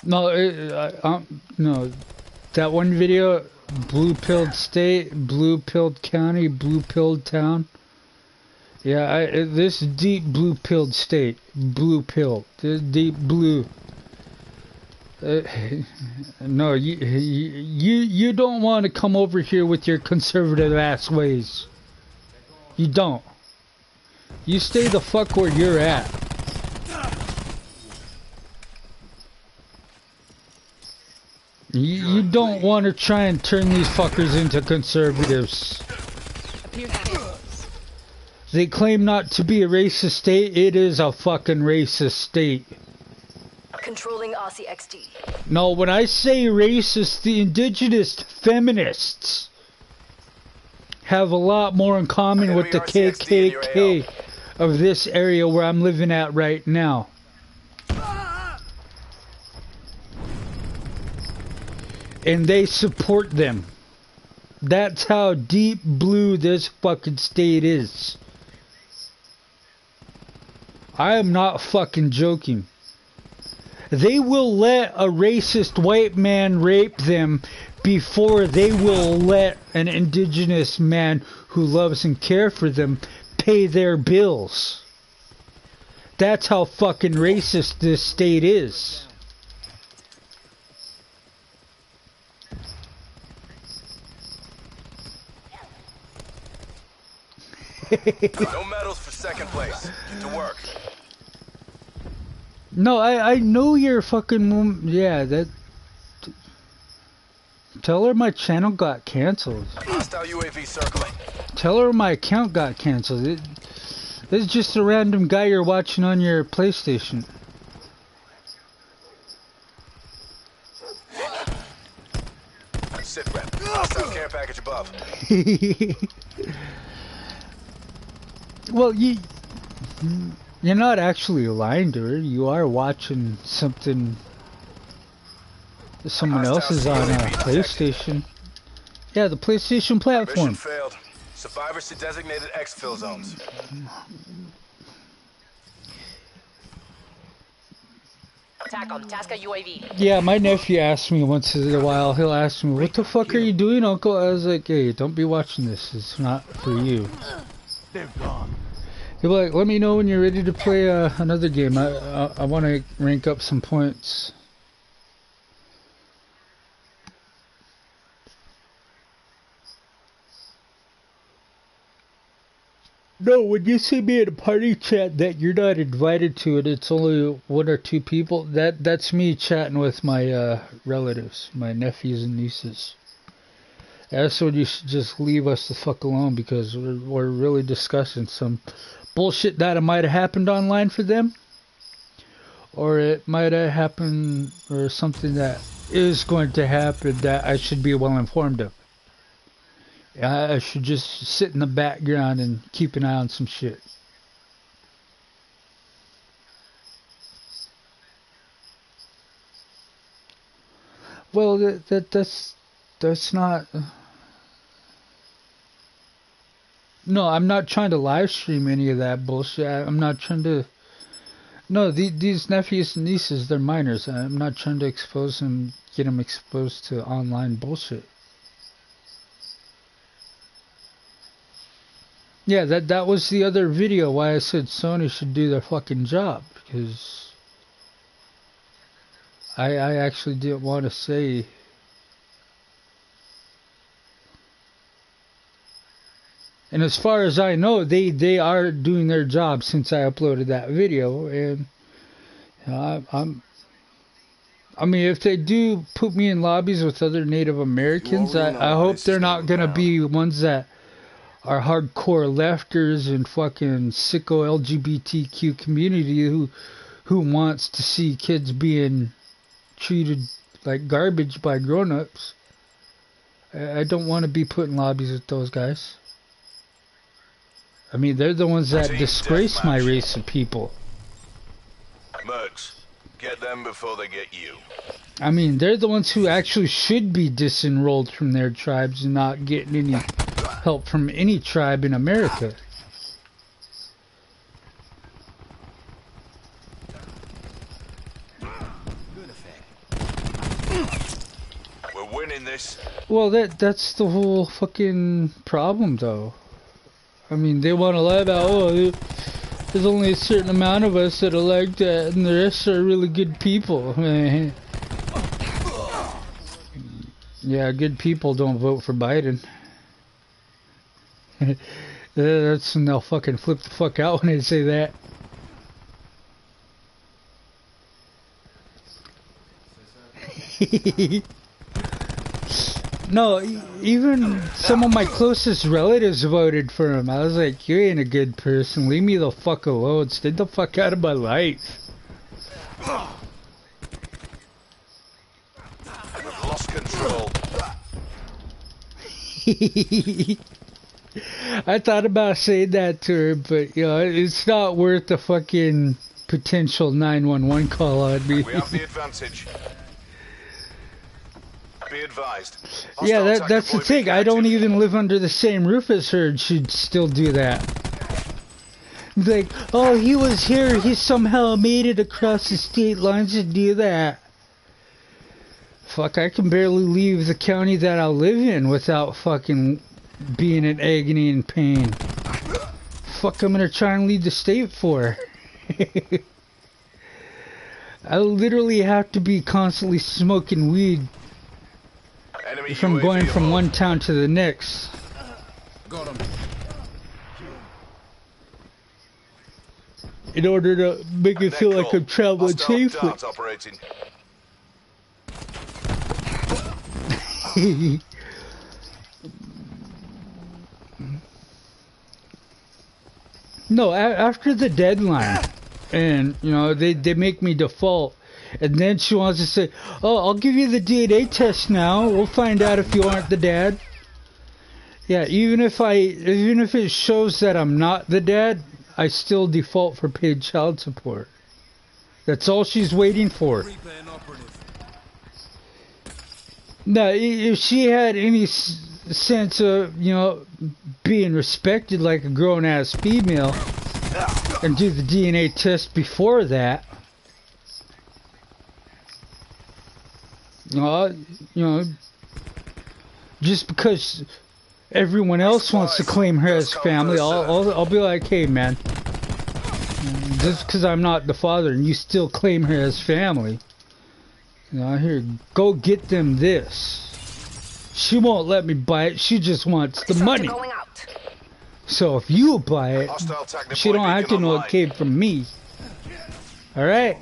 No, no, that one video, blue-pilled state, blue-pilled county, blue-pilled town. Yeah, this deep blue-pilled state, blue-pilled, this deep blue. No, you don't want to come over here with your conservative ass ways. You don't. You stay the fuck where you're at. You don't want to try and turn these fuckers into conservatives. They claim not to be a racist state. It is a fucking racist state. Controlling Aussie XD. No, when I say racist, the indigenous feminists have a lot more in common with the KKK of this area where I'm living at right now. And they support them. That's how deep blue this fucking state is. I am not fucking joking. They will let a racist white man rape them before they will let an indigenous man who loves and cares for them pay their bills. That's how fucking racist this state is. No medals for second place. Get to work. No, I know you're fucking... Yeah, that... Tell her my channel got cancelled. Hostile UAV circling. Tell her my account got cancelled. This is just a random guy you're watching on your PlayStation. Sit rep. Hostile care package above. Well, you're not actually lying to her. You are watching something someone else is on a PlayStation. Yeah, the PlayStation platform. Mission failed. Survivors to designated exfil zones. Attack on Tasca UAV. Yeah, my nephew asks me once in a while, he'll ask me, "What the fuck are you doing, Uncle?" I was like, "Hey, don't be watching this. It's not for you." They're gone. He'll be like, "Let me know when you're ready to play another game. I want to rank up some points." No, when you see me in a party chat that you're not invited to and it's only one or two people, that's me chatting with my relatives, my nephews and nieces. That's when you should just leave us the fuck alone, because we're really discussing some bullshit that might have happened online for them, or it might have happened, or something that is going to happen that I should be well informed of. I should just sit in the background and keep an eye on some shit. Well, that's not... No, I'm not trying to live stream any of that bullshit. I'm not trying to... No, these nephews and nieces, they're minors. I'm not trying to expose them, get them exposed to online bullshit. Yeah, that was the other video why I said Sony should do their fucking job, because I actually didn't want to say... And as far as I know, they are doing their job since I uploaded that video, and I mean, if they do put me in lobbies with other Native Americans, I hope they're not gonna be ones that are hardcore lefters and fucking sicko LGBTQ community who wants to see kids being treated like garbage by grown-ups. I don't want to be put in lobbies with those guys. I mean, they're the ones that Team disgrace my deathmatch. race of people. Mercs, get them before they get you. I mean, they're the ones who actually should be disenrolled from their tribes and not getting any help from any tribe in America. We're winning this. Well, that's the whole fucking problem, though. I mean, they want to lie about, oh, there's only a certain amount of us that are like that, and the rest are really good people. Yeah, good people don't vote for Biden. That's when they'll fucking flip the fuck out when they say that. No, even some of my closest relatives voted for him. I was like, you ain't a good person. Leave me the fuck alone. Stay the fuck out of my life. We've lost control. I thought about saying that to her, but, you know, it's not worth the fucking potential 911 call on me. We have the advantage. Be advised. Yeah, Hostile attack that's the deploy thing. beacon I don't active. even live under the same roof as her, and she'd still do that. Be like, oh, he was here. He somehow made it across the state lines to do that. Fuck, I can barely leave the county that I live in without fucking being in agony and pain. Fuck, I'm gonna try and leave the state for. I literally have to be constantly smoking weed Enemy if I'm UAV going from above. one town to the next. Got him. In order to make it Net feel like call. I'm traveling Hostile safely. darts operating. No, after the deadline, and you know they make me default, and then she wants to say, "Oh, I'll give you the DNA test now. We'll find out if you aren't the dad." Yeah, even if it shows that I'm not the dad, I still default for paid child support. That's all she's waiting for. Now, if she had any sense of, you know, being respected like a grown-ass female and do the DNA test before that, you know, just because everyone else wants to claim her as family, I'll be like, hey, man, just because I'm not the father and you still claim her as family, you know, here, go get them this. She won't let me buy it. She just wants the money. Going out. So if you buy it, Hostile attack she deploy don't have to beacon know it online. came from me. Alright?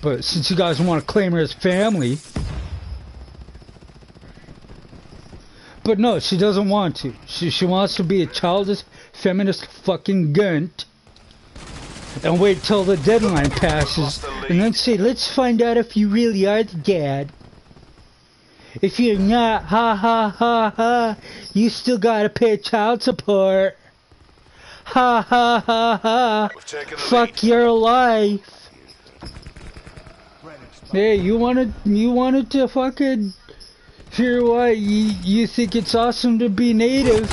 But since you guys want to claim her as family... But no, she doesn't want to. She wants to be a childish, feminist fucking gunt. And wait till the deadline passes. And then say, let's find out if you really are the dad. If you're not, ha ha ha ha, you still gotta pay child support. Ha ha ha ha. We've taken the Fuck lead. your life. Hey, you wanted to fucking hear why you think it's awesome to be native.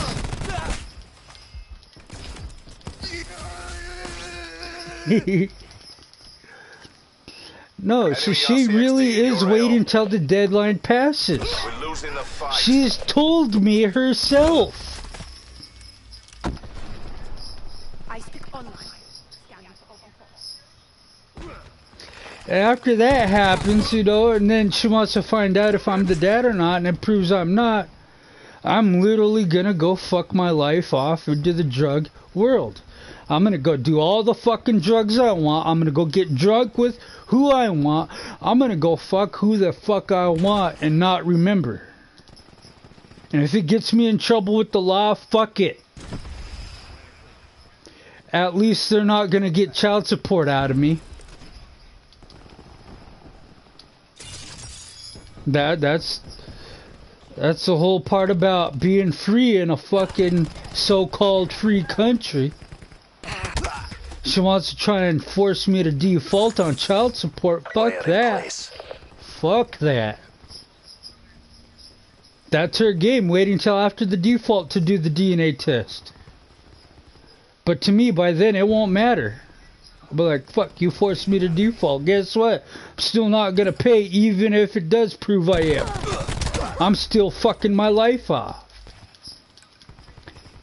No, so she really is waiting till the deadline passes. We're losing the fight. She's told me herself. I speak online. After that happens, you know, and then she wants to find out if I'm the dad or not, and it proves I'm not, I'm literally gonna go fuck my life off into the drug world. I'm gonna go do all the fucking drugs I want. I'm gonna go get drunk with who I want. I'm gonna go fuck who the fuck I want and not remember. And if it gets me in trouble with the law, fuck it. At least they're not gonna get child support out of me. That's the whole part about being free in a fucking so-called free country. She wants to try and force me to default on child support. Fuck that. Fuck that. That's her game, waiting till after the default to do the DNA test. But to me, by then, it won't matter. I'll be like, fuck, you forced me to default. Guess what? I'm still not gonna pay, even if it does prove I am. I'm still fucking my life off.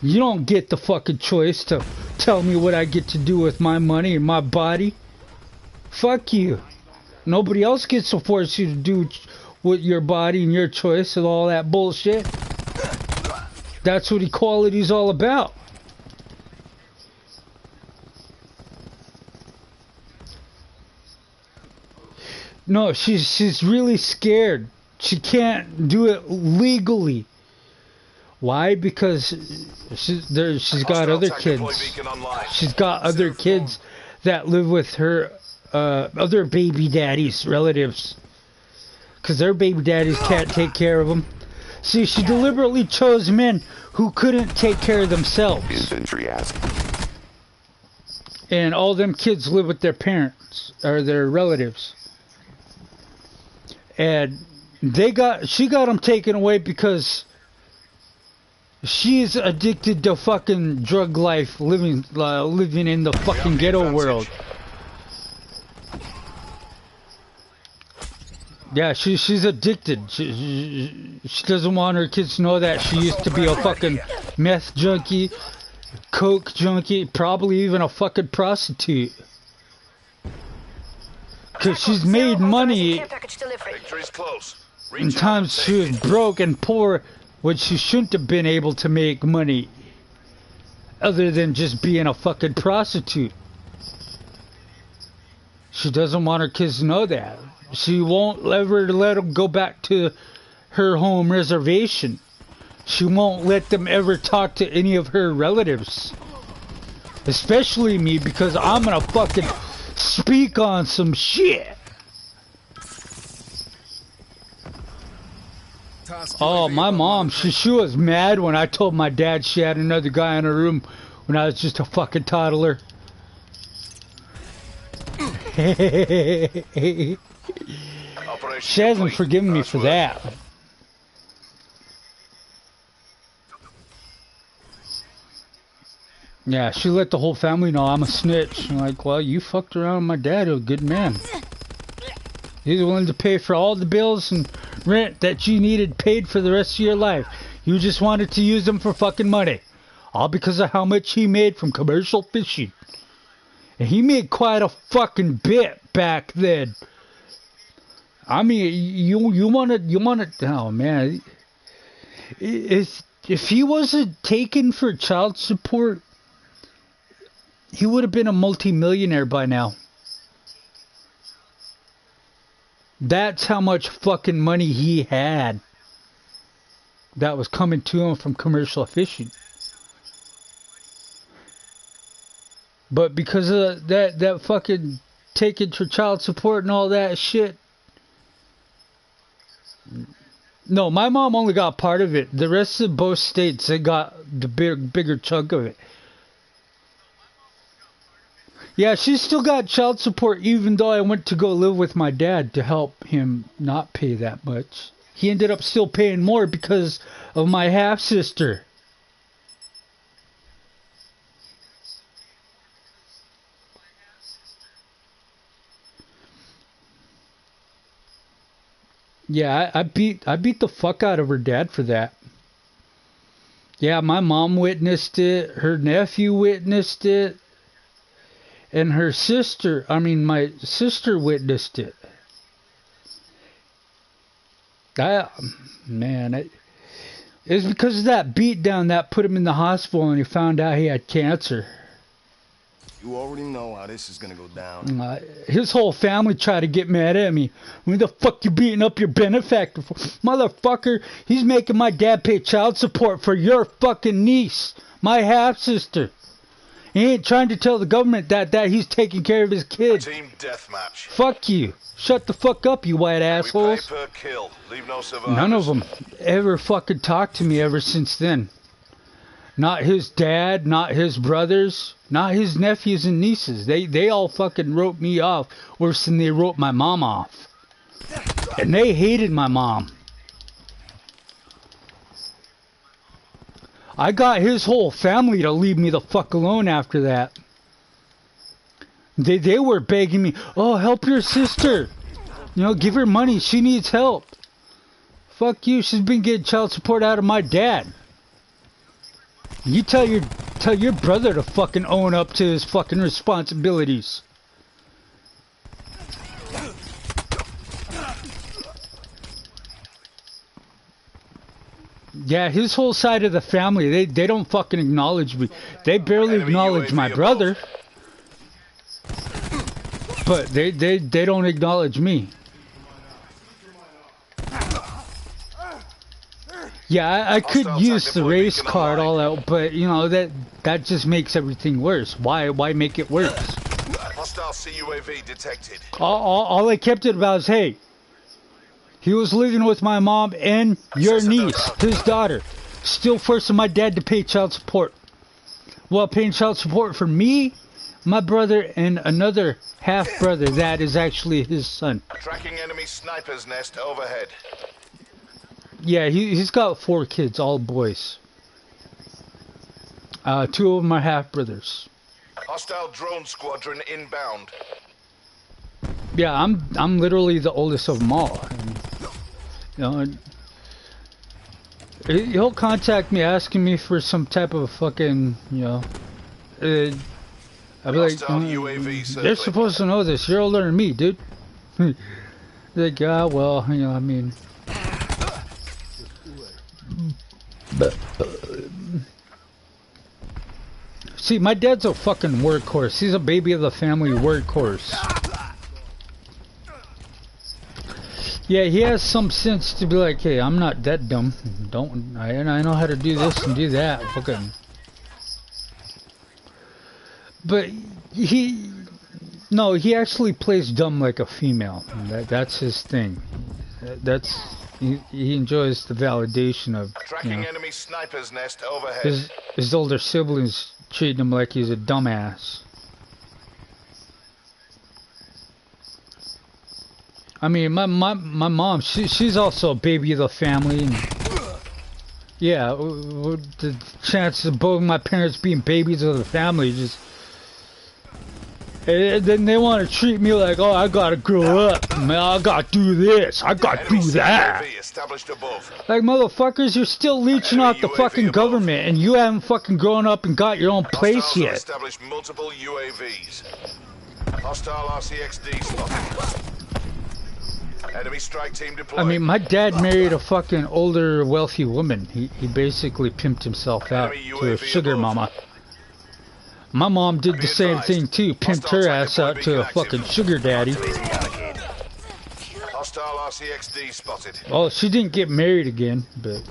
You don't get the fucking choice to tell me what I get to do with my money and my body. Fuck you. Nobody else gets to force you to do with your body and your choice and all that bullshit. That's what equality's all about. No, she's really scared. She can't do it legally. Why? Because she's got other kids. She's got other kids that live with her other baby daddies, relatives. Because their baby daddies can't take care of them. See, she deliberately chose men who couldn't take care of themselves. And all them kids live with their parents or their relatives. And she got them taken away because she's addicted to fucking drug life, living in the fucking ghetto world. Yeah, she's addicted. She doesn't want her kids to know that she used to be a fucking meth junkie, coke junkie, probably even a fucking prostitute. Cause she's made money in times she was broke and poor when she shouldn't have been able to make money other than just being a fucking prostitute. She doesn't want her kids to know that. She won't ever let them go back to her home reservation. She won't let them ever talk to any of her relatives. Especially me, because I'm gonna fucking speak on some shit. Oh, my mom, she was mad when I told my dad she had another guy in her room when I was just a fucking toddler. She hasn't forgiven me for that. Yeah, she let the whole family know I'm a snitch. I'm like, well, you fucked around with my dad, a good man. He's willing to pay for all the bills and rent that you needed paid for the rest of your life. You just wanted to use them for fucking money. All because of how much he made from commercial fishing. And he made quite a fucking bit back then. I mean, you wanna, oh man. If he wasn't taken for child support, he would have been a multi-millionaire by now. That's how much fucking money he had that was coming to him from commercial fishing. But because of that fucking taking for child support and all that shit. No, my mom only got part of it. The rest of both states, they got the bigger chunk of it. Yeah, she still got child support even though I went to go live with my dad to help him not pay that much. He ended up still paying more because of my half-sister. Yeah, I beat the fuck out of her dad for that. Yeah, my mom witnessed it, her nephew witnessed it. And my sister witnessed it. Man, it's because of that beatdown that put him in the hospital and he found out he had cancer. You already know how this is gonna go down. His whole family tried to get mad at me. When the fuck you beating up your benefactor for? Motherfucker, he's making my dad pay child support for your fucking niece, my half-sister. He ain't trying to tell the government that he's taking care of his kid. Team deathmatch. Fuck you. Shut the fuck up, you white We pay assholes. per kill. Leave no survivors. None of them ever fucking talked to me ever since then. Not his dad, not his brothers, not his nephews and nieces. They all fucking wrote me off worse than they wrote my mom off. And they hated my mom. I got his whole family to leave me the fuck alone after that. They were begging me, oh, help your sister. You know, give her money. She needs help. Fuck you. She's been getting child support out of my dad. You tell your brother to fucking own up to his fucking responsibilities. Yeah, his whole side of the family, they don't fucking acknowledge me. They barely acknowledge my brother. But they don't acknowledge me. Yeah, I could use the race card all out, but you know that just makes everything worse. Why make it worse? Hostile CUAV detected. All I kept it about is, hey, he was living with my mom and your niece, his daughter, still forcing my dad to pay child support. Well, paying child support for me, my brother, and another half-brother that is actually his son. Tracking enemy sniper's nest overhead. Yeah, he's got 4 kids, all boys. 2 of them are half-brothers. Hostile drone squadron inbound. Yeah, I'm literally the oldest of them all. And, you know, he'll contact me asking me for some type of fucking, you know, I'll be like, they're supposed to know this. You're older than me, dude. Like, yeah, well, you know, I mean. See, my dad's a fucking workhorse. He's a baby of the family workhorse. Yeah, he has some sense to be like, hey, I'm not that dumb. I know how to do this and do that. Fucking. But he actually plays dumb like a female. That's his thing. He enjoys the validation of, you know, enemy sniper's nest overhead. His older siblings treating him like he's a dumbass. I mean, my mom, she's also a baby of the family. And yeah, the chances of both my parents being babies of the family just. And then they want to treat me like, oh, I gotta grow up, man. I gotta do this. I gotta do that. Like, motherfuckers, you're still leeching off the fucking government, and you haven't fucking grown up and got your own place yet. Established multiple UAVs. Hostile RCXD spotted. Enemy strike team deployed. I mean, my dad married a fucking older, wealthy woman. He basically pimped himself out to a sugar mama. My mom did the same thing too, pimped her ass out to a fucking sugar daddy. Hostile RCXD spotted. Oh, she didn't get married again, but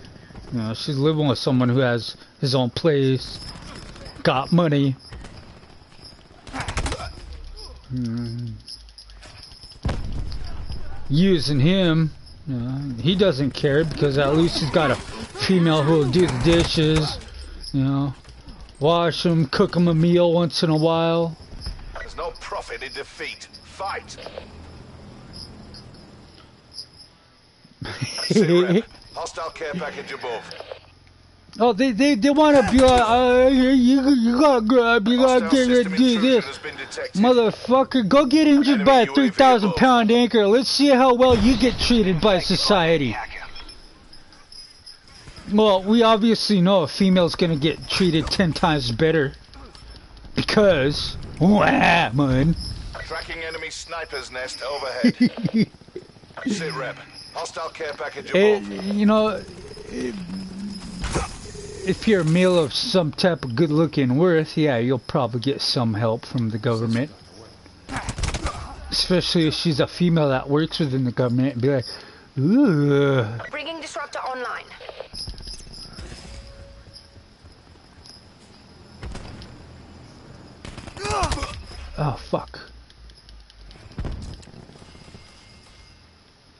you know, she's living with someone who has his own place, got money. Using him, you know, he doesn't care because at least he's got a female who will do the dishes, you know. Wash them, cook them a meal once in a while. There's no profit in defeat. Fight. Hostile care package above. Oh, they want to be like, you gotta grab, you gotta do this. Motherfucker, go get injured by a 3,000-pound anchor. Let's see how well you get treated by society. Well, we obviously know a female's gonna get treated 10 times better. Because, man. Tracking enemy sniper's nest overhead. Sit rep. Hostile care package above. You know, if you're a male of some type of good-looking worth, yeah, you'll probably get some help from the government. Especially if she's a female that works within the government and be like, ooh. Bringing disruptor online. Oh, fuck.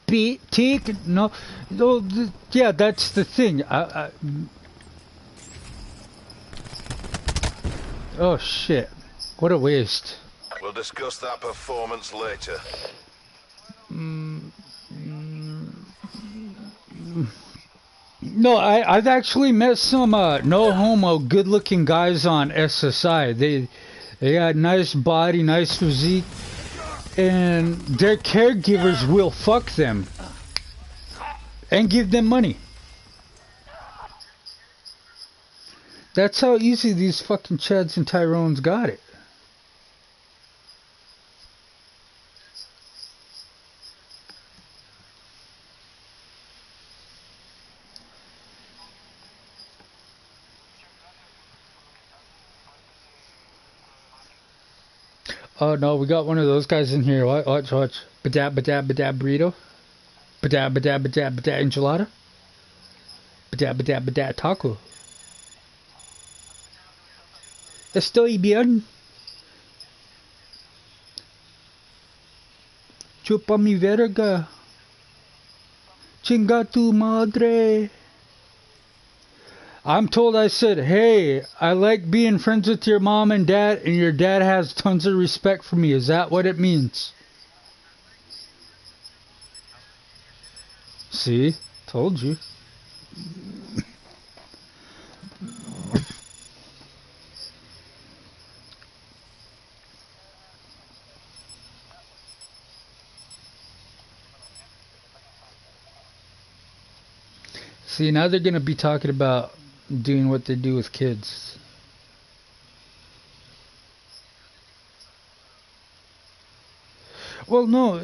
Take no, no. Yeah, that's the thing. Oh shit! What a waste. We'll discuss that performance later. No, I've actually met some no homo, good-looking guys on SSI. They got nice body, nice physique. And their caregivers will fuck them and give them money. That's how easy these fucking Chads and Tyrones got it. Oh no, we got one of those guys in here. Watch. Badab, badab, badab burrito. Badab, badab, badab, badab enchilada. Badab, badab, badab taco. Estoy bien. Chupa mi verga. Chinga tu madre. I'm told I said, hey, I like being friends with your mom and dad, and your dad has tons of respect for me. Is that what it means? See? Told you. See, now they're going to be talking about doing what they do with kids. Well, no.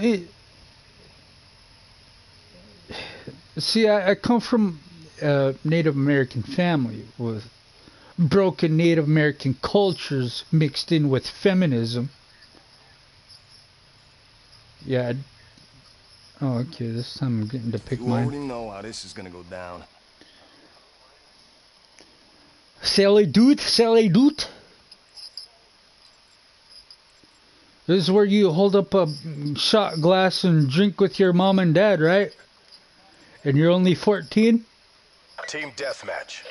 See, I come from a Native American family with broken Native American cultures mixed in with feminism. Yeah. Oh, okay. This time I'm getting to pick You mine. already know how this is gonna go down. Sally doot, Sally doot. This is where you hold up a shot glass and drink with your mom and dad, right? And you're only 14? Team deathmatch.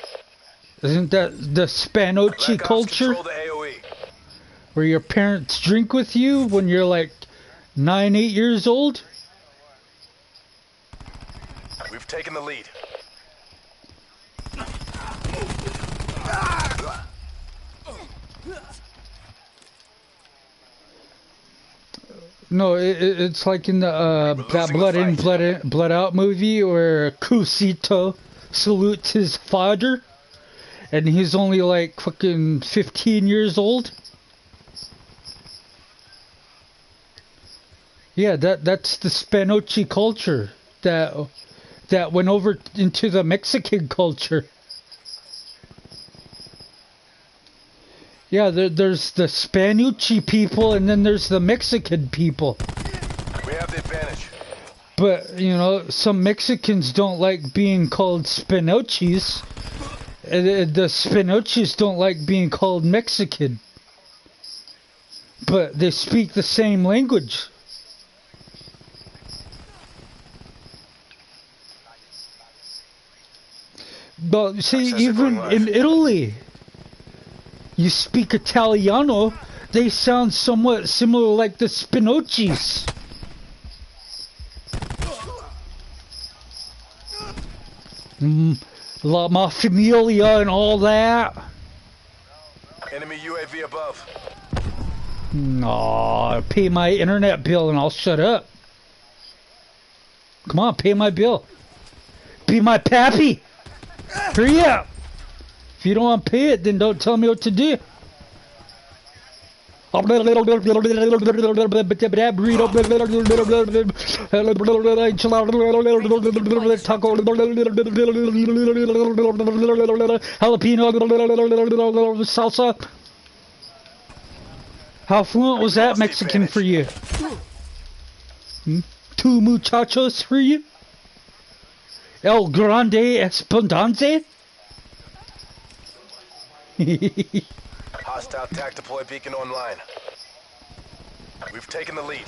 Isn't that the Spanochi Black Ops culture? control the AOE. Where your parents drink with you when you're like 9, 8 years old? We've taken the lead. No, it's like in the that Blood Out movie where Cusito salutes his father, and he's only like fucking 15 years old. Yeah, that's the Spanochi culture that went over into the Mexican culture. Yeah, there's the Spanucci people, and then there's the Mexican people. We have the advantage. But, you know, some Mexicans don't like being called Spanochis. The Spanochis don't like being called Mexican. But they speak the same language. But, see, even in Italy, you speak Italiano, they sound somewhat similar like the Spinochis. La Mafamilia and all that. Enemy UAV above. Aw, pay my internet bill and I'll shut up. Come on, pay my bill. Be my pappy. Hurry up. If you don't want to pay it, then don't tell me what to do. Jalapeno salsa. How fluent was that Mexican for you? Two muchachos for you? El Grande Espontanze? Hostile TAC deploy beacon online. We've taken the lead.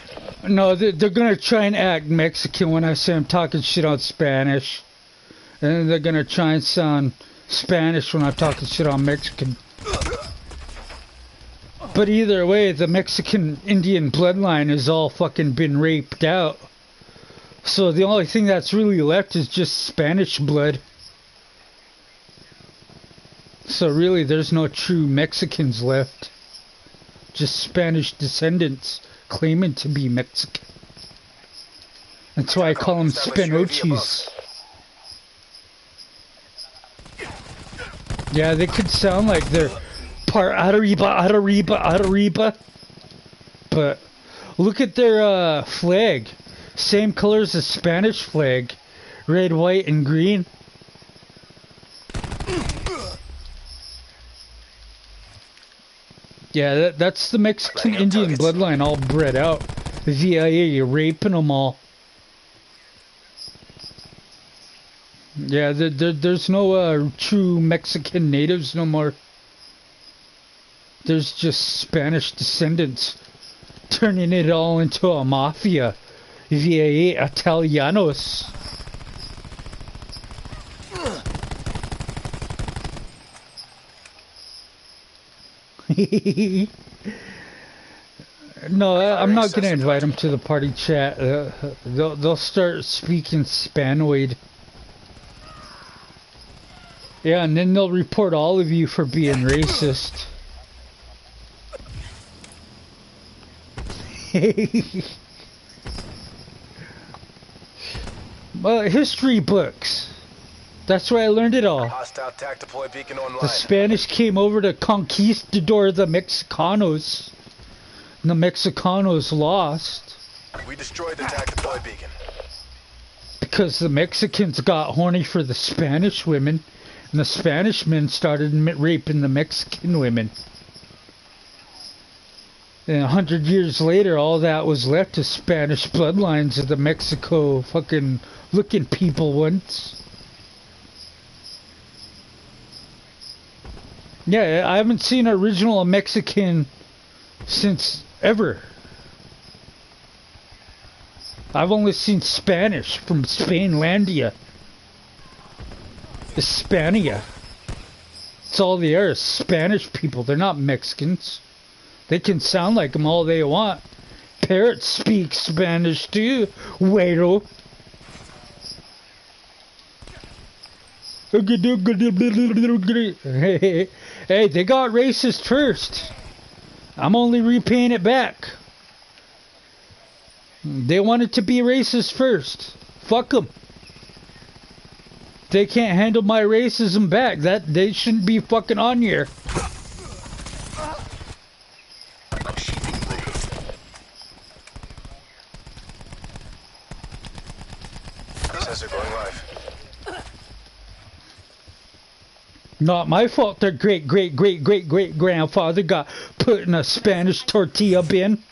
No, they're gonna try and act Mexican when I say I'm talking shit on Spanish. And then they're gonna try and sound Spanish when I'm talking shit on Mexican. But either way, the Mexican Indian bloodline has all fucking been raped out. So the only thing that's really left is just Spanish blood. So really there's no true Mexicans left. Just Spanish descendants claiming to be Mexican. That's why I call them Spanochis. Yeah, they could sound like they're part Arriba. But look at their flag. Same colors as Spanish flag. Red, white, and green. Yeah, that's the Mexican Indian bloodline all bred out. The VIA raping them all. Yeah, there's no true Mexican natives no more. There's just Spanish descendants turning it all into a mafia. VIA Italianos. No, I'm not gonna invite them to the party chat. They'll start speaking Spanoid. Yeah, and then they'll report all of you for being racist. Well, history books. That's where I learned it all. Hostile TAC deploy beacon online. The Spanish came over to conquistador the Mexicanos. And the Mexicanos lost. We destroyed the TAC deploy beacon. Because the Mexicans got horny for the Spanish women. And the Spanish men started raping the Mexican women. And 100 years later, all that was left is Spanish bloodlines of the Mexico fucking looking people once. Yeah, I haven't seen an original Mexican since ever. I've only seen Spanish from Spainlandia. Hispania. It's all they are, Spanish people. They're not Mexicans. They can sound like them all they want. Parrots speak Spanish too, güero. Hey, they got racist first. I'm only repaying it back. They wanted to be racist first. Fuck them. They can't handle my racism back. That they shouldn't be fucking on here. Sensor going live. Not my fault their great grandfather got put in a Spanish tortilla bin.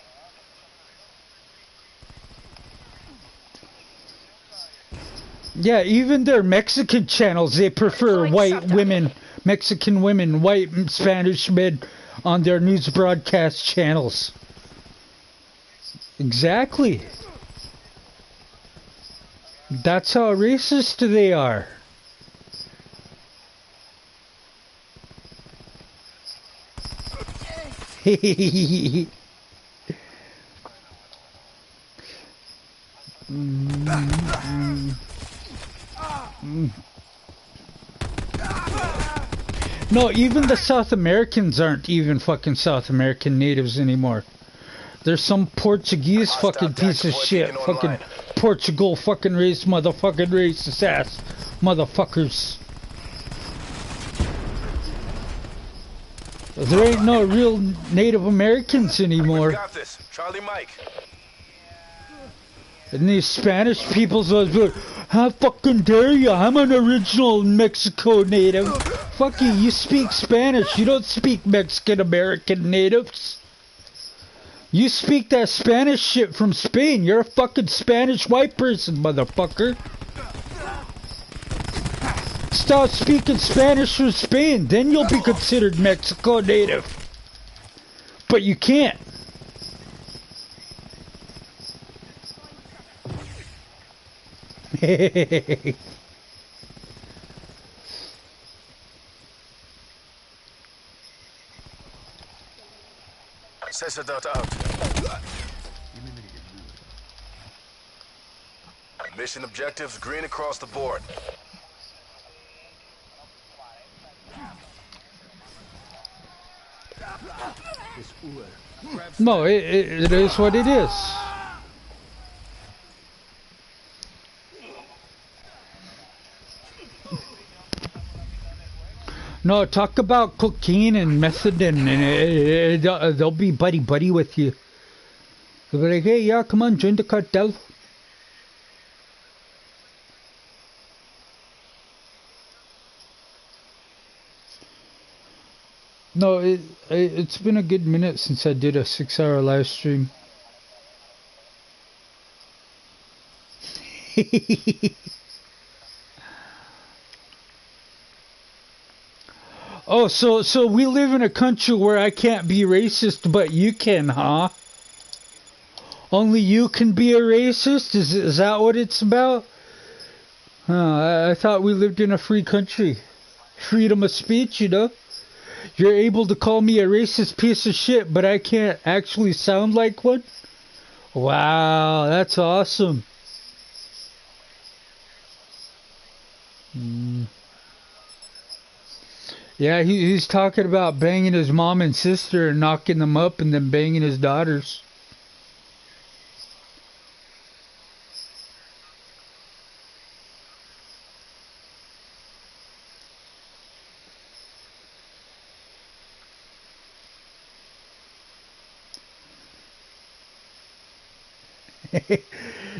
Yeah, even their Mexican channels, they prefer white women, Mexican women, white Spanish men on their news broadcast channels. Exactly. That's how racist they are. No, even the South Americans aren't even fucking South American natives anymore. There's some Portuguese fucking piece of shit, fucking Portugal fucking race, motherfucking racist ass motherfuckers. There ain't no real Native Americans anymore. We got this. Charlie Mike. And these Spanish people's always like, how fucking dare you? I'm an original Mexico native. Fuck you, you speak Spanish. You don't speak Mexican American natives. You speak that Spanish shit from Spain. You're a fucking Spanish white person, motherfucker. Stop speaking Spanish from Spain, then you'll be considered Mexico native. But you can't. Sensor out. Mission objectives green across the board. No, it is what it is. No, talk about cocaine and methadone, and they'll be buddy with you. They'll be like, hey, yeah, come on, join the cartel. No, it's been a good minute since I did a 6-hour live stream. Oh, so we live in a country where I can't be racist, but you can, huh? Only you can be a racist? Is that what it's about? I thought we lived in a free country. Freedom of speech, you know? You're able to call me a racist piece of shit, but I can't actually sound like one? Wow, that's awesome. Yeah, he's talking about banging his mom and sister and knocking them up and then banging his daughters.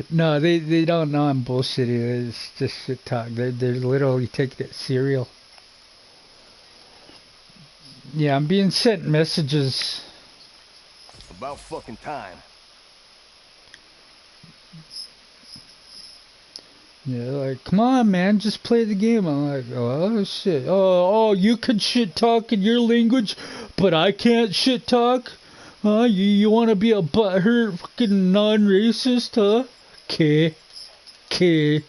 No, they don't know I'm bullshitting. It's just shit talk. They're literally taking it serial. Yeah, I'm being sent messages. About fucking time. Yeah, like, come on, man, just play the game. I'm like, oh shit. Oh, you can shit talk in your language, but I can't shit talk. You want to be a butthurt fucking non-racist, huh? Okay. Team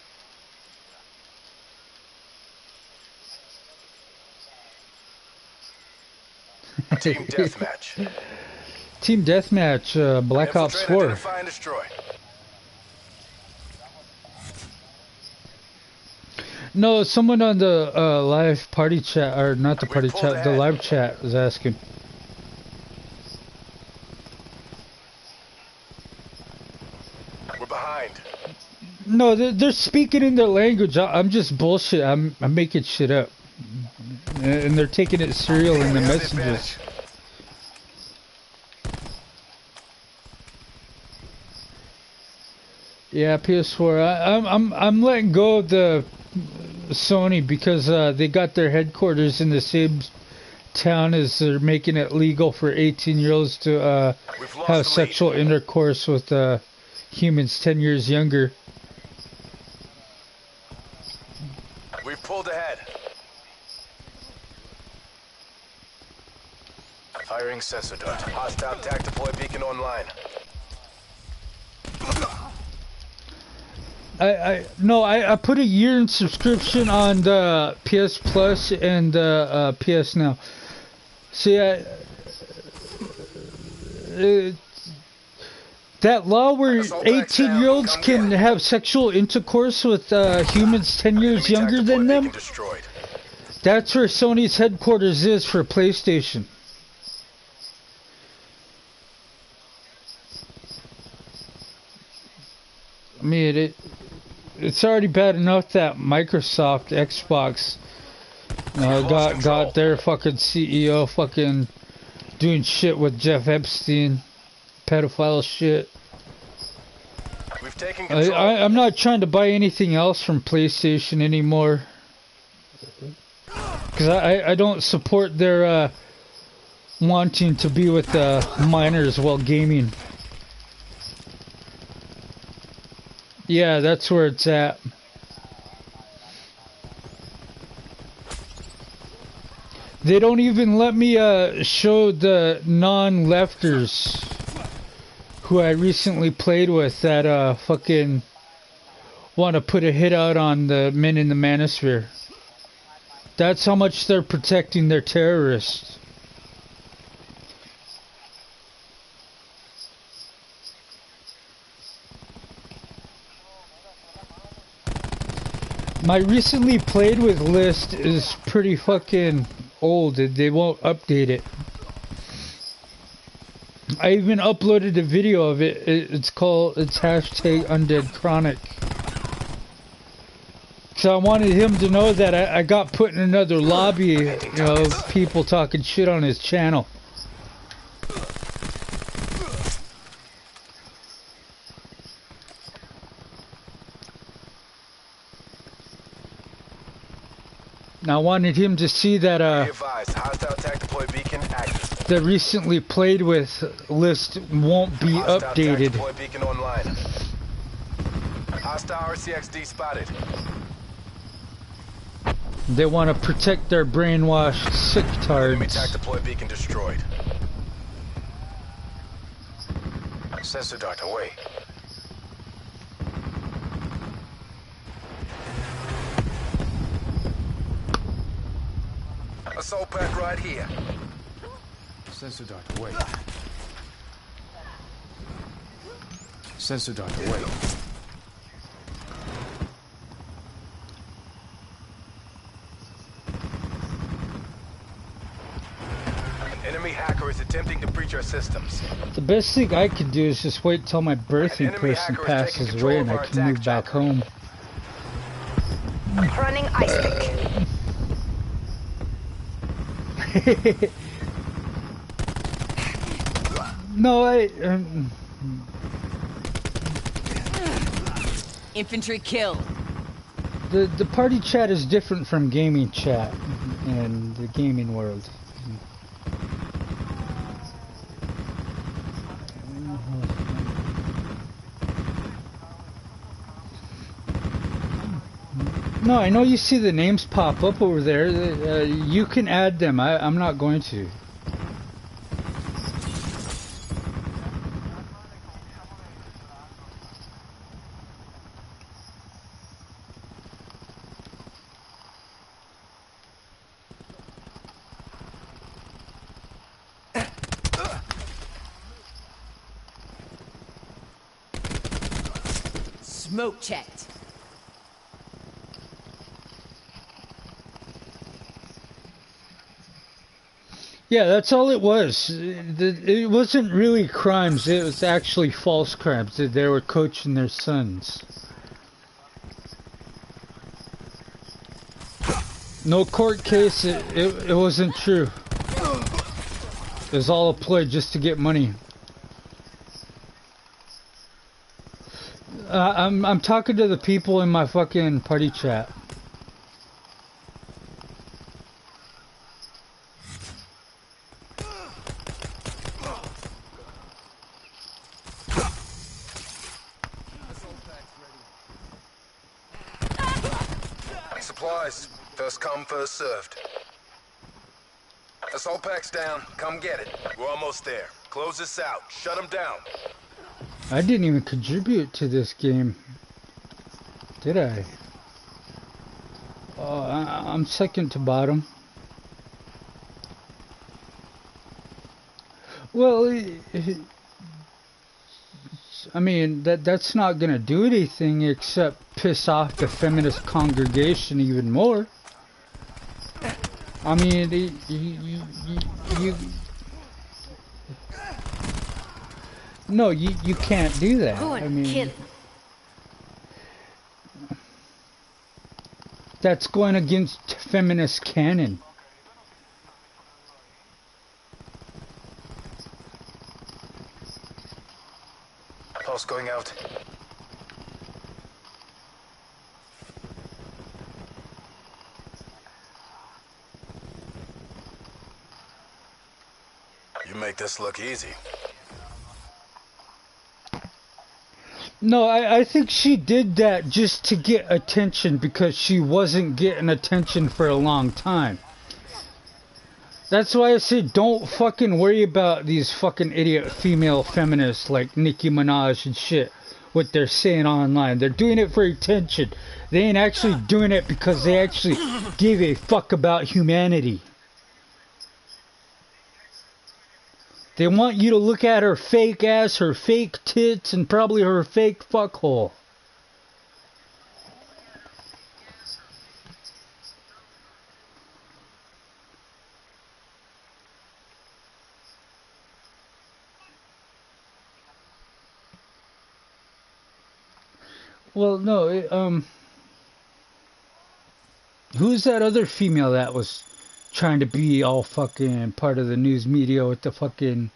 deathmatch. Team deathmatch. Black Ops 4. Identify and destroy. No, someone on the live party chat, or not the party chat, the live chat was asking. We're behind. No, they're speaking in their language. I'm just bullshit. I'm making shit up, and they're taking it serial in the messages. Yeah, PS4. I'm letting go of the Sony because they got their headquarters in the same town as they're making it legal for 18-year-olds to have sexual intercourse with humans 10 years younger. We've pulled ahead. Firing sensor dart. Hostile TAC deploy beacon online. I put a year in subscription on the PS Plus and PS Now. See, that law where 18-year-olds can have sexual intercourse with humans 10 years younger than them, that's where Sony's headquarters is for PlayStation. I mean, it's already bad enough that Microsoft, Xbox, got their fucking CEO fucking doing shit with Jeff Epstein, pedophile shit. We've taken control. I'm not trying to buy anything else from PlayStation anymore, because I don't support their wanting to be with minors while gaming. Yeah, that's where it's at. They don't even let me show the non-lefters who I recently played with that fucking want to put a hit out on the men in the manosphere. That's how much they're protecting their terrorists. My recently played with list is pretty fucking old. They won't update it. I even uploaded a video of it. It's hashtag Undead Chronic. So I wanted him to know that I got put in another lobby, you know, of people talking shit on his channel. Now I wanted him to see that the recently played with list won't be updated. Hostile RCXD spotted. They want to protect their brainwashed sick Enemy tards. TAC deploy beacon destroyed. Sensor dart away. Assault pack right here. Sensor dart away. Sensor dart away. An enemy hacker is attempting to breach our systems. The best thing I could do is just wait till my birthing person passes away and I can move back home. Running ice pick. No, Infantry kill. the party chat is different from gaming chat in the gaming world. No, I know you see the names pop up over there. You can add them. I'm not going to. Smoke checked. Yeah, that's all it was. It wasn't really crimes. It was actually false crimes. They were coaching their sons. No court case. It wasn't true. It was all a ploy just to get money. I'm talking to the people in my fucking party chat. Supplies. First come, first served. Assault pack's down. Come get it. We're almost there. Close this out. Shut them down. I didn't even contribute to this game, did I? Oh, I'm second to bottom. Well, I mean, that's not gonna do anything except piss off the feminist congregation even more. I mean, no, you can't do that. I mean, that's going against feminist canon. Pulse going out. You make this look easy. No, I think she did that just to get attention because she wasn't getting attention for a long time. That's why I say don't fucking worry about these fucking idiot female feminists like Nicki Minaj and shit. what they're saying online. They're doing it for attention. They ain't actually doing it because they actually give a fuck about humanity. They want you to look at her fake ass, her fake tits, and probably her fake fuckhole. Well, no, who's that other female that was trying to be all fucking part of the news media with the fucking,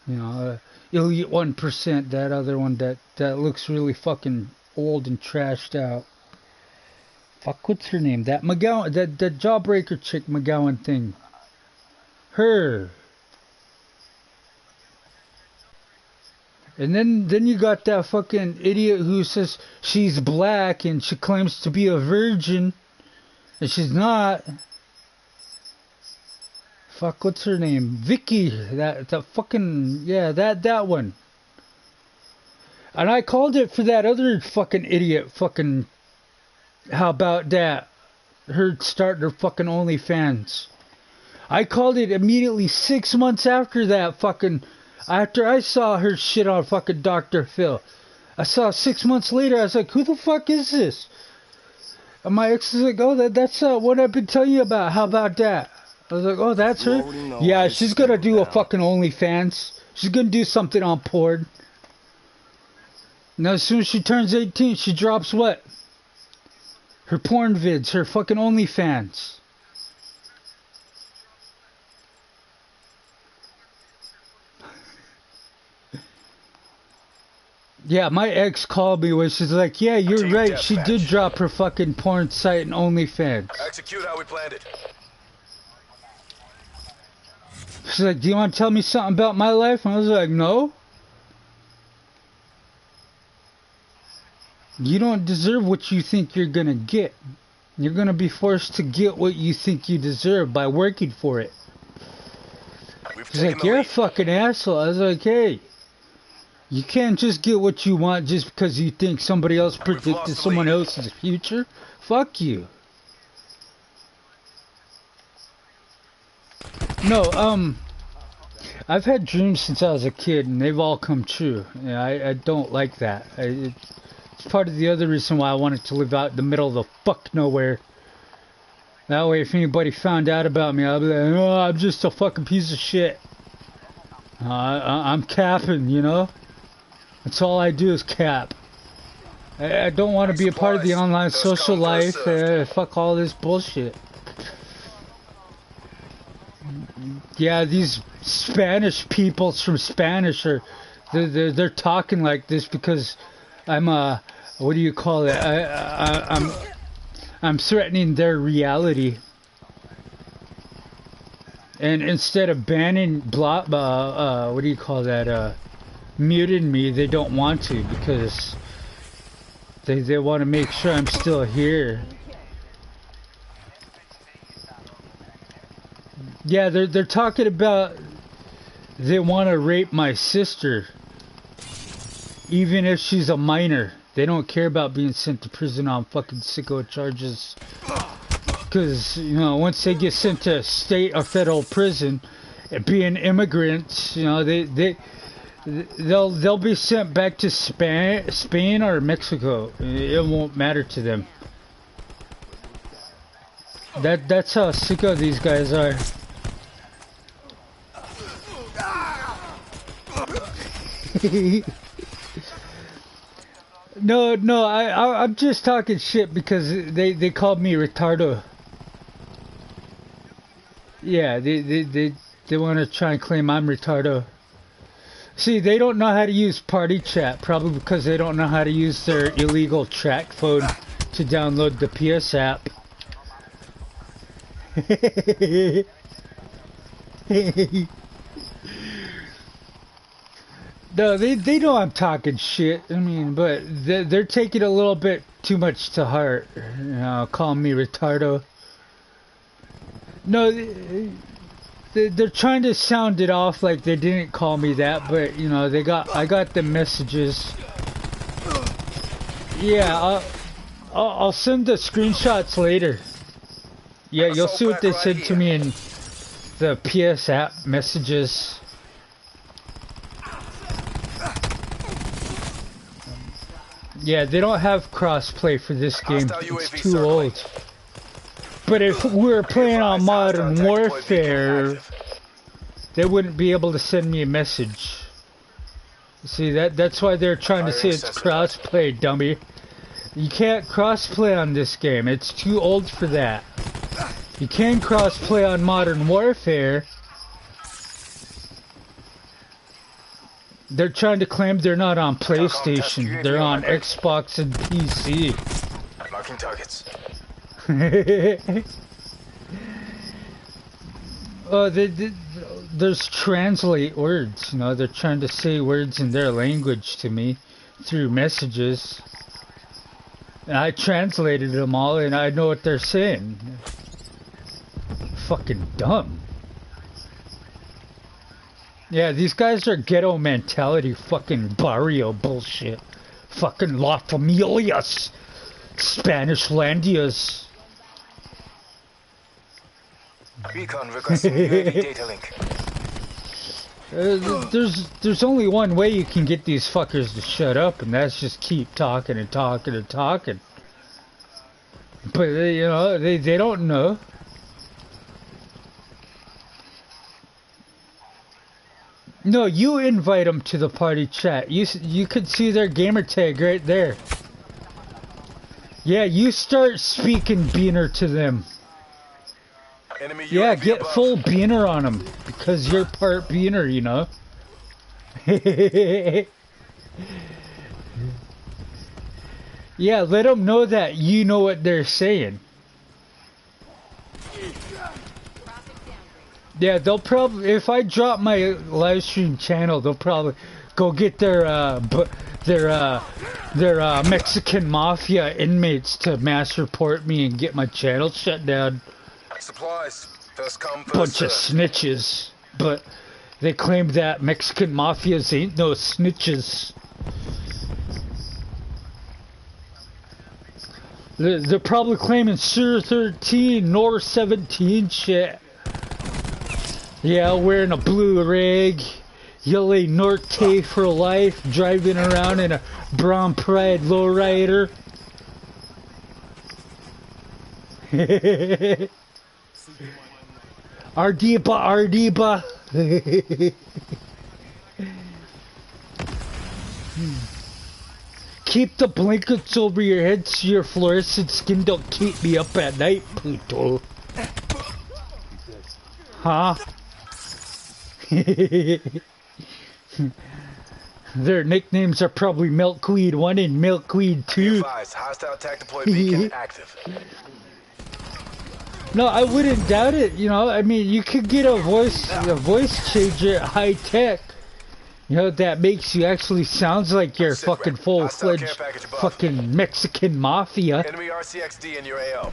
you know, elite 1%, that other one that looks really fucking old and trashed out. Fuck, what's her name? That McGowan, that Jawbreaker chick McGowan thing. Her. And then you got that fucking idiot who says she's black and she claims to be a virgin. And she's not. Fuck, what's her name? Vicky. That fucking, yeah, that one. And I called it for that other fucking idiot fucking, how about that? Her starting her fucking OnlyFans. I called it immediately 6 months after that fucking, after I saw her shit on fucking Dr. Phil. I saw 6 months later, I was like, who the fuck is this? And my ex is like, oh, that's what I've been telling you about. How about that? I was like, oh, that's her? Yeah, she's gonna do a fucking OnlyFans. She's gonna do something on porn. Now, as soon as she turns 18, she drops what? Her porn vids, her fucking OnlyFans. Yeah, my ex called me when she's like, yeah, you're right, she did drop her fucking porn site and OnlyFans. Execute how we planned it. She's like, do you want to tell me something about my life? And I was like, no. You don't deserve what you think you're gonna get. You're gonna be forced to get what you think you deserve by working for it. She's like, you're a fucking asshole. I was like, hey. You can't just get what you want just because you think somebody else predicted someone else's future. Fuck you. No, I've had dreams since I was a kid, and they've all come true. Yeah, I don't like that. It's part of the other reason why I wanted to live out in the middle of the fuck nowhere. That way, if anybody found out about me, I'd be like, oh, I'm just a fucking piece of shit. I'm capping, you know? That's all I do is cap. I don't want to be a part of the online social life. Fuck all this bullshit. Yeah, these Spanish people from Spanish are they're talking like this because I'm what do you call it? I'm threatening their reality. And instead of banning what do you call that? Muting me, they don't want to because they want to make sure I'm still here. Yeah, they're talking about they want to rape my sister, even if she's a minor. They don't care about being sent to prison on fucking sicko charges. Because, you know, once they get sent to state or federal prison, being immigrants, you know, they'll be sent back to Spain or Mexico. It won't matter to them. That's how sicko these guys are. No, I'm just talking shit because they called me retardo. Yeah, they want to try and claim I'm retardo. See, they don't know how to use party chat, probably because they don't know how to use their illegal track phone to download the PS app. No, they know I'm talking shit. I mean, but they're taking it a little bit too much to heart. You know, calling me retardo. No, they're trying to sound it off like they didn't call me that, but you know, I got the messages. Yeah, I'll send the screenshots later. Yeah, you'll see what they said to me in the PS app messages. Yeah, they don't have crossplay for this game. It's too old. But if we were playing on Modern Warfare, they wouldn't be able to send me a message. See, that's why they're trying to say it's crossplay, dummy. You can't crossplay on this game. It's too old for that. You can crossplay on Modern Warfare. They're trying to claim they're not on PlayStation. They're on Xbox and PC. Marking targets. There's translate words, you know, they're trying to say words in their language to me through messages. And I translated them all and I know what they're saying. Fucking dumb. Yeah, these guys are ghetto mentality, fucking barrio bullshit. Fucking La Familias. Spanish Landias. Recon requesting UAV data link. There's only one way you can get these fuckers to shut up, and that's just keep talking and talking and talking. But you know, they don't know. No, you invite them to the party chat. You could see their gamer tag right there. Yeah, you start speaking Beaner to them. Enemy Yeah, UAV get above. full Beaner on them, because you're part Beaner, you know? Yeah, let them know that you know what they're saying. Yeah, they'll probably, if I drop my live stream channel, they'll probably go get their Mexican mafia inmates to mass report me and get my channel shut down. Supplies. First come, first Bunch of served. snitches, but they claim that Mexican mafias ain't no snitches. They're probably claiming Sur 13, Nor 17 shit. Yeah, wearing a blue rig, yelling Norte for life, driving around in a Brown Pride lowrider. Ardiba. Keep the blankets over your head so your fluorescent skin don't keep me up at night, puto. Huh? Their nicknames are probably Milkweed 1 and Milkweed 2. Advised, hostile attack deploy beacon active. No, I wouldn't doubt it, you know, I mean, you could get a voice changer at high tech, you know, that makes you actually sounds like you're fucking full-fledged fucking Mexican mafia. Enemy RCXD in your AO.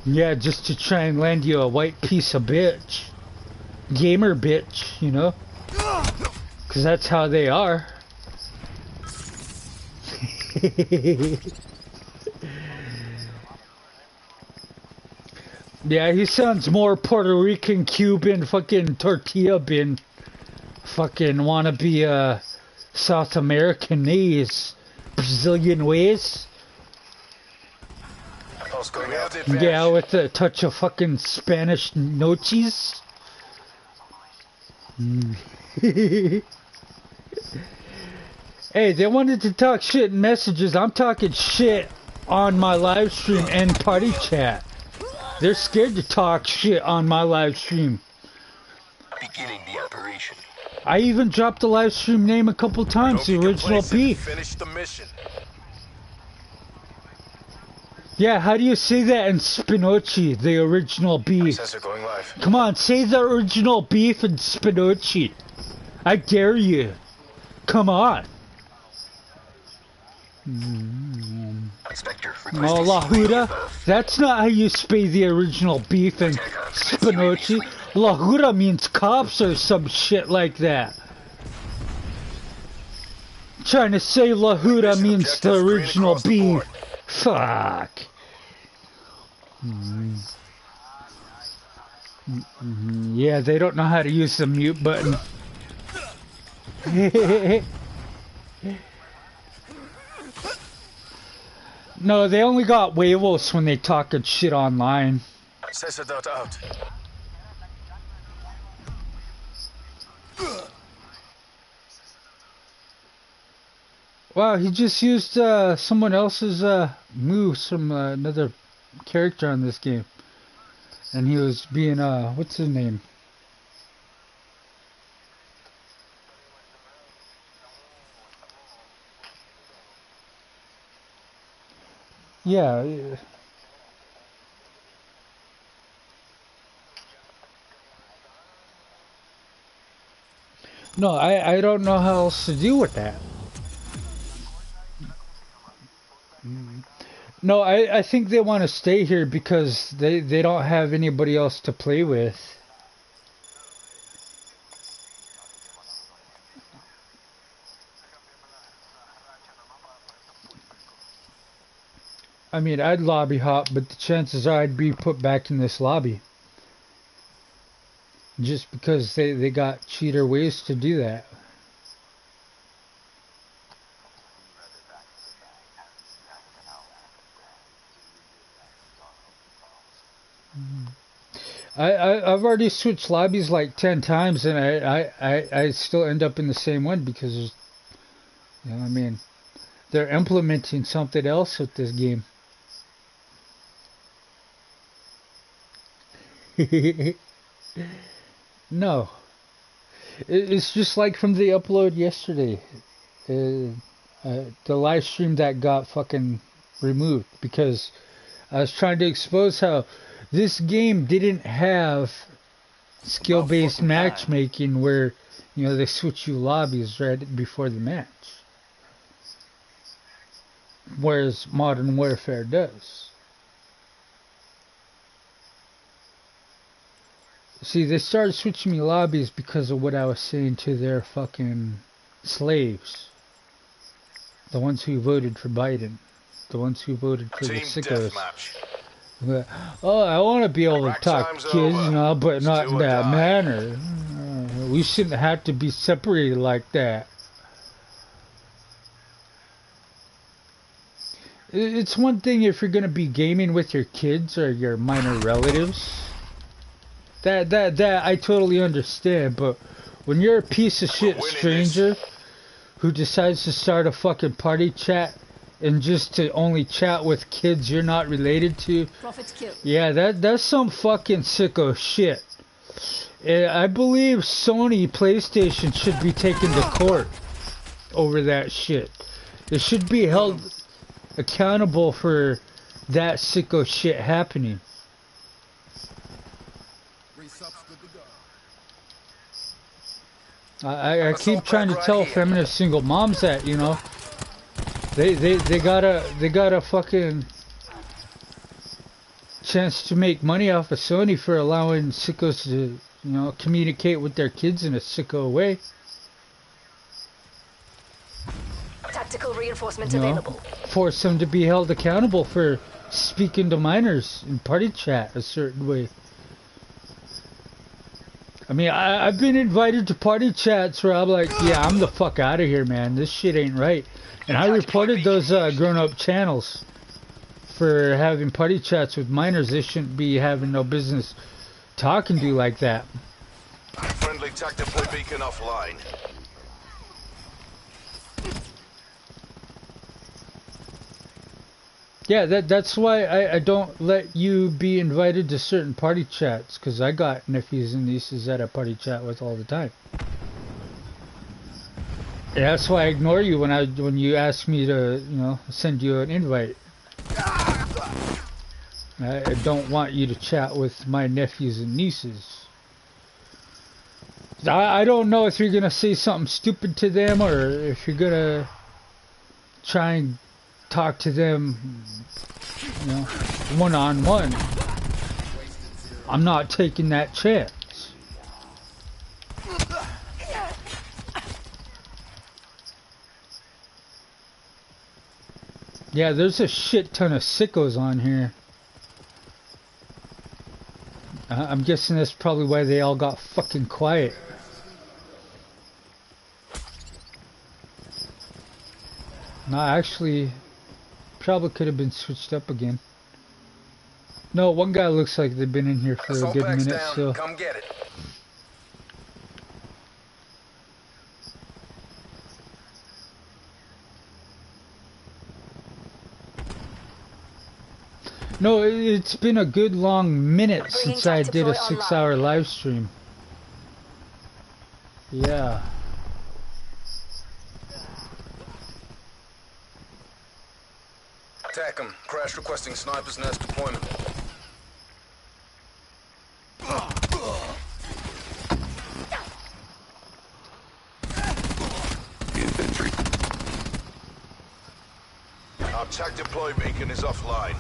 Yeah, just to try and land you a white piece of bitch. Gamer bitch, you know? Because that's how they are. Yeah, he sounds more Puerto Rican, Cuban, fucking tortilla bin. Fucking wanna be South Americanese, Brazilian ways. Going out to advantage. Yeah, with a touch of fucking Spanish noches. Hey, they wanted to talk shit in messages. I'm talking shit on my live stream and party chat. They're scared to talk shit on my live stream. Beginning the operation. I even dropped the live stream name a couple times, the Don't be original complacent. beef. Finish the mission. Yeah, how do you say that in Spinochi, the original beef? Sensor going live. Come on, say the original beef in Spinochi. I dare you. Come on. Inspector, Oh, La Huda? That's not how you say the original beef in Spinochi. La Huda means cops or some shit like that. trying to say La Huda Mission means the objectives green original across the beef. board. Fuck. Yeah, they don't know how to use the mute button. No, they only got huevos when they talking shit online. Sensor out. Wow, he just used someone else's moves from another character on this game. And he was being, what's his name? Yeah. No, I don't know how else to deal with that. No, I think they want to stay here because they don't have anybody else to play with. I mean, I'd lobby hop, but the chances are I'd be put back in this lobby. Just because they got cheater ways to do that. I've already switched lobbies like 10 times and I still end up in the same one because there's, you know, I mean, they're implementing something else with this game. No. It's just like from the upload yesterday. The live stream that got fucking removed because I was trying to expose how this game didn't have skill-based matchmaking where, you know, they switch you lobbies right before the match. Whereas Modern Warfare does. See, they started switching me lobbies because of what I was saying to their fucking slaves. The ones who voted for Biden. The ones who voted for the Team sickos. deathmatch. Oh, I want to be able to Rack talk to time's kids, over. you know, but It's not do in or that die. manner. We shouldn't have to be separated like that. It's one thing if you're going to be gaming with your kids or your minor relatives. That I totally understand, but when you're a piece of shit stranger who decides to start a fucking party chat and just to only chat with kids you're not related to, Prophet kill. yeah, that's some fucking sicko shit. I believe Sony PlayStation should be taken to court over that shit. They should be held accountable for that sicko shit happening. I keep trying to tell feminist single moms that, you know, they got a fucking chance to make money off of Sony for allowing sickos to, you know, communicate with their kids in a sicko way. Tactical reinforcement You know, available. force them to be held accountable for speaking to minors in party chat a certain way. I mean, I've been invited to party chats where I'm like, yeah, I'm the fuck out of here, man. This shit ain't right. And I reported those grown-up channels for having party chats with minors. They shouldn't be having no business talking to you like that. Friendly tactical beacon offline. Yeah, that's why I don't let you be invited to certain party chats, because I got nephews and nieces that I party chat with all the time. And that's why I ignore you when you ask me to, you know, send you an invite. I don't want you to chat with my nephews and nieces. I don't know if you're gonna say something stupid to them or if you're gonna try and talk to them, you know, one-on-one. I'm not taking that chance. Yeah, there's a shit ton of sickos on here. I'm guessing that's probably why they all got fucking quiet. No, actually, probably could have been switched up again. No, one guy looks like they've been in here for a Assault good pack's minute down. still. Come get it. No, it's been a good long minute Bringing since I did a Tactical 6-hour live stream. Yeah. Attack him. Crash requesting sniper's nest deployment. Infantry. Our TAC deploy beacon is offline.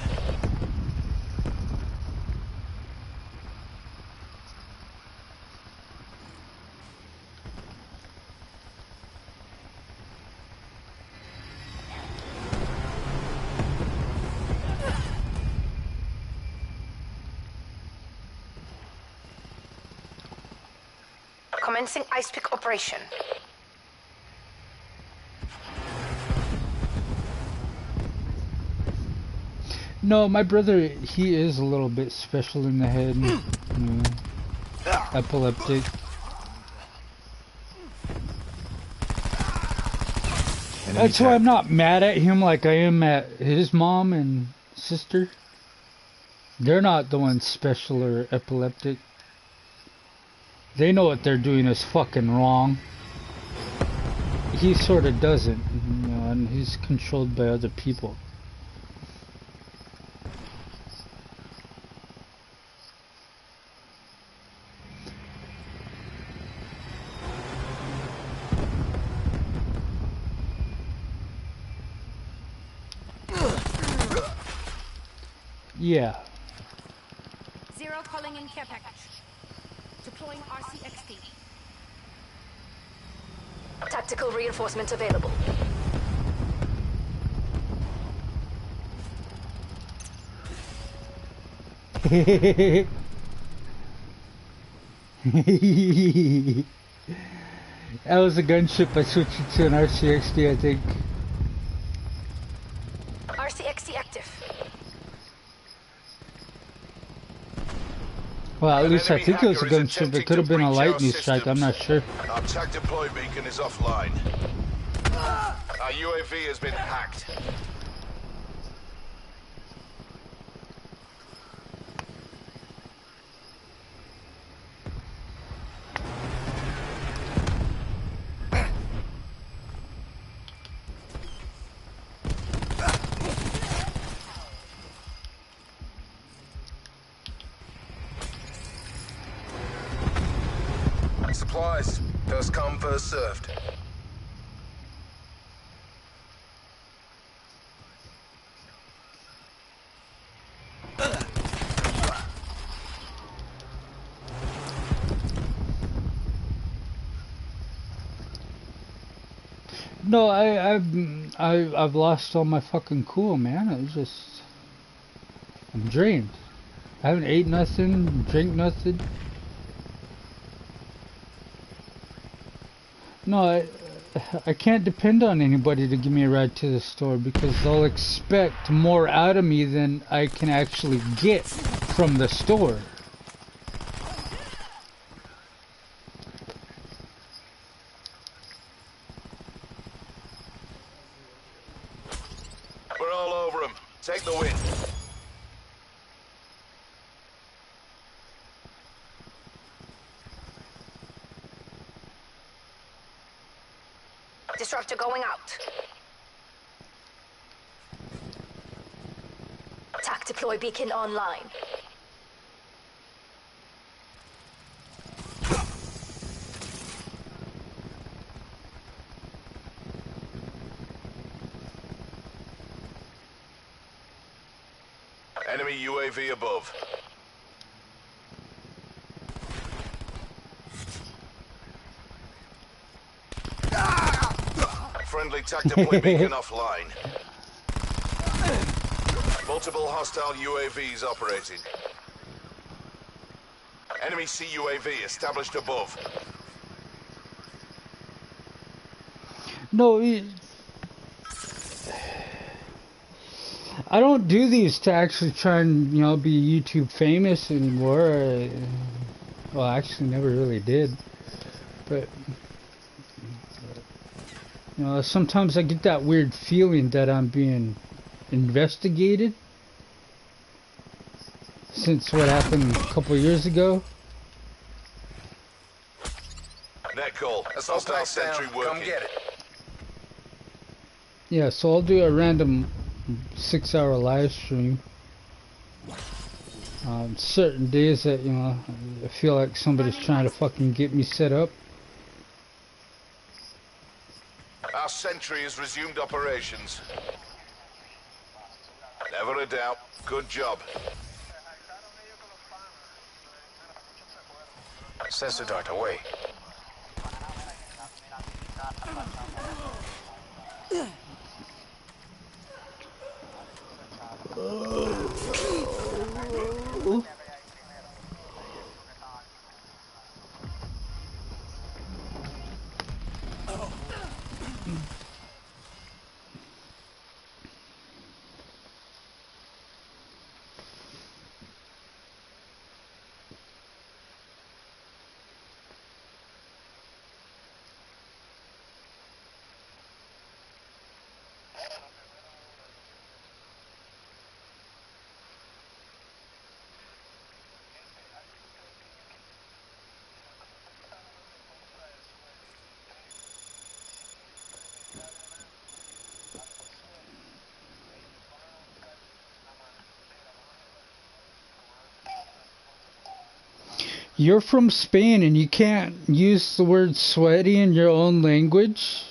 Commencing ice pick operation. No, my brother, he is a little bit special in the head. Epileptic. That's why I'm not mad at him like I am at his mom and sister. They're not the ones special or epileptic. They know what they're doing is fucking wrong. He sort of doesn't, you know, and he's controlled by other people. Yeah. Zero calling in care package. Deploying RCXD. Tactical reinforcement available. That was a gunship. I switched it to an RCXD, I think. RCXD active. Well, at An least I enemy think it was a hacker is gunship. It attempting could have to been a breach our lightning strike. I'm not sure. Our TAC deploy beacon is offline. Our UAV has been hacked. Supplies. First come, first served. No, I've lost all my fucking cool, man. It's just I'm drained. I haven't ate nothing, drank nothing. No, I can't depend on anybody to give me a ride to the store because they'll expect more out of me than I can actually get from the store. We're all over them. Take the win. Disruptor going out. TAC deploy beacon online. Enemy UAV above. Friendly TAC deploy beacon offline. Multiple hostile UAVs operating. Enemy CUAV established above. No, I don't do these to actually try and, you know, be YouTube famous anymore. Well, I actually never really did. But, you know, sometimes I get that weird feeling that I'm being investigated. Since what happened a couple years ago. Net call. Assault Hostile pack's down. sentry Come working. get it. Yeah, so I'll do a random 6-hour live stream. Certain days that, you know, I feel like somebody's trying to fucking get me set up. Our sentry has resumed operations. Never a doubt. Good job. Sensor dart away. You're from Spain and you can't use the word sweaty in your own language?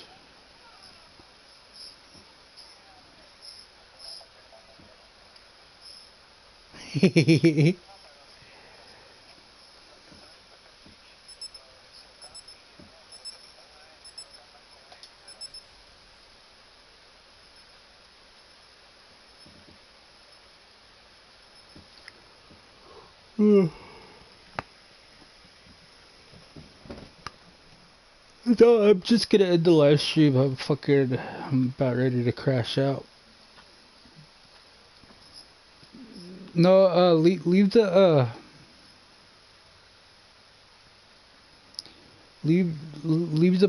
No, I'm just gonna end the live stream. I'm about ready to crash out. No, leave the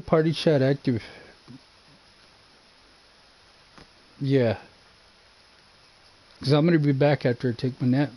party chat active. Yeah. Because I'm gonna be back after I take my nap.